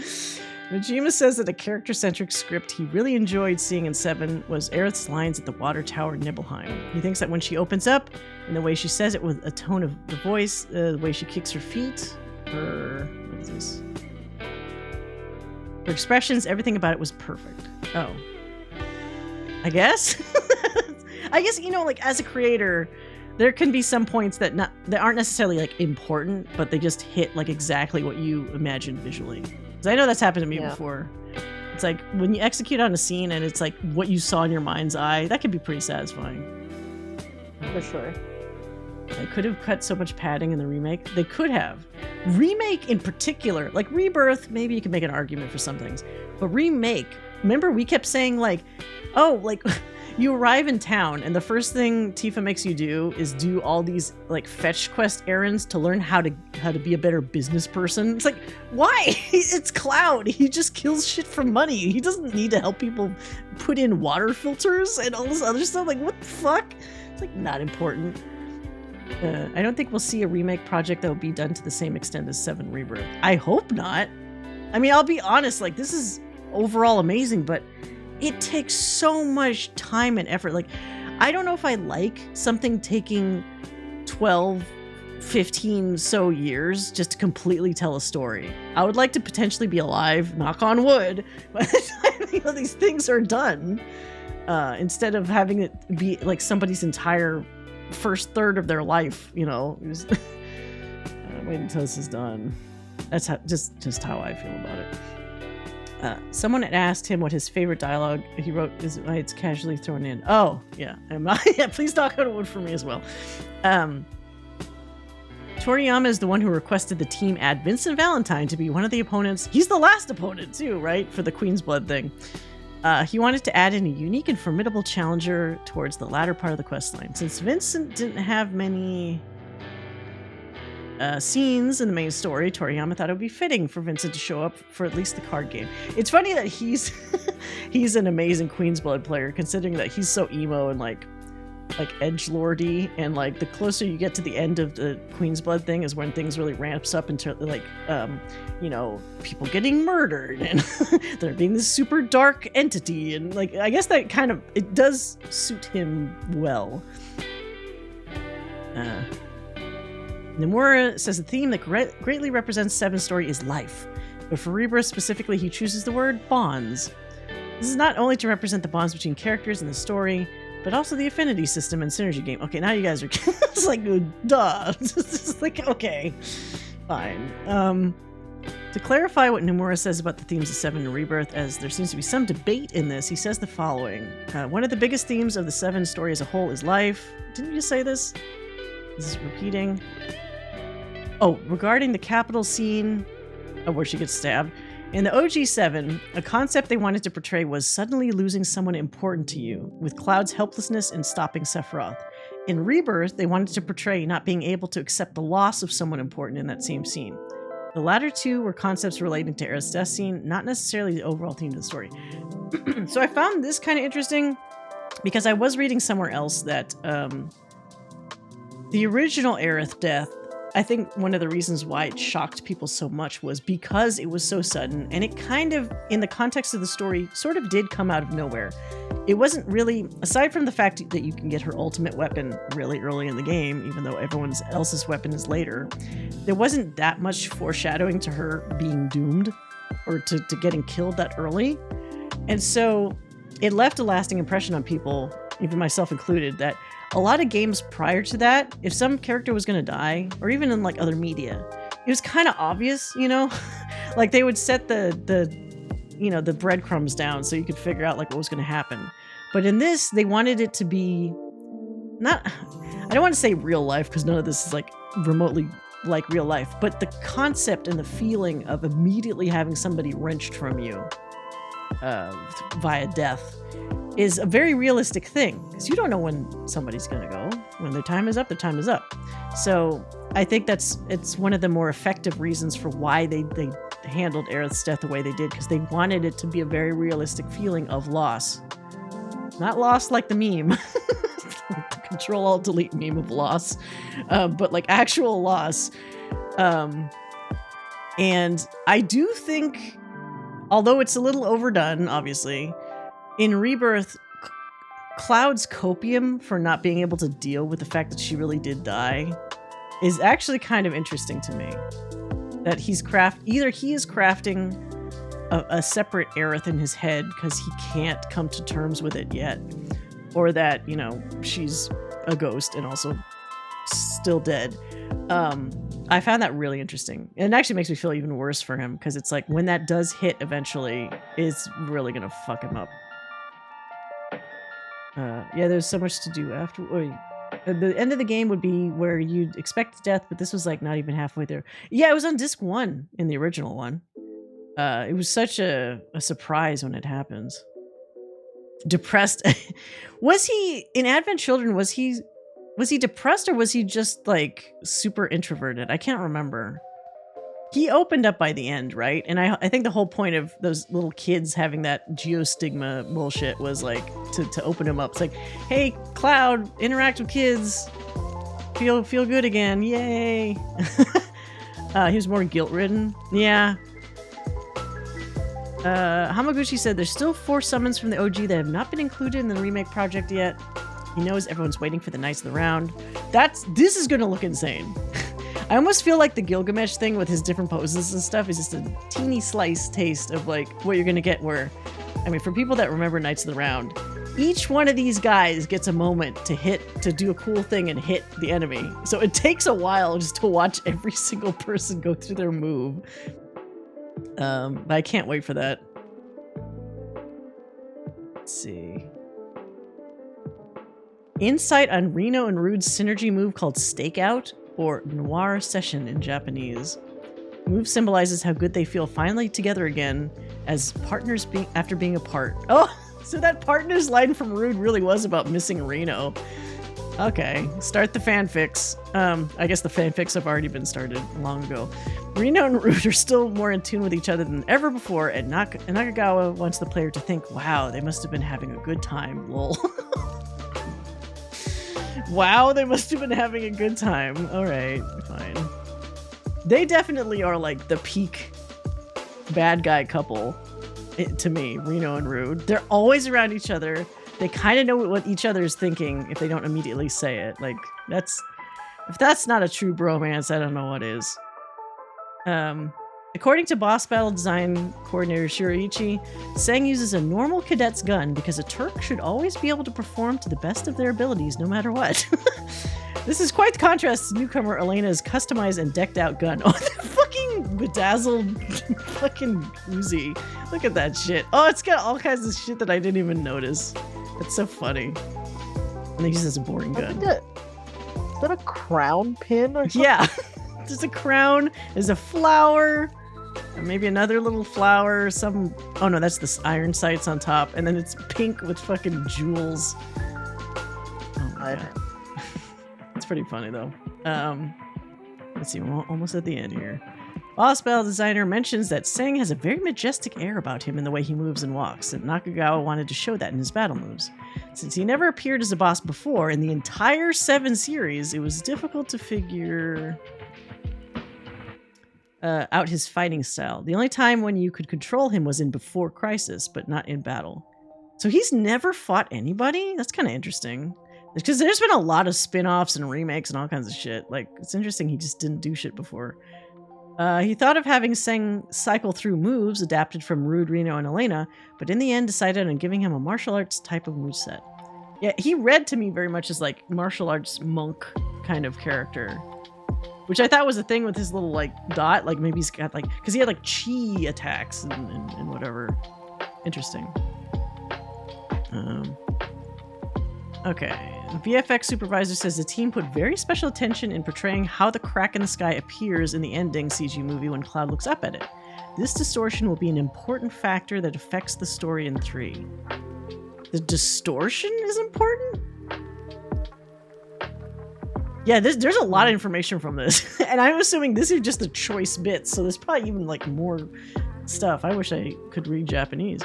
Nojima says that a character-centric script he really enjoyed seeing in 7 was Aerith's lines at the water tower in Nibelheim. He thinks that when she opens up, and the way she says it with a tone of the voice, the way she kicks her feet, what is this? Her expressions, everything about it was perfect. Oh. I guess? I guess, like as a creator, there can be some points that aren't necessarily like important, but they just hit like exactly what you imagined visually. Because I know that's happened to me before. It's like when you execute on a scene and it's like what you saw in your mind's eye, that can be pretty satisfying. For sure. They could have cut so much padding in the remake. They could have. Remake in particular, like Rebirth, maybe you could make an argument for some things. But remake, remember we kept saying like, oh, like you arrive in town and the first thing Tifa makes you do is do all these like fetch quest errands to learn how to be a better business person. It's like, why? It's Cloud. He just kills shit for money. He doesn't need to help people put in water filters and all this other stuff. Like, what the fuck? It's like not important. I don't think we'll see a remake project that will be done to the same extent as 7 Rebirth. I hope not. I mean, I'll be honest, like this is overall amazing, but it takes so much time and effort. Like, I don't know if I like something taking 12, 15 so years just to completely tell a story. I would like to potentially be alive, knock on wood, by the time these things are done. instead of having it be like somebody's entire first third of their life, you know. Wait until this is done. That's how, just how I feel about it. Someone had asked him what his favorite dialogue he wrote is. It's casually thrown in. Oh, yeah. Yeah, please talk out a word for me as well. Toriyama is the one who requested the team add Vincent Valentine to be one of the opponents. He's the last opponent too, right? For the Queen's Blood thing. He wanted to add in a unique and formidable challenger towards the latter part of the questline. Since Vincent didn't have many scenes in the main story, Toriyama thought it would be fitting for Vincent to show up for at least the card game. It's funny that he's an amazing Queen's Blood player, considering that he's so emo and like edgelordy, and like the closer you get to the end of the Queen's Blood thing is when things really ramps up into like you know, people getting murdered and there being this super dark entity, and like I guess that kind of, it does suit him well. Nomura says the theme that greatly represents Seven's story is life, but for Rebirth specifically, he chooses the word bonds. This is not only to represent the bonds between characters in the story, but also the affinity system and synergy game. Okay, now you guys are it's like, duh. It's like, okay, fine. To clarify what Nomura says about the themes of 7 and Rebirth, as there seems to be some debate in this, he says the following. One of the biggest themes of the 7 story as a whole is life. Didn't you just say this? This is repeating. Oh, regarding the capital scene where she gets stabbed. In the OG7, a concept they wanted to portray was suddenly losing someone important to you, with Cloud's helplessness in stopping Sephiroth. In Rebirth, they wanted to portray not being able to accept the loss of someone important in that same scene. The latter two were concepts relating to Aerith's death scene, not necessarily the overall theme of the story. So I found this kind of interesting because I was reading somewhere else that the original Aerith death, I think one of the reasons why it shocked people so much was because it was so sudden, and it kind of, in the context of the story, sort of did come out of nowhere. It wasn't really, aside from the fact that you can get her ultimate weapon really early in the game, even though everyone else's weapon is later, there wasn't that much foreshadowing to her being doomed or to getting killed that early. And so it left a lasting impression on people, even myself included, that a lot of games prior to that, if some character was going to die, or even in like other media, it was kind of obvious, you know? Like they would set the breadcrumbs down so you could figure out like what was going to happen. But in this, they wanted it to be not, I don't want to say real life because none of this is like remotely like real life, but the concept and the feeling of immediately having somebody wrenched from you via death is a very realistic thing, because you don't know when somebody's going to go. When their time is up, their time is up. So I think it's one of the more effective reasons for why they handled Aerith's death the way they did, because they wanted it to be a very realistic feeling of loss. Not loss like the meme. Control-Alt-Delete meme of loss. But like actual loss. And I do think, although it's a little overdone, obviously, in Rebirth, Cloud's copium for not being able to deal with the fact that she really did die is actually kind of interesting to me. That either he is crafting a separate Aerith in his head because he can't come to terms with it yet, or that, you know, she's a ghost and also still dead. I found that really interesting. And it actually makes me feel even worse for him, because it's like when that does hit eventually, it's really gonna fuck him up. Yeah, there's so much to do after. The end of the game would be where you'd expect death, but this was like not even halfway there. Yeah, it was on disc 1 in the original one. It was such a surprise when it happens. Depressed. Was he in Advent Children? Was he depressed, or was he just like super introverted? I can't remember. He opened up by the end, right? And I think the whole point of those little kids having that geostigma bullshit was like to open him up. It's like, hey, Cloud, interact with kids. Feel good again. Yay. He was more guilt-ridden. Yeah. Hamaguchi said there's still 4 summons from the OG that have not been included in the remake project yet. He knows everyone's waiting for the Knights of the Round. This is gonna look insane. I almost feel like the Gilgamesh thing with his different poses and stuff is just a teeny slice taste of like what you're gonna get, where I mean, for people that remember Knights of the Round, each one of these guys gets a moment to do a cool thing and hit the enemy. So it takes a while just to watch every single person go through their move. But I can't wait for that. Let's see. Insight on Reno and Rude's synergy move called Stakeout, or Noir Session in Japanese. The move symbolizes how good they feel finally together again as partners after being apart. Oh, so that partners line from Rude really was about missing Reno. Okay, start the fanfics. I guess the fanfics have already been started long ago. Reno and Rude are still more in tune with each other than ever before, and Nakagawa wants the player to think, wow, they must have been having a good time, lol. Wow, they must have been having a good time. Alright, fine. They definitely are like the peak bad guy couple to me, Reno and Rude. They're always around each other. They kind of know what each other is thinking if they don't immediately say it. Like, if that's not a true bromance, I don't know what is. According to boss battle design coordinator Shiriichi, Seng uses a normal cadet's gun because a Turk should always be able to perform to the best of their abilities no matter what. This is quite the contrast to newcomer Elena's customized and decked out gun. Oh, the fucking bedazzled fucking Uzi. Look at that shit. Oh, it's got all kinds of shit that I didn't even notice. It's so funny. And he uses a boring gun. Is that a crown pin or something? Yeah. There's a crown, there's a flower, and maybe another little flower, oh no, that's the iron sights on top, and then it's pink with fucking jewels. Oh my god. It's pretty funny though. Let's see, we're almost at the end here. Boss battle designer mentions that Seng has a very majestic air about him in the way he moves and walks, and Nakagawa wanted to show that in his battle moves. Since he never appeared as a boss before in the entire 7 series, it was difficult to figure out his fighting style. The only time when you could control him was in Before Crisis, but not in battle. So he's never fought anybody? That's kind of interesting. Because there's been a lot of spin-offs and remakes and all kinds of shit. Like, it's interesting he just didn't do shit before. He thought of having Seng cycle through moves adapted from Rude, Reno, and Elena, but in the end decided on giving him a martial arts type of moveset. Yeah, he read to me very much as like martial arts monk kind of character. Which I thought was a thing with his little, like, dot. Like, maybe he's got, like... Because he had, like, chi attacks and whatever. Interesting. Okay. The VFX supervisor says the team put very special attention in portraying how the crack in the sky appears in the ending CG movie when Cloud looks up at it. This distortion will be an important factor that affects the story in 3. The distortion is important? Yeah, there's a lot of information from this. And I'm assuming this is just the choice bits, so there's probably even, like, more stuff. I wish I could read Japanese.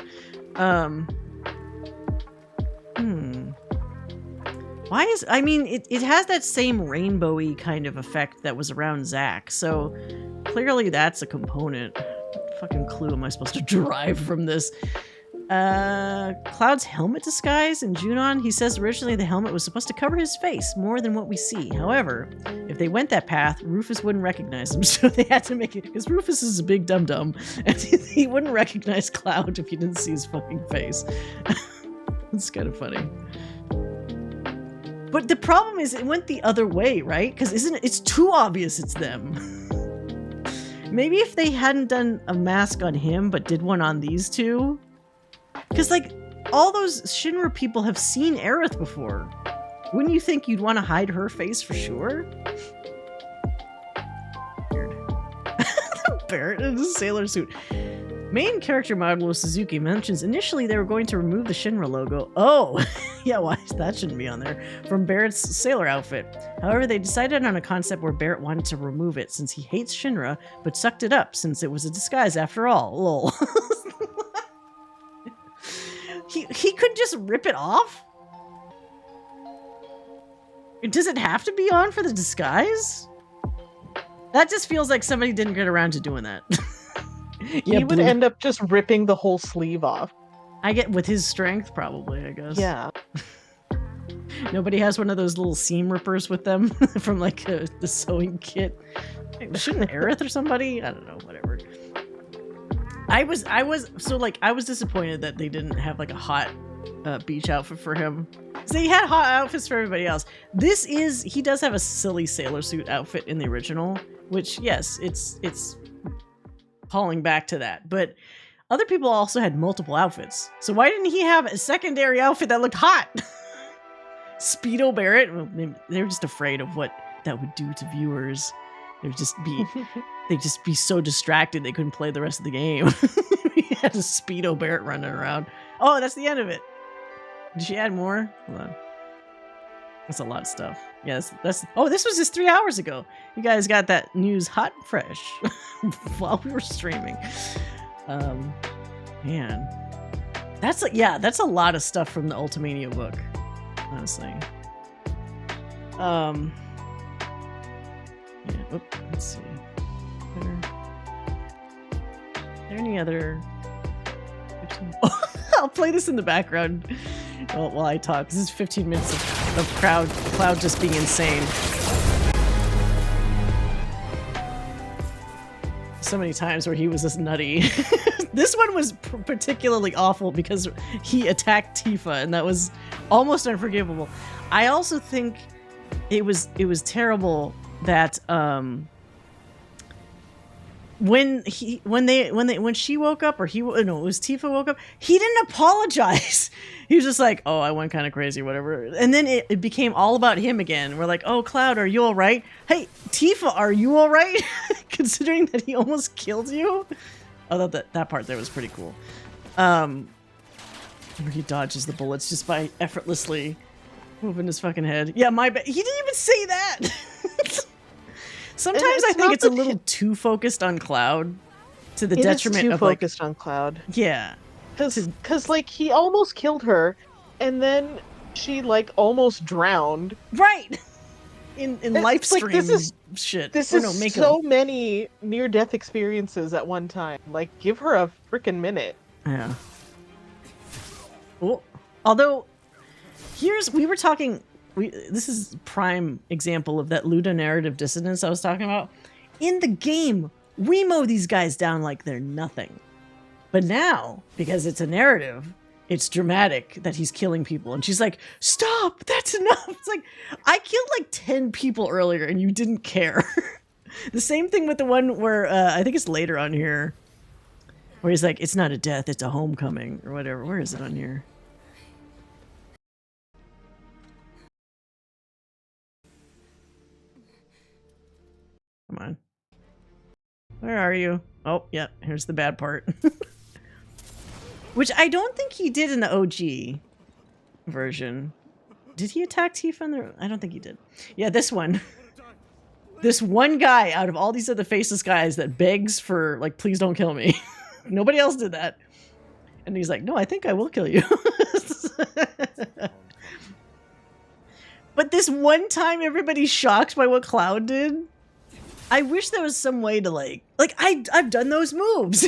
Why is... I mean, it has that same rainbowy kind of effect that was around Zack, so clearly that's a component. What fucking clue am I supposed to derive from this? Cloud's helmet disguise in Junon, he says originally the helmet was supposed to cover his face more than what we see. However, if they went that path, Rufus wouldn't recognize him, so they had to make it, because Rufus is a big dum-dum, and he wouldn't recognize Cloud if he didn't see his fucking face. It's kind of funny. But the problem is it went the other way, right? Because it's too obvious it's them. Maybe if they hadn't done a mask on him, but did one on these two... Because, like, all those Shinra people have seen Aerith before. Wouldn't you think you'd want to hide her face for sure? Weird. Barrett in a sailor suit. Main character Mamoru Suzuki mentions initially they were going to remove the Shinra logo. Oh, yeah, why? That shouldn't be on there. From Barrett's sailor outfit. However, they decided on a concept where Barrett wanted to remove it since he hates Shinra, but sucked it up since it was a disguise after all. Lol. He could just rip it off? Does it have to be on for the disguise? That just feels like somebody didn't get around to doing that. He would end up just ripping the whole sleeve off. I get with his strength, probably, I guess. Yeah. Nobody has one of those little seam rippers with them from like the sewing kit. Shouldn't Aerith or somebody? I don't know, whatever. I was disappointed that they didn't have like a hot beach outfit for him. So he had hot outfits for everybody else. He does have a silly sailor suit outfit in the original, which yes, it's calling back to that. But other people also had multiple outfits. So why didn't he have a secondary outfit that looked hot? Speedo Barrett? Well, they were just afraid of what that would do to viewers. They'd just be so distracted they couldn't play the rest of the game. He had a Speedo Barrett running around. Oh, that's the end of it. Did she add more? Hold on. That's a lot of stuff. Yes, oh, this was just 3 hours ago. You guys got that news hot and fresh while we were streaming. Man. That's a lot of stuff from the Ultimania book, honestly. Yeah, let's see. Are there any other... I'll play this in the background while I talk. This is 15 minutes of Cloud just being insane. So many times where he was just nutty. This one was particularly awful because he attacked Tifa, and that was almost unforgivable. I also think it was terrible that when she woke up, or it was Tifa woke up, he didn't apologize. He was just like, oh, I went kind of crazy, whatever. And then it became all about him again. We're like, oh, Cloud, are you all right? Hey, Tifa, are you all right? Considering that he almost killed you. I thought that part there was pretty cool. Where he dodges the bullets just by effortlessly moving his fucking head. Yeah, my bad. He didn't even say that. Sometimes I think it's a little too focused on Cloud, to the detriment of focused on Cloud. Yeah, because like he almost killed her, and then she like almost drowned. Right. In live stream like, this is shit. So many near-death experiences at one time. Like, give her a freaking minute. Yeah. Well, although we were talking. This is prime example of that ludonarrative dissonance I was talking about. In the game, we mow these guys down like they're nothing. But now, because it's a narrative, it's dramatic that he's killing people. And she's like, stop, that's enough. It's like, I killed like 10 people earlier and you didn't care. The same thing with the one where, I think it's later on here, where he's like, it's not a death, it's a homecoming, or whatever. Where is it on here? Come on. Where are you? Oh, yeah, here's the bad part. Which I don't think he did in the OG version. Did he attack Tifa in the... I don't think he did. Yeah, this one. This one guy out of all these other faceless guys that begs for, like, please don't kill me. Nobody else did that. And he's like, no, I think I will kill you. But this one time everybody's shocked by what Cloud did. I wish there was some way to like I've done those moves.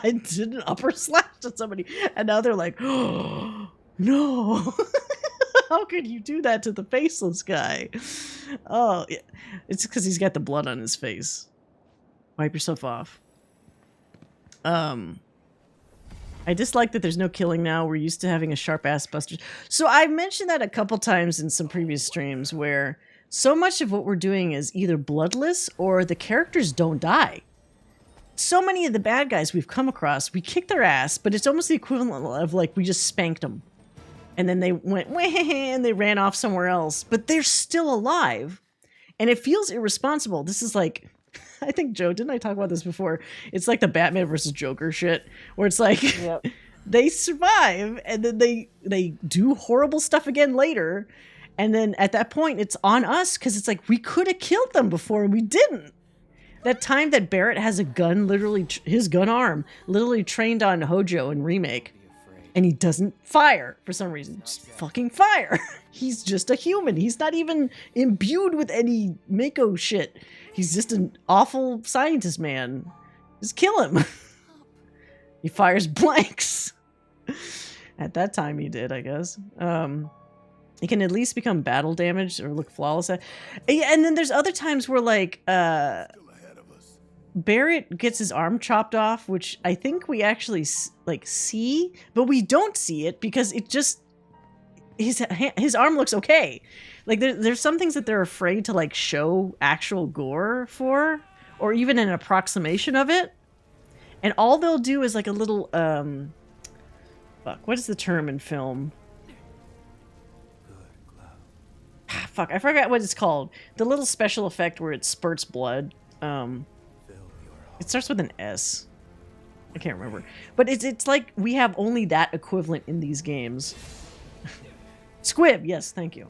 I did an upper slash at somebody, and now they're like, oh, no. How could you do that to the faceless guy? Oh, yeah. It's because he's got the blood on his face. Wipe yourself off. I dislike that there's no killing now. We're used to having a sharp ass buster. So I mentioned that a couple times in some previous streams where so much of what we're doing is either bloodless or the characters don't die. So many of the bad guys we've come across, we kick their ass, but it's almost the equivalent of like we just spanked them. And then they went, wah, and they ran off somewhere else. But they're still alive. And it feels irresponsible. This is like, I think, Joe, didn't I talk about this before? It's like the Batman versus Joker shit, where it's like, yep. They survive, and then they do horrible stuff again later. And then at that point, it's on us because it's like we could have killed them before and we didn't. That time that Barrett has a gun, literally his gun arm, literally trained on Hojo in Remake, and he doesn't fire for some reason. Just fucking fire. He's just a human. He's not even imbued with any Mako shit. He's just an awful scientist man. Just kill him. He fires blanks. At that time, he did, I guess. It can at least become battle damage or look flawless. And then there's other times where like Barrett gets his arm chopped off, which I think we actually see, but we don't see it because it just his arm looks okay. Like there's some things that they're afraid to like show actual gore for, or even an approximation of it. And all they'll do is like a little what is the term in film? Fuck, I forgot what it's called. The little special effect where it spurts blood. It starts with an S. I can't remember. But it's like we have only that equivalent in these games. Squib, yes, thank you.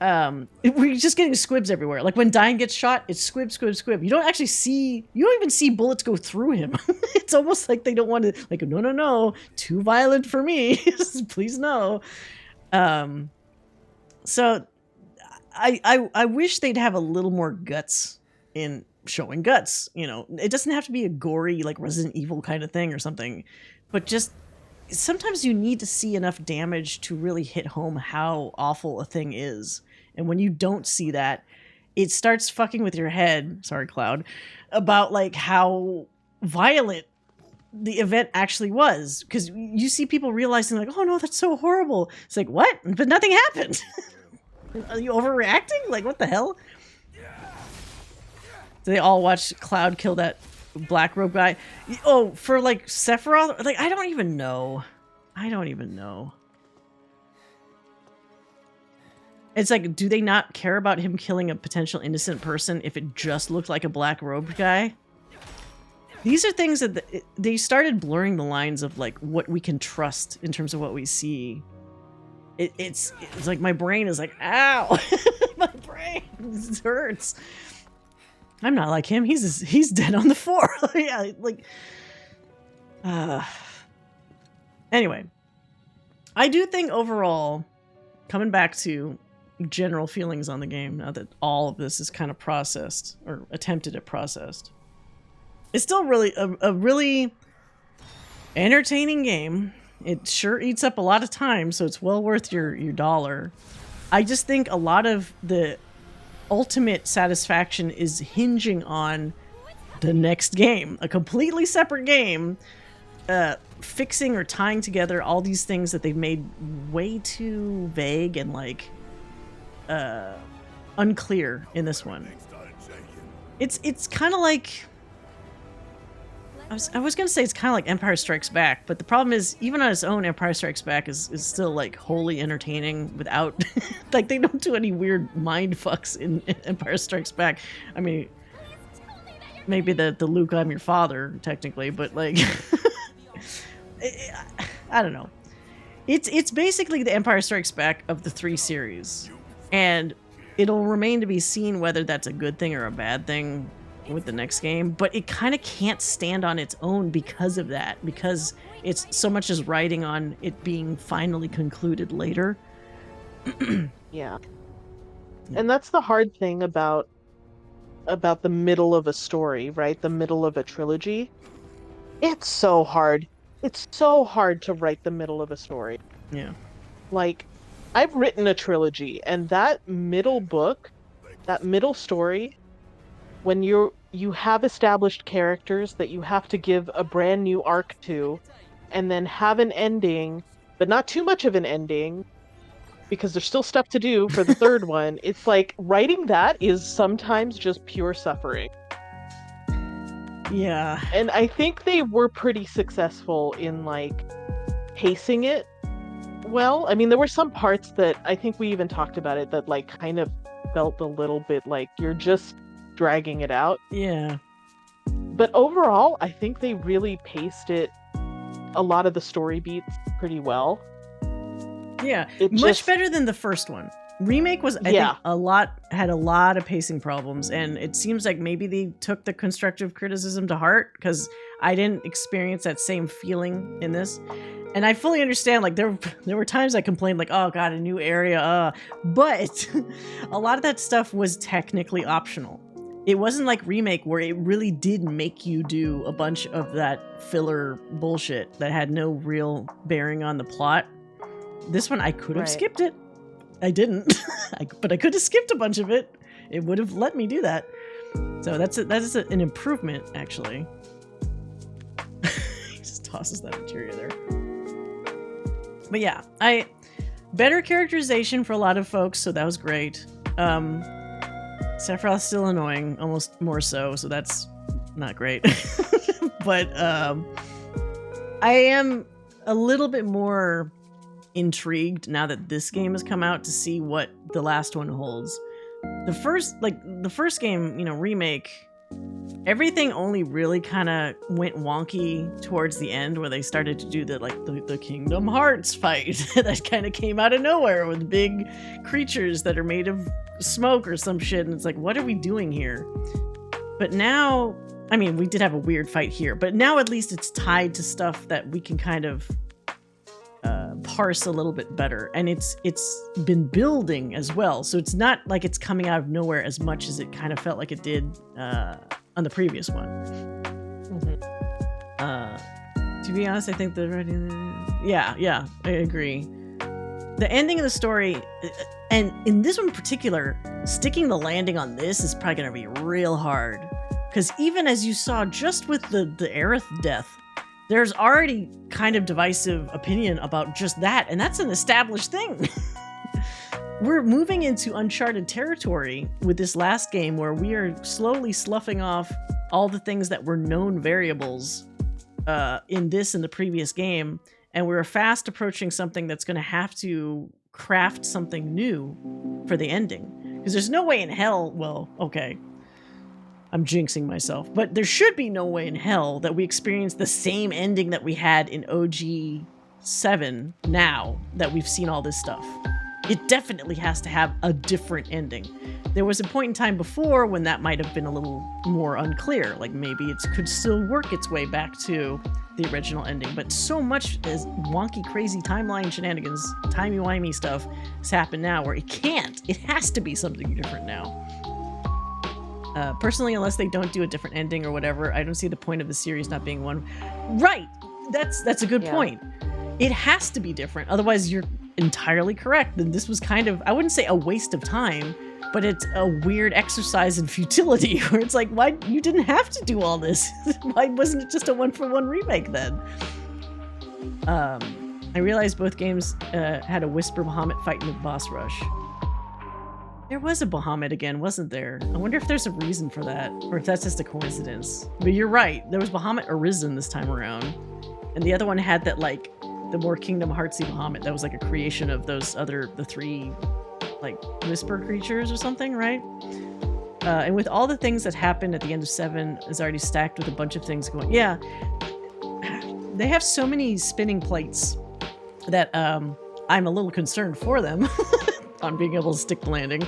We're just getting squibs everywhere. Like when Dyne gets shot, it's squib, squib, squib. You don't even see bullets go through him. It's almost like they don't want to, like, no, too violent for me. Please no. So I wish they'd have a little more guts in showing guts. You know, it doesn't have to be a gory, like Resident Evil kind of thing or something, but just sometimes you need to see enough damage to really hit home how awful a thing is. And when you don't see that, it starts fucking with your head, sorry Cloud, about like how violent the event actually was. Because you see people realizing like, oh no, that's so horrible. It's like, what? But nothing happened. Are you overreacting? Like, what the hell? They all watch Cloud kill that black robe guy. Oh, for like Sephiroth? Like, I don't even know. It's like, do they not care about him killing a potential innocent person if it just looked like a black robed guy? These are things that they started blurring the lines of like what we can trust in terms of what we see. It's like my brain is like, ow, my brain hurts. I'm not like him. He's dead on the floor. Yeah, like. Anyway, I do think overall, coming back to general feelings on the game, now that all of this is kind of processed or attempted at processed, it's still really a really entertaining game. It sure eats up a lot of time, so it's well worth your $1. I just think a lot of the ultimate satisfaction is hinging on the next game, a completely separate game, fixing or tying together all these things that they've made way too vague and like unclear in this one. It's kind of like I was gonna say it's kind of like Empire Strikes Back, but the problem is even on its own, Empire Strikes Back is still like wholly entertaining without like they don't do any weird mind fucks in Empire Strikes Back. I mean, maybe the Luke, I'm your father technically, but like I don't know. It's basically the Empire Strikes Back of the 3 series, and it'll remain to be seen whether that's a good thing or a bad thing with the next game, but it kind of can't stand on its own because of that, because it's so much as riding on it being finally concluded later. Yeah. And that's the hard thing about the middle of a story, right? The middle of a trilogy. It's so hard. It's so hard to write the middle of a story. Yeah. Like, I've written a trilogy, and that middle book, that middle story, when you have established characters that you have to give a brand new arc to, and then have an ending, but not too much of an ending, because there's still stuff to do for the third one. It's like writing that is sometimes just pure suffering. Yeah. And I think they were pretty successful in like pacing it well. I mean, there were some parts that I think we even talked about it that like kind of felt a little bit like you're just dragging it out. Yeah. But overall, I think they really paced it, a lot of the story beats, pretty well. Yeah, much better than the first one. Remake was, I think, had a lot of pacing problems, and it seems like maybe they took the constructive criticism to heart, because I didn't experience that same feeling in this. And I fully understand, like, there were times I complained, like, oh god, a new area, but a lot of that stuff was technically optional. It wasn't like Remake, where it really did make you do a bunch of that filler bullshit that had no real bearing on the plot. This one, I could have skipped it. I didn't, but I could have skipped a bunch of it. It would have let me do that. So that is an improvement, actually. He just tosses that materia there. But yeah, better characterization for a lot of folks, so that was great. Sephiroth's still annoying, almost more so that's not great. But I am a little bit more intrigued now that this game has come out to see what the last one holds. The first game, remake, everything only really kind of went wonky towards the end, where they started to do the Kingdom Hearts fight that kind of came out of nowhere with big creatures that are made of smoke or some shit, and it's like, what are we doing here? But now, I mean, we did have a weird fight here, but now at least it's tied to stuff that we can kind of parse a little bit better, and it's been building as well, so it's not like it's coming out of nowhere as much as it kind of felt like it did on the previous one. To be honest, I think yeah, I agree. The ending of the story, and in this one in particular, sticking the landing on this is probably going to be real hard, because even as you saw just with the Aerith death, there's already kind of divisive opinion about just that, and that's an established thing. We're moving into uncharted territory with this last game, where we are slowly sloughing off all the things that were known variables in this and the previous game, and we're fast approaching something that's going to have to craft something new for the ending. Because there's no way in hell, well, okay, I'm jinxing myself, but there should be no way in hell that we experience the same ending that we had in OG 7 now that we've seen all this stuff. It definitely has to have a different ending. There was a point in time before when that might have been a little more unclear, like maybe it could still work its way back to the original ending, but so much is wonky, crazy timeline shenanigans, timey-wimey stuff has happened now where it can't. It has to be something different now. Personally, unless they don't do a different ending or whatever, I don't see the point of the series not being one. Right! That's a good point. It has to be different. Otherwise, you're entirely correct. Then this was kind of, I wouldn't say a waste of time, but it's a weird exercise in futility, where it's like, why, you didn't have to do all this. Why wasn't it just a one-for-one remake then? I realized both games had a Whisper Bahamut fight in the boss rush. There was a Bahamut again, wasn't there? I wonder if there's a reason for that, or if that's just a coincidence. But you're right, there was Bahamut Arisen this time around. And the other one had that, like, the more Kingdom Heartsy Bahamut that was like a creation of those the three, like, Whisper creatures or something, right? And with all the things that happened at the end of 7, is already stacked with a bunch of things going. Yeah, they have so many spinning plates that I'm a little concerned for them on being able to stick the landing.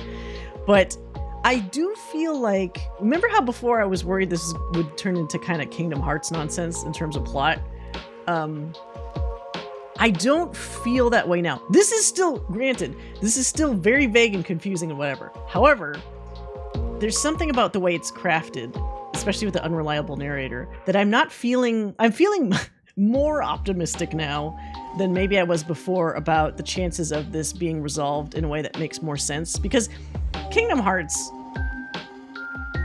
But I do feel like, remember how before I was worried this would turn into kind of Kingdom Hearts nonsense in terms of plot? I don't feel that way now. This is still, granted, this is still very vague and confusing and whatever. However, there's something about the way it's crafted, especially with the unreliable narrator, that I'm feeling more optimistic now than maybe I was before about the chances of this being resolved in a way that makes more sense. Because Kingdom Hearts,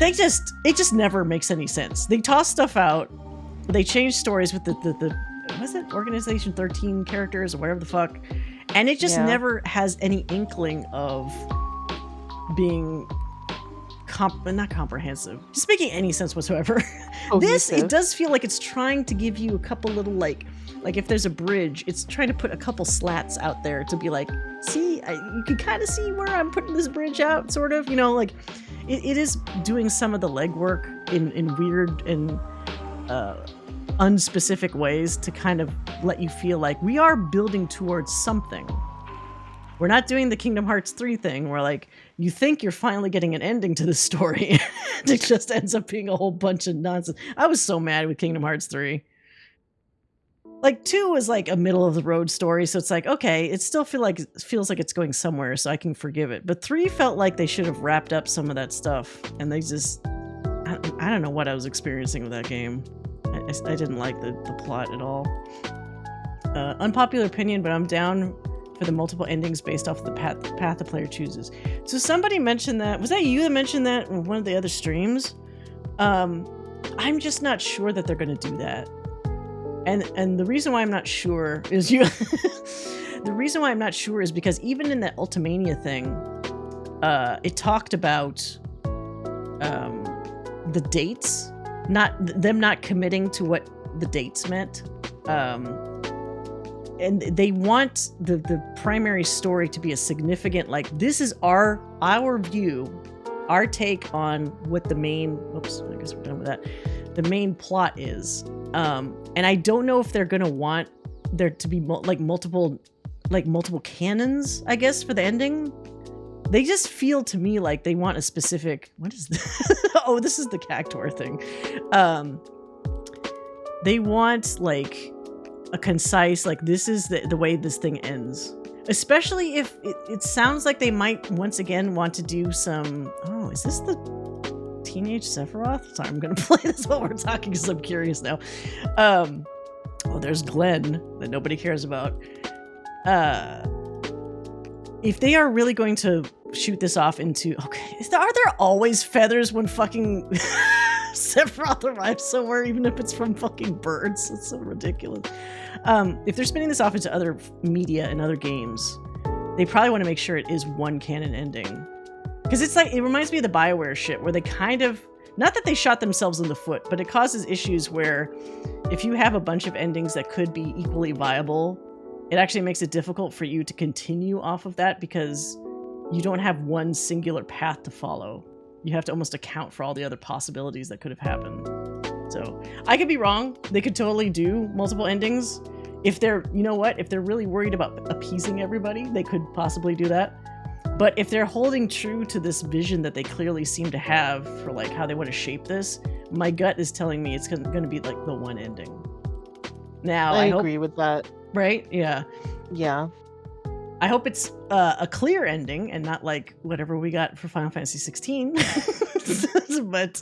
it just never makes any sense. They toss stuff out, they change stories with the was it Organization 13 characters or whatever the fuck, and it just never has any inkling of being not comprehensive, just making any sense whatsoever. This, it does feel like it's trying to give you a couple little, like if there's a bridge, it's trying to put a couple slats out there to be like, see, you can kind of see where I'm putting this bridge out, sort of, like it is doing some of the legwork in weird and unspecific ways to kind of let you feel like we are building towards something. We're not doing the Kingdom Hearts 3 thing where, like, you think you're finally getting an ending to this story. It just ends up being a whole bunch of nonsense. I was so mad with Kingdom Hearts 3. Like, 2 was like a middle of the road story, so it's like, okay, it still feels like it's going somewhere, so I can forgive it. But 3 felt like they should have wrapped up some of that stuff, and they just, I don't know what I was experiencing with that game. I didn't like the plot at all. Unpopular opinion, but I'm down for the multiple endings based off the path the player chooses. So somebody mentioned that. Was that you that mentioned that in one of the other streams? I'm just not sure that they're going to do that. And the reason why I'm not sure is the reason why I'm not sure is because even in that Ultimania thing, it talked about the dates, them not committing to what the dates meant. And they want the primary story to be a significant, like, this is our view, our take on what the main, oops, I guess we're done with that, the main plot is. And I don't know if they're gonna want there to be multiple canons, I guess, for the ending. They just feel to me like they want a specific, what is this? Oh, this is the Cactuar thing. They want like a concise, like, this is the way this thing ends. Especially if it sounds like they might once again want to do some, oh, is this the teenage Sephiroth? Sorry, I'm gonna play this while we're talking because I'm curious now. Oh, there's Glenn that nobody cares about. If they are really going to shoot this off into, okay, are there always feathers when fucking Sephiroth arrives somewhere, even if it's from fucking birds? It's so ridiculous. If they're spinning this off into other media and other games, they probably want to make sure it is one canon ending. Because it's like, it reminds me of the BioWare shit, where they kind of, not that they shot themselves in the foot, but it causes issues where if you have a bunch of endings that could be equally viable, it actually makes it difficult for you to continue off of that because you don't have one singular path to follow. You have to almost account for all the other possibilities that could have happened. So I could be wrong. They could totally do multiple endings. If they're, you know what, if they're really worried about appeasing everybody, they could possibly do that. But if they're holding true to this vision that they clearly seem to have for like how they want to shape this, my gut is telling me it's going to be like the one ending. Now I agree with that. Right? Yeah. Yeah. I hope it's a clear ending and not like whatever we got for Final Fantasy 16. But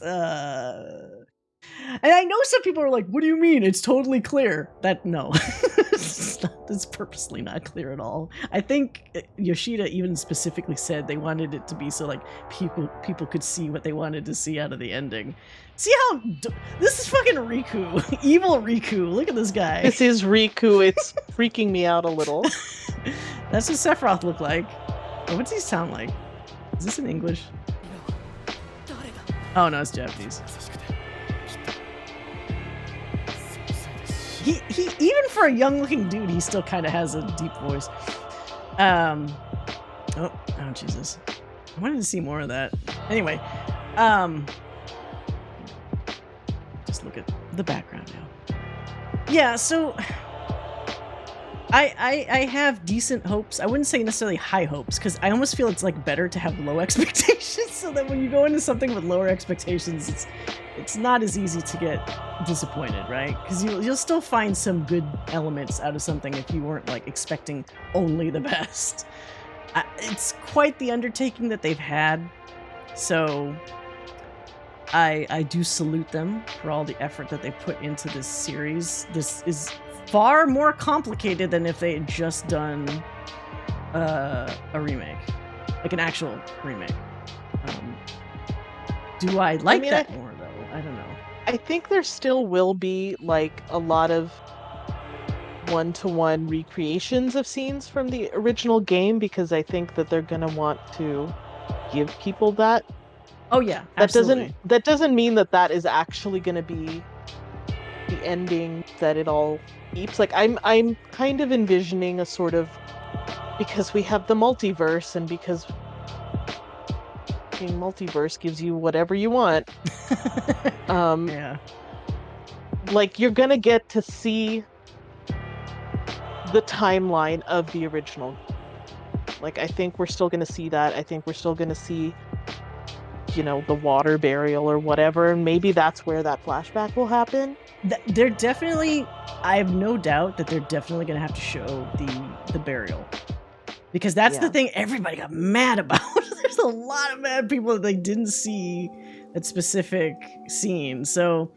and I know some people are like, what do you mean? It's totally clear. No. It's purposely not clear at all. I think Yoshida even specifically said they wanted it to be so like people could see what they wanted to see out of the ending. See how this is fucking Riku, evil Riku. Look at this guy. This is Riku. It's freaking me out a little. That's what Sephiroth looked like. Oh, what's he sound like? Is this in English? Oh no, it's Japanese. He even for a young looking dude, he still kind of has a deep voice. Oh Jesus. I wanted to see more of that. Anyway, just look at the background now. Yeah, so I have decent hopes. I wouldn't say necessarily high hopes, because I almost feel it's like better to have low expectations so that when you go into something with lower expectations, it's not as easy to get disappointed, right? Because you'll still find some good elements out of something if you weren't like expecting only the best. It's quite the undertaking that they've had, so I do salute them for all the effort that they put into this series. This is far more complicated than if they had just done a remake, like an actual remake. Do I like that more though? I don't know. I think there still will be like a lot of one-to-one recreations of scenes from the original game, because I think that they're gonna want to give people that. Oh yeah, absolutely. That doesn't mean that is actually gonna be the ending that it all keeps. Like I'm kind of envisioning a sort of, because we have the multiverse and because being multiverse gives you whatever you want. Yeah. Like you're gonna get to see the timeline of the original. Like I think we're still gonna see that. I think we're still gonna see, you know, the water burial or whatever, and maybe that's where that flashback will happen. They're definitely, I have no doubt that they're definitely gonna have to show the burial, because that's the thing everybody got mad about. There's a lot of mad people that they didn't see that specific scene. So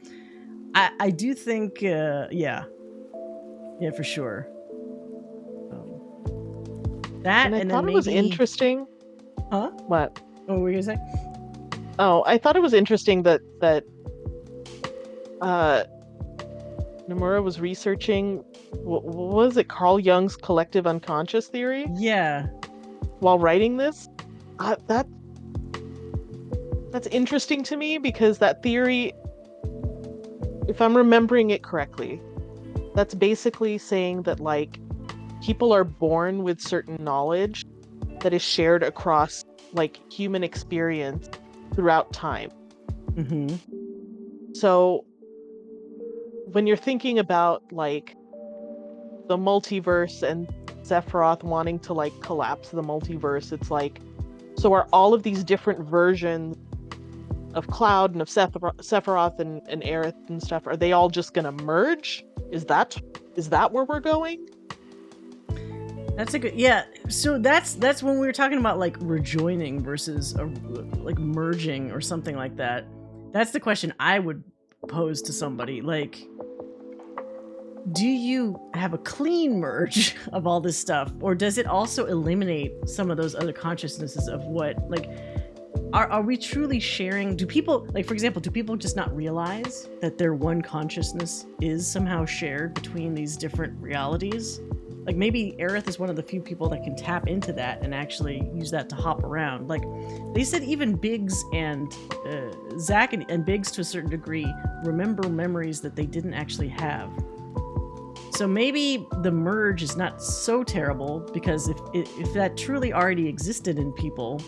I do think yeah for sure. That and I thought it was interesting. Huh? What? What were you gonna say? Oh, I thought it was interesting that Nomura was researching, what was it, Carl Jung's collective unconscious theory? Yeah. While writing this, that's interesting to me because that theory, if I'm remembering it correctly, that's basically saying that like people are born with certain knowledge that is shared across like human experience throughout time. Mm-hmm. So when you're thinking about like the multiverse and Sephiroth wanting to like collapse the multiverse, it's like, so are all of these different versions of Cloud and of Sephiroth and Aerith and stuff, are they all just gonna merge? Is that where we're going? That's a good, yeah. So that's when we were talking about like rejoining versus like merging or something like that. That's the question I would pose to somebody. Like, do you have a clean merge of all this stuff, or does it also eliminate some of those other consciousnesses of what, like, are we truly sharing? Do people, like, for example, do people just not realize that their one consciousness is somehow shared between these different realities? Like, maybe Aerith is one of the few people that can tap into that and actually use that to hop around. Like, they said even Biggs and Zack and Biggs, to a certain degree, remember memories that they didn't actually have. So maybe the merge is not so terrible, because if that truly already existed in people,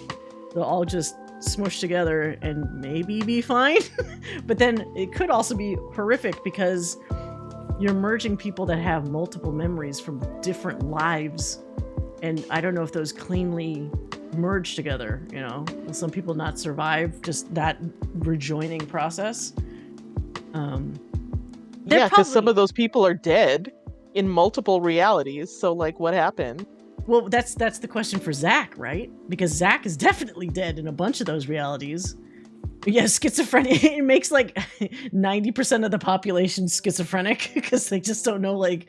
they'll all just smush together and maybe be fine. But then it could also be horrific because you're merging people that have multiple memories from different lives, and I don't know if those cleanly merge together, you know? Will some people not survive just that rejoining process? Yeah, because some of those people are dead in multiple realities, so like what happened? Well, that's the question for Zack, right? Because Zack is definitely dead in a bunch of those realities. Yeah, schizophrenic. It makes like 90% of the population schizophrenic because they just don't know, like,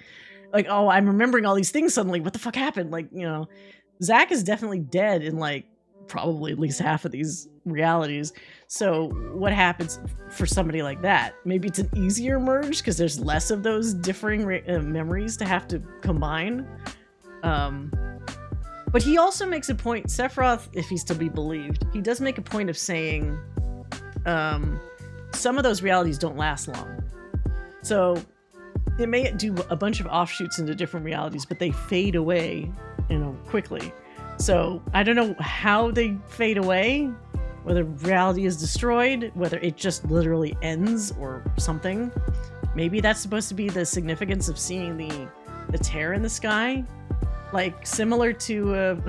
oh, I'm remembering all these things suddenly. What the fuck happened? Like, you know, Zack is definitely dead in like probably at least half of these realities. So what happens for somebody like that? Maybe it's an easier merge because there's less of those differing memories to have to combine. But he also makes a point, Sephiroth, if he's to be believed, he does make a point of saying some of those realities don't last long. So it may do a bunch of offshoots into different realities, but they fade away, you know, quickly. So I don't know how they fade away, whether reality is destroyed, whether it just literally ends or something. Maybe that's supposed to be the significance of seeing the tear in the sky, like similar to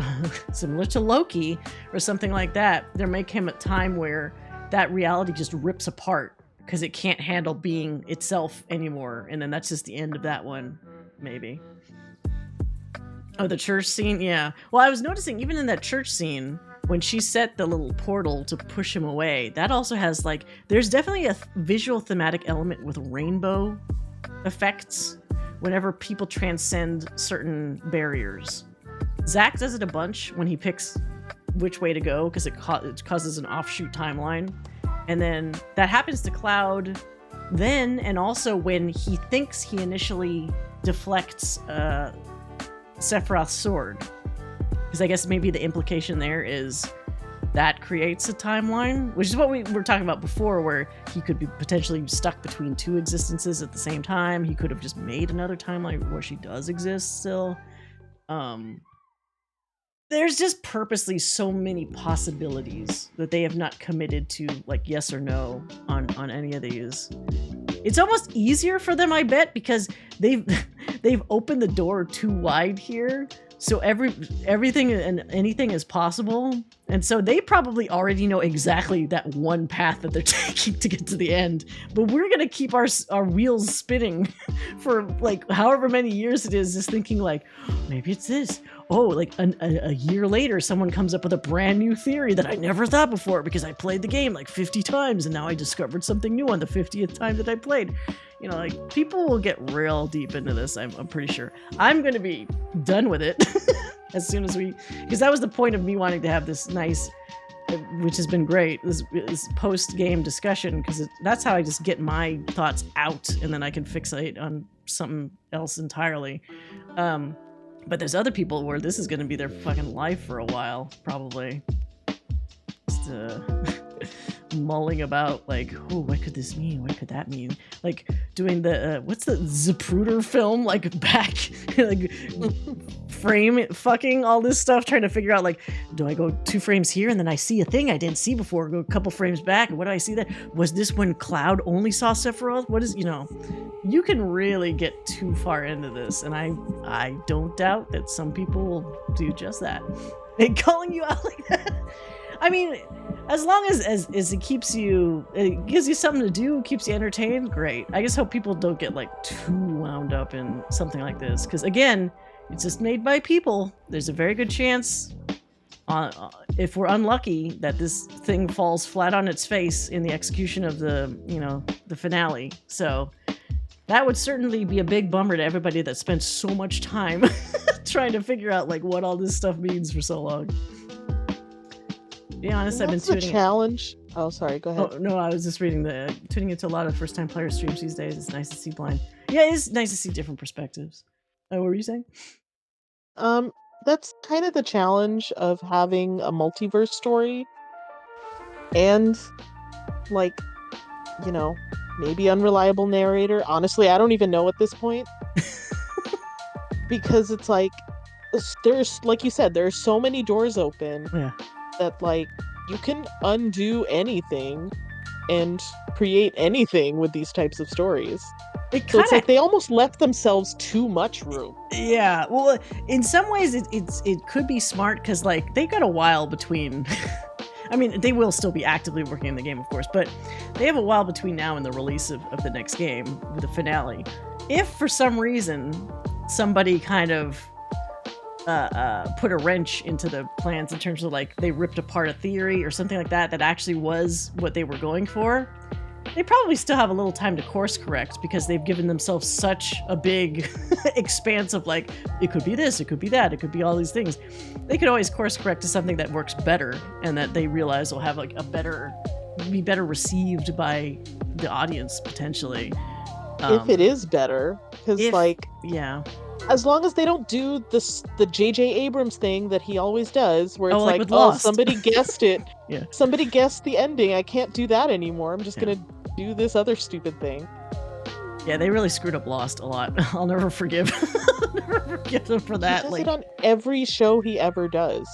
Loki or something like that. There may come a time where that reality just rips apart because it can't handle being itself anymore, and then that's just the end of that one, maybe. Oh, the church scene? Yeah. Well, I was noticing even in that church scene, when she set the little portal to push him away, that also has like, there's definitely a visual thematic element with rainbow effects whenever people transcend certain barriers. Zack does it a bunch when he picks which way to go because it causes an offshoot timeline. And then that happens to Cloud then, and also when he thinks he initially deflects Sephiroth's sword. Because I guess maybe the implication there is that creates a timeline, which is what we were talking about before, where he could be potentially stuck between two existences at the same time. He could have just made another timeline where she does exist still. There's just purposely so many possibilities that they have not committed to, like, yes or no on any of these. It's almost easier for them, I bet, because they've opened the door too wide here. So everything and anything is possible. And so they probably already know exactly that one path that they're taking to get to the end. But we're going to keep our wheels spinning for like however many years it is, just thinking like, maybe it's this. Oh, like a year later, someone comes up with a brand new theory that I never thought before because I played the game like 50 times and now I discovered something new on the 50th time that I played. You know, like, people will get real deep into this, I'm pretty sure. I'm going to be done with it as soon as because that was the point of me wanting to have this nice which has been great, is post-game discussion, because that's how I just get my thoughts out, and then I can fixate on something else entirely. But there's other people where this is going to be their fucking life for a while, probably. Just mulling about, like, oh, what could this mean? What could that mean? Like, doing the, what's the Zapruder film? Like, back, like, frame fucking all this stuff, trying to figure out, like, do I go 2 frames here and then I see a thing I didn't see before, go a couple frames back, and what do I see that? Was this when Cloud only saw Sephiroth? What is, you know, you can really get too far into this, and I don't doubt that some people will do just that. And calling you out like that, I mean, as long as it keeps you, it gives you something to do, keeps you entertained, great. I just hope people don't get like too wound up in something like this, because again, it's just made by people. There's a very good chance, if we're unlucky, that this thing falls flat on its face in the execution of the, you know, the finale. So that would certainly be a big bummer to everybody that spent so much time trying to figure out like what all this stuff means for so long. To be honest, I've been tuning. Challenge. Oh, sorry. Go ahead. Oh no, I was just reading tuning into a lot of first-time player streams these days. It's nice to see blind. Yeah, it is nice to see different perspectives. What were you saying? That's kind of the challenge of having a multiverse story, and like, you know, maybe unreliable narrator. Honestly, I don't even know at this point. Because it's like, there's, like you said, there's so many doors open. Yeah. That like you can undo anything and create anything with these types of stories. So it's like they almost left themselves too much room. Yeah, well, in some ways it could be smart, because like they got a while between. I mean, they will still be actively working in the game, of course, but they have a while between now and the release of the next game, with the finale. If for some reason somebody kind of put a wrench into the plans in terms of like they ripped apart a theory or something like that actually was what they were going for, they probably still have a little time to course correct, because they've given themselves such a big expanse of like, it could be this, it could be that, it could be all these things. They could always course correct to something that works better and that they realize will have like be better received by the audience potentially. If it is better, because like, yeah. As long as they don't do the J.J. Abrams thing that he always does, where it's like oh, Lost. somebody guessed it. Yeah. Somebody guessed the ending. I can't do that anymore. I'm just gonna do this other stupid thing. Yeah, they really screwed up Lost a lot. I'll never forgive them for that. He does it on every show he ever does.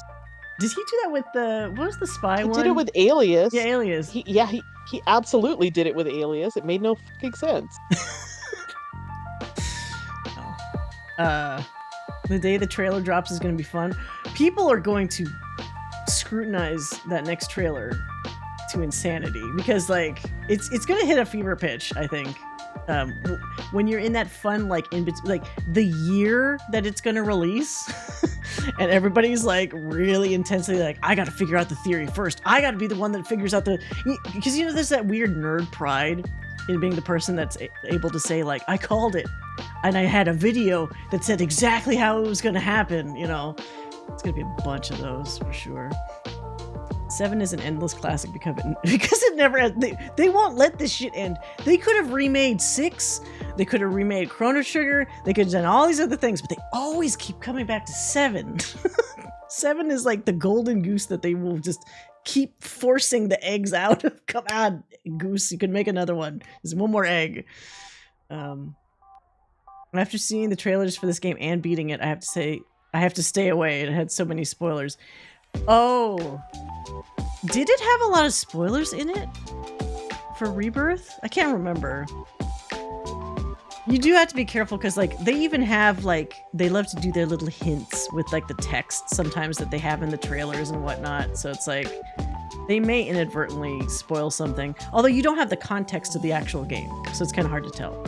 Did he do that with what was the spy one? He did it with Alias. Yeah, Alias. He absolutely did it with Alias. It made no fucking sense. The day the trailer drops is going to be fun. People are going to scrutinize that next trailer to insanity, because like it's going to hit a fever pitch, I think. When you're in that fun, like like the year that it's going to release, and everybody's like really intensely like, I got to figure out the theory first. I got to be the one that figures out because you know there's that weird nerd pride in being the person that's able to say like, I called it, and I had a video that said exactly how it was going to happen. You know, it's going to be a bunch of those for sure. 7 is an endless classic because it never ends. They won't let this shit end. They could have remade 6. They could have remade Chrono Trigger. They could have done all these other things, but they always keep coming back to 7. 7 is like the golden goose that they will just keep forcing the eggs out of. Come on, goose, you can make another one. There's one more egg. After seeing the trailers for this game and beating it, I have to say I have to stay away. It had so many spoilers. Oh, did it have a lot of spoilers in it for Rebirth? I can't remember. You do have to be careful, because like they even have like, they love to do their little hints with like the text sometimes that they have in the trailers and whatnot. So it's like they may inadvertently spoil something, although you don't have the context of the actual game, so it's kind of hard to tell.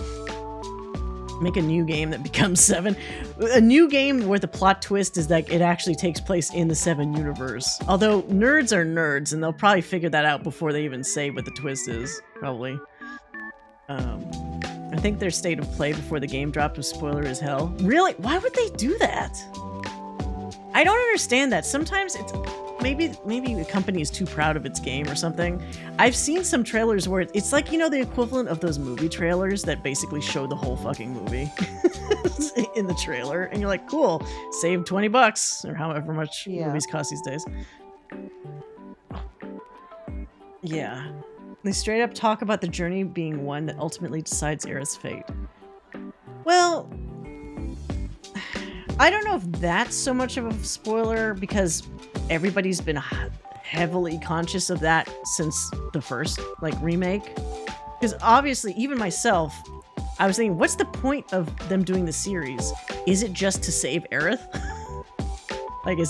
Make a new game that becomes 7. A new game where the plot twist is that it actually takes place in the 7 universe. Although nerds are nerds, and they'll probably figure that out before they even say what the twist is, probably. I think their state of play before the game dropped was spoiler as hell. Really? Why would they do that? I don't understand that. Sometimes it's... maybe the company is too proud of its game or something. I've seen some trailers where it's like, the equivalent of those movie trailers that basically show the whole fucking movie in the trailer, and you're like, cool, save $20 or however much movies cost these days. Yeah. They straight up talk about the journey being one that ultimately decides Aerith's fate. Well, I don't know if that's so much of a spoiler, because everybody's been heavily conscious of that since the first, remake. Because obviously, even myself, I was thinking, what's the point of them doing the series? Is it just to save Aerith?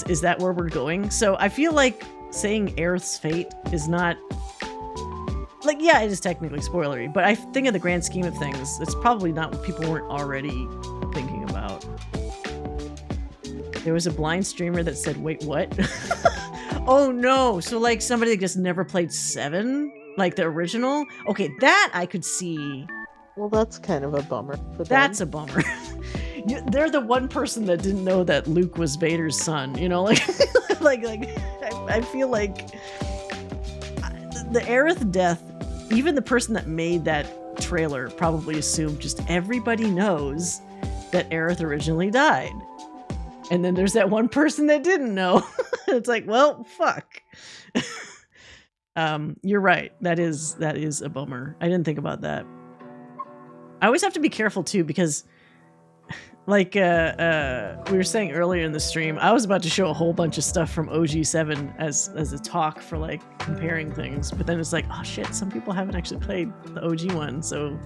Is that where we're going? So I feel like saying Aerith's fate is not... yeah, it is technically spoilery, but I think in the grand scheme of things, it's probably not what people weren't already thinking about. There was a blind streamer that said, wait, what? Oh no, so somebody that just never played 7? The original? Okay, that I could see. Well, that's kind of a bummer for them. That's a bummer. They're the one person that didn't know that Luke was Vader's son, I feel like the Aerith death, even the person that made that trailer probably assumed just everybody knows that Aerith originally died. And then there's that one person that didn't know. It's like, well, fuck. You're right. That is a bummer. I didn't think about that. I always have to be careful too, because we were saying earlier in the stream, I was about to show a whole bunch of stuff from OG7 as a talk for comparing things, but then it's like, oh shit, some people haven't actually played the OG one, so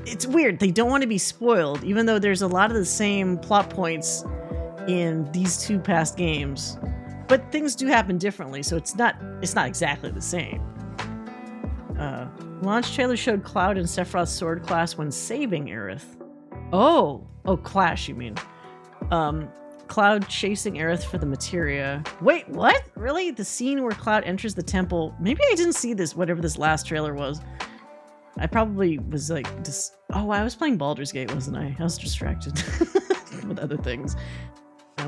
it's weird. They don't want to be spoiled, even though there's a lot of the same plot points in these two past games, but things do happen differently, so it's not exactly the same. Launch trailer showed Cloud and Sephiroth's sword clash when saving Aerith. Oh, clash, you mean? Cloud chasing Aerith for the materia. Wait, what? Really? The scene where Cloud enters the temple? Maybe I didn't see this, whatever this last trailer was. I probably was I was playing Baldur's Gate, wasn't I? I was distracted with other things.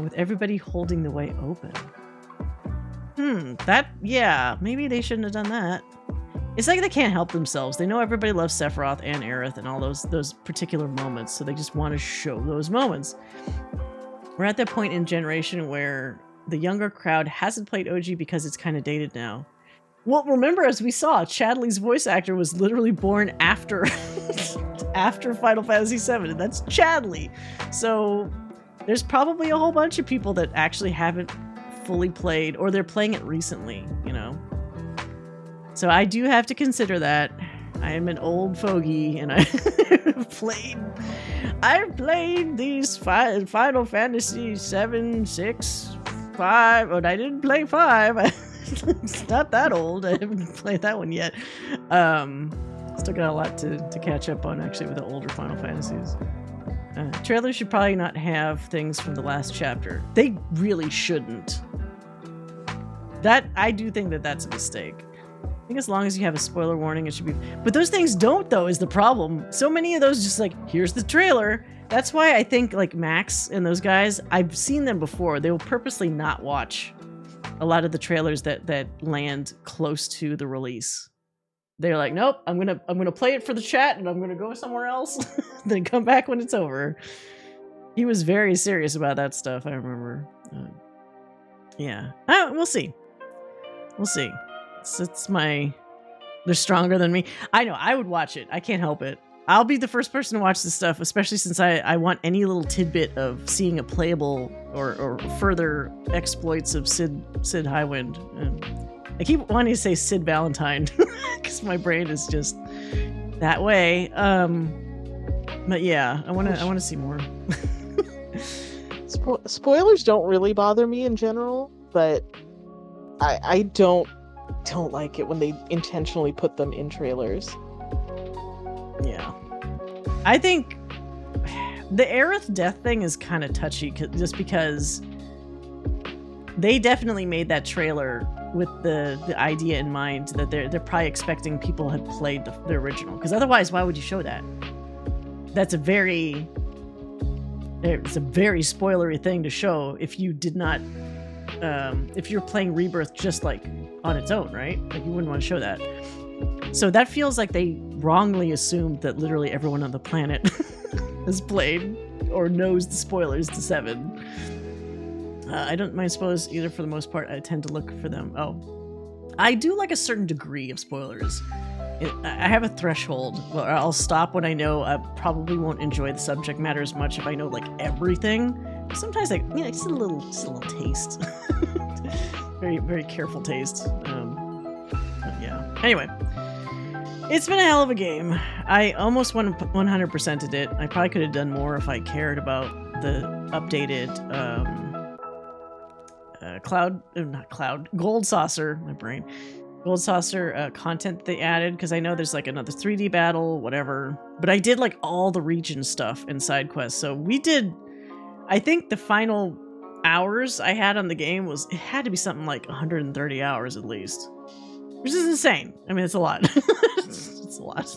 With everybody holding the way open. Maybe they shouldn't have done that. It's like they can't help themselves. They know everybody loves Sephiroth and Aerith and all those particular moments, so they just want to show those moments. We're at that point in generation where the younger crowd hasn't played OG because it's kind of dated now. Well, remember, as we saw, Chadley's voice actor was literally born after Final Fantasy VII, and that's Chadley. So there's probably a whole bunch of people that actually haven't fully played, or they're playing it recently, So I do have to consider that. I am an old fogey, and I've played these Final Fantasy 7, 6, 5, and I didn't play 5. It's not that old. I haven't played that one yet. Still got a lot to catch up on, actually, with the older Final Fantasies. Trailers should probably not have things from the last chapter. They really shouldn't. I do think that's a mistake. I think as long as you have a spoiler warning, it should be... But those things don't, though, is the problem. So many of those just here's the trailer. That's why I think, Max and those guys, I've seen them before. They will purposely not watch a lot of the trailers that land close to the release. They're like, nope, I'm gonna play it for the chat, and I'm gonna go somewhere else, then come back when it's over. He was very serious about that stuff, I remember. Yeah. We'll see. We'll see. They're stronger than me. I know, I would watch it. I can't help it. I'll be the first person to watch this stuff, especially since I want any little tidbit of seeing a playable or further exploits of Sid Highwind. And I keep wanting to say Sid Valentine because my brain is just that way. But yeah, I want to see more. Spoilers don't really bother me in general, but I don't like it when they intentionally put them in trailers. Yeah. I think the Aerith death thing is kind of touchy just because they definitely made that trailer with the idea in mind that they're probably expecting people had played the original, because otherwise why would you show that? It's a very spoilery thing to show if you did not if you're playing Rebirth just like on its own, right? Like you wouldn't want to show that. So that feels like they wrongly assumed that literally everyone on the planet has played or knows the spoilers to 7. I don't mind spoilers either for the most part. I tend to look for them. Oh, I do like a certain degree of spoilers. I have a threshold where I'll stop when I know I probably won't enjoy the subject matter as much if I know like everything. Sometimes like, you know, just a little taste. Very, very careful taste. Yeah. Anyway, it's been a hell of a game. I almost 100%ed it. I probably could have done more if I cared about the updated Gold Saucer, my brain. Gold Saucer content they added, because I know there's like another 3D battle, whatever. But I did like all the region stuff and side quests. So we did, I think the final hours I had on the game it had to be something like 130 hours at least. Which is insane. I mean, it's a lot. It's a lot.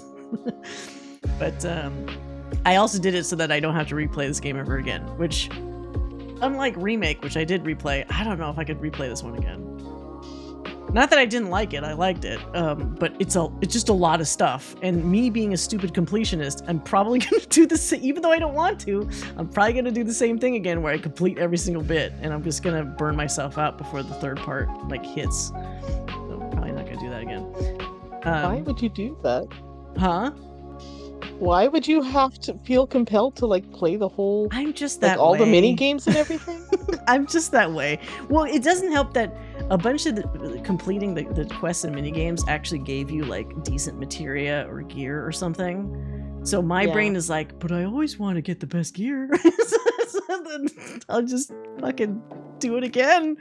But I also did it so that I don't have to replay this game ever again, which, unlike Remake, which I did replay, I don't know if I could replay this one again. Not that I didn't like it, I liked it, but it's just a lot of stuff. And me being a stupid completionist, I'm probably going to do this, even though I don't want to, I'm probably going to do the same thing again where I complete every single bit, and I'm just going to burn myself out before the third part like hits. So I'm probably not going to do that again. Why would you do that? Huh? Why would you have to feel compelled to like play the whole? I'm just like that all way. the mini games and everything. I'm just that way. Well, it doesn't help that a bunch of completing the quests and mini games actually gave you like decent materia or gear or something. So my brain is like, but I always want to get the best gear. So then I'll just fucking do it again.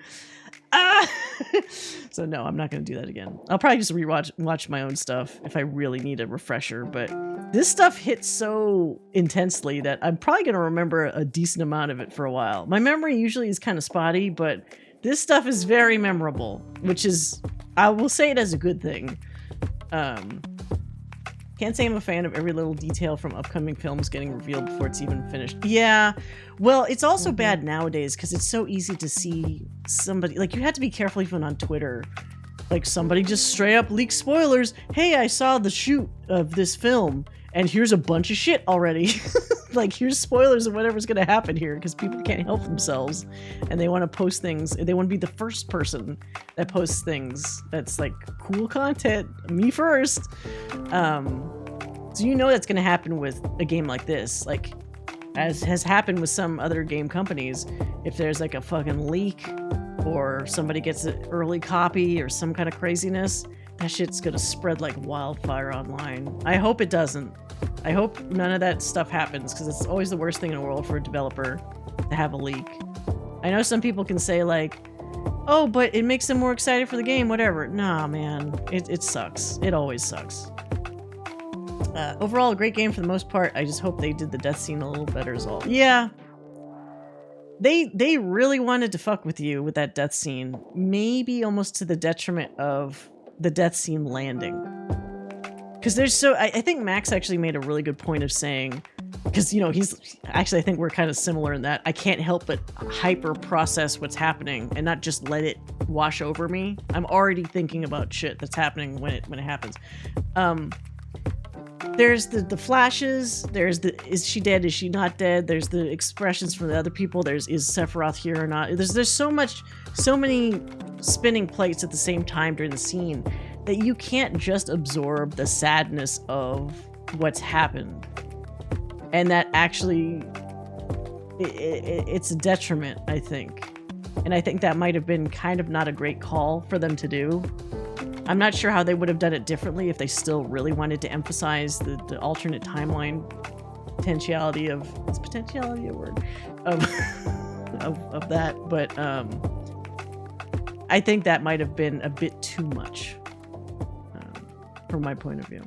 So no, I'm not going to do that again. I'll probably just watch my own stuff if I really need a refresher, but this stuff hits so intensely that I'm probably going to remember a decent amount of it for a while. My memory usually is kind of spotty, but this stuff is very memorable, which is, I will say it as a good thing. Can't say I'm a fan of every little detail from upcoming films getting revealed before it's even finished. Yeah, well, it's also bad nowadays because it's so easy to see somebody, like, you have to be careful even on Twitter. Like, somebody just straight up leaks spoilers. Hey, I saw the shoot of this film, and here's a bunch of shit already. Like, here's spoilers of whatever's gonna happen here, because people can't help themselves, and they want to post things. They want to be the first person that posts things that's like cool content. Me first. So you know that's gonna happen with a game like this, like as has happened with some other game companies. If there's like a fucking leak, or somebody gets an early copy, or some kind of craziness, that shit's gonna spread like wildfire online. I hope it doesn't. I hope none of that stuff happens, because it's always the worst thing in the world for a developer to have a leak. I know some people can say like, oh, but it makes them more excited for the game, whatever. Nah, man, it sucks. It always sucks. Overall, a great game for the most part. I just hope they did the death scene a little better as well. Yeah. They really wanted to fuck with you with that death scene. Maybe almost to the detriment of the death scene landing. Because there's so... I think Max actually made a really good point of saying... Because, you know, he's... Actually, I think we're kind of similar in that. I can't help but hyper-process what's happening and not just let it wash over me. I'm already thinking about shit that's happening when it happens. There's the flashes, there's the is she dead, is she not dead, there's the expressions from the other people, there's is Sephiroth here or not, there's so many spinning plates at the same time during the scene that you can't just absorb the sadness of what's happened, and that actually it's a detriment, I think. And I think that might have been kind of not a great call for them to do. I'm not sure how they would have done it differently if they still really wanted to emphasize the alternate timeline potentiality of... Is potentiality a word? Of that, but I think that might have been a bit too much from my point of view.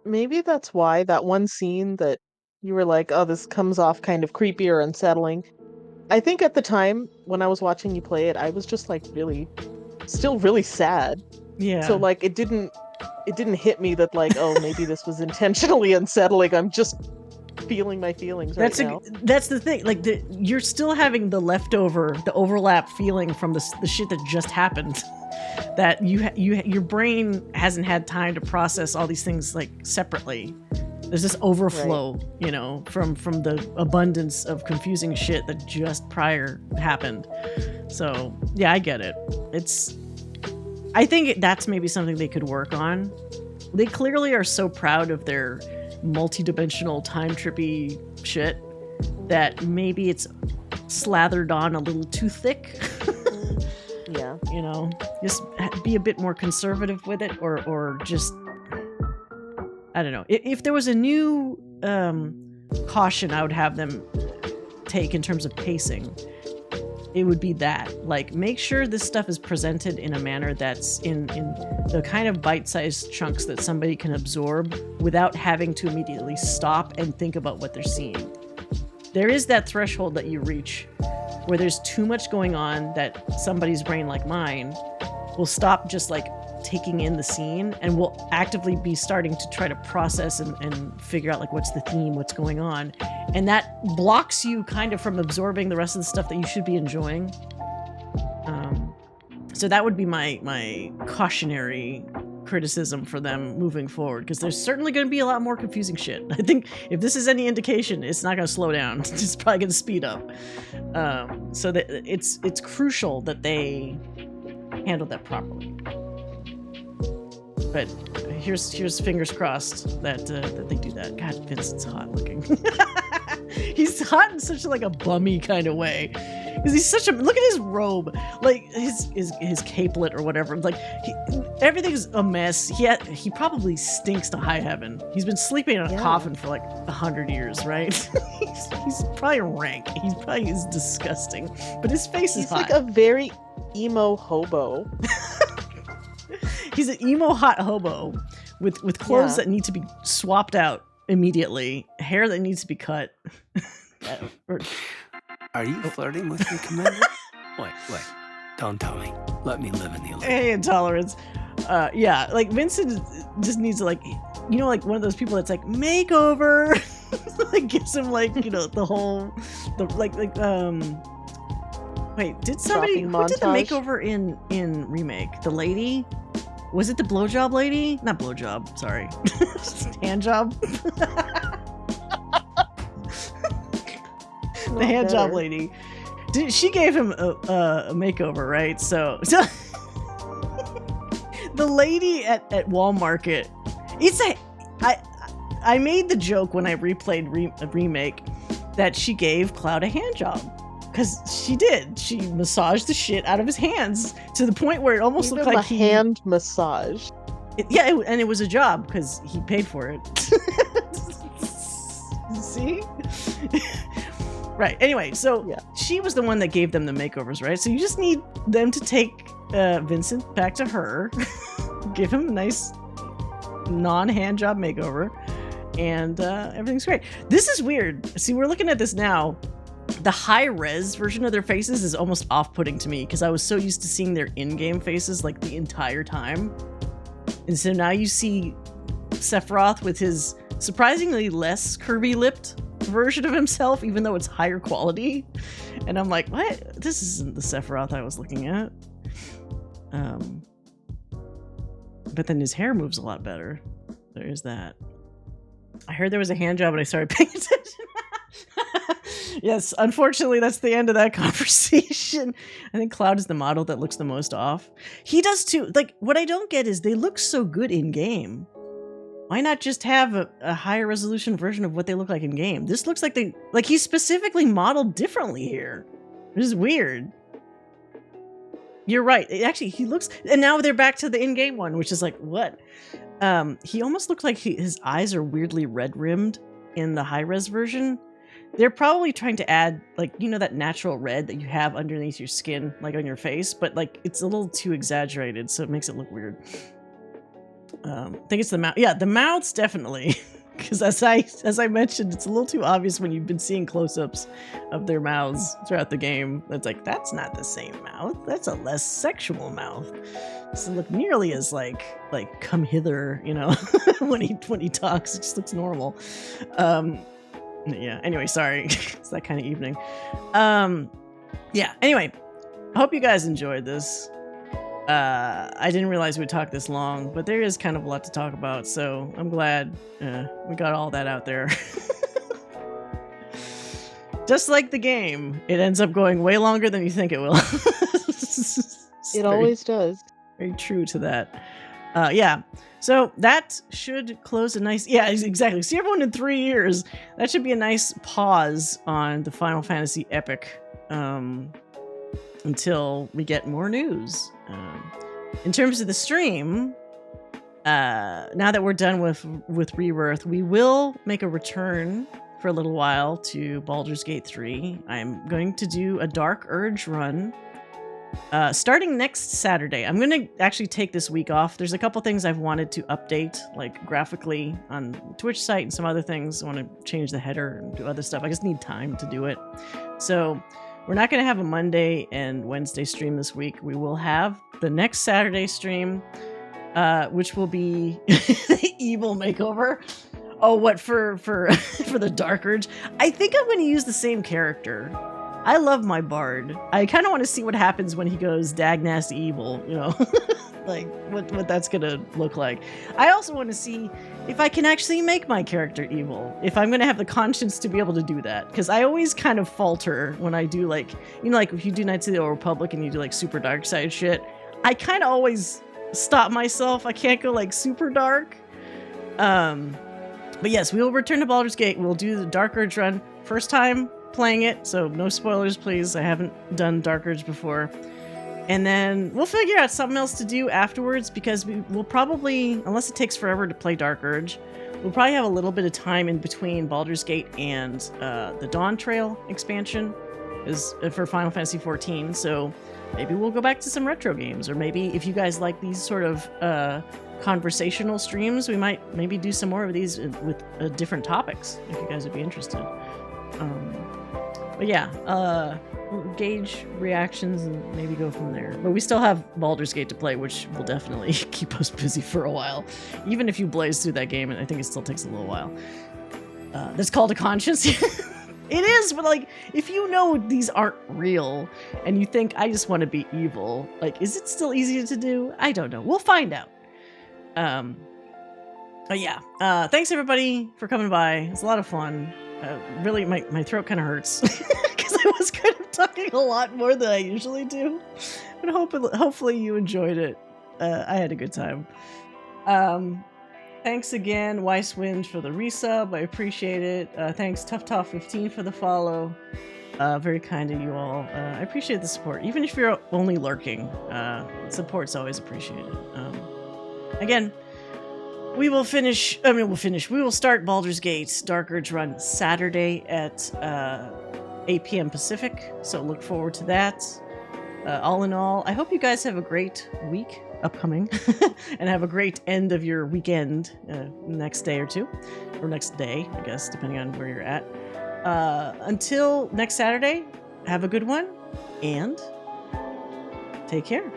Maybe that's why that one scene that you were like, oh, this comes off kind of creepy or unsettling. I think at the time when I was watching you play it, I was just like still really sad. Yeah. So like it didn't hit me that like, oh, maybe this was intentionally unsettling. I'm just feeling my feelings right now. That's the thing. Like, you're still having the overlap feeling from the shit that just happened. That your brain hasn't had time to process all these things like separately. There's this overflow, from the abundance of confusing shit that just prior happened. So yeah, I get it. I think that's maybe something they could work on. They clearly are so proud of their multi-dimensional time trippy shit that maybe it's slathered on a little too thick. Yeah. Just be a bit more conservative with it, or just, I don't know. If there was a new caution I would have them take in terms of pacing, it would be that. Like, make sure this stuff is presented in a manner that's in the kind of bite-sized chunks that somebody can absorb without having to immediately stop and think about what they're seeing. There is that threshold that you reach where there's too much going on that somebody's brain like mine will stop just like taking in the scene and will actively be starting to try to process and figure out like what's the theme, what's going on. And that blocks you kind of from absorbing the rest of the stuff that you should be enjoying. So that would be my cautionary criticism for them moving forward, because there's certainly going to be a lot more confusing shit. I think if this is any indication, it's not going to slow down. It's probably going to speed up. So that it's crucial that they handle that properly. But here's fingers crossed that they do that. God, Vincent's hot looking. He's hot in such like a bummy kind of way, because he's such a, look at his robe, like his capelet or whatever. Like everything's a mess. He probably stinks to high heaven. He's been sleeping in a coffin for like 100 years, right? he's probably rank. He probably is disgusting, but his face is hot. He's like a very emo hobo. He's an emo hot hobo with clothes that need to be swapped out immediately, hair that needs to be cut. Are you flirting with me, Commander? Wait. Don't tell me. Let me live in the illusion. Hey, intolerance. Yeah, like Vincent just needs to like one of those people that's like makeover. Like gives him like, the whole wait, did somebody who did the makeover in remake? The lady? Was it the blowjob lady? Not blowjob, sorry. Hand job. The hand job lady. She gave him a makeover, right? So the lady at Walmart, I made the joke when I replayed a remake that she gave Cloud a hand job. Because she did. She massaged the shit out of his hands to the point where it almost looked like hand massage. And it was a job because he paid for it. See? Right. Anyway, so she was the one that gave them the makeovers, right? So you just need them to take Vincent back to her, give him a nice non-hand job makeover, and everything's great. This is weird. See, we're looking at this now. The high-res version of their faces is almost off-putting to me because I was so used to seeing their in-game faces like the entire time. And so now you see Sephiroth with his surprisingly less curvy-lipped version of himself, even though it's higher quality. And I'm like, what? This isn't the Sephiroth I was looking at. But then his hair moves a lot better. There is that. I heard there was a hand job and I started paying attention. Yes, unfortunately, that's the end of that conversation. I think Cloud is the model that looks the most off. He does too. Like, what I don't get is they look so good in game. Why not just have a higher resolution version of what they look like in game? This looks like he's specifically modeled differently here. This is weird. You're right. Actually, he looks, and now they're back to the in-game one, which is like, what? He almost looks like his eyes are weirdly red-rimmed in the high-res version. They're probably trying to add, like, that natural red that you have underneath your skin, like on your face, but like it's a little too exaggerated, so it makes it look weird. I think it's the mouth. Yeah, the mouths definitely, because as I mentioned, it's a little too obvious when you've been seeing close-ups of their mouths throughout the game. It's like, that's not the same mouth. That's a less sexual mouth. It doesn't look nearly as like come hither, when he talks. It just looks normal. Yeah, anyway, sorry. It's that kind of evening. Yeah, anyway, I hope you guys enjoyed this. I didn't realize we'd talk this long, but there is kind of a lot to talk about, so I'm glad we got all that out there. Just like the game, it ends up going way longer than you think it will. It always does. Very true to that. Yeah, so that should close a nice... Yeah, exactly. See everyone in 3 years. That should be a nice pause on the Final Fantasy epic until we get more news. In terms of the stream, now that we're done with Rebirth, we will make a return for a little while to Baldur's Gate 3. I'm going to do a Dark Urge run starting next Saturday. I'm going to actually take this week off. There's a couple things I've wanted to update, like graphically on Twitch site and some other things. I want to change the header and do other stuff. I just need time to do it. So we're not going to have a Monday and Wednesday stream this week. We will have the next Saturday stream, which will be the evil makeover. Oh, what for the Dark Urge? I think I'm going to use the same character. I love my bard. I kind of want to see what happens when he goes Dagnast evil, you know, like what that's going to look like. I also want to see if I can actually make my character evil, if I'm going to have the conscience to be able to do that. Because I always kind of falter when I do, like, you know, like if you do Knights of the Old Republic and you do like super dark side shit, I kind of always stop myself. I can't go like super dark. But yes, we will return to Baldur's Gate. We'll do the Dark Urge run. First time playing it, so no spoilers, please. I haven't done Dark Urge before. And then we'll figure out something else to do afterwards, because we'll probably, unless it takes forever to play Dark Urge, we'll probably have a little bit of time in between Baldur's Gate and the Dawn Trail expansion is for Final Fantasy XIV. So maybe we'll go back to some retro games, or maybe if you guys like these sort of conversational streams, we might maybe do some more of these with different topics if you guys would be interested. But yeah, we'll gauge reactions and maybe go from there. But we still have Baldur's Gate to play, which will definitely keep us busy for a while. Even if you blaze through that game, and I think it still takes a little while. That's called a conscience. It is, but like, if you know these aren't real and you think I just want to be evil, like, is it still easy to do? I don't know. We'll find out. But yeah, thanks everybody for coming by. It's a lot of fun. Really, my throat kind of hurts because I was kind of talking a lot more than I usually do. But hopefully you enjoyed it. I had a good time. Thanks again, Weisswind, for the resub. I appreciate it. Thanks, ToughToff15 for the follow. Very kind of you all. I appreciate the support, even if you're only lurking. Support's always appreciated. Again, we will start Baldur's Gate Dark Urge run Saturday at 8 p.m. Pacific, so look forward to that. All in all, I hope you guys have a great week upcoming and have a great end of your weekend next day or two, or next day, I guess, depending on where you're at. Until next Saturday, have a good one and take care.